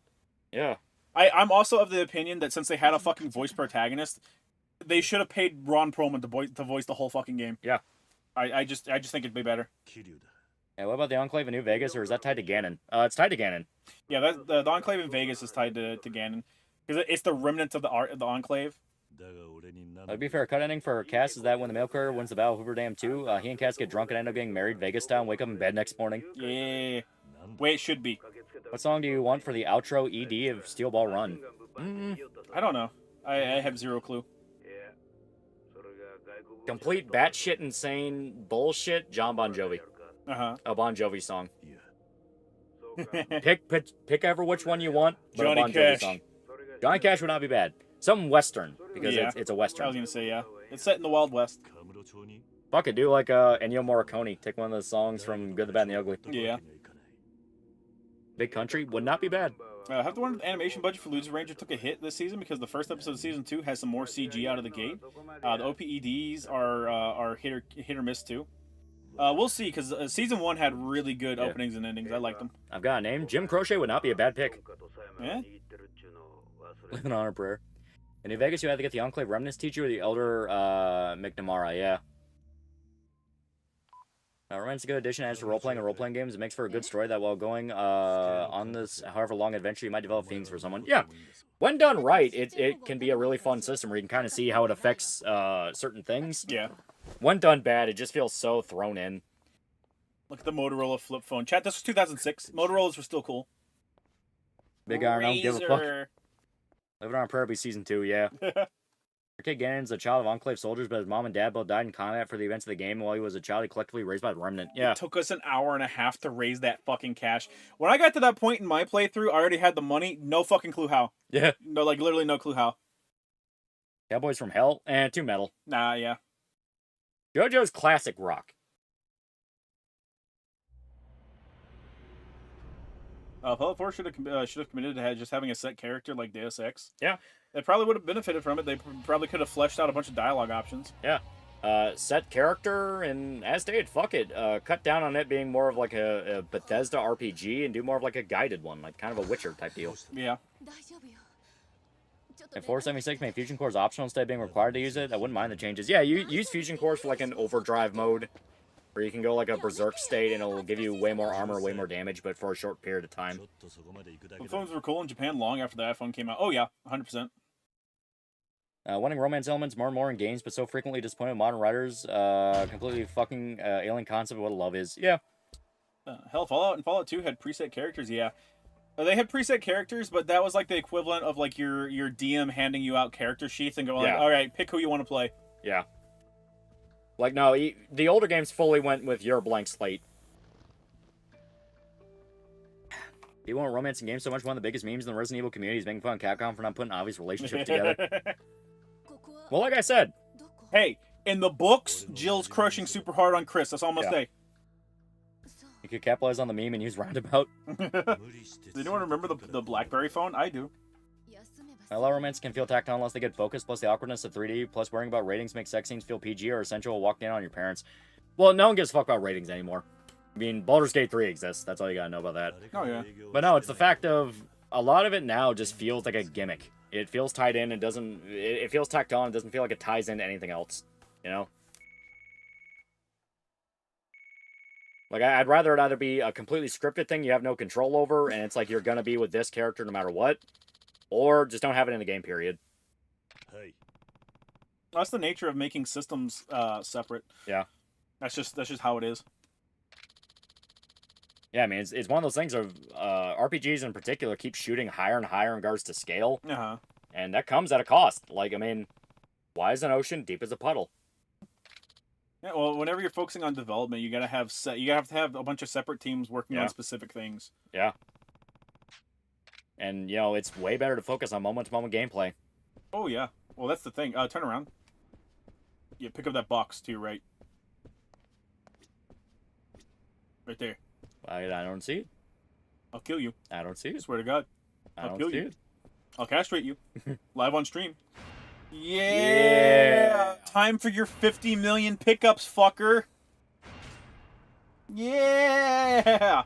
[SPEAKER 3] Yeah.
[SPEAKER 2] I'm also of the opinion that since they had a fucking voice protagonist, they should have paid Ron Perlman to voice the whole fucking game.
[SPEAKER 3] Yeah.
[SPEAKER 2] I just think it'd be better.
[SPEAKER 3] Yeah, what about the Enclave in New Vegas, or is that tied to Ganon? It's tied to Ganon.
[SPEAKER 2] Yeah, the Enclave in Vegas is tied to Ganon. Because it's the remnants of the Enclave.
[SPEAKER 3] To be fair, cut ending for Cass is that when the mail courier wins the Battle of Hoover Dam 2, he and Cass get drunk and end up getting married Vegas-style and wake up in bed next morning.
[SPEAKER 2] Yeah. Way it should be.
[SPEAKER 3] What song do you want for the outro ED of Steel Ball Run?
[SPEAKER 2] I don't know. I have zero clue.
[SPEAKER 3] Complete batshit insane bullshit, John Bon Jovi.
[SPEAKER 2] Uh-huh.
[SPEAKER 3] A Bon Jovi song. pick ever which one you want, but
[SPEAKER 2] Johnny
[SPEAKER 3] a Bon
[SPEAKER 2] Cash.
[SPEAKER 3] Jovi song. Johnny Cash would not be bad. Something Western, because it's a Western.
[SPEAKER 2] I was going to say, yeah. It's set in the Wild West.
[SPEAKER 3] Fuck it, do like Ennio Morricone. Take one of the songs from Good, the Bad, and the Ugly.
[SPEAKER 2] Yeah.
[SPEAKER 3] Big Country would not be bad.
[SPEAKER 2] I have to wonder if the animation budget for Loser Ranger took a hit this season because the first episode of season 2 has some more CG out of the gate. The OPEDs are hit or miss too. We'll see because season 1 had really good openings and endings. I liked them.
[SPEAKER 3] I've got a name. Jim Crochet would not be a bad pick.
[SPEAKER 2] Yeah.
[SPEAKER 3] Living on a prayer. In New Vegas, you had to get the Enclave Remnants teacher or the Elder McNamara. Yeah. Remnants a good addition as for role-playing and role-playing games. It makes for a good story that while going on this however long adventure, you might develop feelings for someone. Yeah. When done right, it can be a really fun system where you can kind of see how it affects certain things.
[SPEAKER 2] Yeah.
[SPEAKER 3] When done bad, it just feels so thrown in.
[SPEAKER 2] Look at the Motorola flip phone. Chat, this was 2006. Motorola's were still cool.
[SPEAKER 3] Big Iron, don't give a fuck.
[SPEAKER 2] Razor.
[SPEAKER 3] Living on a Prayer be season 2, yeah. Kid Gannon's a child of Enclave soldiers, but his mom and dad both died in combat for the events of the game. While he was a child, he collectively raised by the Remnant. Yeah.
[SPEAKER 2] It took us an hour and a half to raise that fucking cash. When I got to that point in my playthrough, I already had the money. No fucking clue how.
[SPEAKER 3] Yeah.
[SPEAKER 2] No, like literally no clue how.
[SPEAKER 3] Cowboys from Hell and 2 Metal.
[SPEAKER 2] Nah, yeah.
[SPEAKER 3] JoJo's classic rock.
[SPEAKER 2] Fallout 4 should have committed to just having a set character like Deus Ex.
[SPEAKER 3] Yeah.
[SPEAKER 2] They probably would have benefited from it. They probably could have fleshed out a bunch of dialogue options.
[SPEAKER 3] Yeah. Set character, and as stated, fuck it. Cut down on it being more of like a Bethesda RPG and do more of like a guided one, like kind of a Witcher type deal.
[SPEAKER 2] Yeah.
[SPEAKER 3] If 476 made Fusion Cores optional instead of being required to use it, I wouldn't mind the changes. Yeah, you use Fusion Cores for like an overdrive mode, where you can go like a berserk state and it'll give you way more armor, way more damage, but for a short period of time.
[SPEAKER 2] The phones were cool in Japan long after the iPhone came out. Oh yeah, 100%.
[SPEAKER 3] Wanting romance elements more and more in games, but so frequently disappointed modern writers. Completely fucking alien concept of what love is. Yeah.
[SPEAKER 2] Hell, Fallout and Fallout 2 had preset characters, yeah. They had preset characters, but that was like the equivalent of like your DM handing you out character sheets and going, like, all right, pick who you want to play.
[SPEAKER 3] Yeah. Like, no, the older games fully went with your blank slate. People want romance in games so much. One of the biggest memes in the Resident Evil community is making fun of Capcom for not putting obvious relationships together. Well, like I said.
[SPEAKER 2] Hey, in the books, Jill's crushing super hard on Chris. That's all I'm going to say.
[SPEAKER 3] You could capitalize on the meme and use roundabout.
[SPEAKER 2] Does anyone remember the BlackBerry phone? I do.
[SPEAKER 3] A lot of romance can feel tacked on unless they get focused, plus the awkwardness of 3D, plus worrying about ratings makes sex scenes feel PG or essential walk in on your parents. Well, no one gives a fuck about ratings anymore. I mean, Baldur's Gate 3 exists. That's all you gotta know about that.
[SPEAKER 2] Oh, yeah.
[SPEAKER 3] But no, it's the fact of a lot of it now just feels like a gimmick. It feels tied in and doesn't... It feels tacked on. It doesn't feel like it ties into anything else. You know? Like, I'd rather it either be a completely scripted thing you have no control over, and it's like you're gonna be with this character no matter what, or just don't have it in the game, period.
[SPEAKER 2] That's the nature of making systems separate.
[SPEAKER 3] Yeah.
[SPEAKER 2] That's just how it is.
[SPEAKER 3] Yeah, I mean, it's one of those things of RPGs in particular keep shooting higher and higher in regards to scale, and that comes at a cost. Like, I mean, wide as an ocean, deep as a puddle.
[SPEAKER 2] Yeah, well, whenever you're focusing on development, you gotta have to have a bunch of separate teams working on specific things.
[SPEAKER 3] Yeah. And, you know, it's way better to focus on moment-to-moment gameplay.
[SPEAKER 2] Oh, yeah. Well, that's the thing. Turn around. Yeah, pick up that box to your right. Right there.
[SPEAKER 3] I don't see it.
[SPEAKER 2] I'll kill you.
[SPEAKER 3] I don't see it.
[SPEAKER 2] Swear to God.
[SPEAKER 3] I'll
[SPEAKER 2] kill
[SPEAKER 3] see
[SPEAKER 2] you.
[SPEAKER 3] it.
[SPEAKER 2] I'll castrate you. Live on stream. Yeah! Time for your 50 million pickups, fucker. Yeah!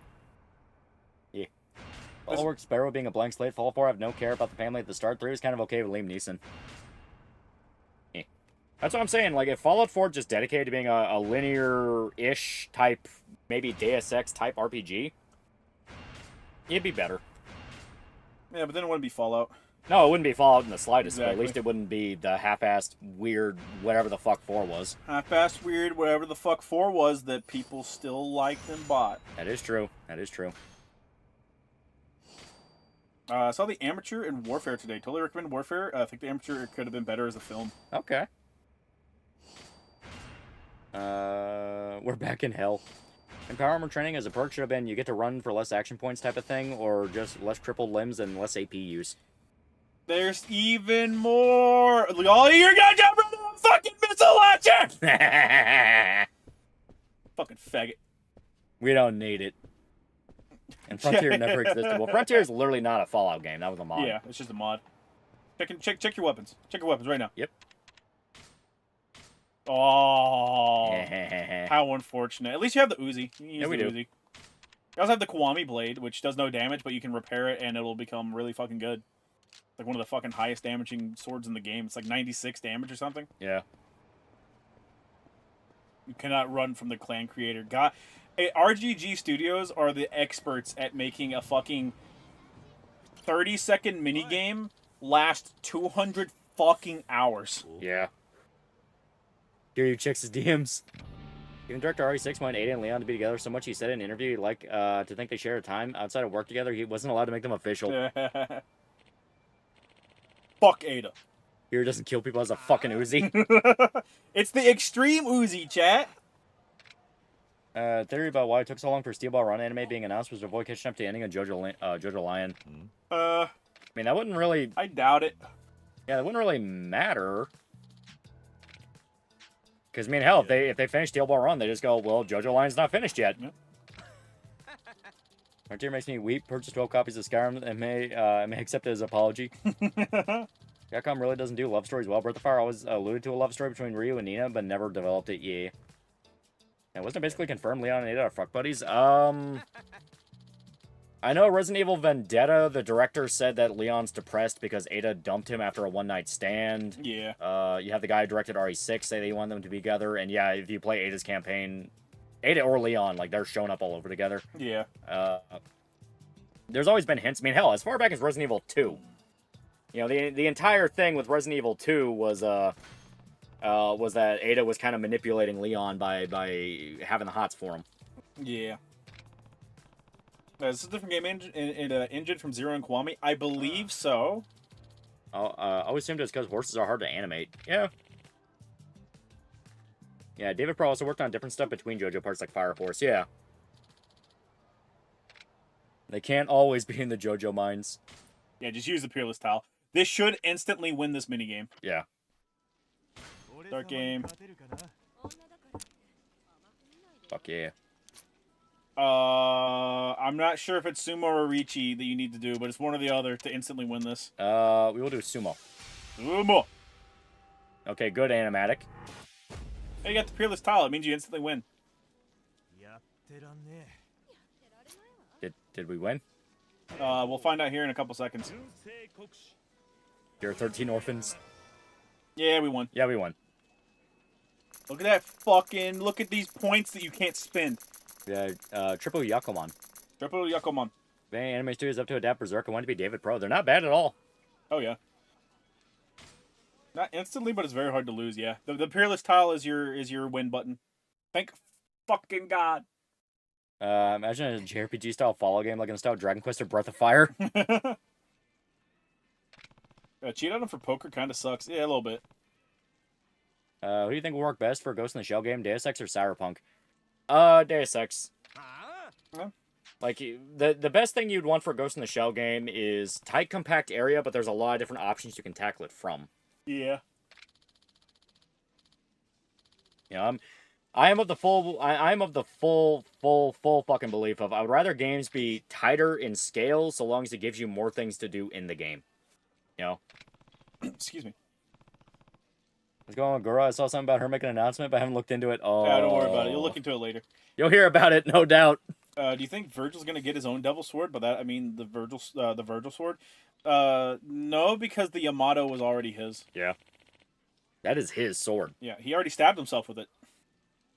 [SPEAKER 3] Yeah. All works better with being a blank slate. Fallout 4, I have no care about the family at the start. 3 is kind of okay with Liam Neeson. Yeah. That's what I'm saying. Like, if Fallout 4 just dedicated to being a linear-ish type, maybe Deus Ex type RPG, it'd be better.
[SPEAKER 2] Yeah, but then it wouldn't be Fallout.
[SPEAKER 3] No, it wouldn't be Fallout in the slightest, but
[SPEAKER 2] Exactly.
[SPEAKER 3] at least it wouldn't be the half-assed, weird, whatever the fuck 4 was.
[SPEAKER 2] Half-assed weird, whatever the fuck 4 was that people still liked and bought.
[SPEAKER 3] That is true. That is true.
[SPEAKER 2] I saw The Amateur in Warfare today. Totally recommend Warfare. I think The Amateur could have been better as a film.
[SPEAKER 3] Okay. We're back in hell. Empower Armor training as a perk should have been you get to run for less action points type of thing, or just less crippled limbs and less AP use.
[SPEAKER 2] There's even more. All you're gonna jump from the fucking missile Missile launcher! Fucking faggot.
[SPEAKER 3] We don't need it. And Frontier never existed. Well, Frontier is literally not a Fallout game. That was a mod.
[SPEAKER 2] Yeah, it's just a mod. Check your weapons. Check your weapons right now.
[SPEAKER 3] Yep.
[SPEAKER 2] Oh, how unfortunate. At least you have the Uzi. You can use
[SPEAKER 3] Yeah, we
[SPEAKER 2] the
[SPEAKER 3] do.
[SPEAKER 2] Uzi. You also have the KIWAMI blade, which does no damage, but you can repair it, and it'll become really fucking good. It's like one of the fucking highest damaging swords in the game. It's like 96 damage or something.
[SPEAKER 3] Yeah.
[SPEAKER 2] You cannot run from the clan creator. God, RGG Studios are the experts at making a fucking 30-second minigame last 200 fucking hours.
[SPEAKER 3] Yeah. Hear you chicks' DMs. Even director RE6 wanted Ada and Leon to be together so much he said in an interview he'd like to think they share a time outside of work together. He wasn't allowed to make them official.
[SPEAKER 2] Fuck Ada.
[SPEAKER 3] Here doesn't kill people as a fucking Uzi.
[SPEAKER 2] It's the extreme Uzi, chat.
[SPEAKER 3] Theory about why it took so long for Steel Ball Run anime being announced was to avoid catching up to the ending of Jojo Lion. I mean, that wouldn't really...
[SPEAKER 2] I doubt it.
[SPEAKER 3] Yeah, that wouldn't really matter. Because, I mean, hell, if they finish Steel Ball Run, they just go, well, Jojo Lion's not finished yet.
[SPEAKER 2] Yep.
[SPEAKER 3] Frontier makes me weep. Purchased 12 copies of Skyrim and may accept his apology. Capcom really doesn't do love stories well. Breath of Fire always alluded to a love story between Ryu and Nina, but never developed it. Yeah. And wasn't it basically confirmed Leon and Ada are fuck buddies? I know Resident Evil Vendetta, the director said that Leon's depressed because Ada dumped him after a one-night stand.
[SPEAKER 2] Yeah.
[SPEAKER 3] You have the guy who directed RE6 say they want them to be together. And yeah, if you play Ada's campaign, Ada or Leon, like, they're showing up all over together.
[SPEAKER 2] Yeah.
[SPEAKER 3] There's always been hints. I mean, hell, as far back as Resident Evil 2. You know, the entire thing with Resident Evil 2 was that Ada was kind of manipulating Leon by having the hots for him.
[SPEAKER 2] Yeah. Is this a different game engine from Zero and KIWAMI? I believe so.
[SPEAKER 3] I always assumed it's because horses are hard to animate. Yeah. Yeah, David Pro also worked on different stuff between JoJo parts like Fire Force. Yeah. They can't always be in the JoJo mines.
[SPEAKER 2] Yeah, just use the Peerless Tile. This should instantly win this minigame.
[SPEAKER 3] Yeah.
[SPEAKER 2] Start game.
[SPEAKER 3] Fuck yeah.
[SPEAKER 2] I'm not sure if it's Sumo or Ricci that you need to do, but it's one or the other to instantly win this.
[SPEAKER 3] We will do Sumo.
[SPEAKER 2] Sumo!
[SPEAKER 3] Okay, good animatic.
[SPEAKER 2] Hey, you got the Peerless Tile. It means you instantly win.
[SPEAKER 3] Did we win?
[SPEAKER 2] We'll find out here in a couple seconds.
[SPEAKER 3] There are 13 orphans.
[SPEAKER 2] Yeah, we won.
[SPEAKER 3] Yeah, we won.
[SPEAKER 2] Look at that fucking... Look at these points that you can't spend.
[SPEAKER 3] Yeah, Triple Yakomon.
[SPEAKER 2] Triple Yakomon.
[SPEAKER 3] Anime Studios up to adapt Berserk. I want to be David Pro. They're not bad at all.
[SPEAKER 2] Oh, yeah. Not instantly, but it's very hard to lose, yeah. The Peerless Tile is your win button. Thank fucking God.
[SPEAKER 3] Imagine a JRPG style follow game like in the style of Dragon Quest or Breath of Fire.
[SPEAKER 2] Cheat on him for poker kind of sucks. Yeah, a little bit.
[SPEAKER 3] Who do you think will work best for a Ghost in the Shell game? Deus Ex or Cyberpunk? Deus Ex.
[SPEAKER 2] Yeah.
[SPEAKER 3] Like, the best thing you'd want for a Ghost in the Shell game is tight, compact area, but there's a lot of different options you can tackle it from.
[SPEAKER 2] Yeah.
[SPEAKER 3] You know, I am of the full fucking belief of I would rather games be tighter in scale so long as it gives you more things to do in the game. You know?
[SPEAKER 2] Excuse me.
[SPEAKER 3] What's going on, Gura? I saw something about her making an announcement, but I haven't looked into it. Oh,
[SPEAKER 2] Yeah, don't worry about it. You'll look into it later.
[SPEAKER 3] You'll hear about it, no doubt.
[SPEAKER 2] Do you think Virgil's gonna get his own Devil Sword? By that I mean the Virgil Sword. No, because the Yamato was already his.
[SPEAKER 3] Yeah. That is his sword.
[SPEAKER 2] Yeah, he already stabbed himself with it.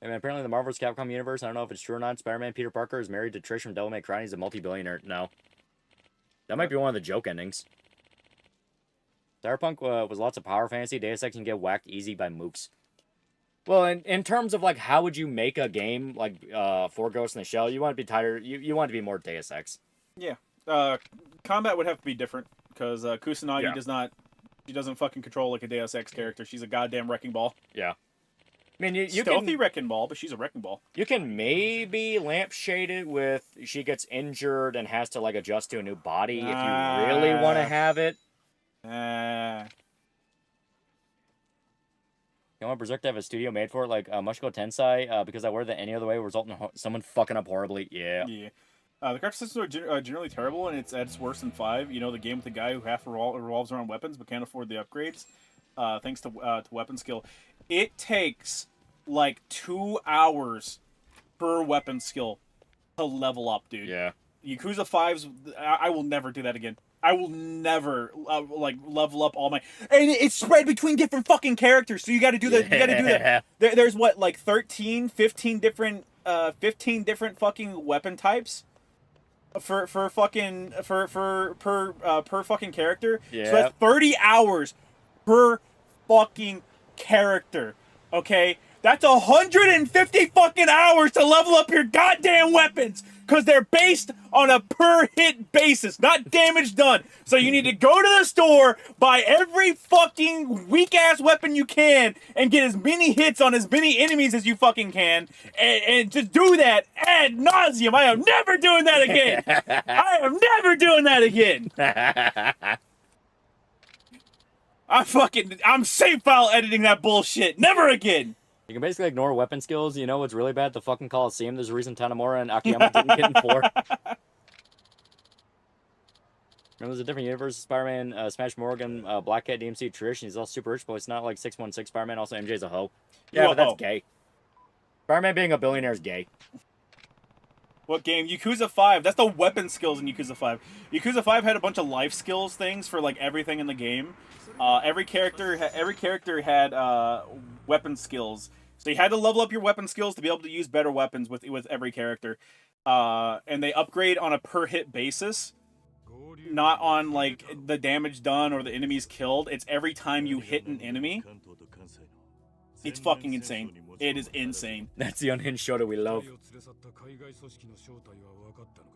[SPEAKER 3] I mean, apparently the Marvel's Capcom universe, I don't know if it's true or not, Spider-Man Peter Parker is married to Trish from Devil May Cry and he's a multi-billionaire. No. That might be one of the joke endings. Cyberpunk was lots of power fantasy. Deus Ex can get whacked easy by mooks. Well, in terms of, like, how would you make a game, like, for Ghost in the Shell, you want to be tighter, you want to be more Deus Ex.
[SPEAKER 2] Yeah. Combat would have to be different, because Kusanagi she doesn't fucking control like a Deus Ex character. She's a goddamn wrecking ball.
[SPEAKER 3] Yeah. I mean, you
[SPEAKER 2] Stealthy
[SPEAKER 3] can...
[SPEAKER 2] wrecking ball, but she's a wrecking ball.
[SPEAKER 3] You can maybe lampshade it with she gets injured and has to, like, adjust to a new body if you really want to have it. You want Berserk to have a studio made for it, like Mushoku Tensei, because I wear that any other way would result in someone fucking up horribly. Yeah.
[SPEAKER 2] Yeah. The craft systems are generally terrible, and it's at its worse than 5. You know, the game with the guy who half revolves around weapons but can't afford the upgrades, thanks to weapon skill. It takes like 2 hours per weapon skill to level up, dude.
[SPEAKER 3] Yeah.
[SPEAKER 2] Yakuza 5's, I will never do that again. I will never like level up all my, and it's spread between different fucking characters. So you got to do that. You got to do that. There's what, like 15 different fucking weapon types per fucking character.
[SPEAKER 3] Yeah.
[SPEAKER 2] So that's 30 hours per fucking character. Okay? That's 150 fucking hours to level up your goddamn weapons, because they're based on a per hit basis, not damage done. So you need to go to the store, buy every fucking weak ass weapon you can, and get as many hits on as many enemies as you fucking can, and just do that ad nauseum. I am never doing that again. I am never doing that again. I'm save file editing that bullshit. Never again.
[SPEAKER 3] You can basically ignore weapon skills. You know what's really bad? The fucking Coliseum. There's a reason Tanamura and Akiyama didn't get in 4. Remember, there's a different universe. Spider-Man, Smash Morgan, Black Cat, DMC, Trish, and he's all super rich, but it's not like 616 Spider-Man. Also, MJ's a hoe. Yeah, but that's gay. Spider-Man being a billionaire is gay.
[SPEAKER 2] What game? Yakuza 5. That's the weapon skills in Yakuza 5. Yakuza 5 had a bunch of life skills things for like everything in the game. Every character had weapon skills. So you had to level up your weapon skills to be able to use better weapons with every character. And they upgrade on a per hit basis, not on like the damage done or the enemies killed. It's every time you hit an enemy. It's fucking insane. It is insane.
[SPEAKER 3] That's the unhinged Shota we love.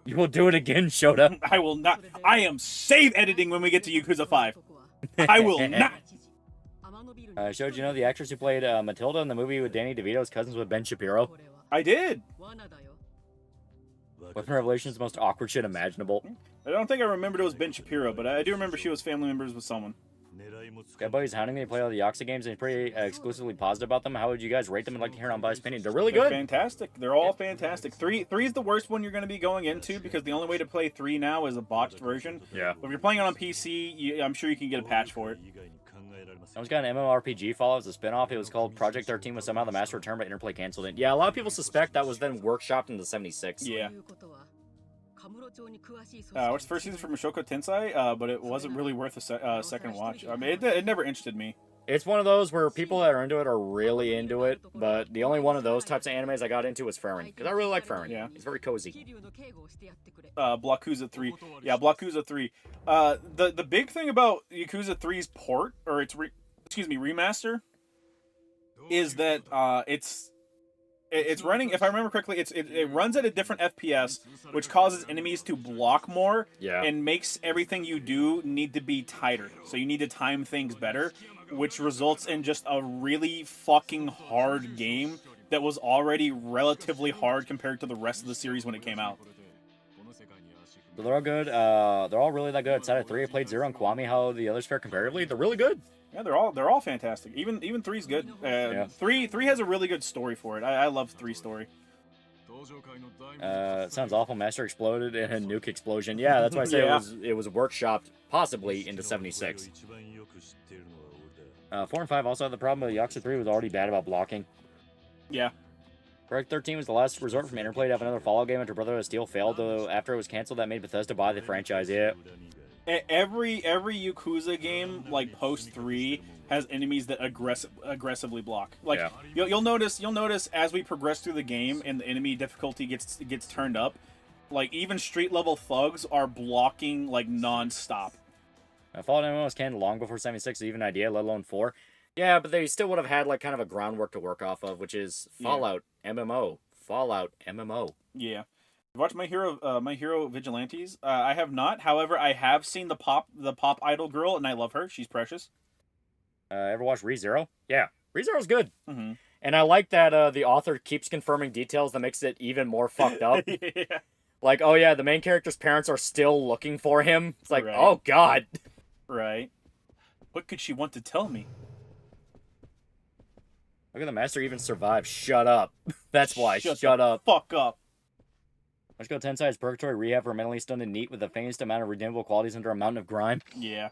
[SPEAKER 3] You will do it again, Shota.
[SPEAKER 2] I will not. I am save editing when we get to Yakuza 5. I will not.
[SPEAKER 3] Showed you know the actress who played Matilda in the movie with Danny DeVito's cousins with Ben Shapiro?
[SPEAKER 2] I did.
[SPEAKER 3] Weapon Revelation is the most awkward shit imaginable.
[SPEAKER 2] I don't think I remembered it was Ben Shapiro, but I do remember she was family members with someone.
[SPEAKER 3] Got buddies hounding me to play all the YAKUZA games and he's pretty exclusively positive about them. How would you guys rate them? I'd like to hear an unbiased opinion. They're really good.
[SPEAKER 2] Fantastic. They're all fantastic. 3 is the worst one you're going to be going into, because the only way to play 3 now is a botched version.
[SPEAKER 3] Yeah.
[SPEAKER 2] But if you're playing it on PC, I'm sure you can get a patch for it.
[SPEAKER 3] Someone's got an MMORPG follow as a spinoff. It was called Project 13, was somehow the Master Return, but Interplay canceled it. Yeah, a lot of people suspect that was then workshopped into 76.
[SPEAKER 2] Yeah. What's the first season for Mushoku Tensei? But it wasn't really worth a second watch. I mean, it never interested me.
[SPEAKER 3] It's one of those where people that are into it are really into it, but the only one of those types of animes I got into was Frieren, because I really like Frieren.
[SPEAKER 2] Yeah.
[SPEAKER 3] It's very cozy.
[SPEAKER 2] Yakuza 3. Yeah, Yakuza 3. The big thing about Yakuza 3's port, or its remaster, is that it's running, if I remember correctly, it runs at a different FPS, which causes enemies to block more, and makes everything you do need to be tighter. So you need to time things better, which results in just a really fucking hard game that was already relatively hard compared to the rest of the series when it came out.
[SPEAKER 3] So they're all good. They're all really that good. Outside of 3, I played 0 and KIWAMI. How the others fare comparatively? They're really good.
[SPEAKER 2] Yeah, they're all fantastic. Even 3's good. 3 has a really good story for it. I love 3 story.
[SPEAKER 3] Sounds awful. Master exploded and a nuke explosion. Yeah, that's why I say it was workshopped possibly into 76. 4 and 5 also had the problem with Yakuza 3 was already bad about blocking.
[SPEAKER 2] Yeah.
[SPEAKER 3] Project 13 was the last resort from Interplay to have another Fallout game after Brotherhood of Steel failed, though after it was canceled that made Bethesda buy the franchise. Yeah.
[SPEAKER 2] Every Yakuza game, like post 3, has enemies that aggressively block. Like you'll notice as we progress through the game and the enemy difficulty gets turned up, like even street level thugs are blocking like non-stop.
[SPEAKER 3] Fallout MMO was canned long before 76 even idea, let alone 4. Yeah, but they still would have had like kind of a groundwork to work off of, which is Fallout MMO. Fallout MMO.
[SPEAKER 2] Yeah. You watch My Hero Vigilantes? I have not. However, I have seen the pop idol girl, and I love her. She's precious.
[SPEAKER 3] Ever watch ReZero? Yeah, ReZero's good.
[SPEAKER 2] Mm-hmm.
[SPEAKER 3] And I like that the author keeps confirming details that makes it even more fucked up.
[SPEAKER 2] Yeah.
[SPEAKER 3] Like, oh yeah, the main character's parents are still looking for him. It's like,
[SPEAKER 2] right.
[SPEAKER 3] Oh god.
[SPEAKER 2] Right. What could she want to tell me?
[SPEAKER 3] Look at the master even survive. Shut up. That's why. Shut
[SPEAKER 2] the
[SPEAKER 3] up.
[SPEAKER 2] Fuck up.
[SPEAKER 3] Let's go Tensai's Purgatory Rehab for mentally stunned and neat with the faintest amount of redeemable qualities under a mountain of grime.
[SPEAKER 2] Yeah.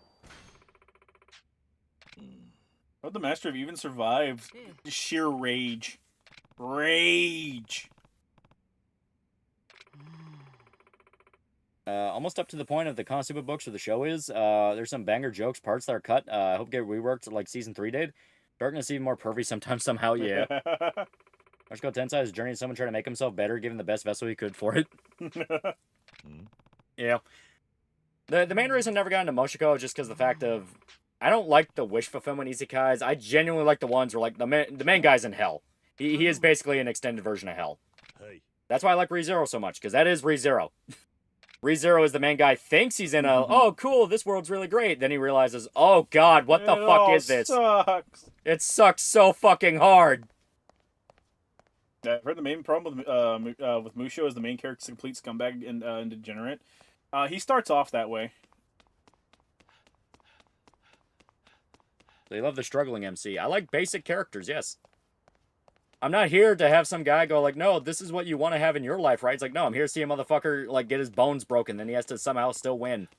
[SPEAKER 2] But the master have even survived sheer rage. Rage.
[SPEAKER 3] Almost up to the point of the Konosuba books or the show is. There's some banger jokes, parts that are cut. I hope get reworked like season 3 did. Darkness even more pervy sometimes somehow, yeah. Let's go Tensai's journey to someone trying to make himself better, given the best vessel he could for it. Yeah. The main reason I never got into Moshiko is just because the fact of I don't like the wish fulfillment isekais. I genuinely like the ones where like the main guy's in hell. He is basically an extended version of hell. That's why I like ReZero so much, because that is ReZero. ReZero is the main guy thinks he's in a, oh cool, this world's really great. Then he realizes, oh god, what the fuck is this?
[SPEAKER 2] Sucks.
[SPEAKER 3] It sucks so fucking hard.
[SPEAKER 2] I've heard the main problem with Musho is the main character's a complete scumbag and degenerate. He starts off that way.
[SPEAKER 3] They love the struggling MC. I like basic characters, yes. I'm not here to have some guy go like, no, this is what you want to have in your life, right? It's like, no, I'm here to see a motherfucker like get his bones broken, then he has to somehow still win.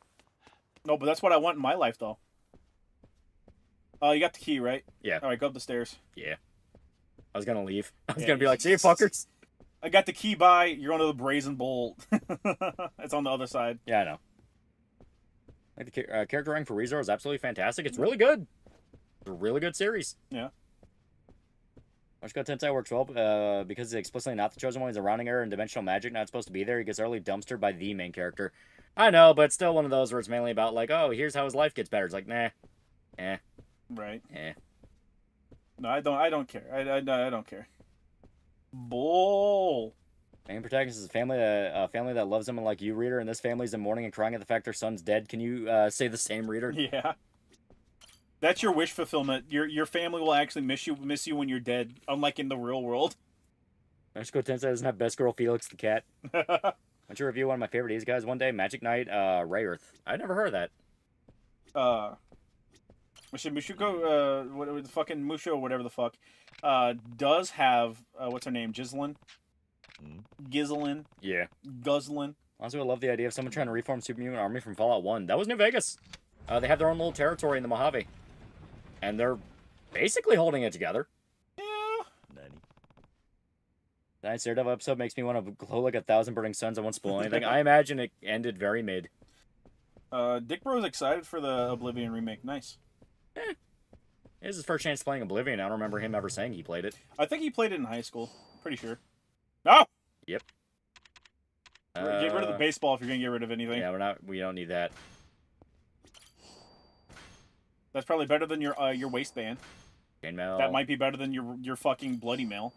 [SPEAKER 2] No, but that's what I want in my life, though. You got the key, right?
[SPEAKER 3] Yeah.
[SPEAKER 2] All right, go up the stairs.
[SPEAKER 3] Yeah. I was gonna leave. I was
[SPEAKER 2] Yeah,
[SPEAKER 3] gonna be like, see you fuckers.
[SPEAKER 2] I got the key by. You're on the brazen bolt. It's on the other side.
[SPEAKER 3] Yeah, I know. Like the character writing for ReZero is absolutely fantastic. It's really good. It's a really good series.
[SPEAKER 2] Yeah.
[SPEAKER 3] Moshiko Tensei works well because he's explicitly not the chosen one. He's a rounding error and dimensional magic not supposed to be there. He gets early dumpstered by the main character. I know, but it's still one of those where it's mainly about like, oh, here's how his life gets better. It's like, nah. Eh.
[SPEAKER 2] Right.
[SPEAKER 3] Eh.
[SPEAKER 2] No, I don't care. I don't care. Bull.
[SPEAKER 3] Main protagonist is a family that loves him, and like you, reader, and this family's in mourning and crying at the fact their son's dead. Can you say the same, reader?
[SPEAKER 2] Yeah. That's your wish fulfillment. Your family will actually miss you when you're dead, unlike in the real world.
[SPEAKER 3] Moshiko Tensei doesn't have best girl Felix the cat. Why don't you review one of my favorite E's guys one day? Magic Knight, Ray Earth. I never heard of that.
[SPEAKER 2] Mushuko, what the fucking Musho, whatever the fuck, does have what's her name, Gislin? Gislin?
[SPEAKER 3] Yeah.
[SPEAKER 2] Guzzlin?
[SPEAKER 3] Honestly, I love the idea of someone trying to reform Superhuman Army from Fallout 1. That was New Vegas. They have their own little territory in the Mojave. And they're basically holding it together.
[SPEAKER 2] Yeah.
[SPEAKER 3] That Daredevil episode makes me want to glow like 1,000 burning suns. I won't spoil anything. I imagine it ended very mid.
[SPEAKER 2] Dick Bro's excited for the Oblivion remake. Nice.
[SPEAKER 3] This is his first chance playing Oblivion. I don't remember him ever saying he played it.
[SPEAKER 2] I think he played it in high school. Pretty sure. No!
[SPEAKER 3] Yep.
[SPEAKER 2] Get rid of the baseball if you're gonna get rid of anything.
[SPEAKER 3] Yeah, we don't need that.
[SPEAKER 2] That's probably better than your waistband.
[SPEAKER 3] Chainmail.
[SPEAKER 2] That might be better than your fucking bloody mail.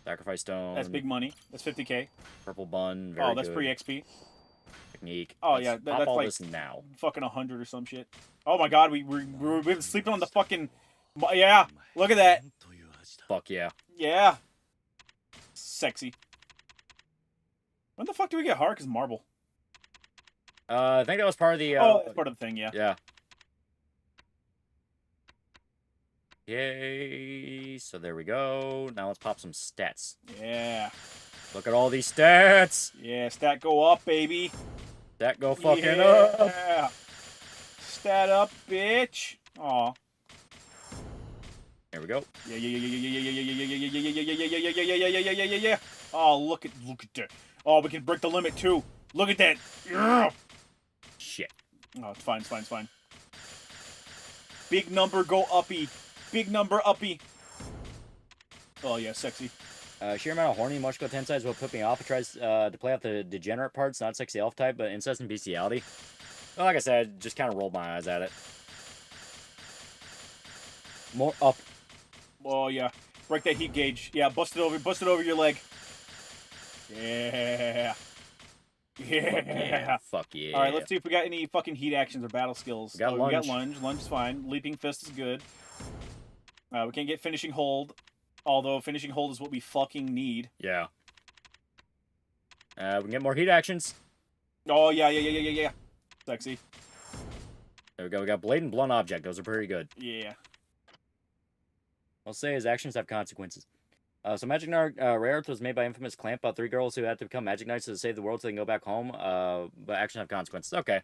[SPEAKER 3] Sacrifice stone.
[SPEAKER 2] That's big money. That's 50K.
[SPEAKER 3] Purple bun. Very
[SPEAKER 2] that's
[SPEAKER 3] good.
[SPEAKER 2] pre-XP.
[SPEAKER 3] Technique.
[SPEAKER 2] Oh,
[SPEAKER 3] Let's
[SPEAKER 2] yeah,
[SPEAKER 3] pop
[SPEAKER 2] that's
[SPEAKER 3] all
[SPEAKER 2] like
[SPEAKER 3] this now.
[SPEAKER 2] Fucking 100 or some shit. Oh my god, we've been sleeping on the fucking... Yeah, look at that.
[SPEAKER 3] Fuck yeah.
[SPEAKER 2] Yeah. Sexy. When the fuck do we get Hark as marble?
[SPEAKER 3] I think that was part of the...
[SPEAKER 2] that's part of the thing, yeah.
[SPEAKER 3] Yeah. Yay. So there we go. Now let's pop some stats.
[SPEAKER 2] Yeah.
[SPEAKER 3] Look at all these stats.
[SPEAKER 2] Yeah, stat go up, baby.
[SPEAKER 3] Stat go fucking up.
[SPEAKER 2] Stat up, bitch. Aw.
[SPEAKER 3] There we go.
[SPEAKER 2] Yeah. Oh, look at that. Oh, we can break the limit too. Look at that. Yeah.
[SPEAKER 3] Shit.
[SPEAKER 2] Oh, it's fine, it's fine, it's fine. Big number go uppy. Big number uppy. Oh yeah, sexy.
[SPEAKER 3] Sheer amount of horny Moshiko Tensei is what put me off. It tries to play off the degenerate parts, not sexy elf type, but incest and bestiality. Well, like I said, just kind of rolled my eyes at it. More up.
[SPEAKER 2] Oh yeah, break that heat gauge. Yeah, bust it over your leg. Yeah. Yeah.
[SPEAKER 3] Fuck yeah.
[SPEAKER 2] All right, let's see if we got any fucking heat actions or battle skills.
[SPEAKER 3] We got lunge.
[SPEAKER 2] We got lunge. Lunge is fine. Leaping fist is good. We can't get finishing hold, although finishing hold is what we fucking need.
[SPEAKER 3] Yeah. We can get more heat actions.
[SPEAKER 2] Oh yeah. Sexy.
[SPEAKER 3] There we go. We got blade and blunt object. Those are pretty good.
[SPEAKER 2] Yeah.
[SPEAKER 3] I'll say his actions have consequences. So Magic Knight Rare Earth was made by infamous Clamp about 3 girls who had to become Magic Knights to save the world so they can go back home. But actions have consequences. Okay.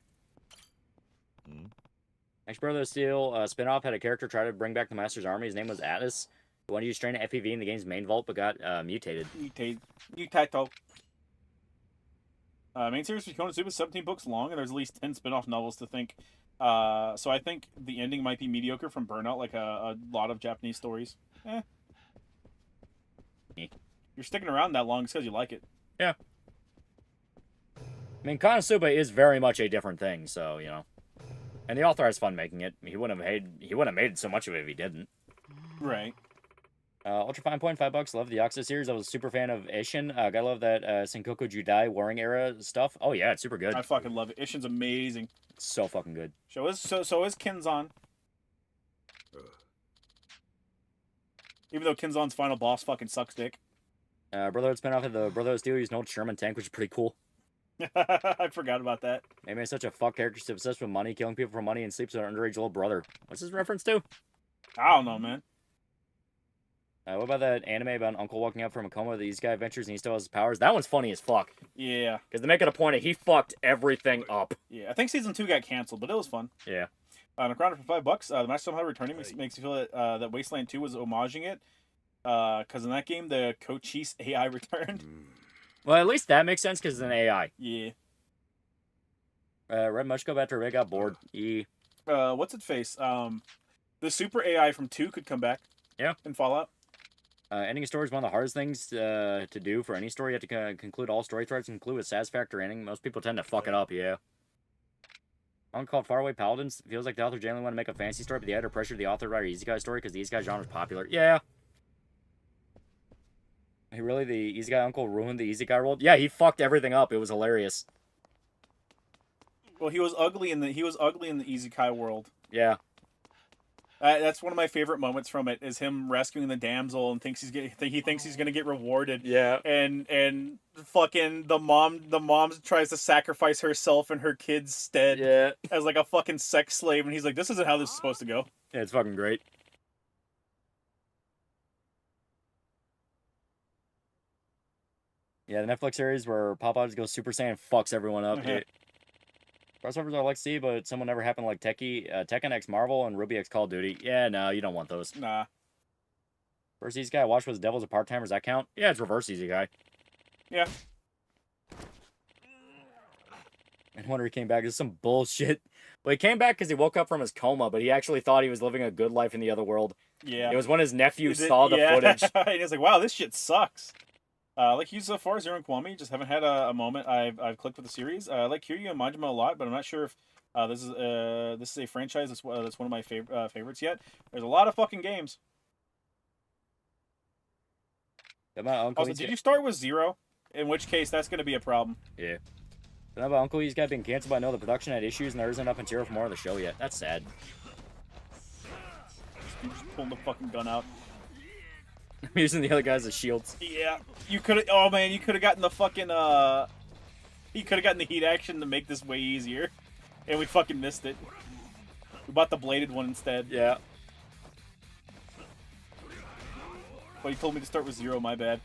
[SPEAKER 3] Next Brother of Steel spinoff had a character try to bring back the Master's army. His name was Atlas. Who wanted to use strain FEV in the game's main vault, but got mutated.
[SPEAKER 2] Mutato. Main series for Konosuba is 17 books long, and there's at least 10 spin-off novels to think. So I think the ending might be mediocre from Burnout, like a lot of Japanese stories. You're sticking around that long because you like it.
[SPEAKER 3] Yeah. I mean, Konosuba is very much a different thing, so, you know. And the author has fun making it. He wouldn't have made so much of it if he didn't.
[SPEAKER 2] Right.
[SPEAKER 3] Ultra Fine Point, $5. Love the Yakuza series. I was a super fan of Ishin. Gotta love that Senkoku Judai Warring era stuff. Oh yeah, it's super good.
[SPEAKER 2] I fucking love it. Ishin's amazing.
[SPEAKER 3] It's so fucking good.
[SPEAKER 2] So is Kinzan. Even though Kinzan's final boss fucking sucks dick.
[SPEAKER 3] Brotherhood spinoff of the Brotherhood of Steel used an old Sherman tank, which is pretty cool.
[SPEAKER 2] I forgot about that.
[SPEAKER 3] They made such a fuck character. He's obsessed with money, killing people for money, and sleeps with an underage little brother. What's this reference to?
[SPEAKER 2] I don't know, man.
[SPEAKER 3] What about that anime about an uncle walking out from a coma with these guy adventures and he still has his powers? That one's funny as fuck.
[SPEAKER 2] Yeah.
[SPEAKER 3] Because they make it a point of he fucked everything up.
[SPEAKER 2] Yeah, I think season 2 got canceled, but it was fun.
[SPEAKER 3] Yeah.
[SPEAKER 2] Necrotic for $5. The Master somehow returning makes you feel that Wasteland 2 was homaging it. Because in that game, the Cochise AI returned.
[SPEAKER 3] Well, at least that makes sense because it's an AI.
[SPEAKER 2] Yeah.
[SPEAKER 3] Red Mushko after Ray got bored.
[SPEAKER 2] What's it face? The super AI from 2 could come back.
[SPEAKER 3] Yeah.
[SPEAKER 2] In Fallout.
[SPEAKER 3] Ending a story is one of the hardest things to do for any story. You have to conclude all story threads, conclude with satisfactory ending. Most people tend to fuck it up, yeah. One called Faraway Paladins. Feels like the author generally want to make a fantasy story, but the editor pressured the author to write an easy guy story because the easy guy genre is popular. Yeah. He really, the easy guy uncle ruined the easy guy world? Yeah, he fucked everything up. It was hilarious.
[SPEAKER 2] Well, he was ugly in the Isekai world.
[SPEAKER 3] Yeah.
[SPEAKER 2] That's one of my favorite moments from it is him rescuing the damsel and thinks he's gonna get rewarded.
[SPEAKER 3] Yeah.
[SPEAKER 2] And fucking the mom tries to sacrifice herself in her kid's stead.
[SPEAKER 3] Yeah.
[SPEAKER 2] As like a fucking sex slave, and he's like, this isn't how this is supposed to go.
[SPEAKER 3] Yeah, it's fucking great. Yeah, the Netflix series where Popeyes goes Super Saiyan fucks everyone up. Crossovers I like to see, but someone never happened like Tekken X Marvel and Ruby X Call of Duty. Yeah, no, you don't want those.
[SPEAKER 2] Nah.
[SPEAKER 3] First Easy Guy I watched was Devil's a Part-Timer. Does that count? Yeah, it's Reverse Easy Guy.
[SPEAKER 2] Yeah.
[SPEAKER 3] And Wonder he came back. This is some bullshit. Well, he came back because he woke up from his coma, but he actually thought he was living a good life in the other world.
[SPEAKER 2] Yeah.
[SPEAKER 3] It was when his nephew saw the footage.
[SPEAKER 2] And he's like, wow, this shit sucks. Like you so far, Zero and KIWAMI, just haven't had a moment I've clicked with the series. I like Kiryu and Majima a lot, but I'm not sure if this is a franchise that's one of my favorites yet. There's a lot of fucking games. Also, did you start with Zero? In which case, that's going to be a problem.
[SPEAKER 3] Yeah. But how about Uncle E's got being canceled, but I know the production had issues and there isn't enough material for more of the show yet. That's sad.
[SPEAKER 2] You just pulling the fucking gun out.
[SPEAKER 3] I'm using the other guys as shields.
[SPEAKER 2] Yeah, you could have. Oh man, you could have gotten the fucking. You could have gotten the heat action to make this way easier, and we fucking missed it. We bought the bladed one instead.
[SPEAKER 3] Yeah.
[SPEAKER 2] But you told me to start with Zero. My bad.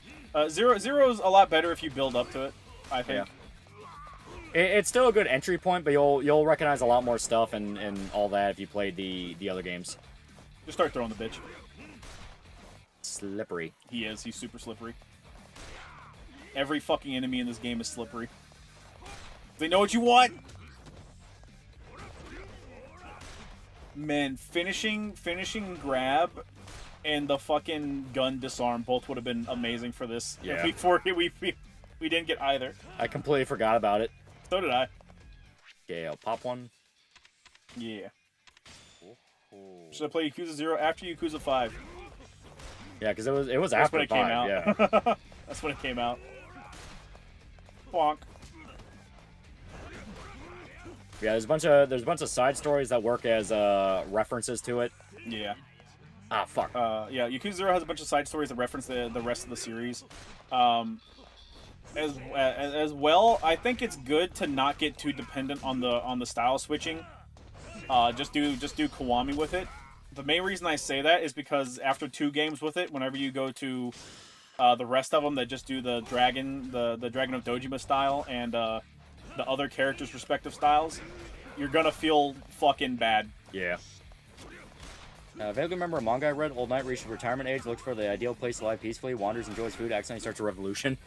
[SPEAKER 2] Zero's a lot better if you build up to it. I think.
[SPEAKER 3] Yeah. It's still a good entry point, but you'll recognize a lot more stuff and all that if you played the other games.
[SPEAKER 2] Just start throwing the bitch.
[SPEAKER 3] Slippery.
[SPEAKER 2] He is. He's super slippery. Every fucking enemy in this game is slippery. They know what you want. Man, finishing grab and the fucking gun disarm both would have been amazing for this.
[SPEAKER 3] Yeah.
[SPEAKER 2] We didn't get either.
[SPEAKER 3] I completely forgot about it.
[SPEAKER 2] So did I.
[SPEAKER 3] Okay, I'll pop one.
[SPEAKER 2] Yeah. Should I play Yakuza 0 after Yakuza 5?
[SPEAKER 3] Yeah, because it was
[SPEAKER 2] That's
[SPEAKER 3] after
[SPEAKER 2] when it
[SPEAKER 3] 5,
[SPEAKER 2] came out.
[SPEAKER 3] Yeah.
[SPEAKER 2] That's when it came out. Bonk.
[SPEAKER 3] Yeah, there's a bunch of side stories that work as references to it.
[SPEAKER 2] Yeah.
[SPEAKER 3] Ah, fuck.
[SPEAKER 2] Yeah, Yakuza 0 has a bunch of side stories that reference the rest of the series. As well, I think it's good to not get too dependent on the style switching. Just do KIWAMI with it. The main reason I say that is because after 2 games with it, whenever you go to the rest of them that just do the Dragon of Dojima style and the other characters' respective styles, you're gonna feel fucking bad.
[SPEAKER 3] Yeah. Vaguely remember a manga I read. Old knight reaches retirement age, looks for the ideal place to live peacefully, wanders, enjoys food, accidentally starts a revolution.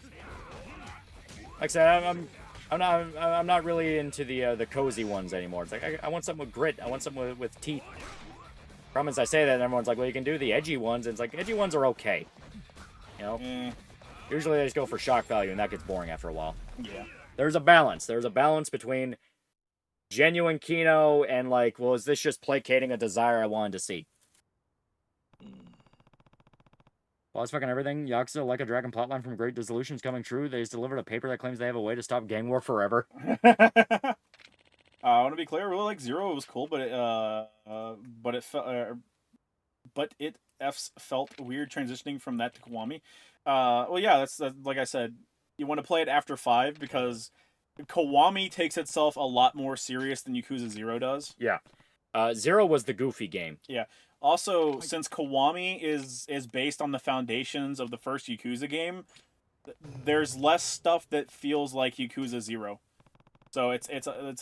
[SPEAKER 3] Like I said, I'm not really into the cozy ones anymore. It's like I want something with grit. I want something with teeth. Problem is, I say that and everyone's like, well, you can do the edgy ones, and it's like edgy ones are okay. You know, usually they just go for shock value, and that gets boring after a while.
[SPEAKER 2] Yeah.
[SPEAKER 3] There's a balance. There's a balance between genuine Kino and like, well, is this just placating a desire I wanted to see? Well, it's fucking everything. Yakuza, like a dragon plotline from Great Dissolution is coming true. They just delivered a paper that claims they have a way to stop gang war forever.
[SPEAKER 2] I want to be clear. I really like Zero. It was cool, but it felt weird transitioning from that to Kiwami. Well, yeah, that's like I said. You want to play it after 5 because Kiwami takes itself a lot more serious than Yakuza 0 does.
[SPEAKER 3] Yeah. 0 was the goofy game.
[SPEAKER 2] Yeah. Also, since Kiwami is based on the foundations of the first Yakuza game, there's less stuff that feels like Yakuza 0. So it's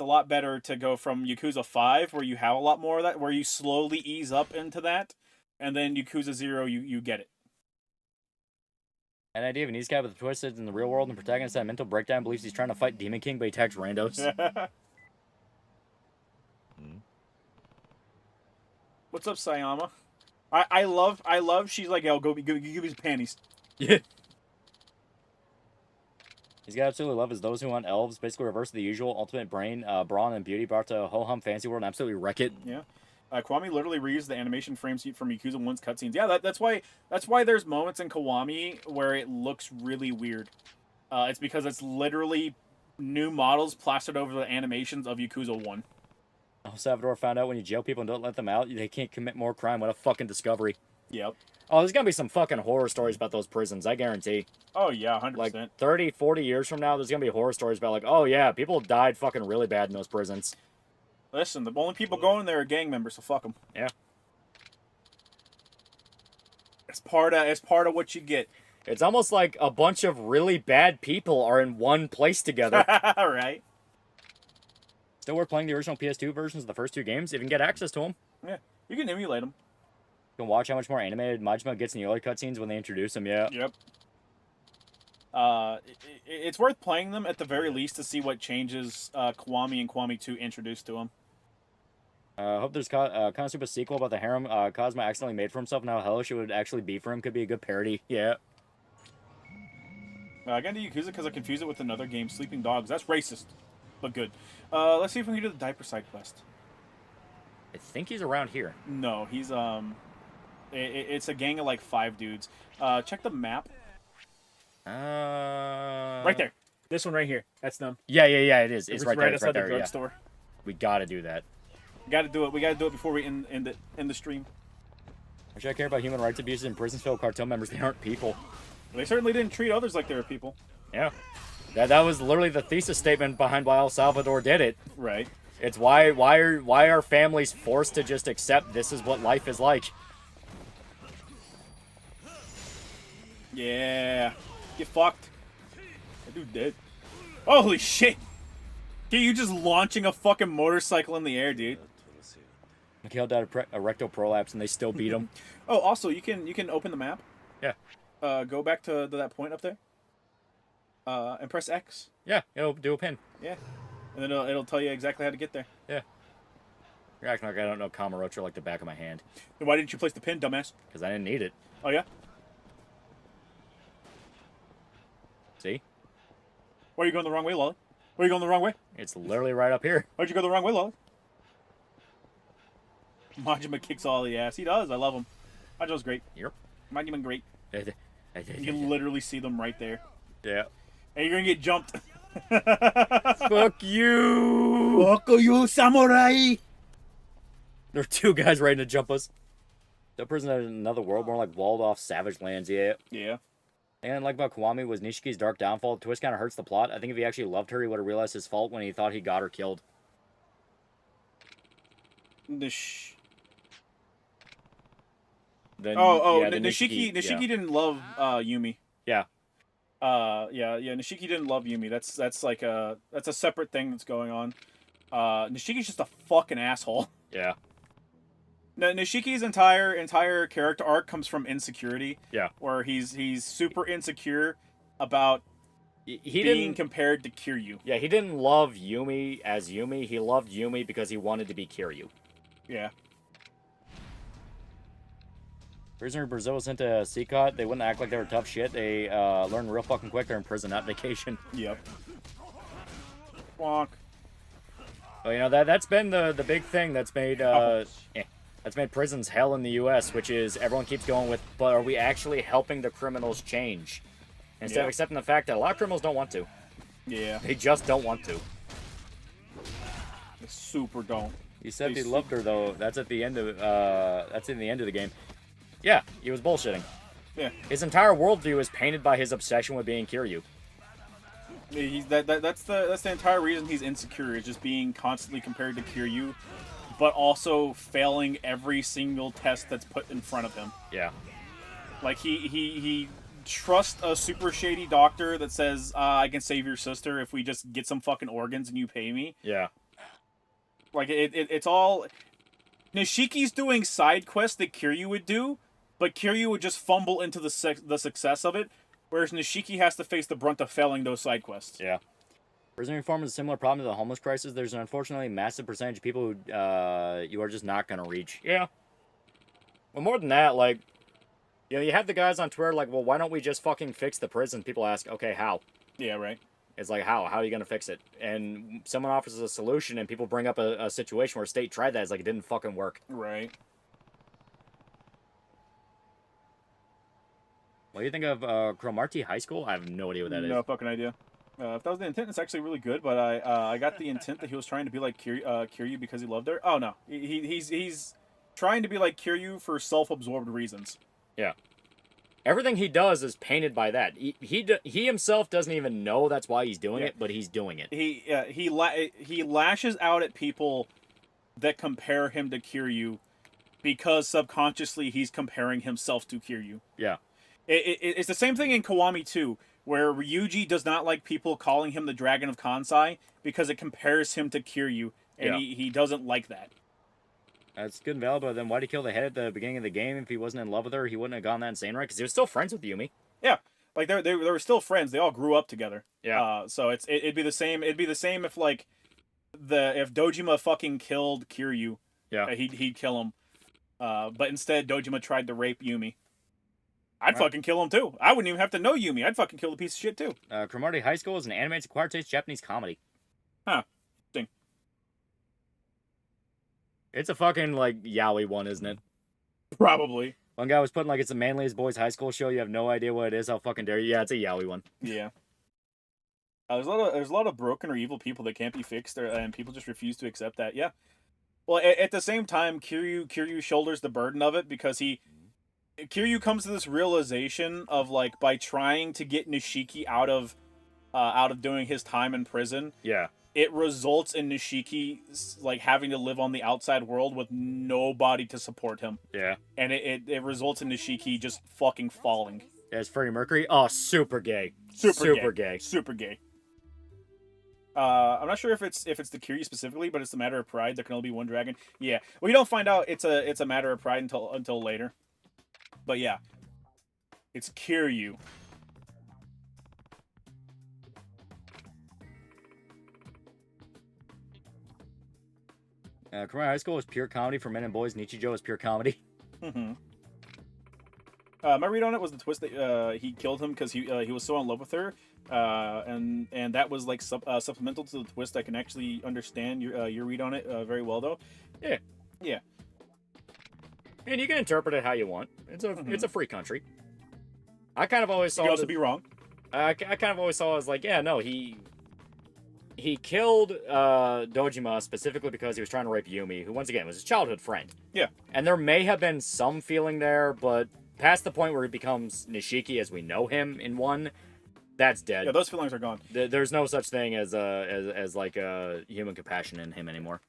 [SPEAKER 2] a lot better to go from Yakuza 5, where you have a lot more of that, where you slowly ease up into that, and then Yakuza 0, you get it.
[SPEAKER 3] An idea of an easy guy with a twist is in the real world, and the protagonist had a mental breakdown, believes he's trying to fight Demon King, but he attacks randos.
[SPEAKER 2] What's up, Sayama? I love she's like, yo, go give me his panties.
[SPEAKER 3] Yeah. He's got absolutely love is those who want elves, basically reverse the usual ultimate brain, brawn, and beauty, brought to ho-hum fancy world and absolutely wreck it.
[SPEAKER 2] Yeah. Kiwami literally reused the animation frames from Yakuza 1's cutscenes. Yeah, that's why there's moments in Kiwami where it looks really weird. It's because it's literally new models plastered over the animations of Yakuza 1.
[SPEAKER 3] El Salvador found out when you jail people and don't let them out, they can't commit more crime. What a fucking discovery.
[SPEAKER 2] Yep.
[SPEAKER 3] Oh, there's gonna be some fucking horror stories about those prisons, I guarantee.
[SPEAKER 2] Oh, yeah, 100%.
[SPEAKER 3] Like, 30, 40 years from now, there's gonna be horror stories about, like, oh, yeah, people died fucking really bad in those prisons.
[SPEAKER 2] Listen, the only people going there are gang members, so fuck them.
[SPEAKER 3] Yeah.
[SPEAKER 2] It's part of what you get.
[SPEAKER 3] It's almost like a bunch of really bad people are in one place together.
[SPEAKER 2] Right.
[SPEAKER 3] Still worth playing the original PS2 versions of the first 2 games, if you can get access to them.
[SPEAKER 2] Yeah, you can emulate them.
[SPEAKER 3] You can watch how much more animated Majima gets in the early cutscenes when they introduce him, yeah.
[SPEAKER 2] Yep. It's worth playing them at the very least to see what changes Kiwami and Kiwami 2 introduced to him.
[SPEAKER 3] Hope there's Konosuba sequel about the harem Cosmo accidentally made for himself, and how hellish it would actually be for him. Could be a good parody, yeah.
[SPEAKER 2] I got into Yakuza because I confused it with another game, Sleeping Dogs. That's racist, but good. Let's see if we can do the diaper side quest.
[SPEAKER 3] I think he's around here.
[SPEAKER 2] No, he's it's a gang of like 5 dudes. Check the map. Right there. This one right here. That's them.
[SPEAKER 3] Yeah, it is. It's right there. It's right
[SPEAKER 2] outside
[SPEAKER 3] there.
[SPEAKER 2] the
[SPEAKER 3] Yeah.
[SPEAKER 2] drugstore.
[SPEAKER 3] We gotta do that.
[SPEAKER 2] We gotta do it. We gotta do it before we end the stream.
[SPEAKER 3] Why should I care about human rights abuses in prisons filled with cartel members? They aren't people.
[SPEAKER 2] They certainly didn't treat others like they were people.
[SPEAKER 3] Yeah. That was literally the thesis statement behind why El Salvador did it.
[SPEAKER 2] Right.
[SPEAKER 3] It's why are families forced to just accept this is what life is like?
[SPEAKER 2] Yeah. Get fucked. That dude dead. Holy shit! Dude, you just launching a fucking motorcycle in the air, dude.
[SPEAKER 3] Mikhail died of a rectal prolapse and they still beat him.
[SPEAKER 2] Oh, also, you can open the map.
[SPEAKER 3] Yeah.
[SPEAKER 2] Go back to that point up there. And press X.
[SPEAKER 3] Yeah, it'll do a pin.
[SPEAKER 2] Yeah. And then it'll tell you exactly how to get there.
[SPEAKER 3] Yeah. You're acting like I don't know Kamurocho like the back of my hand.
[SPEAKER 2] Then why didn't you place the pin, dumbass?
[SPEAKER 3] Because I didn't need it.
[SPEAKER 2] Oh, yeah?
[SPEAKER 3] See?
[SPEAKER 2] Why are you going the wrong way, Lolly? Why are you going the wrong way?
[SPEAKER 3] It's literally right up here.
[SPEAKER 2] Why'd you go the wrong way, Lolly? Majima kicks all the ass. He does. I love him. Majima's great.
[SPEAKER 3] Yep.
[SPEAKER 2] Majima great. You
[SPEAKER 3] You
[SPEAKER 2] can literally see them right there.
[SPEAKER 3] Yeah.
[SPEAKER 2] And you're gonna get jumped.
[SPEAKER 3] Fuck you!
[SPEAKER 2] Fuck you, samurai!
[SPEAKER 3] There are 2 guys ready to jump us. The prison in another world, more like walled-off savage lands, yeah.
[SPEAKER 2] Yeah.
[SPEAKER 3] The thing I didn't like about Kiwami was Nishiki's dark downfall. The twist kind of hurts the plot. I think if he actually loved her, he would have realized his fault when he thought he got her killed. Then the
[SPEAKER 2] Nishiki didn't love Yumi.
[SPEAKER 3] Yeah.
[SPEAKER 2] Nishiki didn't love Yumi. That's like that's a separate thing that's going on. Nishiki's just a fucking asshole.
[SPEAKER 3] Yeah.
[SPEAKER 2] No, Nishiki's entire character arc comes from insecurity.
[SPEAKER 3] Yeah.
[SPEAKER 2] Where he's super insecure about
[SPEAKER 3] He
[SPEAKER 2] being
[SPEAKER 3] didn't
[SPEAKER 2] compared to Kiryu.
[SPEAKER 3] Yeah, he didn't love Yumi as Yumi. He loved Yumi because he wanted to be Kiryu.
[SPEAKER 2] Yeah.
[SPEAKER 3] Prisoner Brazil was sent to Seacot. They wouldn't act like they were tough shit. They learned real fucking quick they're in prison, not vacation.
[SPEAKER 2] Yep. Wonk.
[SPEAKER 3] Well, you know, that's been the big thing that's made that's made prisons hell in the U.S., which is everyone keeps going with, but are we actually helping the criminals change? Instead of accepting the fact that a lot of criminals don't want to.
[SPEAKER 2] Yeah.
[SPEAKER 3] They just don't want to.
[SPEAKER 2] They super don't.
[SPEAKER 3] He said he loved her though. That's at the end of that's in the end of the game. Yeah, he was bullshitting.
[SPEAKER 2] Yeah.
[SPEAKER 3] His entire worldview is painted by his obsession with being Kiryu.
[SPEAKER 2] That's the entire reason he's insecure, is just being constantly compared to Kiryu, but also failing every single test that's put in front of him.
[SPEAKER 3] Yeah.
[SPEAKER 2] Like he trusts a super shady doctor that says, I can save your sister if we just get some fucking organs and you pay me.
[SPEAKER 3] Yeah.
[SPEAKER 2] Like it's all Nishiki's doing side quests that Kiryu would do, but Kiryu would just fumble into the success of it, whereas Nishiki has to face the brunt of failing those side quests.
[SPEAKER 3] Yeah. Prison reform is a similar problem to the homeless crisis. There's an unfortunately massive percentage of people who you are just not going to reach. Yeah. Well, more than that, like, you know, you have the guys on Twitter like, well, why don't we just fucking fix the prison? People ask, okay, how?
[SPEAKER 2] Yeah, right.
[SPEAKER 3] It's like, how? How are you going to fix it? And someone offers a solution, and people bring up a situation where state tried that. It's like, it didn't fucking work.
[SPEAKER 2] Right.
[SPEAKER 3] What do you think of Cromartie High School? I have no idea what that is.
[SPEAKER 2] No fucking idea. If that was the intent, it's actually really good. But I got the intent that he was trying to be like Kiryu because he loved her. Oh no, he's trying to be like Kiryu for self-absorbed reasons.
[SPEAKER 3] Yeah. Everything he does is painted by that. He himself doesn't even know that's why he's doing it, but he's doing it.
[SPEAKER 2] He lashes out at people that compare him to Kiryu because subconsciously he's comparing himself to Kiryu.
[SPEAKER 3] Yeah.
[SPEAKER 2] It's the same thing in Kiwami too, where Ryuji does not like people calling him the Dragon of Kansai because it compares him to Kiryu, and he doesn't like that.
[SPEAKER 3] That's good and valid, but then why'd he kill the head at the beginning of the game? If he wasn't in love with her, he wouldn't have gone that insane, right? Because he was still friends with Yumi.
[SPEAKER 2] Yeah, like they were still friends. They all grew up together.
[SPEAKER 3] Yeah.
[SPEAKER 2] So it'd be the same. It'd be the same if like if Dojima fucking killed Kiryu.
[SPEAKER 3] Yeah.
[SPEAKER 2] He'd kill him. But instead Dojima tried to rape Yumi. I'd fucking kill him too. I wouldn't even have to know Yumi. I'd fucking kill the piece of shit too.
[SPEAKER 3] Cromartie High School is an animated acquired taste Japanese comedy.
[SPEAKER 2] Huh. Ding.
[SPEAKER 3] It's a fucking, like, yaoi one, isn't it?
[SPEAKER 2] Probably.
[SPEAKER 3] One guy was putting, like, it's the manliest boys high school show. You have no idea what it is. How fucking dare you? Yeah, it's a yaoi one.
[SPEAKER 2] Yeah. There's a lot of broken or evil people that can't be fixed, and people just refuse to accept that. Yeah. Well, at the same time, Kiryu shoulders the burden of it because Kiryu comes to this realization of, like, by trying to get Nishiki out of doing his time in prison.
[SPEAKER 3] Yeah.
[SPEAKER 2] It results in Nishiki, like, having to live on the outside world with nobody to support him.
[SPEAKER 3] Yeah.
[SPEAKER 2] And it results in Nishiki just fucking falling.
[SPEAKER 3] Yeah, it's Freddie Mercury. Oh, super gay.
[SPEAKER 2] Super
[SPEAKER 3] gay.
[SPEAKER 2] Super gay. I'm not sure if it's the Kiryu specifically, but it's a matter of pride. There can only be one dragon. Yeah. Well, you don't find out it's a matter of pride until later. But yeah. It's Kiryu.
[SPEAKER 3] Cromartie High School is pure comedy for men and boys. Nichijou is pure comedy.
[SPEAKER 2] Mm-hmm. My read on it was the twist that he killed him because he was so in love with her, and that was like supplemental to the twist. I can actually understand your read on it very well though.
[SPEAKER 3] Yeah.
[SPEAKER 2] Yeah.
[SPEAKER 3] And you can interpret it how you want. It's a free country. I kind of always saw.
[SPEAKER 2] You can also be wrong.
[SPEAKER 3] I kind of always saw it as like, yeah, no, he killed Dojima specifically because he was trying to rape Yumi, who once again was his childhood friend.
[SPEAKER 2] Yeah.
[SPEAKER 3] And there may have been some feeling there, but past the point where he becomes Nishiki as we know him in one, that's dead.
[SPEAKER 2] Yeah, those feelings are gone.
[SPEAKER 3] There's no such thing as like human compassion in him anymore.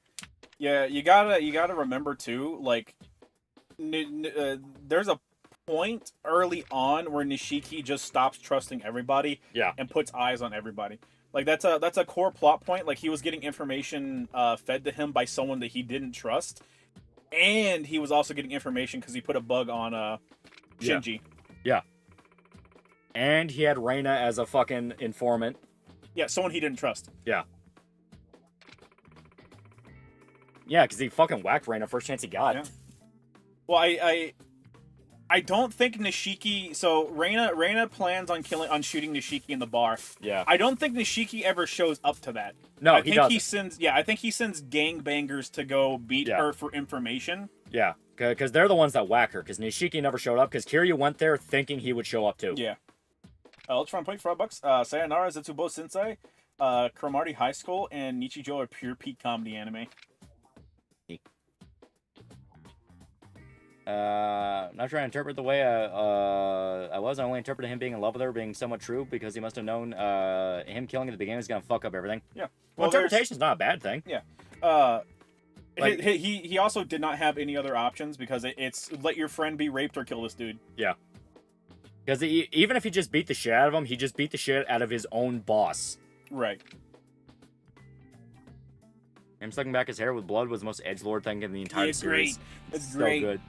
[SPEAKER 3] Yeah,
[SPEAKER 2] you gotta remember too, like there's a point early on where Nishiki just stops trusting everybody
[SPEAKER 3] Yeah.
[SPEAKER 2] and puts eyes on everybody. Like that's a core plot point. Like he was getting information fed to him by someone that he didn't trust, and he was also getting information because he put a bug on Shinji.
[SPEAKER 3] Yeah. And he had Reina as a fucking informant.
[SPEAKER 2] Yeah, someone he didn't trust.
[SPEAKER 3] Yeah. Yeah, because he fucking whacked Reina first chance he got.
[SPEAKER 2] Yeah. Well, I don't think Nishiki. So Reina plans on shooting Nishiki in the bar.
[SPEAKER 3] Yeah.
[SPEAKER 2] I don't think Nishiki ever shows up to that.
[SPEAKER 3] No,
[SPEAKER 2] I
[SPEAKER 3] he
[SPEAKER 2] think
[SPEAKER 3] doesn't.
[SPEAKER 2] he sends. Yeah, I think he sends gangbangers to go beat her for information.
[SPEAKER 3] Yeah, because they're the ones that whack her. Because Nishiki never showed up. Because Kiryu went there thinking he would show up too.
[SPEAKER 2] Yeah. Let's try and play for $5. Sayonara Zetsubo Sensei, Cromartie High School, and Nichijou are pure peak comedy anime.
[SPEAKER 3] Not trying to interpret the way I was. I only interpreted him being in love with her being somewhat true because he must have known him killing at the beginning is gonna fuck up everything.
[SPEAKER 2] Yeah.
[SPEAKER 3] Well, interpretation's not a bad thing.
[SPEAKER 2] Yeah.
[SPEAKER 3] Like-
[SPEAKER 2] He also did not have any other options because it's let your friend be raped or kill this dude.
[SPEAKER 3] Yeah. Because even if he just beat the shit out of him, he just beat the shit out of his own boss.
[SPEAKER 2] Right.
[SPEAKER 3] Him sucking back his hair with blood was the most edgelord thing in the entire
[SPEAKER 2] It's
[SPEAKER 3] series.
[SPEAKER 2] great. It's
[SPEAKER 3] So
[SPEAKER 2] great.
[SPEAKER 3] good.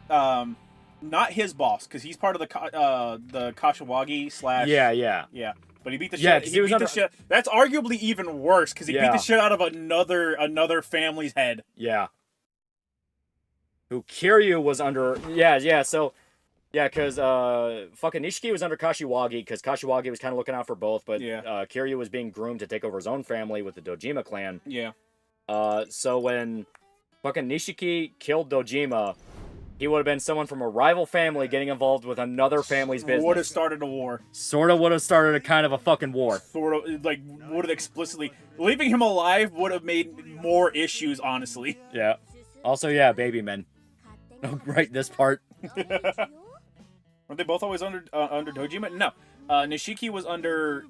[SPEAKER 2] Not his boss because he's part of the Kashiwagi /
[SPEAKER 3] Yeah.
[SPEAKER 2] Yeah, but he beat the shit.
[SPEAKER 3] Yeah, 'cause he was
[SPEAKER 2] beat
[SPEAKER 3] under-
[SPEAKER 2] the shit. That's arguably even worse because he beat
[SPEAKER 3] Yeah.
[SPEAKER 2] the shit out of another family's head.
[SPEAKER 3] Yeah. Who Kiryu was under... Yeah, so... Yeah, because fucking Nishiki was under Kashiwagi, because Kashiwagi was kind of looking out for both, but Kiryu was being groomed to take over his own family with the Dojima clan.
[SPEAKER 2] Yeah.
[SPEAKER 3] So when fucking Nishiki killed Dojima, he would have been someone from a rival family getting involved with another family's business.
[SPEAKER 2] Would have started a war.
[SPEAKER 3] Sort of would have started a kind of a fucking war.
[SPEAKER 2] Sort of, like, would have explicitly... Leaving him alive would have made more issues, honestly.
[SPEAKER 3] Yeah. Also, yeah, baby men. Right, this part.
[SPEAKER 2] Weren't they both always under Dojima? No. Nishiki was under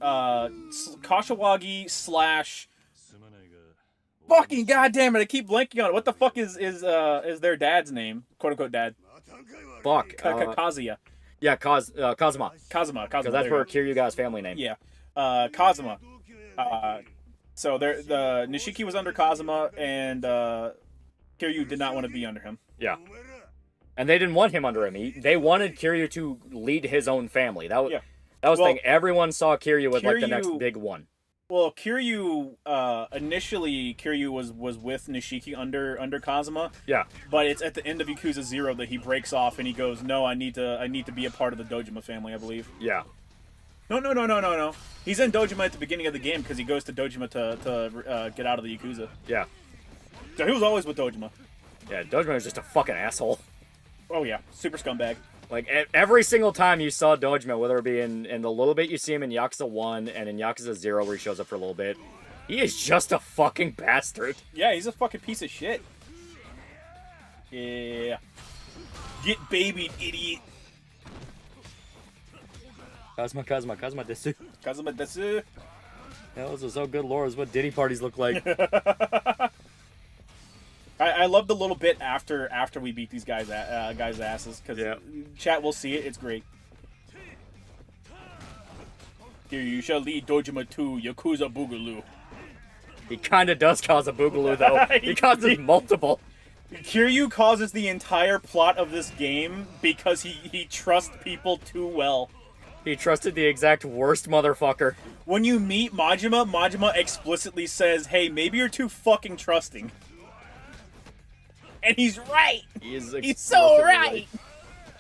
[SPEAKER 2] Kashiwagi / Fucking goddamn it! I keep blanking on it. What the fuck is their dad's name? "Quote unquote" dad.
[SPEAKER 3] Fuck.
[SPEAKER 2] Kazuya.
[SPEAKER 3] Yeah, Kazuma.
[SPEAKER 2] Kazuma.
[SPEAKER 3] Because that's where Kiryu got his family name.
[SPEAKER 2] Yeah. Kazuma. So the Nishiki was under Kazuma, and Kiryu did not want to be under him.
[SPEAKER 3] Yeah. And they didn't want him under him. They wanted Kiryu to lead his own family. That was the thing. Everyone saw Kiryu as like the next big one.
[SPEAKER 2] Well, Kiryu initially was with Nishiki under Kazuma.
[SPEAKER 3] Yeah.
[SPEAKER 2] But it's at the end of Yakuza 0 that he breaks off and he goes, "No, I need to be a part of the Dojima family, I believe."
[SPEAKER 3] Yeah.
[SPEAKER 2] No. He's in Dojima at the beginning of the game because he goes to Dojima to get out of the Yakuza.
[SPEAKER 3] Yeah.
[SPEAKER 2] So he was always with Dojima.
[SPEAKER 3] Yeah, Dojima was just a fucking asshole.
[SPEAKER 2] Oh yeah, super scumbag.
[SPEAKER 3] Like, every single time you saw Dojima, whether it be in the little bit you see him in Yakuza 1 and in Yakuza 0 where he shows up for a little bit, he is just a fucking bastard.
[SPEAKER 2] Yeah, he's a fucking piece of shit. Yeah. Get babied, idiot.
[SPEAKER 3] Kazuma desu.
[SPEAKER 2] Kazuma desu.
[SPEAKER 3] That was so good lore is what Diddy parties look like.
[SPEAKER 2] I love the little bit after we beat these guys' asses because chat will see it. It's great. Here you shall lead Dojima to Yakuza Boogaloo.
[SPEAKER 3] He kind of does cause a boogaloo though. He causes multiple.
[SPEAKER 2] Kiryu causes the entire plot of this game because he trusts people too well.
[SPEAKER 3] He trusted the exact worst motherfucker.
[SPEAKER 2] When you meet Majima explicitly says, "Hey, maybe you're too fucking trusting." And he's right. He's so right.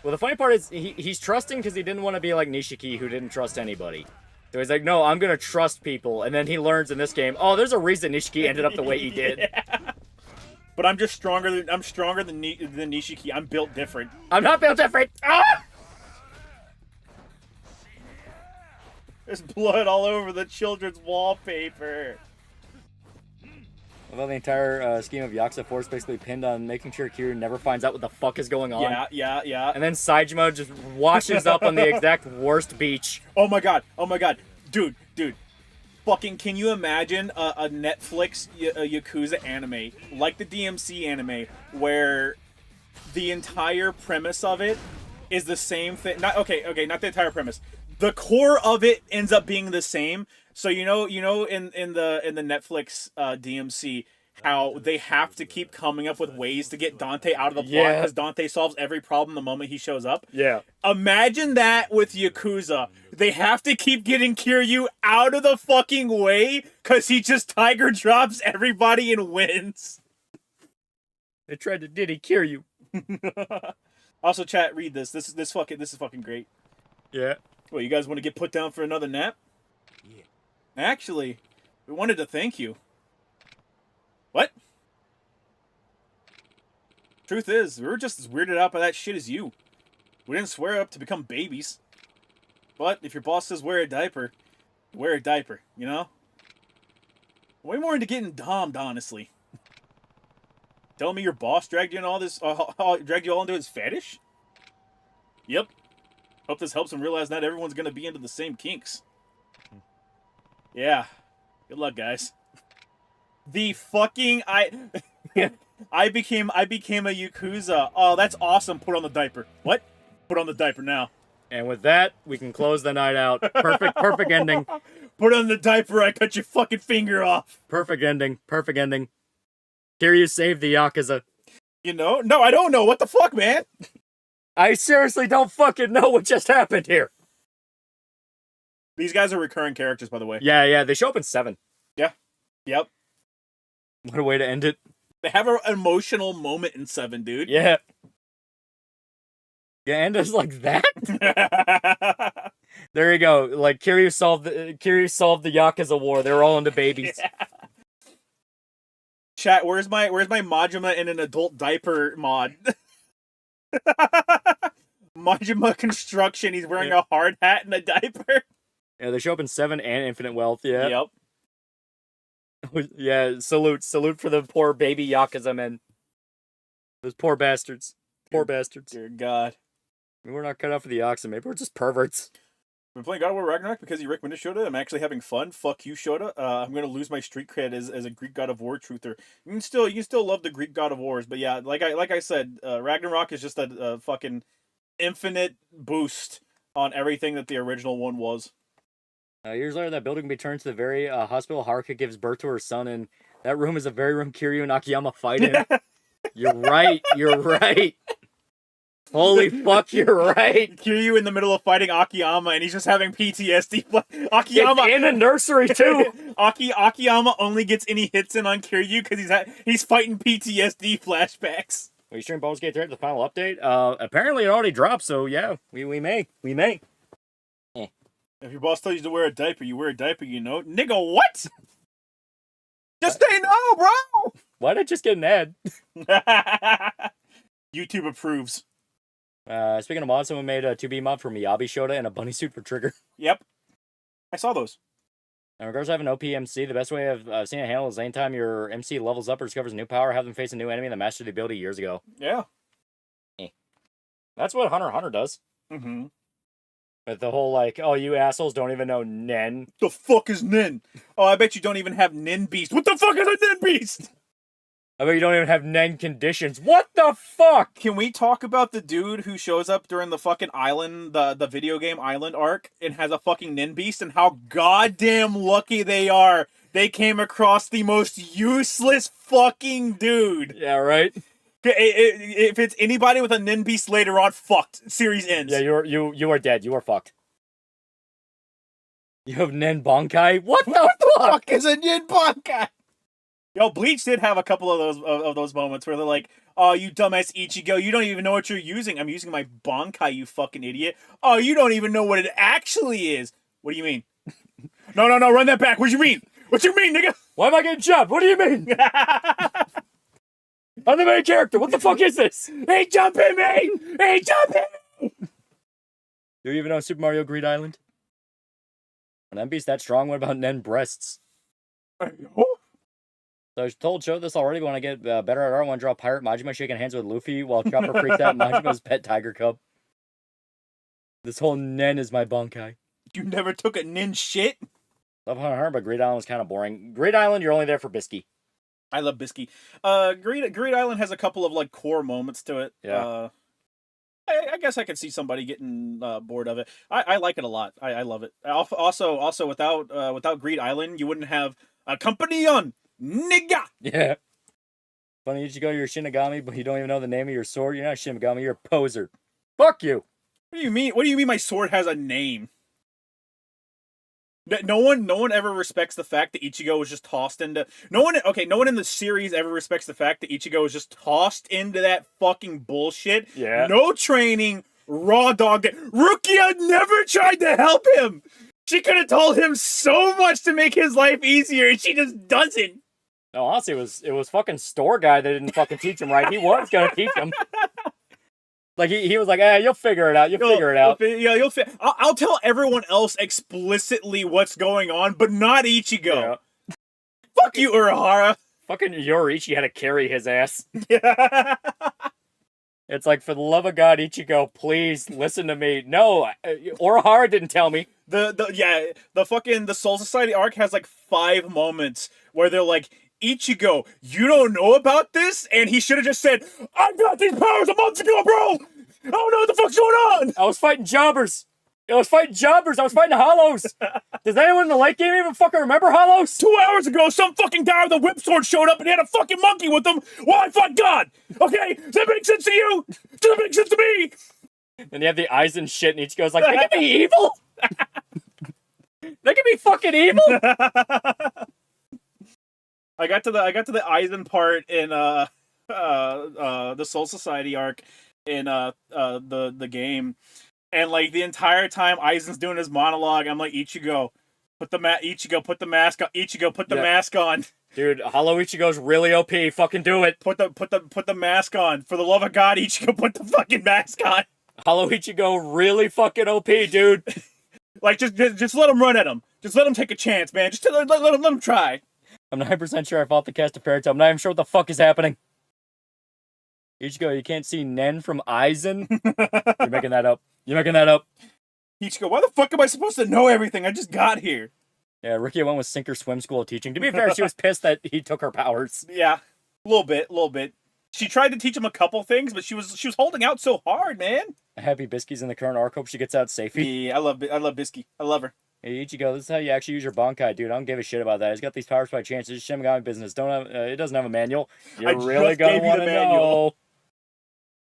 [SPEAKER 3] Well, the funny part is he's trusting because he didn't want to be like Nishiki, who didn't trust anybody. So he's like, "No, I'm gonna trust people." And then he learns in this game, "Oh, there's a reason Nishiki ended up the way he did."
[SPEAKER 2] Yeah. But I'm just stronger than Nishiki. I'm built different.
[SPEAKER 3] I'm not built different. Ah!
[SPEAKER 2] There's blood all over the children's wallpaper.
[SPEAKER 3] Well, the entire scheme of Yakuza 4 is basically pinned on making sure Kiryu never finds out what the fuck is going on.
[SPEAKER 2] Yeah.
[SPEAKER 3] And then Saejima just washes up on the exact worst beach.
[SPEAKER 2] Oh my god. Dude. Fucking, can you imagine a Netflix Yakuza anime, like the DMC anime, where the entire premise of it is the same thing. Not okay, not the entire premise. The core of it ends up being the same. So in the Netflix DMC, how they have to keep coming up with ways to get Dante out of the plot because Dante solves every problem the moment he shows up.
[SPEAKER 3] Yeah.
[SPEAKER 2] Imagine that with Yakuza. They have to keep getting Kiryu out of the fucking way because he just tiger drops everybody and wins.
[SPEAKER 3] They tried to Diddy Kiryu.
[SPEAKER 2] Also, chat, read this. This is fucking great.
[SPEAKER 3] Yeah.
[SPEAKER 2] Well, you guys want to get put down for another nap?
[SPEAKER 5] Yeah.
[SPEAKER 2] Actually, we wanted to thank you. What? Truth is, we were just as weirded out by that shit as you. We didn't swear up to become babies. But if your boss says wear a diaper, you know? Way more into getting dommed, honestly. Telling me your boss dragged you in all this, dragged you all into his fetish? Yep. Hope this helps him realize not everyone's gonna be into the same kinks. Yeah. Good luck, guys. The fucking I became a Yakuza. Oh, that's awesome. Put on the diaper. What? Put on the diaper now.
[SPEAKER 3] And with that, we can close the night out. Perfect ending.
[SPEAKER 2] Put on the diaper. I cut your fucking finger off.
[SPEAKER 3] Perfect ending. Kiryu saved the Yakuza.
[SPEAKER 2] You know? No, I don't know. What the fuck, man?
[SPEAKER 3] I seriously don't fucking know what just happened here.
[SPEAKER 2] These guys are recurring characters, by the way.
[SPEAKER 3] Yeah, they show up in 7.
[SPEAKER 2] Yeah. Yep.
[SPEAKER 3] What a way to end it.
[SPEAKER 2] They have an emotional moment in 7, dude.
[SPEAKER 3] Yeah. Yeah, and it's like that? There you go. Like, Kiryu solved the Yakuza war. They were all into babies.
[SPEAKER 2] Yeah. Chat, where's my Majima in an adult diaper mod? Majima construction, he's wearing a hard hat and a diaper.
[SPEAKER 3] Yeah, they show up in 7 and Infinite Wealth, yeah.
[SPEAKER 2] Yep.
[SPEAKER 3] Yeah, salute for the poor baby Yakuza men. Those poor bastards.
[SPEAKER 2] Dear God.
[SPEAKER 3] I mean, we're not cut out for the Yakuza, maybe we're just perverts.
[SPEAKER 2] I'm playing God of War Ragnarok because you recommended Shota. I'm actually having fun. Fuck you, Shota. I'm gonna lose my street cred as a Greek God of War truther. You can still love the Greek God of Wars, but yeah, like I said, Ragnarok is just a fucking infinite boost on everything that the original one was.
[SPEAKER 3] Years later, that building can be turned to the very hospital Haruka gives birth to her son, and that room is the very room Kiryu and Akiyama fight in. You're right. Holy fuck, you're right.
[SPEAKER 2] Kiryu in the middle of fighting Akiyama, and he's just having PTSD. Akiyama
[SPEAKER 3] it's in a nursery too.
[SPEAKER 2] Akiyama only gets any hits in on Kiryu because he's fighting PTSD flashbacks.
[SPEAKER 3] Are you streaming Baldur's Gate 3 at the final update? Apparently it already dropped, so yeah, we may.
[SPEAKER 2] If your boss tells you to wear a diaper, you wear a diaper, you know. Nigga, what? Just say no, bro!
[SPEAKER 3] Why did I just get an ad?
[SPEAKER 2] YouTube approves.
[SPEAKER 3] Speaking of mods, someone made a 2B mod for Miyabi Shota and a bunny suit for Trigger.
[SPEAKER 2] Yep. I saw those.
[SPEAKER 3] In regards to having OPMC, the best way I've seen it handle is anytime your MC levels up or discovers a new power, have them face a new enemy that mastered the ability years ago.
[SPEAKER 2] Yeah.
[SPEAKER 3] That's what Hunter x Hunter does.
[SPEAKER 2] Mm-hmm.
[SPEAKER 3] But the whole, like, oh, you assholes don't even know Nen.
[SPEAKER 2] The fuck is Nin? Oh, I bet you don't even have Nin Beast. What the fuck is a Nin Beast?
[SPEAKER 3] I bet you don't even have Nen conditions. What the fuck?
[SPEAKER 2] Can we talk about the dude who shows up during the fucking island, the video game Island arc, and has a fucking Nin Beast, and how goddamn lucky they are they came across the most useless fucking dude.
[SPEAKER 3] Yeah, right?
[SPEAKER 2] If it's anybody with a Nin Beast later on, fucked. Series ends.
[SPEAKER 3] Yeah, you are dead. You are fucked. You have Nen Bankai? What the fuck
[SPEAKER 2] is a Nin Bankai? Yo, Bleach did have a couple of those moments where they're like, "Oh, you dumbass Ichigo, you don't even know what you're using. I'm using my Bankai, you fucking idiot. Oh, you don't even know what it actually is. What do you mean? No, run that back. What do you mean? What you mean, nigga?
[SPEAKER 3] Why am I getting jumped? What do you mean? I'm the main character. What the fuck is this?
[SPEAKER 2] Hey, jumping me! Hey, jumping me!
[SPEAKER 3] Do you even know Super Mario Greed Island? When Nen Beast's that strong, what about Nen breasts? So I was told show this already, but when I get better at art, I want to draw Pirate Majima shaking hands with Luffy while Chopper freaks out Majima's pet tiger cub. This whole Nen is my Bankai.
[SPEAKER 2] You never took a Nin shit?
[SPEAKER 3] Love Hunter, but Greed Island was kind of boring. Greed Island, you're only there for Bisky.
[SPEAKER 2] I love Bisky. Greed Island has a couple of like core moments to it.
[SPEAKER 3] Yeah.
[SPEAKER 2] I guess I could see somebody getting bored of it. I like it a lot. I love it. Also, without Greed Island, you wouldn't have a company on nigga.
[SPEAKER 3] Yeah. Funny that you go, you're a Shinigami, but you don't even know the name of your sword. You're not a Shinigami, you're a poser. Fuck you.
[SPEAKER 2] What do you mean? What do you mean my sword has a name? No one ever respects the fact that Ichigo was just tossed into. No one in the series ever respects the fact that Ichigo was just tossed into that fucking bullshit.
[SPEAKER 3] Yeah.
[SPEAKER 2] No training, raw dog. Rukia never tried to help him. She could have told him so much to make his life easier, and she just doesn't.
[SPEAKER 3] No, honestly, it was fucking store guy that didn't fucking teach him right. He was gonna teach him. Like he was like, you'll figure it out. You'll figure it out.
[SPEAKER 2] Yeah, I'll tell everyone else explicitly what's going on, but not Ichigo.
[SPEAKER 3] Yeah.
[SPEAKER 2] Fuck you, Urahara.
[SPEAKER 3] Fucking Yoriichi had to carry his ass.
[SPEAKER 2] Yeah.
[SPEAKER 3] It's like, for the love of God, Ichigo, please listen to me. No, Urahara didn't tell me.
[SPEAKER 2] The Soul Society arc has like 5 moments where they're like, Ichigo, you don't know about this? And he should have just said, I got these powers a month ago, bro! I don't know what the fuck's going on!
[SPEAKER 3] I was fighting jobbers. I was fighting hollows. Does anyone in the late game even fucking remember hollows?
[SPEAKER 2] 2 hours ago, some fucking guy with a whip sword showed up and he had a fucking monkey with him while I fought God! Okay? Does that make sense to you? Does that make sense to me?
[SPEAKER 3] And you have the eyes and shit, and Ichigo's like, they can be evil? They can be fucking evil?
[SPEAKER 2] I got to the Aizen part in the Soul Society arc in the game, and like the entire time Aizen's doing his monologue, I'm like, Ichigo, put the mask on. Ichigo, put the mask on.
[SPEAKER 3] Dude, Hollow Ichigo's really OP. Fucking do it.
[SPEAKER 2] Put the mask on. For the love of God, Ichigo, put the fucking mask on.
[SPEAKER 3] Hollow Ichigo really fucking OP, dude.
[SPEAKER 2] Like just let him run at him. Just let him take a chance, man. Just let him try.
[SPEAKER 3] I'm 9% sure I fought the cast of Fairy Tail. I'm not even sure what the fuck is happening. Ichigo, you can't see Nen from Aizen? You're making that up.
[SPEAKER 2] Ichigo, why the fuck am I supposed to know everything? I just got here.
[SPEAKER 3] Yeah, Rukia went with Sink or Swim School of Teaching. To be fair, she was pissed that he took her powers.
[SPEAKER 2] Yeah, a little bit. She tried to teach him a couple things, but she was holding out so hard, man.
[SPEAKER 3] Happy Bisky's in the current arc. Hope she gets out safely.
[SPEAKER 2] Yeah, I love Bisky. I love her.
[SPEAKER 3] Hey, Ichigo, this is how you actually use your Bankai, dude. I don't give a shit about that. He's got these powers by chance. It's Shinigami business. It doesn't have a manual. You're really gonna want to know.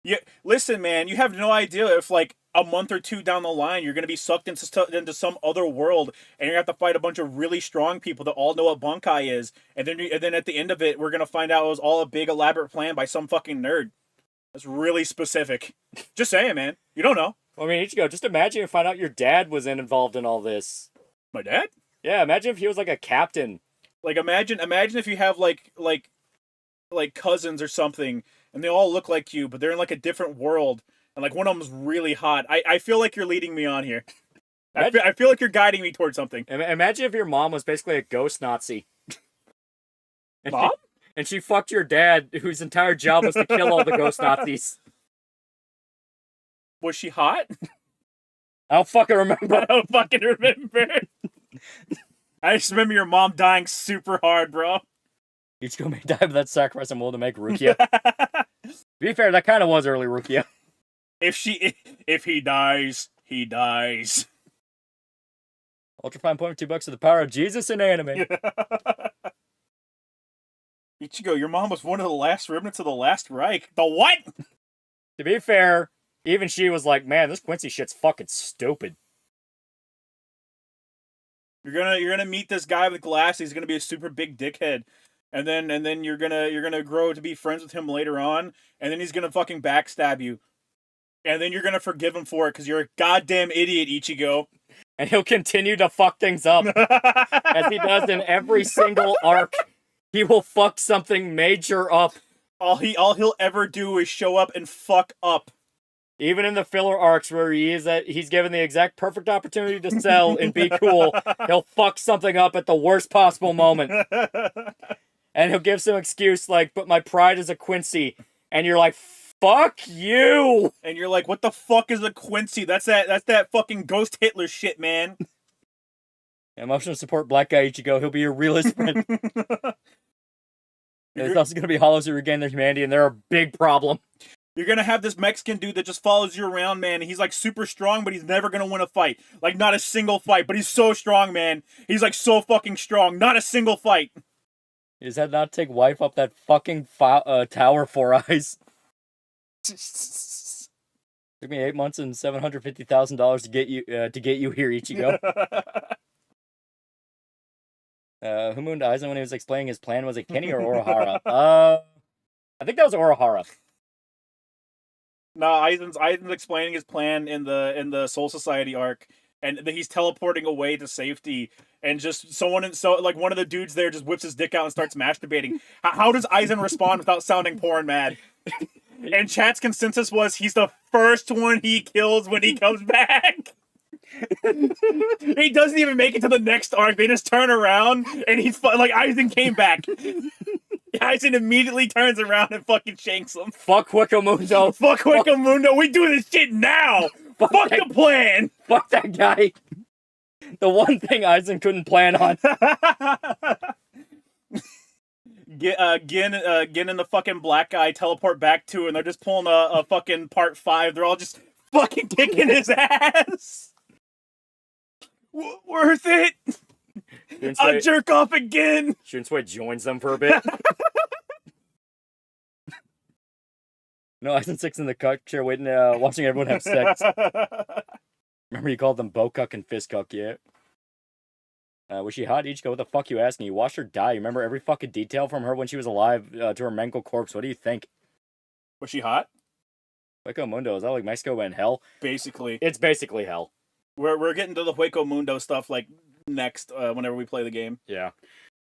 [SPEAKER 2] Yeah, listen, man. You have no idea if like a month or 2 down the line, you're gonna be sucked into some other world, and you're gonna have to fight a bunch of really strong people that all know what Bankai is, and then at the end of it, we're gonna find out it was all a big elaborate plan by some fucking nerd. That's really specific. Just saying, man. You don't know.
[SPEAKER 3] I mean, Ichigo, just imagine if you find out your dad was involved in all this.
[SPEAKER 2] My dad?
[SPEAKER 3] Yeah, imagine if he was like a captain.
[SPEAKER 2] Like imagine if you have like cousins or something, and they all look like you, but they're in like a different world, and like one of them's really hot. I feel like you're leading me on here. I feel like you're guiding me towards something.
[SPEAKER 3] Imagine if your mom was basically a ghost Nazi.
[SPEAKER 2] Mom?
[SPEAKER 3] And she fucked your dad, whose entire job was to kill all the ghost Nazis.
[SPEAKER 2] Was she hot?
[SPEAKER 3] I don't fucking remember.
[SPEAKER 2] I just remember your mom dying super hard, bro.
[SPEAKER 3] Ichigo may die, but that sacrifice I'm willing to make Rukia. To be fair, that kind of was early Rukia.
[SPEAKER 2] If he dies, he dies.
[SPEAKER 3] Ultrafine point for $2 to the power of Jesus in anime.
[SPEAKER 2] Ichigo, your mom was one of the last remnants of the Last Reich. The what?
[SPEAKER 3] To be fair, even she was like, man, this Quincy shit's fucking stupid.
[SPEAKER 2] You're gonna meet this guy with glasses. He's gonna be a super big dickhead, and then you're gonna grow to be friends with him later on, and then he's gonna fucking backstab you, and then you're gonna forgive him for it because you're a goddamn idiot, Ichigo.
[SPEAKER 3] And he'll continue to fuck things up as he does in every single arc. He will fuck something major up.
[SPEAKER 2] All he'll ever do is show up and fuck up.
[SPEAKER 3] Even in the filler arcs where he's given the exact perfect opportunity to sell and be cool, he'll fuck something up at the worst possible moment. And he'll give some excuse like, but my pride is a Quincy. And you're like, fuck you!
[SPEAKER 2] And you're like, what the fuck is a Quincy? That's that fucking Ghost Hitler shit, man.
[SPEAKER 3] Emotional support black guy Ichigo. He'll be your realist friend. There's also going to be hollows who regain their humanity, and they're a big problem.
[SPEAKER 2] You're gonna have this Mexican dude that just follows you around, man. And he's like super strong, but he's never gonna win a fight. Like not a single fight, but he's so strong, man. He's like so fucking strong. Not a single fight.
[SPEAKER 3] Is that not take wife up that fucking tower, Four Eyes? Took me 8 months and $750,000 to get you here, Ichigo. Who mooned Aizen when he was explaining his plan? Was it Kenny or Orohara? I think that was Orohara.
[SPEAKER 2] No, Aizen's explaining his plan in the Soul Society arc, and he's teleporting away to safety, and just one of the dudes there just whips his dick out and starts masturbating. How does Aizen respond without sounding porn mad? And chat's consensus was he's the first one he kills when he comes back. He doesn't even make it to the next arc. They just turn around and he's like Aizen came back. Aizen immediately turns around and fucking shanks him.
[SPEAKER 3] Fuck Wiccamundo.
[SPEAKER 2] Fuck Wiccamundo. We do this shit now. Fuck the plan.
[SPEAKER 3] Fuck that guy. The one thing Aizen couldn't plan on.
[SPEAKER 2] Gin and the fucking black guy teleport back to, and they're just pulling a fucking part 5. They're all just fucking kicking his ass. Worth it. I'll jerk off again.
[SPEAKER 3] Shunsui joins them for a bit. No, Aizen 6 in the cuck chair waiting, watching everyone have sex. Remember you called them Bocuck and Fistcuck, yeah? Was she hot? Ichigo, what the fuck you asking? You watched her die. You remember every fucking detail from her when she was alive to her mangled corpse. What do you think?
[SPEAKER 2] Was she hot?
[SPEAKER 3] Hueco Mundo, is that like Mexico and hell?
[SPEAKER 2] Basically.
[SPEAKER 3] It's basically hell.
[SPEAKER 2] We're getting to the Hueco Mundo stuff like next whenever we play the game.
[SPEAKER 3] Yeah.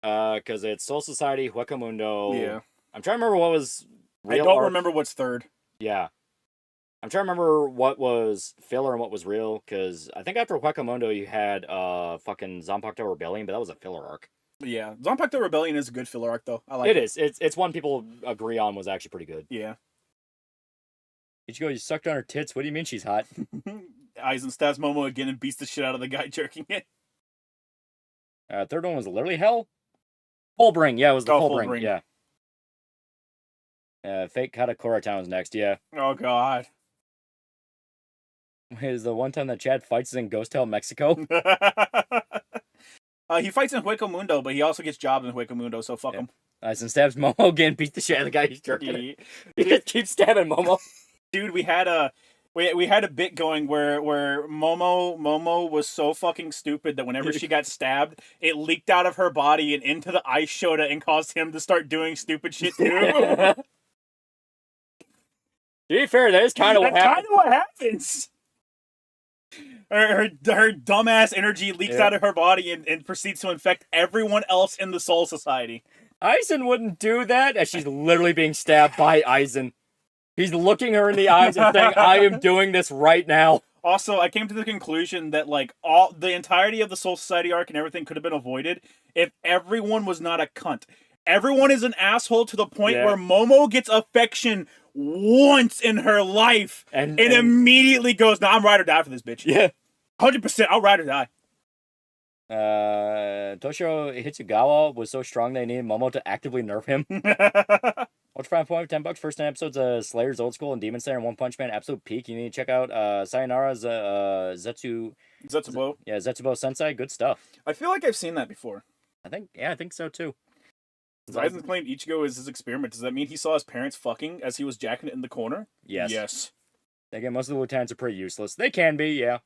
[SPEAKER 3] Because it's Soul Society, Hueco Mundo.
[SPEAKER 2] Yeah.
[SPEAKER 3] I'm trying to remember what was real.
[SPEAKER 2] I don't remember what's third.
[SPEAKER 3] Yeah. I'm trying to remember what was filler and what was real, because I think after Hueco Mundo you had fucking Zanpakuto Rebellion, but that was a filler arc.
[SPEAKER 2] Yeah. Zanpakuto Rebellion is a good filler arc, though. I like it.
[SPEAKER 3] It is. It's one people agree on was actually pretty good.
[SPEAKER 2] Yeah.
[SPEAKER 3] Ichigo, you sucked on her tits. What do you mean she's hot?
[SPEAKER 2] Aizen stabs Momo again and beats the shit out of the guy jerking it.
[SPEAKER 3] Third one was literally hell? Fullbring. Yeah, it was the Fullbring. Yeah. Fake Katakura Town is next, yeah.
[SPEAKER 2] Oh, God.
[SPEAKER 3] Is the one time that Chad fights in Ghost Town, Mexico?
[SPEAKER 2] He fights in Hueco Mundo, but he also gets jobs in Hueco Mundo, so fuck him.
[SPEAKER 3] Aizen stabs Momo again, beats the shit out of the guy he's jerking it. He just keeps stabbing Momo.
[SPEAKER 2] Dude, we had a bit going where Momo was so fucking stupid that whenever she got stabbed, it leaked out of her body and into the ice Shota and caused him to start doing stupid shit too.
[SPEAKER 3] To be fair, that is kind of what happens.
[SPEAKER 2] Her dumbass energy leaks out of her body and proceeds to infect everyone else in the Soul Society.
[SPEAKER 3] Aizen wouldn't do that, as she's literally being stabbed by Aizen. He's looking her in the eyes and saying, I am doing this right now.
[SPEAKER 2] Also, I came to the conclusion that like all the entirety of the Soul Society arc and everything could have been avoided if everyone was not a cunt. Everyone is an asshole to the point where Momo gets affection once in her life and immediately goes, "No, I'm ride or die for this bitch."
[SPEAKER 3] Yeah.
[SPEAKER 2] 100%, I'll ride or die.
[SPEAKER 3] Toshiro Hitsugawa was so strong they needed Momo to actively nerf him. Ultra Prime point $10. First 10 episodes of Slayer's Old School and Demon Slayer and One Punch Man absolute peak. You need to check out Sayonara's Zetsubo. Yeah, Zetsubo Sensei. Good stuff.
[SPEAKER 2] I feel like I've seen that before.
[SPEAKER 3] I think so too.
[SPEAKER 2] Aizen claimed Ichigo is his experiment. Does that mean he saw his parents fucking as he was jacking it in the corner?
[SPEAKER 3] Yes.
[SPEAKER 2] Yes.
[SPEAKER 3] Again, most of the lieutenants are pretty useless. They can be, yeah.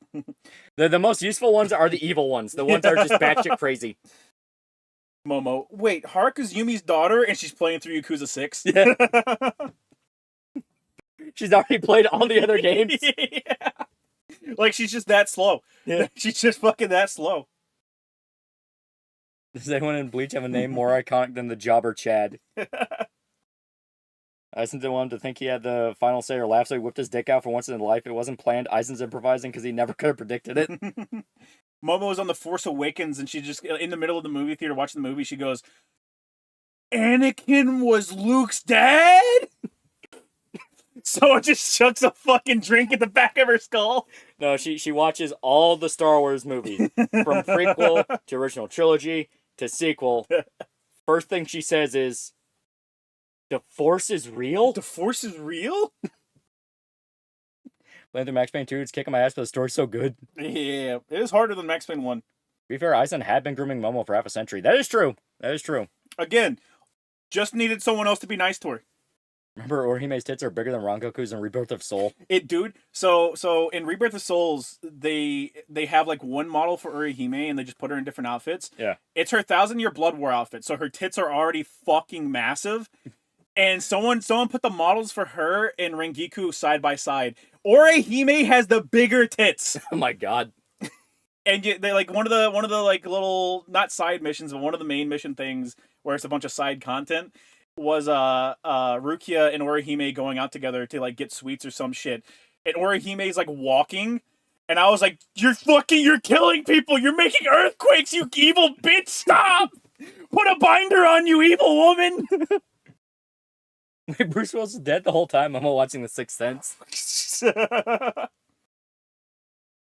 [SPEAKER 3] The most useful ones are the evil ones. The ones that are just batshit crazy.
[SPEAKER 2] Momo. Wait, Haruka's Yumi's daughter and she's playing through Yakuza 6?
[SPEAKER 3] Yeah. She's already played all the other games.
[SPEAKER 2] Yeah. Like, she's just that slow.
[SPEAKER 3] Yeah.
[SPEAKER 2] She's just fucking that slow.
[SPEAKER 3] Does anyone in Bleach have a name more iconic than the Jobber Chad? Aizen didn't want him to think he had the final say or laugh, so he whipped his dick out for once in his life. It wasn't planned. Aizen's improvising because he never could have predicted it.
[SPEAKER 2] Momo was on The Force Awakens, and she just, in the middle of the movie theater watching the movie, she goes, "Anakin was Luke's dad?" So it just chucks a fucking drink at the back of her skull.
[SPEAKER 3] No, she watches all the Star Wars movies, from prequel to original trilogy to sequel. First thing she says is, "The Force is real?"
[SPEAKER 2] The Force is real?
[SPEAKER 3] Playing through Max Payne 2, it's kicking my ass, but the story's so good.
[SPEAKER 2] Yeah, it is harder than Max Payne 1.
[SPEAKER 3] To be fair, Aizen had been grooming Momo for half a century. That is true. That is true.
[SPEAKER 2] Again, just needed someone else to be nice to her.
[SPEAKER 3] Remember, Orihime's tits are bigger than Rangoku's in Rebirth of Soul.
[SPEAKER 2] Dude. So in Rebirth of Souls, they have like one model for Orihime, and they just put her in different outfits.
[SPEAKER 3] Yeah.
[SPEAKER 2] It's her 1,000-Year Blood War outfit, so her tits are already fucking massive. And someone put the models for her and Rengiku side by side. Orihime has the bigger tits.
[SPEAKER 3] Oh my god.
[SPEAKER 2] And they like one of the like little, not side missions, but one of the main mission things where it's a bunch of side content was Rukia and Orihime going out together to like get sweets or some shit. And Orihime's like walking, and I was like, you're killing people, you're making earthquakes, you evil bitch, stop! Put a binder on, you evil woman!
[SPEAKER 3] Wait, Bruce Willis is dead the whole time. I'm watching The Sixth Sense.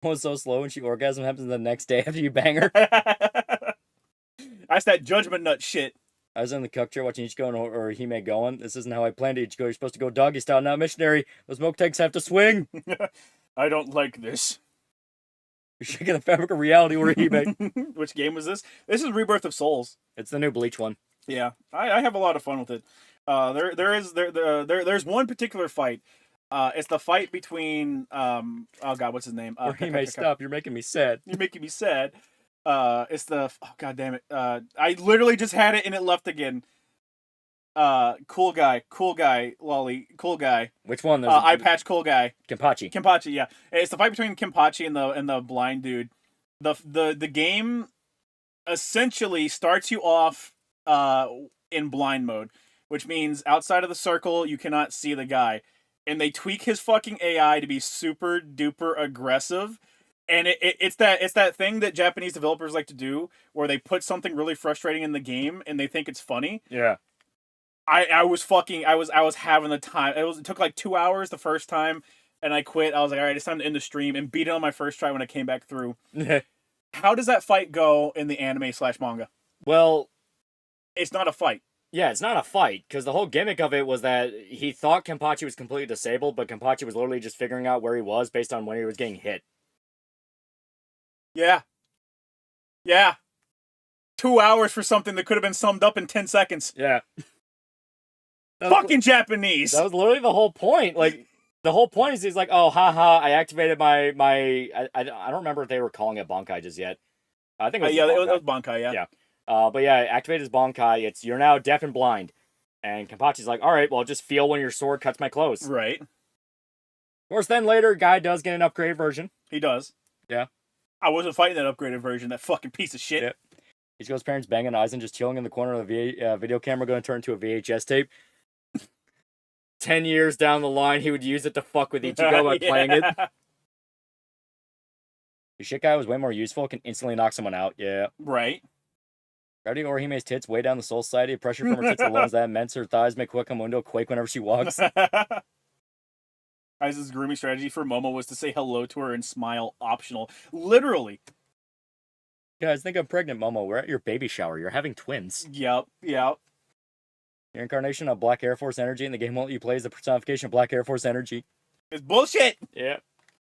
[SPEAKER 3] Was so slow when she orgasm happens the next day after you bang her.
[SPEAKER 2] That's that judgment nut shit.
[SPEAKER 3] I was in the cuck chair watching Ichigo and Orihime going. This isn't how I planned it, Ichigo. You're supposed to go doggy style, not missionary. Those milk tanks have to swing.
[SPEAKER 2] I don't like this.
[SPEAKER 3] You're shaking the fabric of reality, Orihime.
[SPEAKER 2] Which game was this? This is Rebirth of Souls.
[SPEAKER 3] It's the new Bleach one.
[SPEAKER 2] Yeah, I have a lot of fun with it. There's one particular fight. It's the fight between oh god, what's his name?
[SPEAKER 3] Orihime, stop! You're making me sad.
[SPEAKER 2] You're making me sad. It's the god damn it. I literally just had it and it left again. Cool guy, Loli, cool guy.
[SPEAKER 3] Which one?
[SPEAKER 2] Eye patch, cool guy.
[SPEAKER 3] Kenpachi.
[SPEAKER 2] Yeah. It's the fight between Kenpachi and the blind dude. The game essentially starts you off in blind mode, which means outside of the circle you cannot see the guy, and they tweak his fucking AI to be super duper aggressive. And it's that thing that Japanese developers like to do, where they put something really frustrating in the game and they think it's funny.
[SPEAKER 3] Yeah.
[SPEAKER 2] I was having the time. It took like 2 hours the first time, and I quit. I was like, all right, it's time to end the stream, and beat it on my first try when I came back through. How does that fight go in the anime/manga?
[SPEAKER 3] Well,
[SPEAKER 2] it's not a fight.
[SPEAKER 3] Yeah, it's not a fight, because the whole gimmick of it was that he thought Kenpachi was completely disabled, but Kenpachi was literally just figuring out where he was based on when he was getting hit.
[SPEAKER 2] Yeah. 2 hours for something that could have been summed up in 10 seconds.
[SPEAKER 3] Yeah.
[SPEAKER 2] Fucking Japanese!
[SPEAKER 3] That was literally the whole point. Like, the whole point is he's like, oh, haha, I activated my I don't remember if they were calling it Bankai just yet. I think it was
[SPEAKER 2] it was Bankai, yeah.
[SPEAKER 3] Yeah. But yeah, activated his Bankai. You're now deaf and blind. And Kenpachi's like, alright, well, just feel when your sword cuts my clothes.
[SPEAKER 2] Right.
[SPEAKER 3] Of course, then later, Guy does get an upgraded version.
[SPEAKER 2] He does.
[SPEAKER 3] Yeah.
[SPEAKER 2] I wasn't fighting that upgraded version, that fucking piece of shit.
[SPEAKER 3] Yeah. Ichigo's parents banging Aizen, just chilling in the corner of the video camera, going to turn into a VHS tape. 10 years down the line, he would use it to fuck with Ichigo by playing it. The shit guy was way more useful, can instantly knock someone out, yeah.
[SPEAKER 2] Right.
[SPEAKER 3] Gravity Orihime's tits way down the Soul Society. Pressure from her tits alone is that immense. Her thighs make Wakamundo quake whenever she walks.
[SPEAKER 2] Aizen's grooming strategy for Momo was to say hello to her and smile optional. Literally.
[SPEAKER 3] Guys, think I'm pregnant, Momo. We're at your baby shower. You're having twins.
[SPEAKER 2] Yep.
[SPEAKER 3] Your incarnation of Black Air Force energy, and the game won't let you play as the personification of Black Air Force energy.
[SPEAKER 2] It's bullshit!
[SPEAKER 3] Yeah.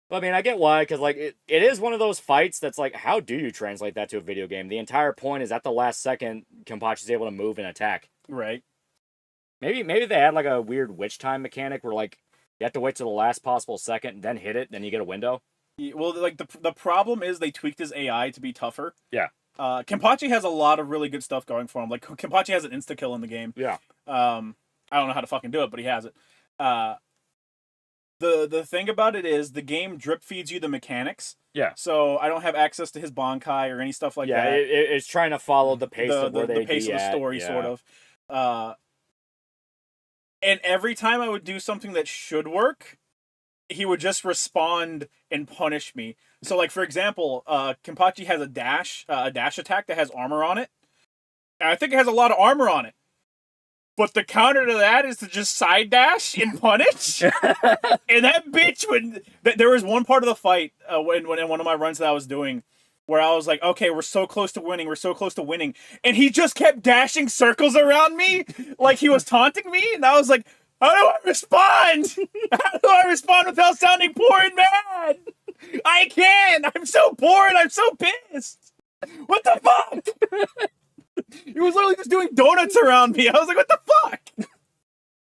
[SPEAKER 3] Well, I mean, I get why, because, like, it is one of those fights that's like, how do you translate that to a video game? The entire point is at the last second, Kenpachi's able to move and attack.
[SPEAKER 2] Right.
[SPEAKER 3] Maybe they had, like, a weird witch time mechanic where, like, you have to wait till the last possible second, and then hit it, then you get a window.
[SPEAKER 2] Yeah, well, like, the problem is they tweaked his AI to be tougher.
[SPEAKER 3] Yeah.
[SPEAKER 2] Kenpachi has a lot of really good stuff going for him. Like, Kenpachi has an insta-kill in the game.
[SPEAKER 3] Yeah.
[SPEAKER 2] I don't know how to fucking do it, but he has it. The thing about it is the game drip feeds you the mechanics.
[SPEAKER 3] Yeah.
[SPEAKER 2] So I don't have access to his Bankai or any stuff like that.
[SPEAKER 3] Yeah, it's trying to follow the pace of where
[SPEAKER 2] the pace of the story, sort of. And every time I would do something that should work, he would just respond and punish me. So, like, for example, Kenpachi has a dash attack that has armor on it. And I think it has a lot of armor on it. But the counter to that is to just side dash and punish. And that bitch would... There was one part of the fight when in one of my runs that I was doing where I was like, okay, we're so close to winning. And he just kept dashing circles around me like he was taunting me. And I was like, How do I respond? How do I respond without sounding poor and mad? I can't. I'm so poor and I'm so pissed. What the fuck? He was literally just doing donuts around me. I was like, what the fuck?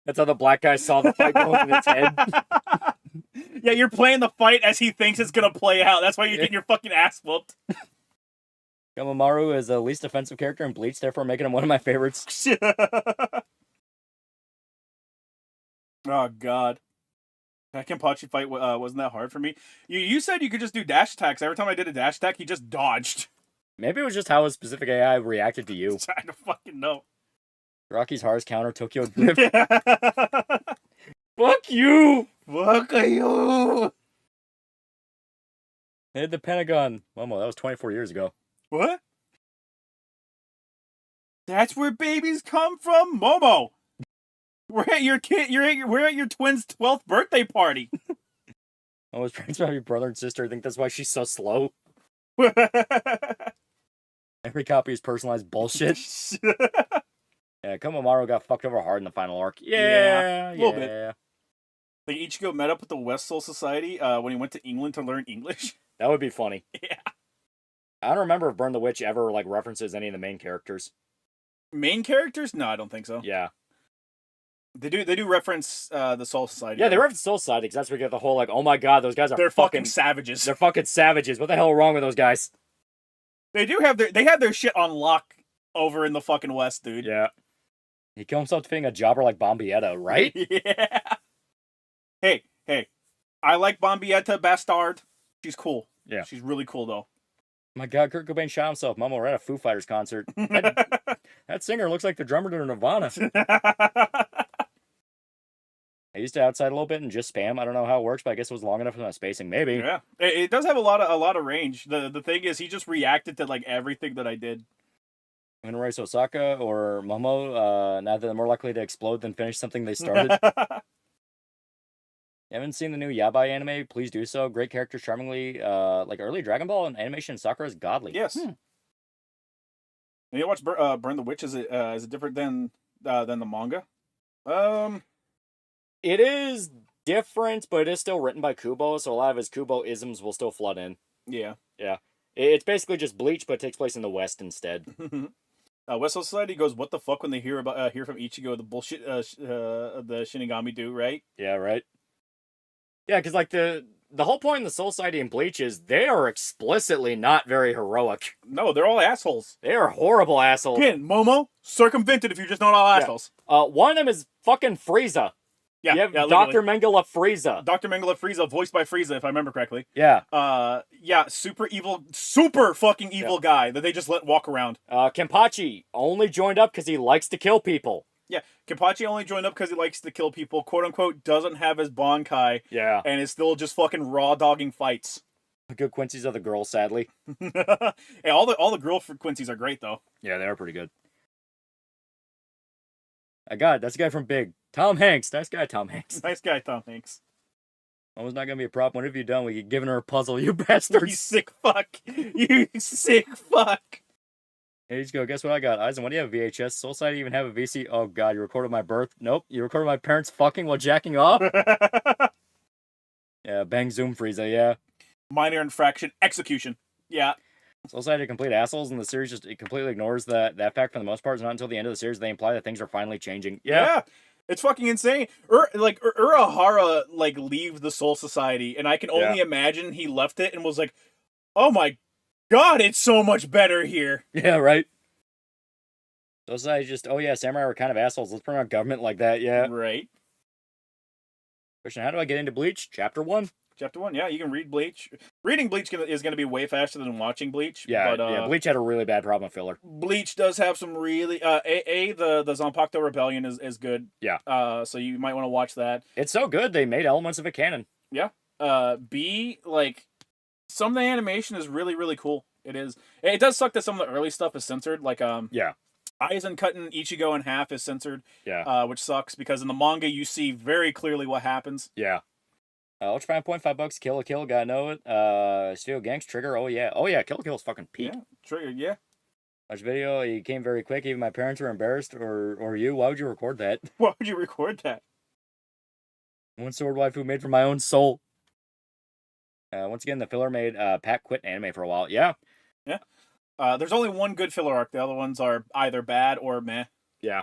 [SPEAKER 3] That's how the black guy saw the fight going in his head.
[SPEAKER 2] Yeah, you're playing the fight as he thinks it's gonna play out. That's why you're getting your fucking ass whooped.
[SPEAKER 3] Kamamaru is the least offensive character in Bleach, therefore making him one of my favorites.
[SPEAKER 2] Oh god, that Kenpachi fight wasn't that hard for me. You said you could just do dash attacks. Every time I did a dash attack, he just dodged.
[SPEAKER 3] Maybe it was just how his specific AI reacted to you.
[SPEAKER 2] I don't fucking know.
[SPEAKER 3] Rocky's hardest counter, Tokyo Drift. Fuck you!
[SPEAKER 2] Fuck you!
[SPEAKER 3] They hit the Pentagon. Momo, that was 24 years ago.
[SPEAKER 2] What? That's where babies come from, Momo. We're at your we're at your twins' 12th birthday party.
[SPEAKER 3] I was friends with your brother and sister. I think that's why she's so slow. Every copy is personalized bullshit. Yeah, Kamamaru got fucked over hard in the final arc. Yeah,
[SPEAKER 2] a little bit. Like Ichigo met up with the West Soul Society when he went to England to learn English.
[SPEAKER 3] That would be funny.
[SPEAKER 2] Yeah.
[SPEAKER 3] I don't remember if Burn the Witch ever like references any of the main characters.
[SPEAKER 2] Main characters? No, I don't think so.
[SPEAKER 3] Yeah.
[SPEAKER 2] They do reference the Soul Society.
[SPEAKER 3] Yeah, they reference Soul Society because that's where you get the whole like, oh my god, those guys are
[SPEAKER 2] they're fucking savages.
[SPEAKER 3] They're fucking savages. What the hell is wrong with those guys?
[SPEAKER 2] They have their shit on lock over in the fucking West, dude.
[SPEAKER 3] Yeah. He killed himself defeating a jobber like Bombietta, right?
[SPEAKER 2] Yeah. Hey. I like Bombietta Bastard. She's cool.
[SPEAKER 3] Yeah.
[SPEAKER 2] She's really cool, though.
[SPEAKER 3] My god, Kurt Cobain shot himself. Momo, we're at a Foo Fighters concert. That singer looks like the drummer to Nirvana. I used to outside a little bit and just spam. I don't know how it works, but I guess it was long enough for my spacing. Maybe.
[SPEAKER 2] Yeah. It does have a lot of range. The thing is, he just reacted to like everything that I did.
[SPEAKER 3] I'm gonna race Osaka or Momo. Now that they're more likely to explode than finish something they started. You haven't seen the new Yabai anime? Please do so. Great characters, charmingly, like early Dragon Ball and animation in Sakura is godly.
[SPEAKER 2] Yes. You watch Burn the Witch? Is it different than the manga?
[SPEAKER 3] It is different, but it is still written by Kubo, so a lot of his Kubo-isms will still flood in.
[SPEAKER 2] Yeah.
[SPEAKER 3] Yeah. It's basically just Bleach, but it takes place in the West instead.
[SPEAKER 2] West Coast Society goes, what the fuck, when they hear from Ichigo the bullshit the Shinigami do, right?
[SPEAKER 3] Yeah, right. Yeah, because like the whole point in the Soul Society and Bleach is they are explicitly not very heroic.
[SPEAKER 2] No, they're all assholes.
[SPEAKER 3] They are horrible assholes.
[SPEAKER 2] Again, Momo, circumvented if you're just not all assholes.
[SPEAKER 3] One of them is fucking Frieza.
[SPEAKER 2] Yeah,
[SPEAKER 3] you have
[SPEAKER 2] yeah,
[SPEAKER 3] Dr. Mengele Frieza.
[SPEAKER 2] Dr. Mengele Frieza, voiced by Frieza, if I remember correctly.
[SPEAKER 3] Yeah.
[SPEAKER 2] Super fucking evil guy that they just let walk around.
[SPEAKER 3] Kenpachi only joined up because he likes to kill people.
[SPEAKER 2] Yeah, Kenpachi only joined up because he likes to kill people, quote-unquote, doesn't have his Bankai,
[SPEAKER 3] Yeah.
[SPEAKER 2] and is still just fucking raw-dogging fights.
[SPEAKER 3] The good Quincy's are the girls, sadly.
[SPEAKER 2] Hey, all the girl Quincy's are great, though.
[SPEAKER 3] Yeah, they are pretty good. I got it. That's the guy from Big. Tom Hanks. Nice guy, Tom Hanks.
[SPEAKER 2] Nice guy, Tom Hanks.
[SPEAKER 3] Almost not going to be a problem. What have you done? We could giving her a puzzle, you
[SPEAKER 2] You
[SPEAKER 3] bastards.
[SPEAKER 2] sick fuck. You sick fuck.
[SPEAKER 3] Hey, just go. Guess what I got? Eisen, what do you have, VHS? Soul Society even have a VC? Oh, God, you recorded my birth? Nope. You recorded my parents fucking while jacking off? Yeah, bang zoom Frieza, yeah.
[SPEAKER 2] Minor infraction. Execution. Yeah.
[SPEAKER 3] Soul Society are complete assholes, and the series just completely ignores that fact for the most part. It's not until the end of the series they imply that things are finally changing. Yeah.
[SPEAKER 2] It's fucking insane. Urahara, leave the Soul Society, and I can only imagine he left it and was like, oh my god, it's so much better here.
[SPEAKER 3] Yeah, right. Soul Society just, oh yeah, samurai were kind of assholes. Let's bring our government like that, yeah.
[SPEAKER 2] Right.
[SPEAKER 3] Question, how do I get into Bleach? Chapter 1.
[SPEAKER 2] Chapter 1, yeah, you can read Bleach. Reading Bleach is going to be way faster than watching Bleach.
[SPEAKER 3] Yeah,
[SPEAKER 2] but,
[SPEAKER 3] Bleach had a really bad problem with filler.
[SPEAKER 2] Bleach does have some really... the Zanpakuto Rebellion is good.
[SPEAKER 3] Yeah.
[SPEAKER 2] So you might want to watch that.
[SPEAKER 3] It's so good, they made elements of it canon.
[SPEAKER 2] Yeah. B, some of the animation is really, really cool. It is. It does suck that some of the early stuff is censored.
[SPEAKER 3] Yeah.
[SPEAKER 2] Aizen cutting Ichigo in half is censored.
[SPEAKER 3] Yeah.
[SPEAKER 2] Which sucks, because in the manga you see very clearly what happens.
[SPEAKER 3] Yeah. Ultra Fan, $5, Kill a Kill, gotta know it. Studio Gangs, Trigger, oh yeah. Oh yeah, Kill a Kill is fucking peak.
[SPEAKER 2] Yeah, Trigger, yeah.
[SPEAKER 3] Watch video, he came very quick, even my parents were embarrassed, or you, why would you record that?
[SPEAKER 2] Why would you record that?
[SPEAKER 3] One sword waifu made for my own soul. Once again, the filler made Pat quit anime for a while. Yeah.
[SPEAKER 2] There's only one good filler arc. The other ones are either bad or meh.
[SPEAKER 3] Yeah.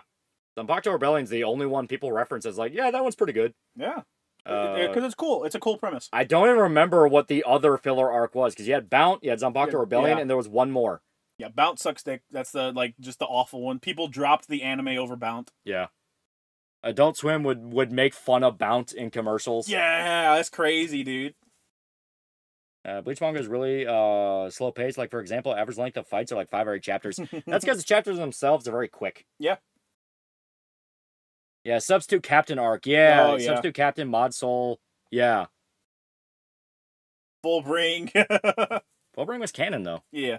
[SPEAKER 3] Zanpakuto Rebellion's the only one people reference as like, yeah, that one's pretty good.
[SPEAKER 2] Yeah. Because it's cool. It's a cool premise.
[SPEAKER 3] I don't even remember what the other filler arc was, because you had Bount, you had Zanpakuto Rebellion, and there was one more.
[SPEAKER 2] Yeah, Bount sucks dick. That's just the awful one. People dropped the anime over Bount.
[SPEAKER 3] Yeah. Adult Swim would make fun of Bount in commercials.
[SPEAKER 2] Yeah, that's crazy, dude.
[SPEAKER 3] Bleach manga is really slow paced. Like, for example, average length of fights are like 5 or 8 chapters. That's because the chapters themselves are very quick.
[SPEAKER 2] Yeah.
[SPEAKER 3] Yeah, Substitute Captain arc. Yeah,
[SPEAKER 2] Oh, yeah.
[SPEAKER 3] Substitute Captain, Mod Soul. Yeah.
[SPEAKER 2] Fullbring.
[SPEAKER 3] Fullbring was canon, though.
[SPEAKER 2] Yeah.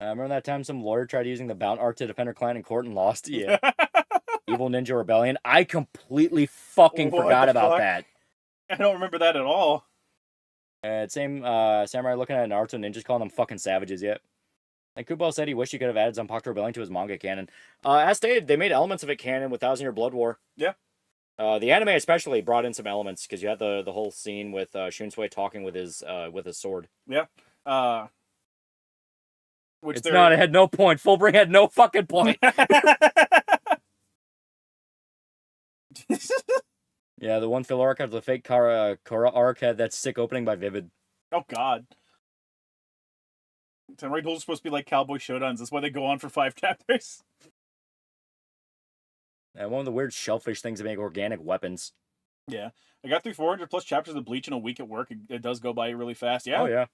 [SPEAKER 3] Remember that time some lawyer tried using the Bount arc to defend her client in court and lost? Yeah. Evil Ninja Rebellion. I completely fucking
[SPEAKER 2] What
[SPEAKER 3] forgot
[SPEAKER 2] the
[SPEAKER 3] about
[SPEAKER 2] fuck?
[SPEAKER 3] that.
[SPEAKER 2] I don't remember that at all.
[SPEAKER 3] Same samurai looking at Naruto ninjas calling them fucking savages yet. And Kubo said he wished he could have added Zanpakuto Rebellion to his manga canon. As stated, they made elements of it canon with 1,000 Year Blood War.
[SPEAKER 2] Yeah.
[SPEAKER 3] The anime especially brought in some elements because you had the whole scene with Shunsui talking with his sword.
[SPEAKER 2] Yeah.
[SPEAKER 3] It had no point. Fullbring had no fucking point. Yeah, the one filler arc of the fake Kara arc had that sick opening by Vivid.
[SPEAKER 2] Oh, God. Samurai Duels are supposed to be like Cowboy Showdowns. That's why they go on for 5 chapters.
[SPEAKER 3] And one of the weird shellfish things that make organic weapons.
[SPEAKER 2] Yeah. I got through 400 plus chapters of Bleach in a week at work. It does go by really fast. Yeah.
[SPEAKER 3] Oh, yeah.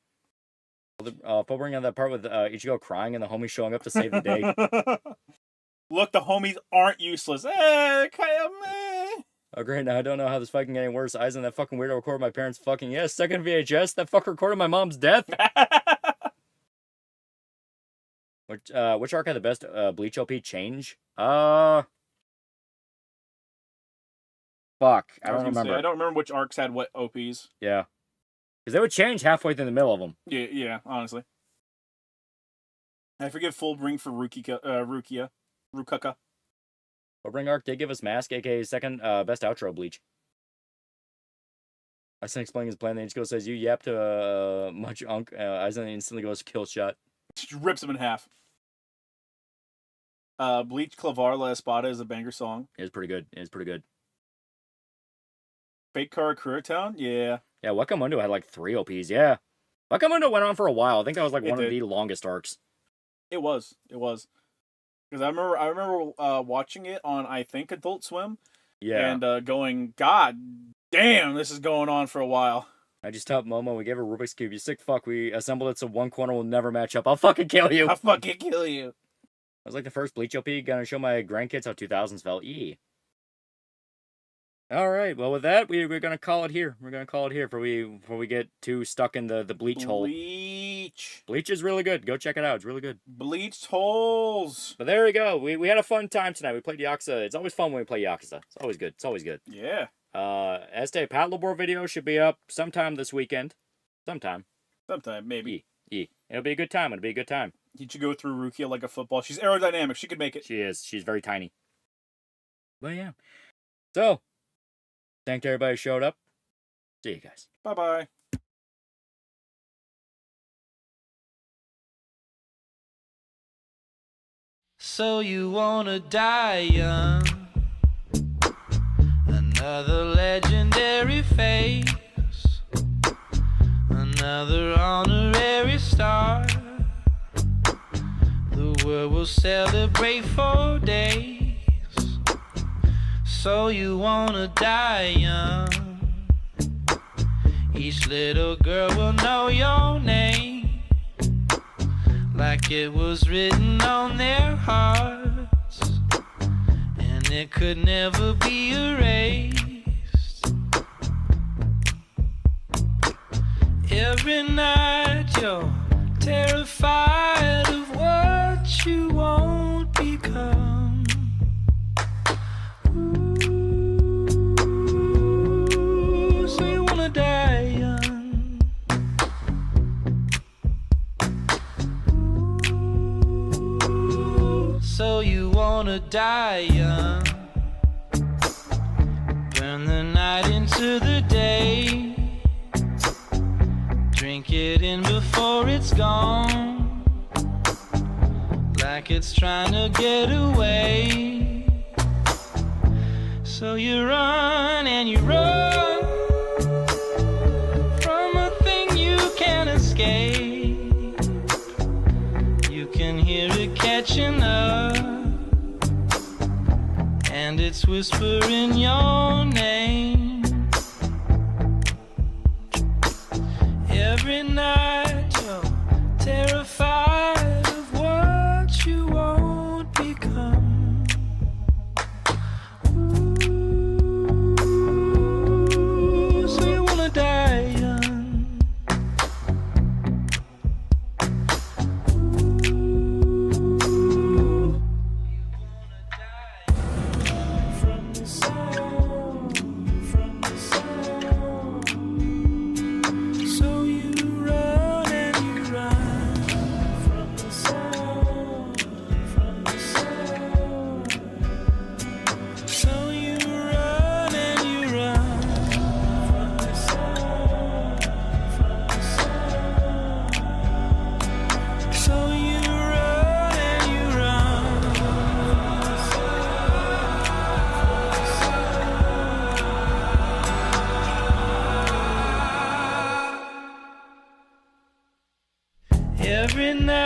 [SPEAKER 3] Fullbring on that part with Ichigo crying and the homies showing up to save the day.
[SPEAKER 2] Look, the homies aren't useless.
[SPEAKER 3] Oh, great. Now I don't know how this fucking getting worse. Eyes on that fucking weirdo recorded my parents fucking. Yes, second VHS. That fucker recorded my mom's death. Which arc had the best Bleach OP change? Fuck. I don't remember.
[SPEAKER 2] I don't remember which arcs had what OPs.
[SPEAKER 3] Yeah. Because they would change halfway through the middle of them.
[SPEAKER 2] Yeah, honestly. I forgive Fullbring for Rukia.
[SPEAKER 3] Fullbring arc did give us Mask, aka second best outro Bleach. Aizen explaining his plan, then Ichigo says, you yap to much unk. Aizen instantly goes kill shot.
[SPEAKER 2] Just rips him in half. Bleach Clavar La Espada is a banger song.
[SPEAKER 3] It's pretty good. It's pretty good.
[SPEAKER 2] Fake Karakura Town? Yeah.
[SPEAKER 3] Yeah, Wakamundo had like 3 OPs, yeah. Wakamundo went on for a while. I think that was like one of the longest arcs.
[SPEAKER 2] It was. Because I remember watching it on, I think, Adult Swim.
[SPEAKER 3] Yeah.
[SPEAKER 2] And going, God damn, this is going on for a while.
[SPEAKER 3] I just told Momo, we gave her Rubik's Cube. You sick fuck. We assembled it so one corner will never match up. I'll fucking kill you.
[SPEAKER 2] I'll fucking kill you.
[SPEAKER 3] I was like the first Bleach OP. Gonna show my grandkids how 2000s felt. All right. Well, with that, we're gonna call it here. We're gonna call it here before we get too stuck in the Bleach hole. Bleach is really good. Go check it out. It's really good.
[SPEAKER 2] Bleached holes.
[SPEAKER 3] But there we go. We had a fun time tonight. We played Yakuza. It's always fun when we play Yakuza. It's always good. It's always good.
[SPEAKER 2] Yeah.
[SPEAKER 3] Estee Paddleboard video should be up sometime this weekend. Sometime,
[SPEAKER 2] maybe.
[SPEAKER 3] It'll be a good time. It'll be a good time.
[SPEAKER 2] You should go through Rukia like a football. She's aerodynamic. She could make it.
[SPEAKER 3] She is. She's very tiny. But yeah. So, thank everybody who showed up. See you guys.
[SPEAKER 2] Bye-bye.
[SPEAKER 6] So you wanna die young? Another legendary face, another honorary star. The world will celebrate for days. So you wanna die young? Each little girl will know your name, like it was written on their hearts, and it could never be erased. Every night you're terrified of what you won't become. Ooh, so you wanna die young. Ooh, so you wanna die young. Burn Turn the night into the day. Drink it in before it's gone, like it's trying to get away. So you run and you run from a thing you can't escape. You can hear it catching up, and it's whispering your name. Every night you're terrified of what you won't become. Ooh, so you wanna die young. Ooh, from the sound, from the sound. So you run and you run from the sound, from the sound. So you run and you run from the sound, from the sound. So you run and you run from the sound. Every night